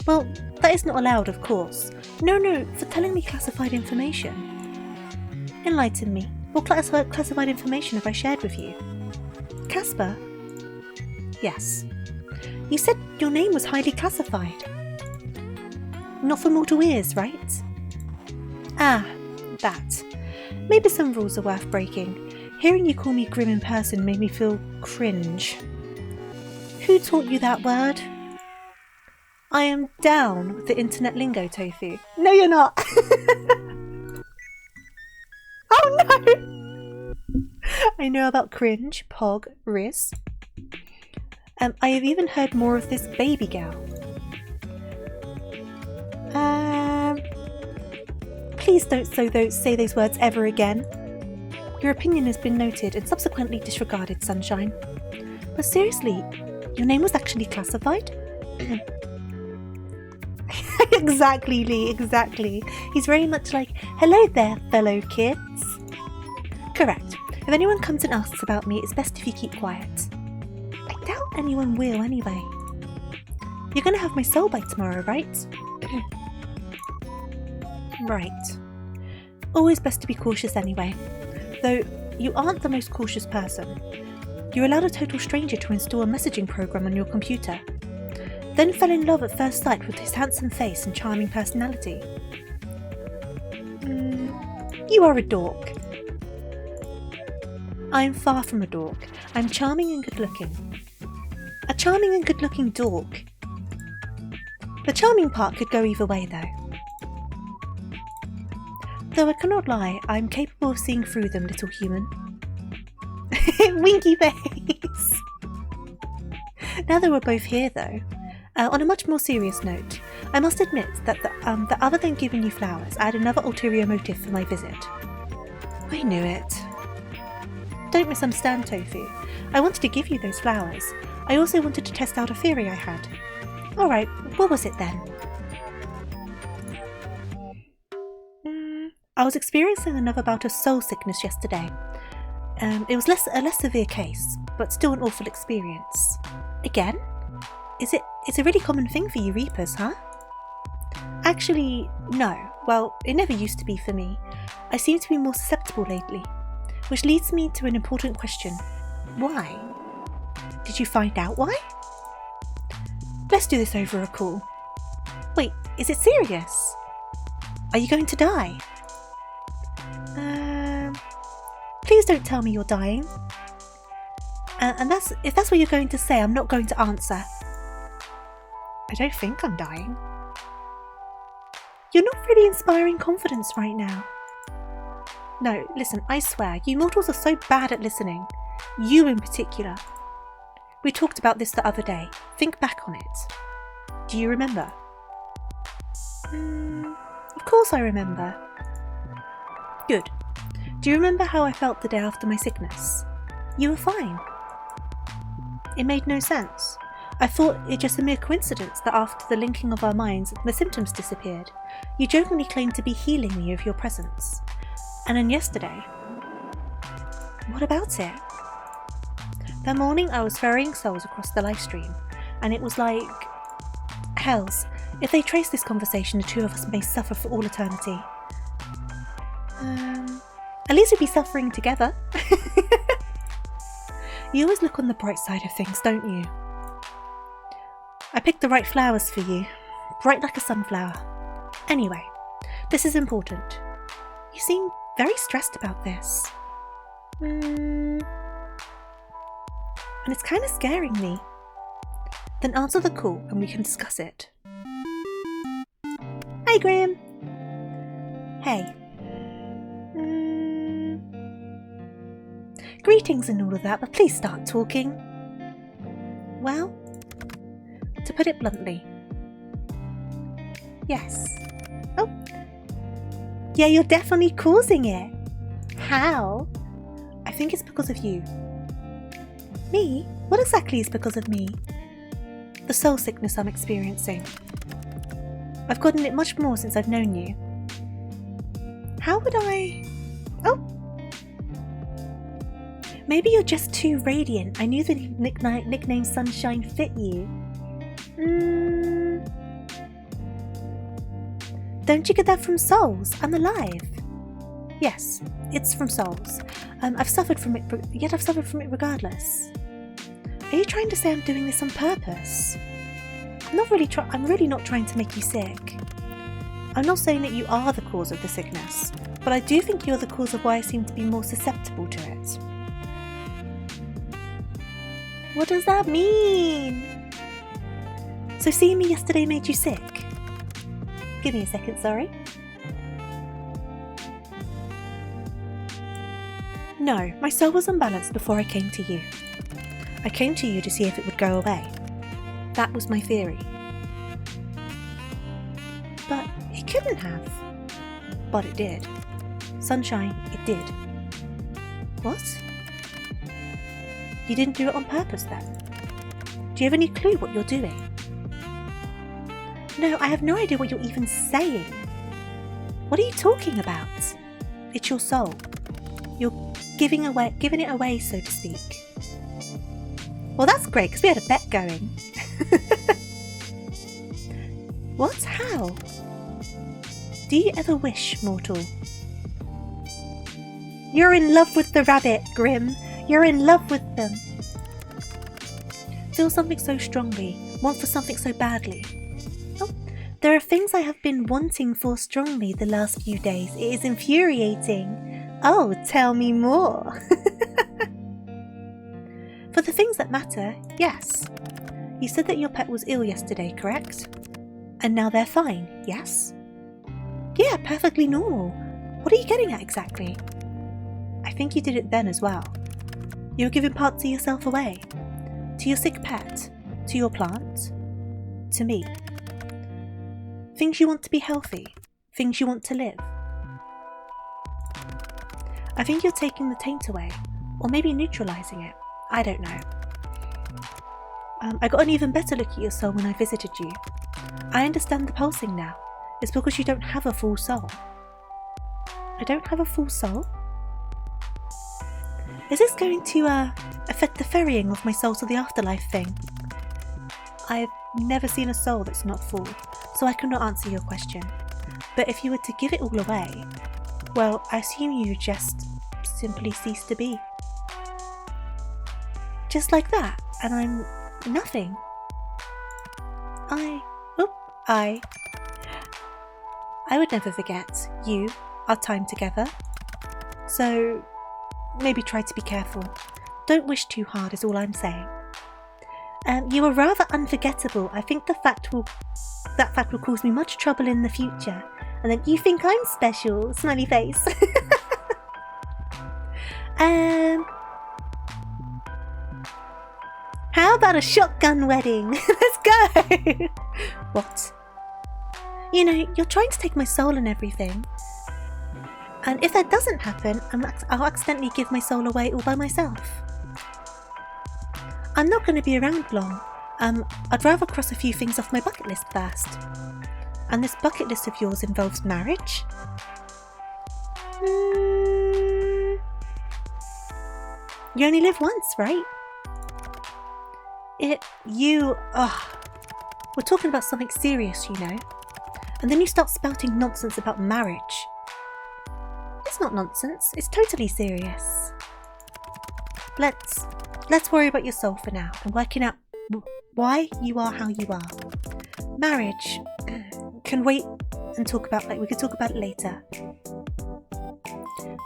Well, that is not allowed, of course. No, for telling me classified information. Enlighten me. What classified information have I shared with you? Casper? Yes. You said your name was highly classified. Not for mortal ears, right? Ah, that. Maybe some rules are worth breaking. Hearing you call me Grim in person made me feel cringe. Who taught you that word? I am down with the internet lingo, Tofu. No, you're not. Oh no! I know about cringe, pog, riz. I have even heard more of this baby gal. Please don't say those words ever again. Your opinion has been noted and subsequently disregarded, Sunshine. But seriously, your name was actually classified? Exactly, Lee, exactly. He's very much like, hello there, fellow kids. Correct. If anyone comes and asks about me, it's best if you keep quiet. I doubt anyone will anyway. You're gonna have my soul bite tomorrow, right? Right. Always best to be cautious anyway. Though, you aren't the most cautious person. You allowed a total stranger to install a messaging program on your computer. Then fell in love at first sight with his handsome face and charming personality. You are a dork. I am far from a dork. I'm charming and good-looking. A charming and good-looking dork. The charming part could go either way, though. Though I cannot lie, I am capable of seeing through them, little human. Winky face! Now that we're both here, though, on a much more serious note, I must admit that other than giving you flowers, I had another ulterior motive for my visit. I knew it. Don't misunderstand, Tofu. I wanted to give you those flowers. I also wanted to test out a theory I had. Alright, what was it then? I was experiencing another bout of soul sickness yesterday. It was a less severe case, but still an awful experience. Again? It's a really common thing for you Reapers, huh? Actually, no. Well, it never used to be for me. I seem to be more susceptible lately. Which leads me to an important question. Why? Did you find out why? Let's do this over a call. Wait, is it serious? Are you going to die? Please don't tell me you're dying. And if that's what you're going to say, I'm not going to answer. I don't think I'm dying. You're not really inspiring confidence right now. No, listen, I swear, you mortals are so bad at listening. You in particular. We talked about this the other day. Think back on it. Do you remember? Of course I remember. Good. Do you remember how I felt the day after my sickness? You were fine. It made no sense. I thought it just a mere coincidence that after the linking of our minds, the symptoms disappeared. You jokingly claimed to be healing me with your presence. And then yesterday... What about it? That morning I was ferrying souls across the live stream, and it was like... Hells, if they trace this conversation, the two of us may suffer for all eternity. At least we'd be suffering together. You always look on the bright side of things, don't you? I picked the right flowers for you. Bright like a sunflower. Anyway, this is important. You seem very stressed about this. And it's kind of scaring me. Then answer the call and we can discuss it. Hey, Graham. Hey. Greetings and all of that, but please start talking. Well, to put it bluntly. Yes. Oh. Yeah, you're definitely causing it. How? I think it's because of you. Me? What exactly is because of me? The soul sickness I'm experiencing. I've gotten it much more since I've known you. How would I... Oh! Maybe you're just too radiant. I knew the nickname Sunshine fit you. Don't you get that from souls? I'm alive. Yes, it's from souls. I've suffered from it, yet I've suffered from it regardless. Are you trying to say I'm doing this on purpose? I'm really not trying to make you sick. I'm not saying that you are the cause of the sickness, but I do think you're the cause of why I seem to be more susceptible to it. What does that mean? So seeing me yesterday made you sick? Give me a second, sorry. No, my soul was unbalanced before I came to you. I came to you to see if it would go away. That was my theory. But it couldn't have. But it did. Sunshine, it did. What? You didn't do it on purpose then? Do you have any clue what you're doing? No, I have no idea what you're even saying. What are you talking about? It's your soul. You're giving it away, so to speak. Well, that's great, because we had a bet going. What? How? Do you ever wish, mortal? You're in love with the rabbit, Grim. You're in love with them. Feel something so strongly, want for something so badly. Oh, there are things I have been wanting for strongly the last few days. It is infuriating. Oh, tell me more. For the things that matter, yes. You said that your pet was ill yesterday, correct? And now they're fine, yes? Yeah, perfectly normal. What are you getting at exactly? I think you did it then as well. You were giving parts of yourself away. To your sick pet. To your plant. To me. Things you want to be healthy. Things you want to live. I think you're taking the taint away. Or maybe neutralising it. I don't know. I got an even better look at your soul when I visited you. I understand the pulsing now. It's because you don't have a full soul. I don't have a full soul? Is this going to affect the ferrying of my soul to the afterlife thing? I've never seen a soul that's not full, so I cannot answer your question. But if you were to give it all away, well, I assume you just simply cease to be. Just like that, and I'm nothing. I would never forget you, our time together. So maybe try to be careful. Don't wish too hard is all I'm saying. You are rather unforgettable. I think that fact will cause me much trouble in the future. And then you think I'm special, smiley face. How about a shotgun wedding? Let's go! What? You know, you're trying to take my soul and everything. And if that doesn't happen, I'll accidentally give my soul away all by myself. I'm not going to be around long. I'd rather cross a few things off my bucket list first. And this bucket list of yours involves marriage? You only live once, right? We're talking about something serious, you know. And then you start spouting nonsense about marriage. It's not nonsense, it's totally serious. Let's worry about your soul for now and working out why you are how you are. Marriage can wait and we could talk about it later.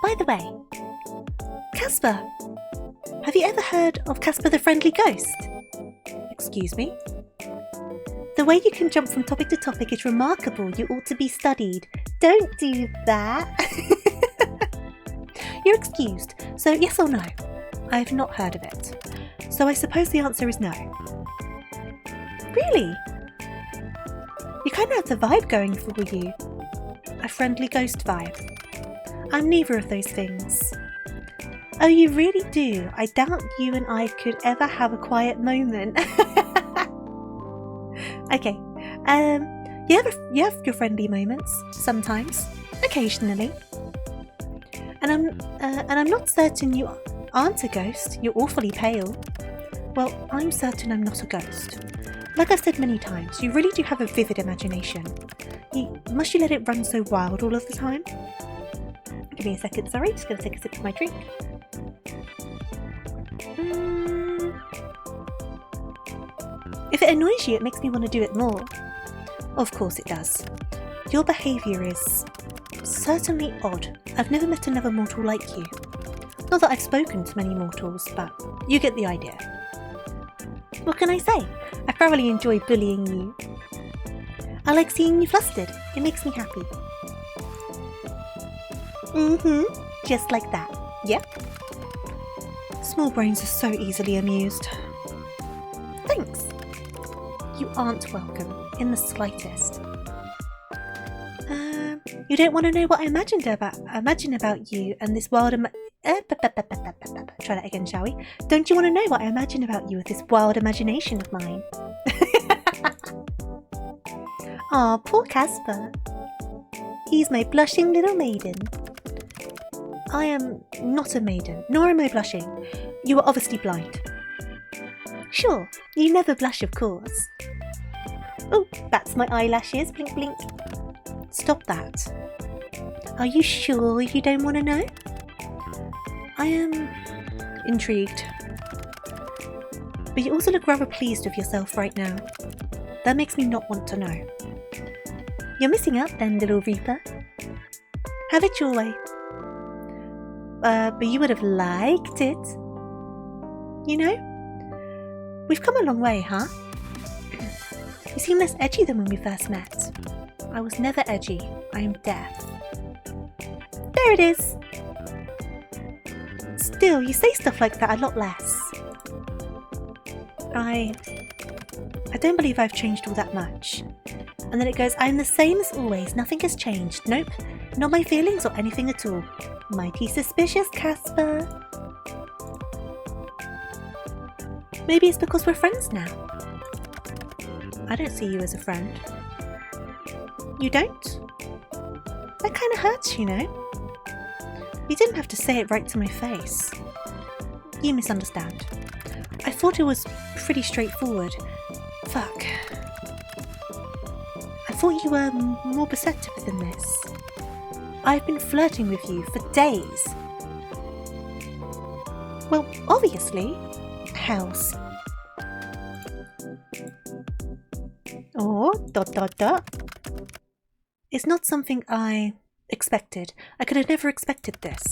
By the way, Casper, have you ever heard of Casper the Friendly Ghost? Excuse me? The way you can jump from topic to topic is remarkable. You ought to be studied. Don't do that. You're excused. So yes or no? I have not heard of it. So I suppose the answer is no. Really? You kind of have the vibe going for you. A friendly ghost vibe. I'm neither of those things. Oh, you really do? I doubt you and I could ever have a quiet moment. Okay, you have your friendly moments, sometimes, occasionally. And I'm not certain you aren't a ghost. You're awfully pale. Well, I'm certain I'm not a ghost. Like I've said many times, you really do have a vivid imagination. Must you let it run so wild all of the time? Give me a second, sorry, just gonna take a sip of my drink. If it annoys you, it makes me want to do it more. Of course it does. Your behaviour is certainly odd. I've never met another mortal like you. Not that I've spoken to many mortals, but you get the idea. What can I say? I thoroughly enjoy bullying you. I like seeing you flustered. It makes me happy. Just like that. Yep. Small brains are so easily amused. Thanks. You aren't welcome in the slightest. You don't want to know what I imagine about you and this wild try that again, shall we? Don't you want to know what I imagine about you with this wild imagination of mine? Aw, poor Casper. He's my blushing little maiden. I am not a maiden, nor am I blushing. You are obviously blind. Sure, you never blush, of course. Oh, that's my eyelashes. Blink, blink. Stop that. Are you sure you don't want to know? I am intrigued. But you also look rather pleased with yourself right now. That makes me not want to know. You're missing out then, little Reaper. Have it your way. But you would have liked it. You know? We've come a long way, huh? You seem less edgy than when we first met. I was never edgy. I am deaf. There it is. Still, you say stuff like that a lot less. I don't believe I've changed all that much. And then it goes, I'm the same as always. Nothing has changed. Nope. Not my feelings or anything at all. Mighty suspicious, Casper. Maybe it's because we're friends now. I don't see you as a friend. You don't? That kind of hurts, you know. You didn't have to say it right to my face. You misunderstand. I thought it was pretty straightforward. Fuck. I thought you were more perceptive than this. I've been flirting with you for days. Well, obviously. Hells. Oh, ... It's not something I expected. I could have never expected this.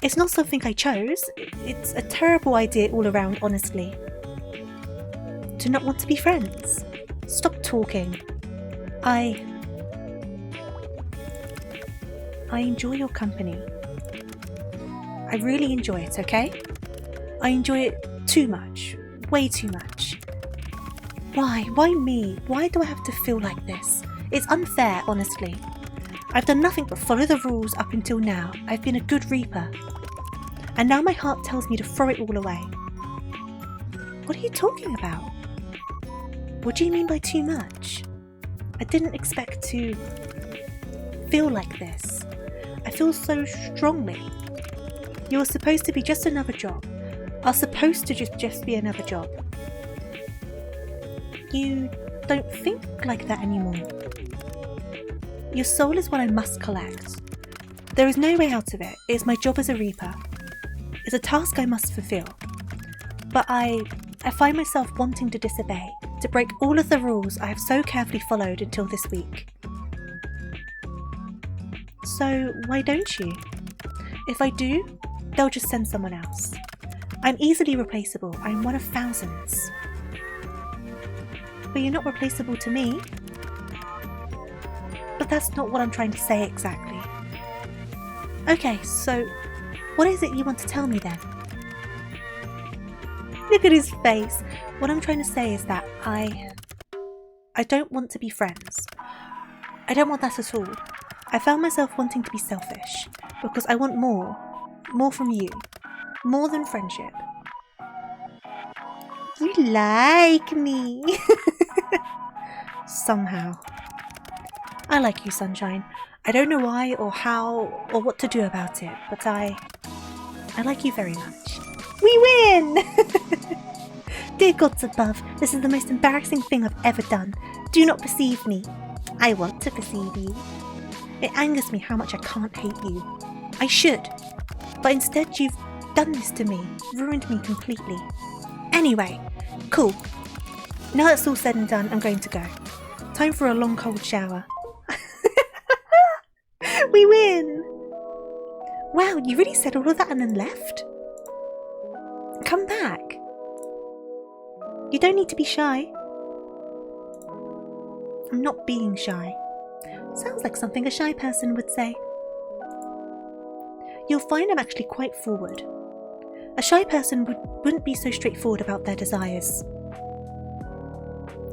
It's not something I chose. It's a terrible idea all around, honestly. To not want to be friends. Stop talking. I enjoy your company. I really enjoy it, okay? I enjoy it too much. Way too much. Why? Why me? Why do I have to feel like this? It's unfair, honestly. I've done nothing but follow the rules up until now. I've been a good Reaper. And now my heart tells me to throw it all away. What are you talking about? What do you mean by too much? I didn't expect to feel like this. I feel so strongly. You were supposed to be just another job. Are supposed to just be another job. You don't think like that anymore. Your soul is what I must collect. There is no way out of it. It is my job as a Reaper. It's a task I must fulfill. But I find myself wanting to disobey, to break all of the rules I have so carefully followed until this week. So why don't you? If I do, they'll just send someone else. I'm easily replaceable. I'm one of thousands. But you're not replaceable to me. But that's not what I'm trying to say exactly. Okay, so what is it you want to tell me then? Look at his face. What I'm trying to say is that I don't want to be friends. I don't want that at all. I found myself wanting to be selfish, Because I want more. More from you. More than friendship. You like me. Somehow. I like you, Sunshine. I don't know why or how or what to do about it, but I like you very much. We win! Dear gods above, this is the most embarrassing thing I've ever done. Do not perceive me. I want to perceive you. It angers me how much I can't hate you. I should, but instead you've done this to me, ruined me completely. Anyway, cool. Now that's all said and done, I'm going to go. Time for a long cold shower. We win! Wow, you really said all of that and then left? Come back. You don't need to be shy. I'm not being shy. Sounds like something a shy person would say. You'll find I'm actually quite forward. A shy person wouldn't be so straightforward about their desires.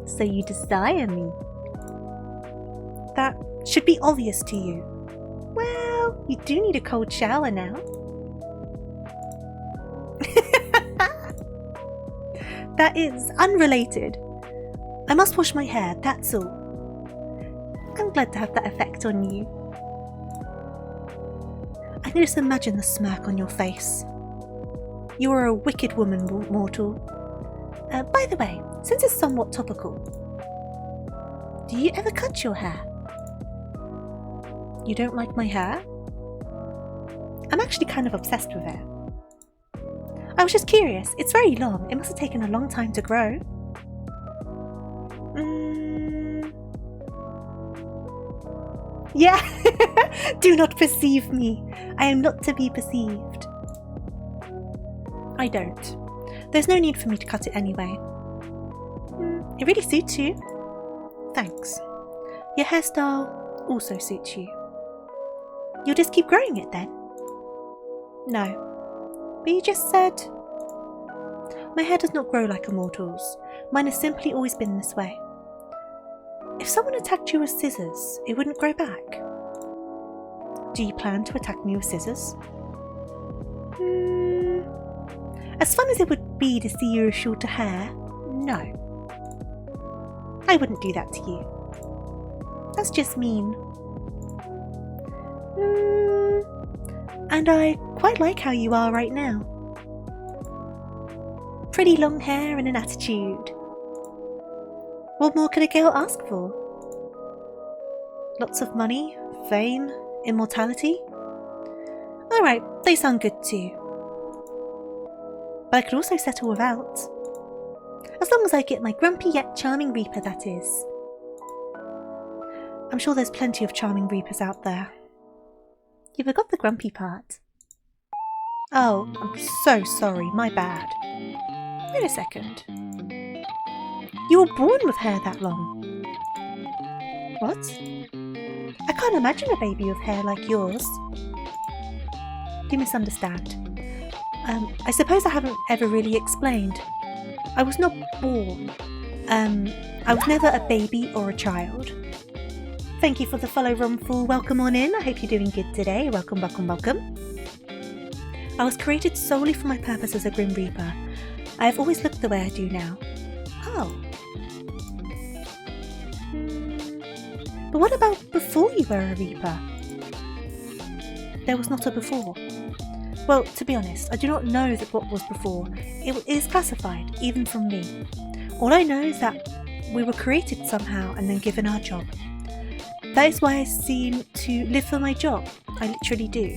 So you desire me? That should be obvious to you. Well, you do need a cold shower now. That is unrelated. I must wash my hair, that's all. I'm glad to have that effect on you. I can just imagine the smirk on your face. You are a wicked woman, mortal. By the way, since it's somewhat topical, do you ever cut your hair? You don't like my hair? I'm actually kind of obsessed with it. I was just curious. It's very long. It must have taken a long time to grow. Yeah. Do not perceive me. I am not to be perceived. I don't. There's no need for me to cut it anyway. It really suits you. Thanks. Your hairstyle also suits you. You'll just keep growing it then? No. But you just said... My hair does not grow like a mortal's. Mine has simply always been this way. If someone attacked you with scissors, it wouldn't grow back. Do you plan to attack me with scissors? As fun as it would be to see you with shorter hair, no. I wouldn't do that to you. That's just mean. And I quite like how you are right now. Pretty long hair and an attitude. What more could a girl ask for? Lots of money, fame, immortality? Alright, they sound good too. But I could also settle without. As long as I get my grumpy yet charming Reaper, that is. I'm sure there's plenty of charming Reapers out there. You forgot the grumpy part. Oh, I'm so sorry, my bad. Wait a second. You were born with hair that long. What? I can't imagine a baby with hair like yours. You misunderstand. I suppose I haven't ever really explained. I was not born. I was never a baby or a child. Thank you for the follow, Rumful. Welcome on in. I hope you're doing good today. Welcome, welcome, welcome. I was created solely for my purpose as a Grim Reaper. I have always looked the way I do now. Oh. But what about before you were a Reaper? There was not a before. Well, to be honest, I do not know that what was before. It is classified, even from me. All I know is that we were created somehow and then given our job. That is why I seem to live for my job. I literally do.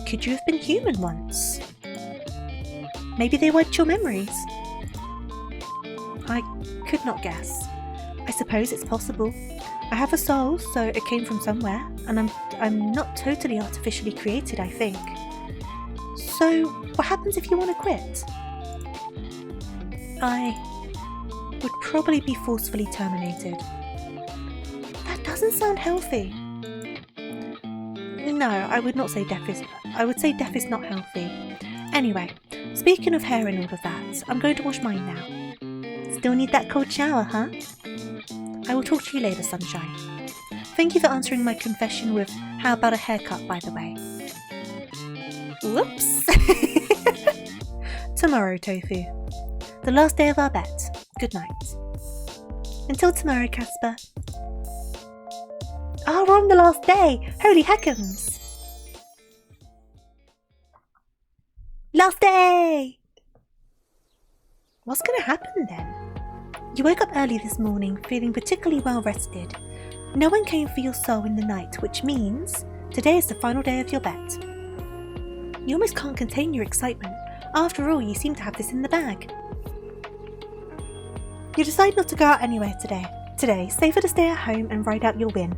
Could you have been human once? Maybe they wiped your memories. I could not guess. I suppose it's possible. I have a soul, so it came from somewhere, and I'm not totally artificially created, I think. So, what happens if you want to quit? I would probably be forcefully terminated. That doesn't sound healthy. No, I would not say death is... I would say death is not healthy. Anyway, speaking of hair and all of that, I'm going to wash mine now. Still need that cold shower, huh? I will talk to you later, Sunshine. Thank you for answering my confession with, how about a haircut, by the way? Whoops. Tomorrow, Tofu. The last day of our bet. Good night. Until tomorrow, Casper. Oh, we're on the last day! Holy heckums! Last day! What's going to happen then? You woke up early this morning, feeling particularly well rested. No one came for your soul in the night, which means today is the final day of your bet. You almost can't contain your excitement. After all, you seem to have this in the bag. You decide not to go out anywhere today, safer to stay at home and ride out your win.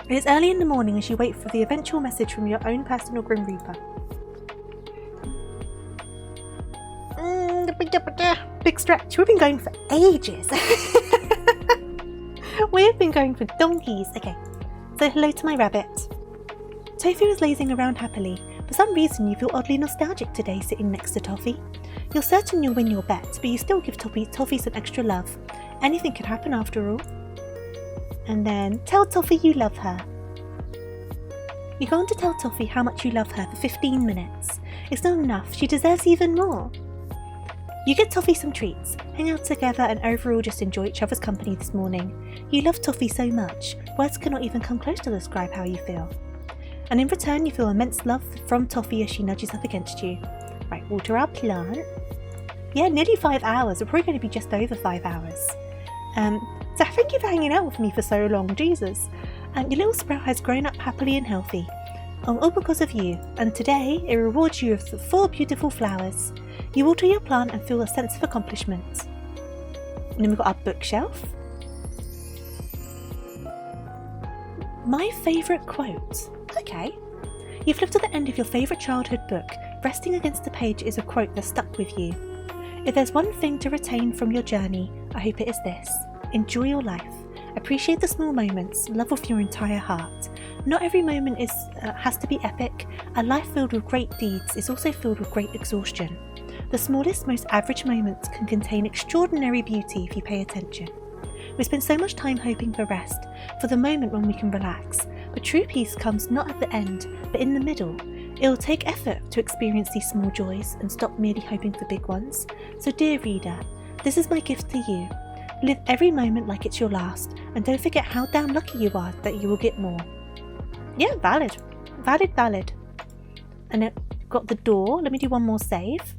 It is early in the morning as you wait for the eventual message from your own personal Grim Reaper. Big stretch. We've been going for ages. We've been going for donkeys. Okay, so hello to my rabbit. Tofu is lazing around happily. For some reason you feel oddly nostalgic today sitting next to Toffee. You're certain you'll win your bet, but you still give Toffee some extra love. Anything could happen after all. And then, tell Toffee you love her. You go on to tell Toffee how much you love her for 15 minutes. It's not enough, she deserves even more. You get Toffee some treats, hang out together and overall just enjoy each other's company this morning. You love Toffee so much, words cannot even come close to describe how you feel. And in return you feel immense love from Toffee as she nudges up against you. Right, water our plant. Yeah, nearly 5 hours, we're probably going to be just over 5 hours. So thank you for hanging out with me for so long, Jesus. Your little sprout has grown up happily and healthy. All because of you, and today it rewards you with 4 beautiful flowers. You water your plant and feel a sense of accomplishment. And then we've got our bookshelf. My favourite quote. Okay. You flip to the end of your favourite childhood book. Resting against the page is a quote that stuck with you. If there's one thing to retain from your journey, I hope it is this. Enjoy your life. Appreciate the small moments. Love with your entire heart. Not every moment has to be epic. A life filled with great deeds is also filled with great exhaustion. The smallest, most average moments can contain extraordinary beauty if you pay attention. We spend so much time hoping for rest, for the moment when we can relax, but true peace comes not at the end, but in the middle. It will take effort to experience these small joys and stop merely hoping for big ones. So dear reader, this is my gift to you. Live every moment like it's your last, and don't forget how damn lucky you are that you will get more. Yeah, valid. Valid. And it got the door. Let me do one more save.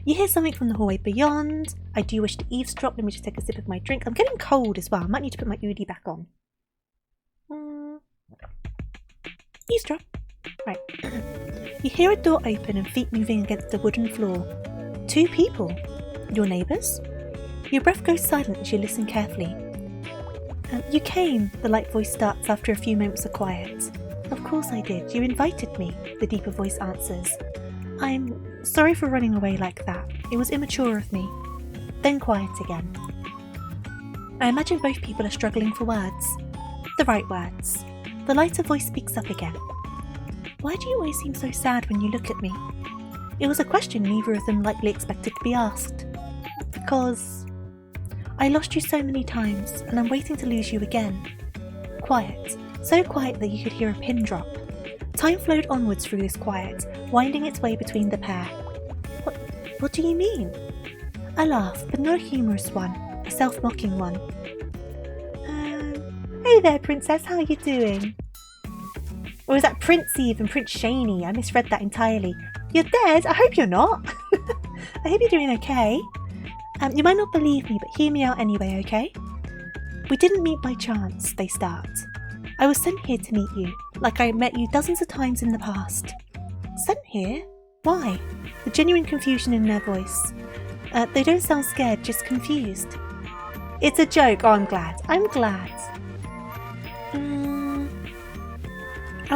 You hear something from the hallway beyond. I do wish to eavesdrop. Let me just take a sip of my drink. I'm getting cold as well. I might need to put my Udi back on. Eavesdrop. Right. You hear a door open and feet moving against the wooden floor. 2 people. Your neighbours? Your breath goes silent as you listen carefully. You came, the light voice starts after a few moments of quiet. Of course I did. You invited me, the deeper voice answers. I'm sorry for running away like that. It was immature of me. Then quiet again. I imagine both people are struggling for words. The right words. The lighter voice speaks up again. Why do you always seem so sad when you look at me? It was a question neither of them likely expected to be asked. Because I lost you so many times, and I'm waiting to lose you again. Quiet. So quiet that you could hear a pin drop. Time flowed onwards through this quiet, winding its way between the pair. What do you mean? A laugh, but not a humorous one, a self-mocking one. Hey there, Princess, how are you doing? Or is that Prince Eve and Prince Shaney? I misread that entirely. You're dead? I hope you're not. I hope you're doing okay. You might not believe me, but hear me out anyway, okay? We didn't meet by chance, they start. I was sent here to meet you, like I met you dozens of times in the past. Sent here? Why? The genuine confusion in their voice. They don't sound scared, just confused. It's a joke. Oh, I'm glad. I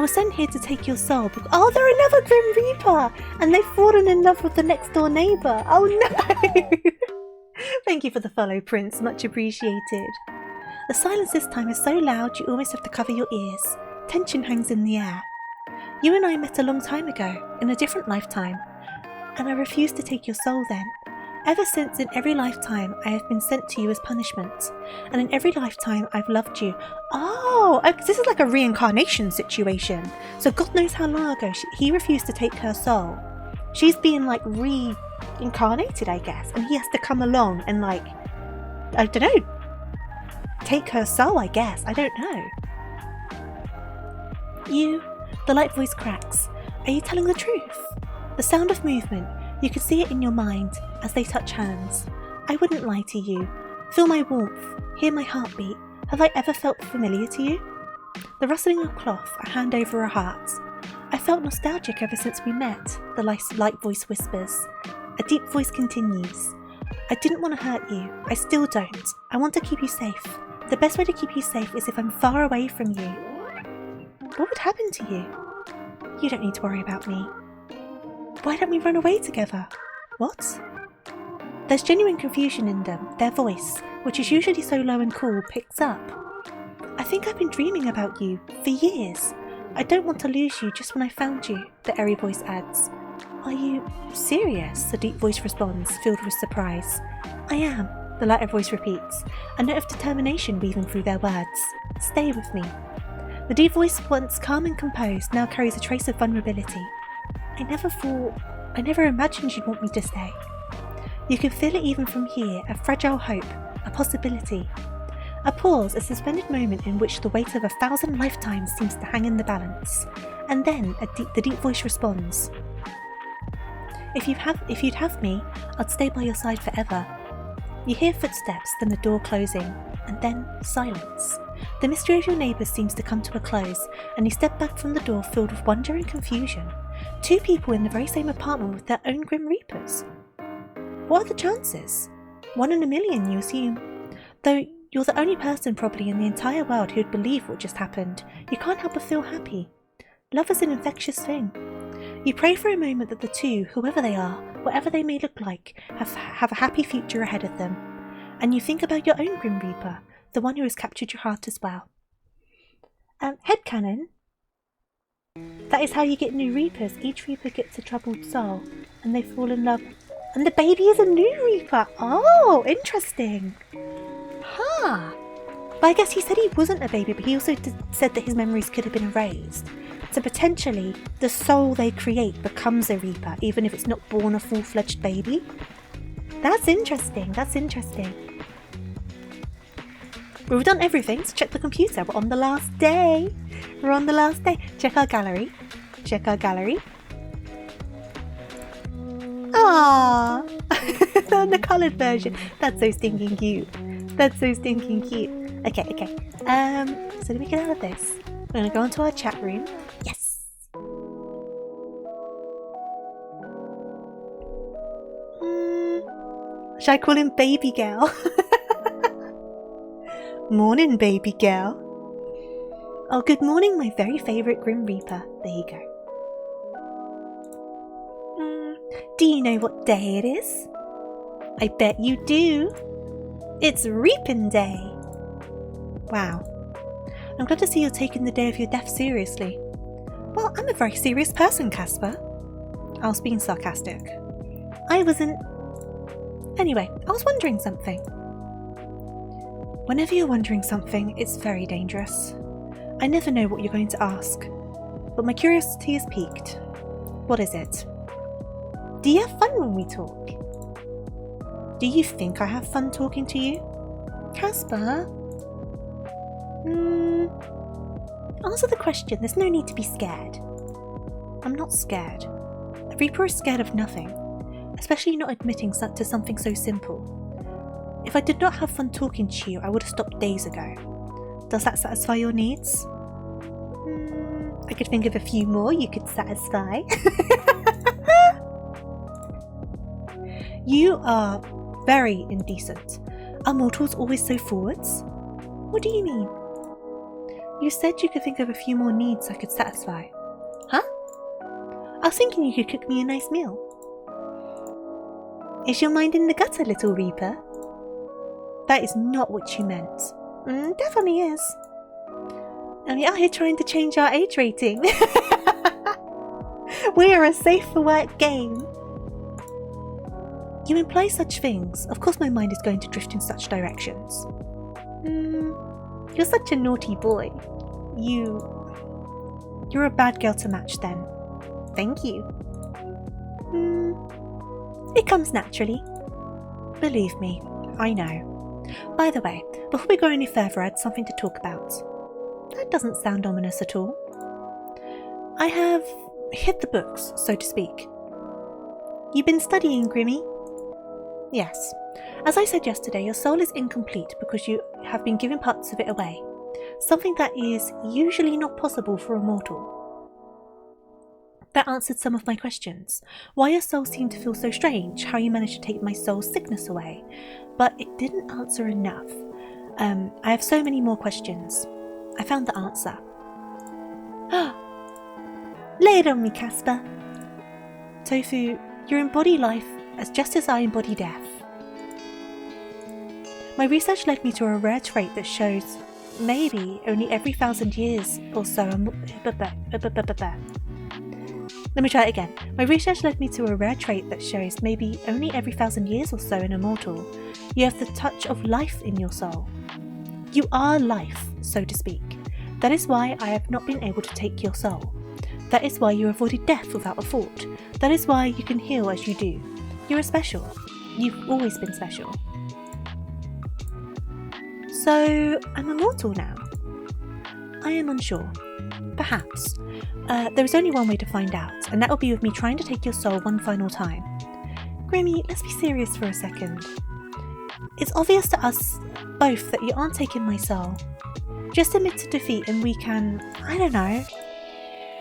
was sent here to take your soul because... Oh, they're another Grim Reaper! And they've fallen in love with the next door neighbour. Oh no! Thank you for the follow, Prince. Much appreciated. The silence this time is so loud you almost have to cover your ears. Tension hangs in the air. You and I met a long time ago, in a different lifetime. And I refused to take your soul then. Ever since, in every lifetime, I have been sent to you as punishment. And in every lifetime, I've loved you. Oh, this is like a reincarnation situation. So God knows how long ago he refused to take her soul. She's being like reincarnated, I guess. And he has to come along and like, I don't know, take her soul, I guess. I don't know. You, the light voice cracks. Are you telling the truth? The sound of movement. You can see it in your mind as they touch hands. I wouldn't lie to you. Feel my warmth. Hear my heartbeat. Have I ever felt familiar to you? The rustling of cloth, a hand over a heart. I felt nostalgic ever since we met, the light voice whispers. A deep voice continues. I didn't want to hurt you. I still don't. I want to keep you safe. The best way to keep you safe is if I'm far away from you. What would happen to you? You don't need to worry about me. Why don't we run away together? What? There's genuine confusion in them. Their voice, which is usually so low and cool, picks up. I think I've been dreaming about you for years. I don't want to lose you just when I found you, the airy voice adds. Are you serious? The deep voice responds, filled with surprise. I am, the lighter voice repeats, a note of determination weaving through their words. Stay with me. The deep voice, once calm and composed, now carries a trace of vulnerability. I never imagined you'd want me to stay. You can feel it even from here, a fragile hope, a possibility. A pause, a suspended moment in which the weight of 1,000 lifetimes seems to hang in the balance. And then the deep voice responds. If you'd have me, I'd stay by your side forever. You hear footsteps, then the door closing, and then silence. The mystery of your neighbours seems to come to a close, and you step back from the door filled with wonder and confusion. 2 people in the very same apartment with their own Grim Reapers. What are the chances? 1 in a million, you assume. Though you're the only person probably in the entire world who'd believe what just happened, you can't help but feel happy. Love is an infectious thing. You pray for a moment that the 2, whoever they are, whatever they may look like, have a happy future ahead of them. And you think about your own Grim Reaper, the one who has captured your heart as well. Headcanon. That is how you get new Reapers. Each Reaper gets a troubled soul, and they fall in love. And the baby is a new Reaper. Oh, interesting. Huh. But I guess he said he wasn't a baby, but he also said that his memories could have been erased. So potentially, the soul they create becomes a Reaper, even if it's not born a full-fledged baby. That's interesting. That's interesting. We've done everything, so check the computer. We're on the last day. We're on the last day. Check our gallery. Check our gallery. Aww! The coloured version. That's so stinking cute. That's so stinking cute. Okay, okay. So let me get out of this. We're going to go into our chat room. Yes! Should I call him Baby Girl? Morning, baby girl. Oh, good morning, my very favourite Grim Reaper. There you go. Do you know what day it is? I bet you do. It's Reaping Day. Wow. I'm glad to see you're taking the day of your death seriously. Well, I'm a very serious person, Casper. I was being sarcastic. I wasn't. Anyway, I was wondering something. Whenever you're wondering something, it's very dangerous. I never know what you're going to ask, but my curiosity is piqued. What is it? Do you have fun when we talk? Do you think I have fun talking to you? Casper? Answer the question, there's no need to be scared. I'm not scared. A Reaper is scared of nothing, especially not admitting to something so simple. If I did not have fun talking to you, I would have stopped days ago. Does that satisfy your needs? I could think of a few more you could satisfy. You are very indecent. Are mortals always so forwards? What do you mean? You said you could think of a few more needs I could satisfy. Huh? I was thinking you could cook me a nice meal. Is your mind in the gutter, little Reaper? That is not what you meant. Definitely is. And we're out here trying to change our age rating. We are a safe for work game. You imply such things. Of course my mind is going to drift in such directions. You're such a naughty boy. You're a bad girl to match then. Thank you. It comes naturally. Believe me, I know. By the way, before we go any further, I had something to talk about. That doesn't sound ominous at all. I have hit the books, so to speak. You've been studying, Grimmy? Yes. As I said yesterday, your soul is incomplete because you have been giving parts of it away. Something that is usually not possible for a mortal. That answered some of my questions. Why your soul seemed to feel so strange, how you managed to take my soul's sickness away. But it didn't answer enough. I have so many more questions. I found the answer. Lay it on me, Casper. Tofu, you embody life just as I embody death. My research led me to a rare trait that shows maybe only every 1,000 years or so. Let me try it again. My research led me to a rare trait that shows maybe only every 1,000 years or so in a mortal, you have the touch of life in your soul. You are life, so to speak. That is why I have not been able to take your soul. That is why you avoided death without a thought. That is why you can heal as you do. You are special. You've always been special. So, I'm immortal now? I am unsure. Perhaps. There is only one way to find out, and that will be with me trying to take your soul one final time. Grimmy, let's be serious for a second. It's obvious to us both that you aren't taking my soul. Just admit to defeat and we can, I don't know,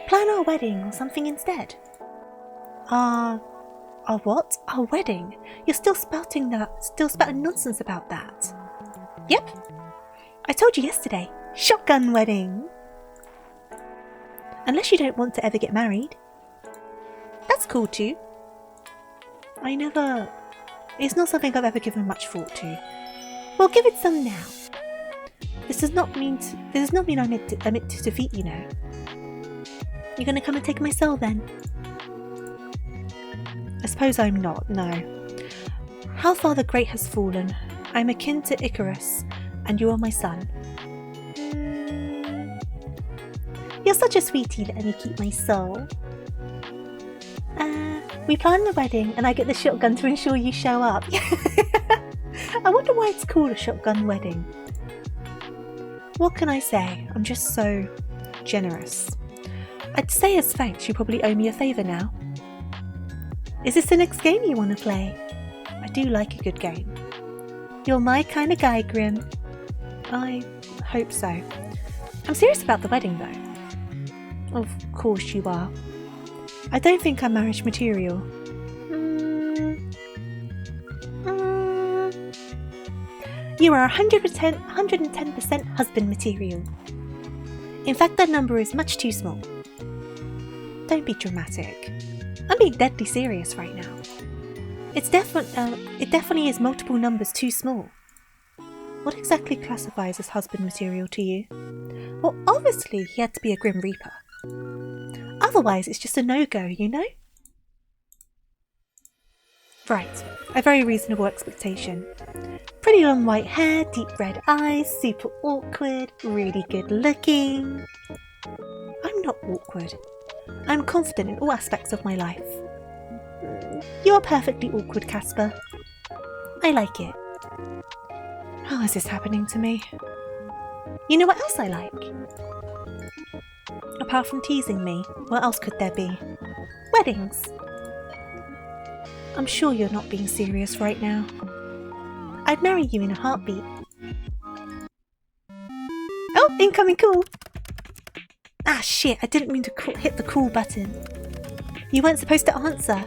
plan our wedding or something instead. Our what? Our wedding? You're still spouting nonsense about that. Yep. I told you yesterday. Shotgun wedding. Unless you don't want to ever get married. That's cool too. It's not something I've ever given much thought to. Well, give it some now. This does not mean I meant to defeat you now. You're gonna come and take my soul then? I suppose I'm not, no. How far the great has fallen. I'm akin to Icarus, and you are my son. You're such a sweetie, letting me keep my soul. We plan the wedding, and I get the shotgun to ensure you show up. I wonder why it's called a shotgun wedding. What can I say? I'm just so generous. I'd say as thanks you probably owe me a favour now. Is this the next game you want to play? I do like a good game. You're my kind of guy, Grim. I hope so. I'm serious about the wedding though. Of course you are. I don't think I'm marriage material. You are 110% husband material. In fact, that number is much too small. Don't be dramatic. I'm being deadly serious right now. It definitely is multiple numbers too small. What exactly classifies as husband material to you? Well, obviously he had to be a Grim Reaper. Otherwise, it's just a no-go, you know? Right, a very reasonable expectation. Pretty long white hair, deep red eyes, super awkward, really good looking. I'm not awkward. I'm confident in all aspects of my life. You're perfectly awkward, Casper. I like it. How is this happening to me? You know what else I like? Apart from teasing me, what else could there be? Weddings. I'm sure you're not being serious right now. I'd marry you in a heartbeat. Oh, incoming call! Ah shit, I didn't mean to hit the call button. You weren't supposed to answer.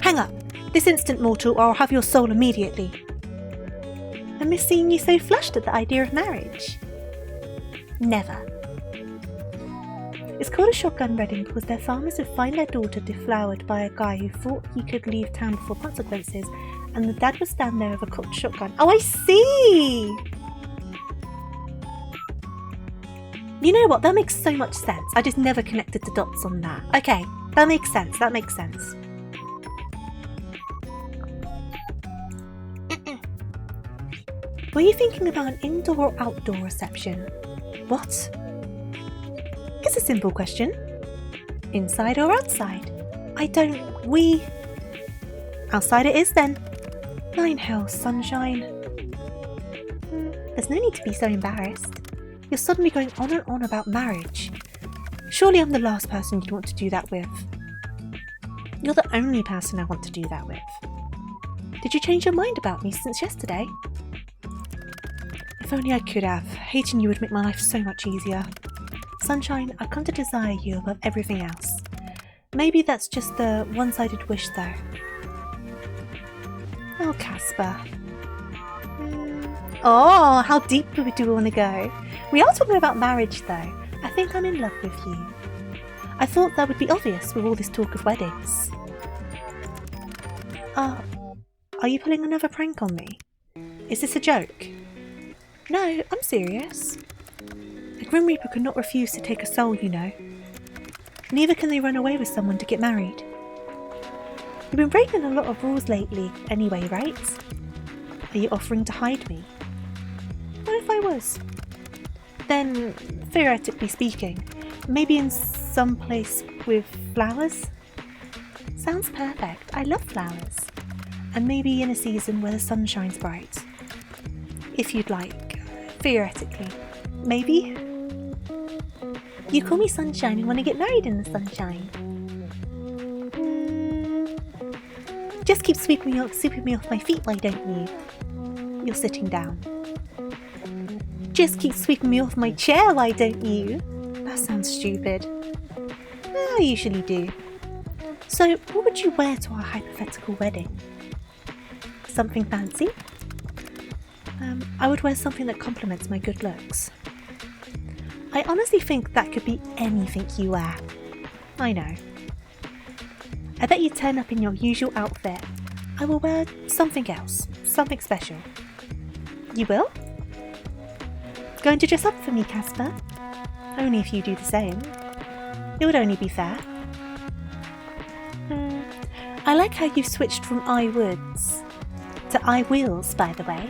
Hang up, this instant, mortal, or I'll have your soul immediately. I miss seeing you so flushed at the idea of marriage. Never. It's called a shotgun wedding because their farmers would find their daughter deflowered by a guy who thought he could leave town before consequences, and the dad would stand there with a cocked shotgun. Oh, I see! You know what? That makes so much sense. I just never connected the dots on that. Okay, that makes sense. Were you thinking about an indoor or outdoor reception? What? It's a simple question. Inside or outside? Outside it is then. Nine hells, sunshine. There's no need to be so embarrassed. You're suddenly going on and on about marriage. Surely I'm the last person you'd want to do that with. You're the only person I want to do that with. Did you change your mind about me since yesterday? If only I could have. Hating you would make my life so much easier. Sunshine, I've come to desire you above everything else. Maybe that's just the one-sided wish though. Oh, Casper. Oh, how deep do we want to go? We are talking about marriage though. I think I'm in love with you. I thought that would be obvious with all this talk of weddings. Are you pulling another prank on me? Is this a joke? No, I'm serious. A Grim Reaper could not refuse to take a soul, you know. Neither can they run away with someone to get married. You've been breaking a lot of rules lately anyway, right? Are you offering to hide me? What if I was? Then, theoretically speaking, maybe in some place with flowers? Sounds perfect. I love flowers. And maybe in a season where the sun shines bright. If you'd like. Theoretically. Maybe? You call me sunshine and want to get married in the sunshine. Just keep sweeping me off my feet, why don't you? You're sitting down. Just keep sweeping me off my chair, why don't you? That sounds stupid. I usually do. So, what would you wear to our hypothetical wedding? Something fancy? I would wear something that complements my good looks. I honestly think that could be anything you wear. I know. I bet you turn up in your usual outfit. I will wear something else, something special. You will? Going to dress up for me, Casper? Only if you do the same. It would only be fair. I like how you've switched from I woulds to I wills, by the way.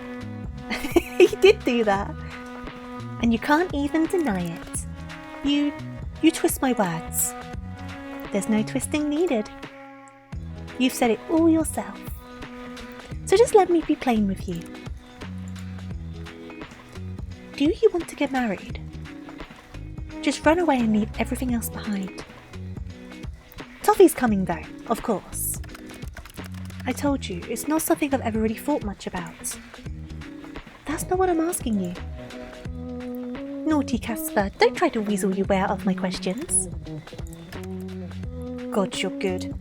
You did do that. And you can't even deny it. You twist my words. There's no twisting needed. You've said it all yourself. So just let me be plain with you. Do you want to get married? Just run away and leave everything else behind. Toffee's coming though, of course. I told you, it's not something I've ever really thought much about. That's not what I'm asking you. Naughty Casper, don't try to weasel your way out of my questions. God, you're good.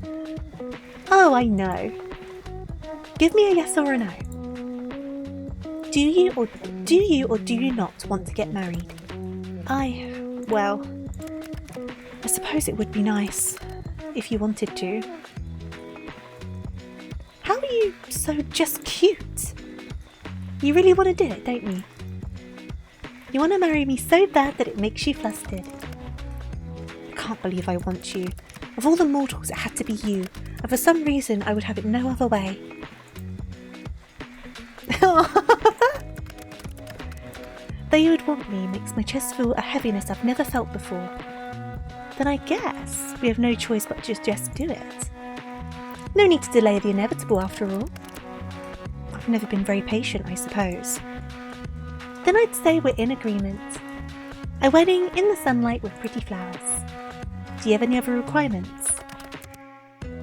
Oh, I know. Give me a yes or a no. Do you or do you not want to get married? Well, I suppose it would be nice if you wanted to. How are you so just cute? You really want to do it, don't you? You want to marry me so bad that it makes you flustered. I can't believe I want you. Of all the mortals, it had to be you, and for some reason I would have it no other way. That you would want me makes my chest feel a heaviness I've never felt before. Then I guess we have no choice but to just do it. No need to delay the inevitable after all. I've never been very patient, I suppose. Then I'd say we're in agreement. A wedding in the sunlight with pretty flowers. Do you have any other requirements?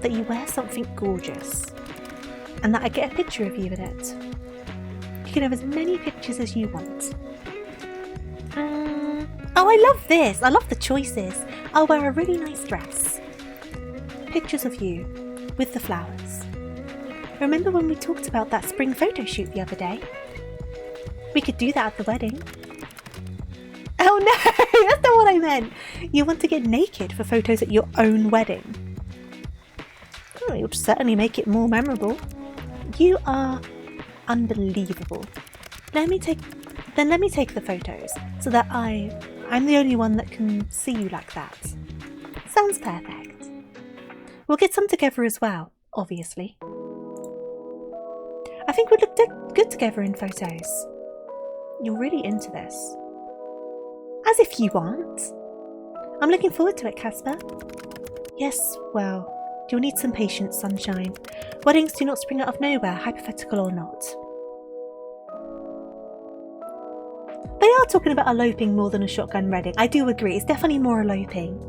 That you wear something gorgeous. And that I get a picture of you in it. You can have as many pictures as you want. Oh, I love this! I love the choices. I'll wear a really nice dress. Pictures of you, with the flowers. Remember when we talked about that spring photo shoot the other day? We could do that at the wedding. Oh no, that's not what I meant. You want to get naked for photos at your own wedding. Oh, it would certainly make it more memorable. You are unbelievable. Let me take the photos so that I'm the only one that can see you like that. Sounds perfect. We'll get some together as well, obviously. I think we'd look good together in photos. You're really into this. As if you aren't. I'm looking forward to it, Casper. Yes, well, you'll need some patience, sunshine. Weddings do not spring out of nowhere, hypothetical or not. They are talking about eloping more than a shotgun wedding. I do agree, it's definitely more eloping.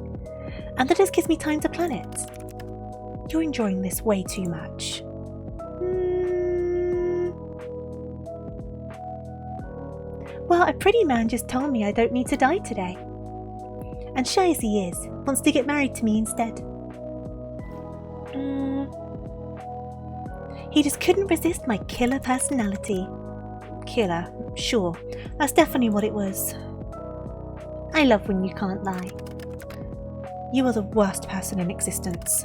And that just gives me time to plan it. You're enjoying this way too much. Well, a pretty man just told me I don't need to die today. And shy as he is, wants to get married to me instead. He just couldn't resist my killer personality. Killer, sure. That's definitely what it was. I love when you can't lie. You are the worst person in existence.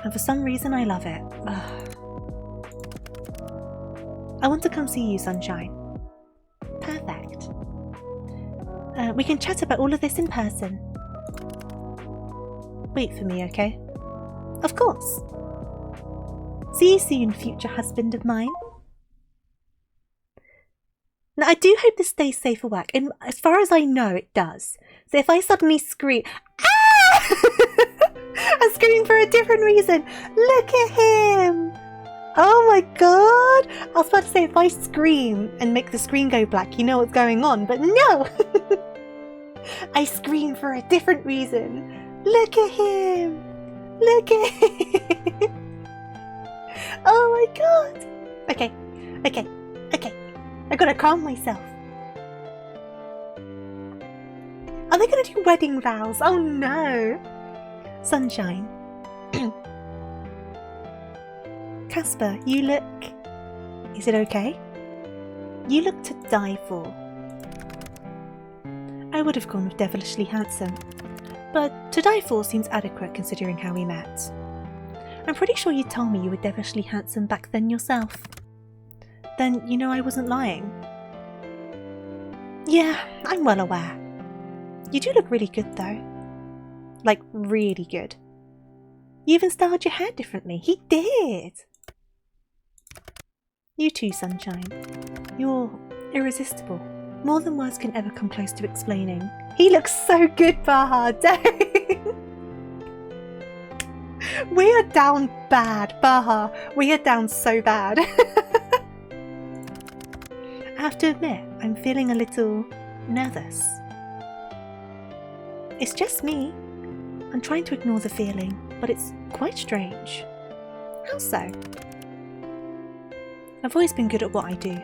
And for some reason I love it. Ugh. I want to come see you, sunshine. Perfect. We can chat about all of this in person. Wait for me, okay? Of course. See you soon, future husband of mine. Now, I do hope this stays safe for work. And as far as I know, it does. So if I suddenly scream, ah! I'm screaming for a different reason. Look at him. Oh my god. I was about to say, if I scream and make the screen go black, you know what's going on. But no. I scream for a different reason. Look at him. Look at him. Oh my god. Okay. I gotta calm myself. Are they gonna do wedding vows? Oh no. Sunshine. Casper, you look... Is it okay? You look to die for. I would have gone with devilishly handsome, but to die for seems adequate considering how we met. I'm pretty sure you told me you were devilishly handsome back then yourself. Then you know I wasn't lying. Yeah, I'm well aware. You do look really good though. Like, really good. You even styled your hair differently. He did! You too, sunshine. You're irresistible. More than words can ever come close to explaining. He looks so good, Baha, dang! We are down bad, Baha. We are down so bad. I have to admit, I'm feeling a little nervous. It's just me. I'm trying to ignore the feeling, but it's quite strange. How so? I've always been good at what I do.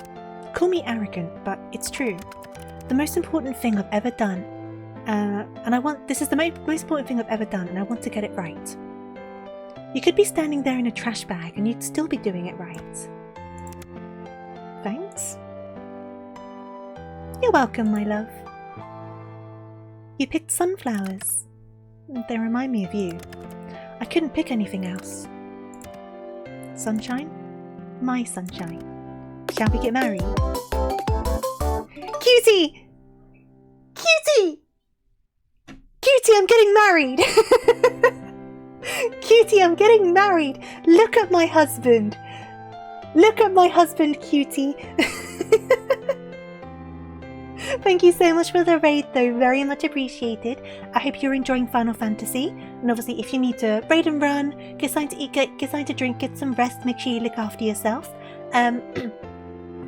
Call me arrogant, but it's true. The most important thing I've ever done, this is the most important thing I've ever done, and I want to get it right. You could be standing there in a trash bag and you'd still be doing it right. Thanks. You're welcome, my love. You picked sunflowers. They remind me of you. I couldn't pick anything else. Sunshine? My sunshine. Shall we get married? Cutie! Cutie! Cutie, I'm getting married! Cutie, I'm getting married! Look at my husband! Look at my husband, Cutie! Thank you so much for the raid though, very much appreciated. I hope you're enjoying Final Fantasy, and obviously if you need to raid and run, get something to eat, get something to drink, get some rest, make sure you look after yourself.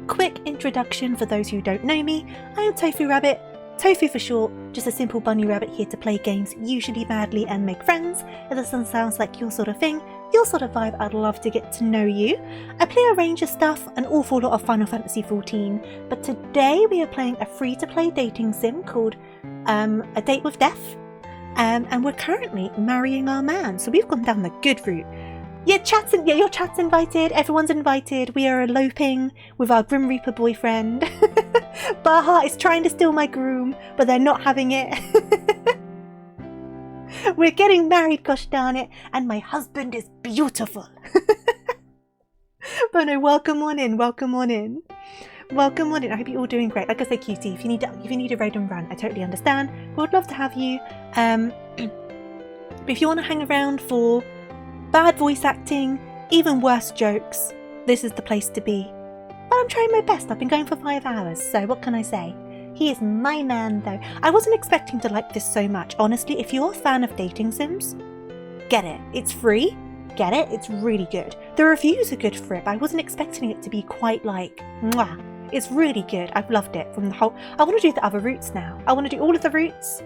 Quick introduction for those who don't know me, I am Tofu Rabbit, Tofu for short, just a simple bunny rabbit here to play games, usually badly, and make friends. If this sounds like your sort of thing, your sort of vibe, I'd love to get to know you. I play a range of stuff, an awful lot of Final Fantasy XIV, but today we are playing a free-to-play dating sim called A Date with Death, and we're currently marrying our man, so we've gone down the good route. Yeah, your chat's invited, everyone's invited, we are eloping with our Grim Reaper boyfriend. Baha is trying to steal my groom, but they're not having it. We're getting married, gosh darn it, and my husband is beautiful. But no, welcome on in, welcome on in. Welcome on in, I hope you're all doing great. Like I said, Cutie, if you need a raid and run, I totally understand. We would love to have you. But if you want to hang around for bad voice acting, even worse jokes, this is the place to be. But I'm trying my best. I've been going for 5 hours, so what can I say? He is my man, though. I wasn't expecting to like this so much. Honestly, if you're a fan of dating sims, get it. It's free. Get it? It's really good. The reviews are good for it, but I wasn't expecting it to be quite like, mwah. It's really good. I've loved it from the whole... I want to do the other routes now. I want to do all of the routes.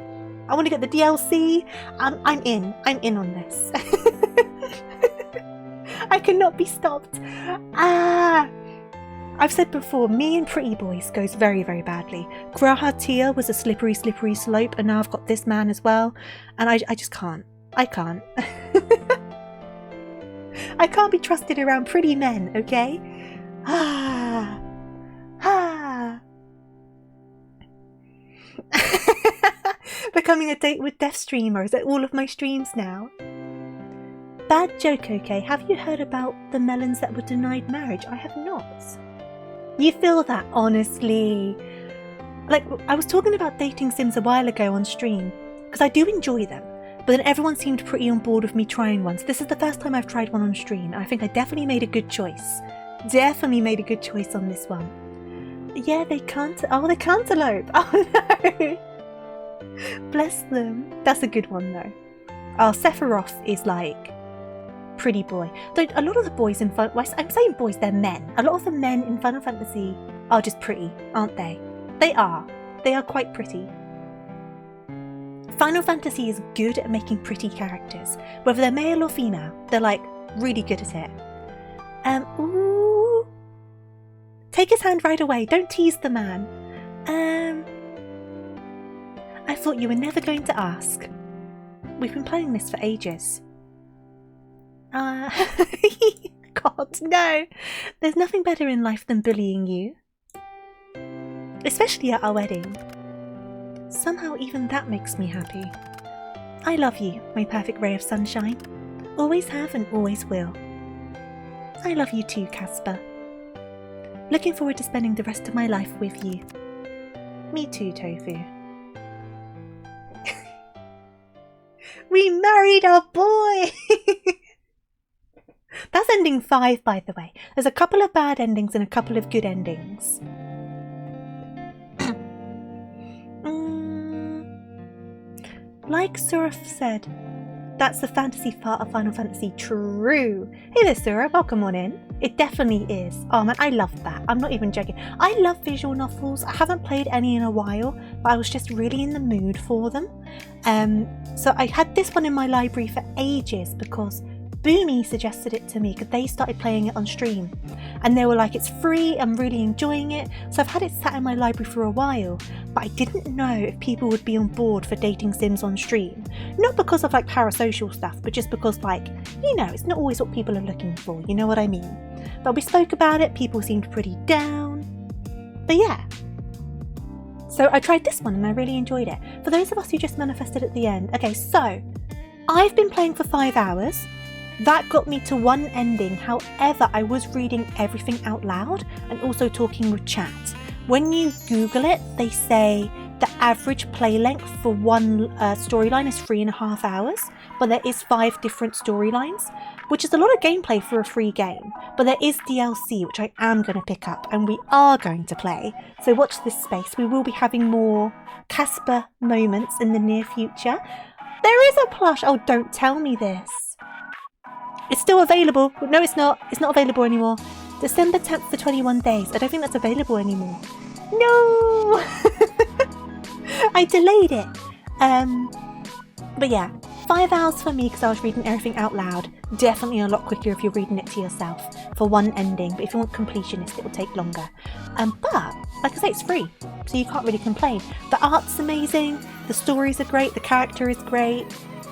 I want to get the DLC. I'm in. I'm in on this. I cannot be stopped. I've said before, me and Pretty Boys goes very, very badly. Graha Tia was a slippery, slippery slope, and now I've got this man as well. And I just can't. I can't. I can't be trusted around pretty men, okay? Becoming a date with death streamer is at all of my streams now. Bad joke, okay? Have you heard about the melons that were denied marriage? I have not. You feel that, honestly. Like, I was talking about dating sims a while ago on stream, because I do enjoy them, but then everyone seemed pretty on board with me trying one. So this is the first time I've tried one on stream. I think I definitely made a good choice. Definitely made a good choice on this one. Yeah, they can't. Oh, they cantaloupe. Oh no. Bless them. That's a good one though. Oh, Sephiroth is like pretty boy. Though a lot of the boys in I'm saying boys, they're men. A lot of the men in Final Fantasy are just pretty, aren't they? They are. They are quite pretty. Final Fantasy is good at making pretty characters. Whether they're male or female, they're like really good at it. Ooh. Take his hand right away. Don't tease the man. I thought you were never going to ask. We've been playing this for ages. God, no. There's nothing better in life than bullying you. Especially at our wedding. Somehow even that makes me happy. I love you, my perfect ray of sunshine. Always have and always will. I love you too, Casper. Looking forward to spending the rest of my life with you. Me too, Tofu. We married our boy! That's ending 5, by the way. There's a couple of bad endings and a couple of good endings. Like Suraf said, that's the fantasy part of Final Fantasy. True. Hey there, Suraf. Welcome on in. It definitely is. Oh man, I love that. I'm not even joking. I love visual novels. I haven't played any in a while, but I was just really in the mood for them. So I had this one in my library for ages because Boomy suggested it to me because they started playing it on stream and they were like, it's free, I'm really enjoying it. So I've had it sat in my library for a while, but I didn't know if people would be on board for dating sims on stream. Not because of like parasocial stuff, but just because like, you know, it's not always what people are looking for, you know what I mean? But we spoke about it, people seemed pretty down. But yeah. So I tried this one and I really enjoyed it. For those of us who just manifested at the end. Okay, so I've been playing for 5 hours. That got me to one ending. However, I was reading everything out loud and also talking with chat. When you Google it, they say the average play length for one storyline is 3.5 hours, but there is 5 different storylines, which is a lot of gameplay for a free game. But there is DLC, which I am going to pick up and we are going to play. So watch this space. We will be having more Casper moments in the near future. There is a plush. Oh, don't tell me this. It's still available. No, it's not. It's not available anymore. December 10th for 21 days. I don't think that's available anymore. No! I delayed it. But yeah, 5 hours for me because I was reading everything out loud. Definitely a lot quicker if you're reading it to yourself for one ending. But if you want completionist, it will take longer. But, like I say, it's free. So you can't really complain. The art's amazing. The stories are great. The character is great.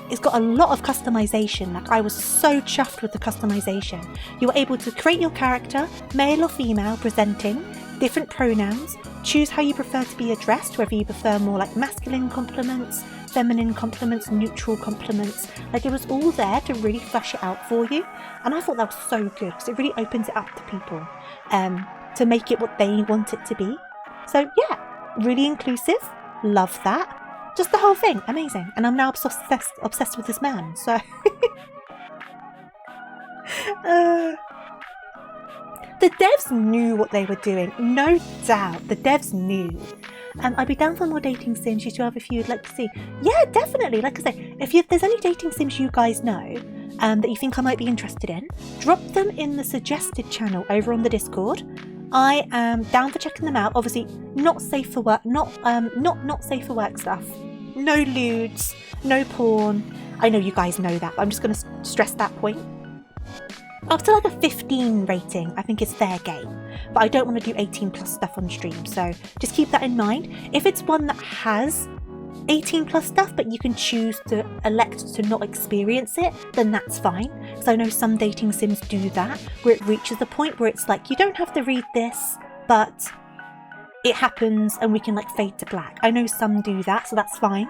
It's got a lot of customization. Like, I was so chuffed with the customization. You were able to create your character, male or female, presenting, different pronouns, choose how you prefer to be addressed, whether you prefer more like masculine compliments, feminine compliments, neutral compliments. Like, it was all there to really flesh it out for you. And I thought that was so good because it really opens it up to people to make it what they want it to be. So yeah, really inclusive. Love that. Just the whole thing, amazing. And I'm now obsessed with this man, so... The devs knew what they were doing, no doubt. The devs knew. I'd be down for more dating sims. You still have a few you'd like to see. Yeah, definitely. Like I say, if there's any dating sims you guys know that you think I might be interested in, drop them in the suggested channel over on the Discord. I am down for checking them out. Obviously, not safe for work. Not safe for work stuff. No lewds, no porn. I know you guys know that, but I'm just going to stress that point. Up to like a 15 rating, I think is fair game. But I don't want to do 18 plus stuff on stream, so just keep that in mind. If it's one that has 18 plus stuff, but you can choose to elect to not experience it, then that's fine. Because I know some dating sims do that, where it reaches the point where it's like, you don't have to read this, but it happens and we can like fade to black. I know some do that, so that's fine.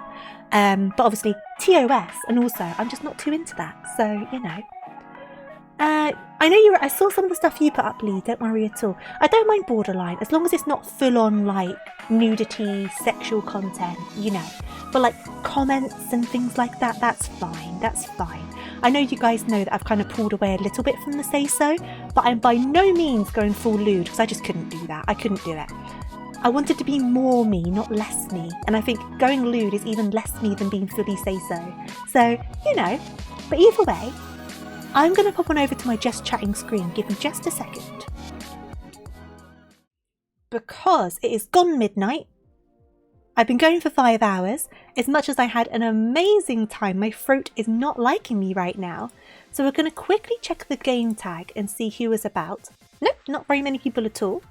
But obviously TOS, and also I'm just not too into that, so you know. I know I saw some of the stuff you put up, Lee, don't worry at all. I don't mind borderline, as long as it's not full on like nudity, sexual content, you know. But like comments and things like that, that's fine, that's fine. I know you guys know that I've kind of pulled away a little bit from the say-so, but I'm by no means going full lewd, because I just couldn't do that, I couldn't do it. I wanted to be more me, not less me, and I think going lewd is even less me than being fully say-so. So, you know, but either way, I'm going to pop on over to my just chatting screen. Give me just a second. Because it is gone midnight. I've been going for 5 hours. As much as I had an amazing time, my throat is not liking me right now. So we're going to quickly check the game tag and see who is about. Nope, not very many people at all.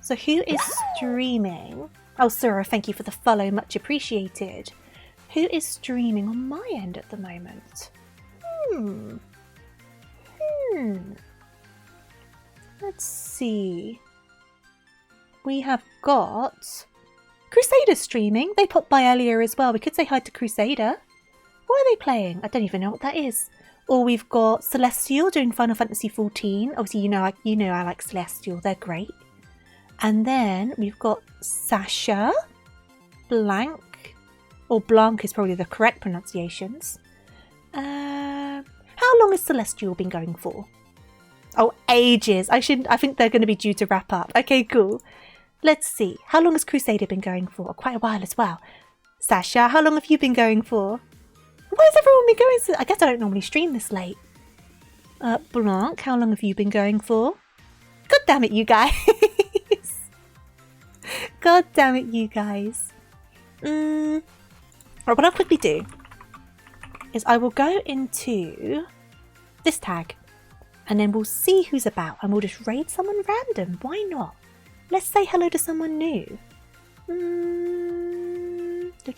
So who is streaming? Oh, Sura, thank you for the follow. Much appreciated. Who is streaming on my end at the moment? Let's see. We have got Crusader streaming. They popped by earlier as well. We could say hi to Crusader. What are they playing? I don't even know what that is. Or we've got Celestial doing Final Fantasy XIV. Obviously, you know I like Celestial. They're great. And then we've got Sasha, Blank, or Blanc is probably the correct pronunciations. How long has Celestial been going for? Oh, ages. I think they're going to be due to wrap up. Okay, cool. Let's see. How long has Crusader been going for? Oh, quite a while as well. Sasha, how long have you been going for? Where's everyone been going? I guess I don't normally stream this late. Blanc, how long have you been going for? God damn it, you guys. God damn it, you guys. Right, what I'll quickly do is I will go into this tag and then we'll see who's about and we'll just raid someone random. Why not? Let's say hello to someone new. Oh, they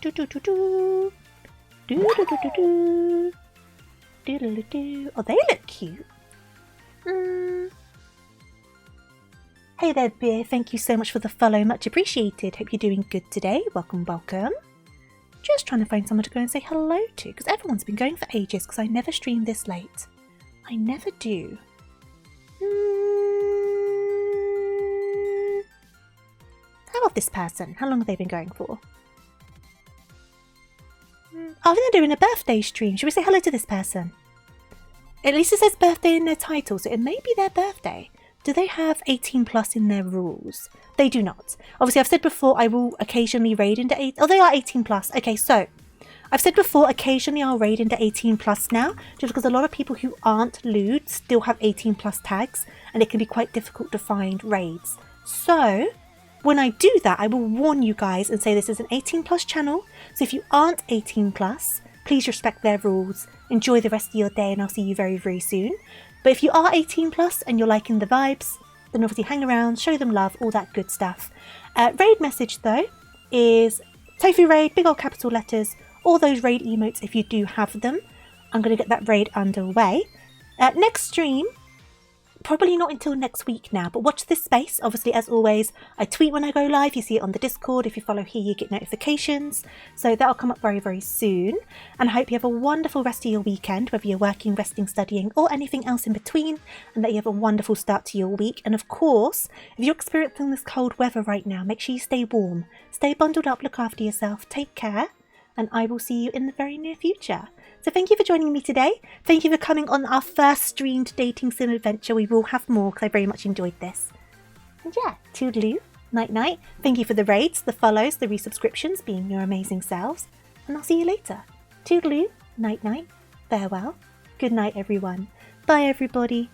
look cute. Hey there, Beer. Thank you so much for the follow. Much appreciated. Hope you're doing good today. Welcome, welcome. Just trying to find someone to go and say hello to, because everyone's been going for ages, because I never stream this late. I never do. How about this person? How long have they been going for? Oh, they're doing a birthday stream. Should we say hello to this person? At least it says birthday in their title, so it may be their birthday. Do they have 18 plus in their rules? They do not. Obviously, I've said before I will occasionally raid into 8. Oh, they are 18 plus. Okay, so I've said before occasionally I'll raid into 18 plus now, just because a lot of people who aren't lewd still have 18 plus tags, and it can be quite difficult to find raids. So when I do that, I will warn you guys and say this is an 18 plus channel. So if you aren't 18 plus, please respect their rules. Enjoy the rest of your day, and I'll see you very, very soon. But if you are 18 plus and you're liking the vibes, then obviously hang around, show them love, all that good stuff. Raid message though is Tofu Raid, big old capital letters, all those raid emotes if you do have them. I'm going to get that raid underway. Next stream, probably not until next week now, but watch this space. Obviously, as always, I tweet when I go live. You see it on the Discord. If you follow here, you get notifications. So that'll come up very, very soon. And I hope you have a wonderful rest of your weekend, whether you're working, resting, studying, or anything else in between, and that you have a wonderful start to your week. And of course, if you're experiencing this cold weather right now, make sure you stay warm, stay bundled up, look after yourself, take care, and I will see you in the very near future. So thank you for joining me today. Thank you for coming on our first streamed dating sim adventure. We will have more because I very much enjoyed this. And yeah, toodaloo, night night. Thank you for the raids, the follows, the resubscriptions, being your amazing selves. And I'll see you later. Toodaloo, night night, farewell, good night everyone. Bye everybody.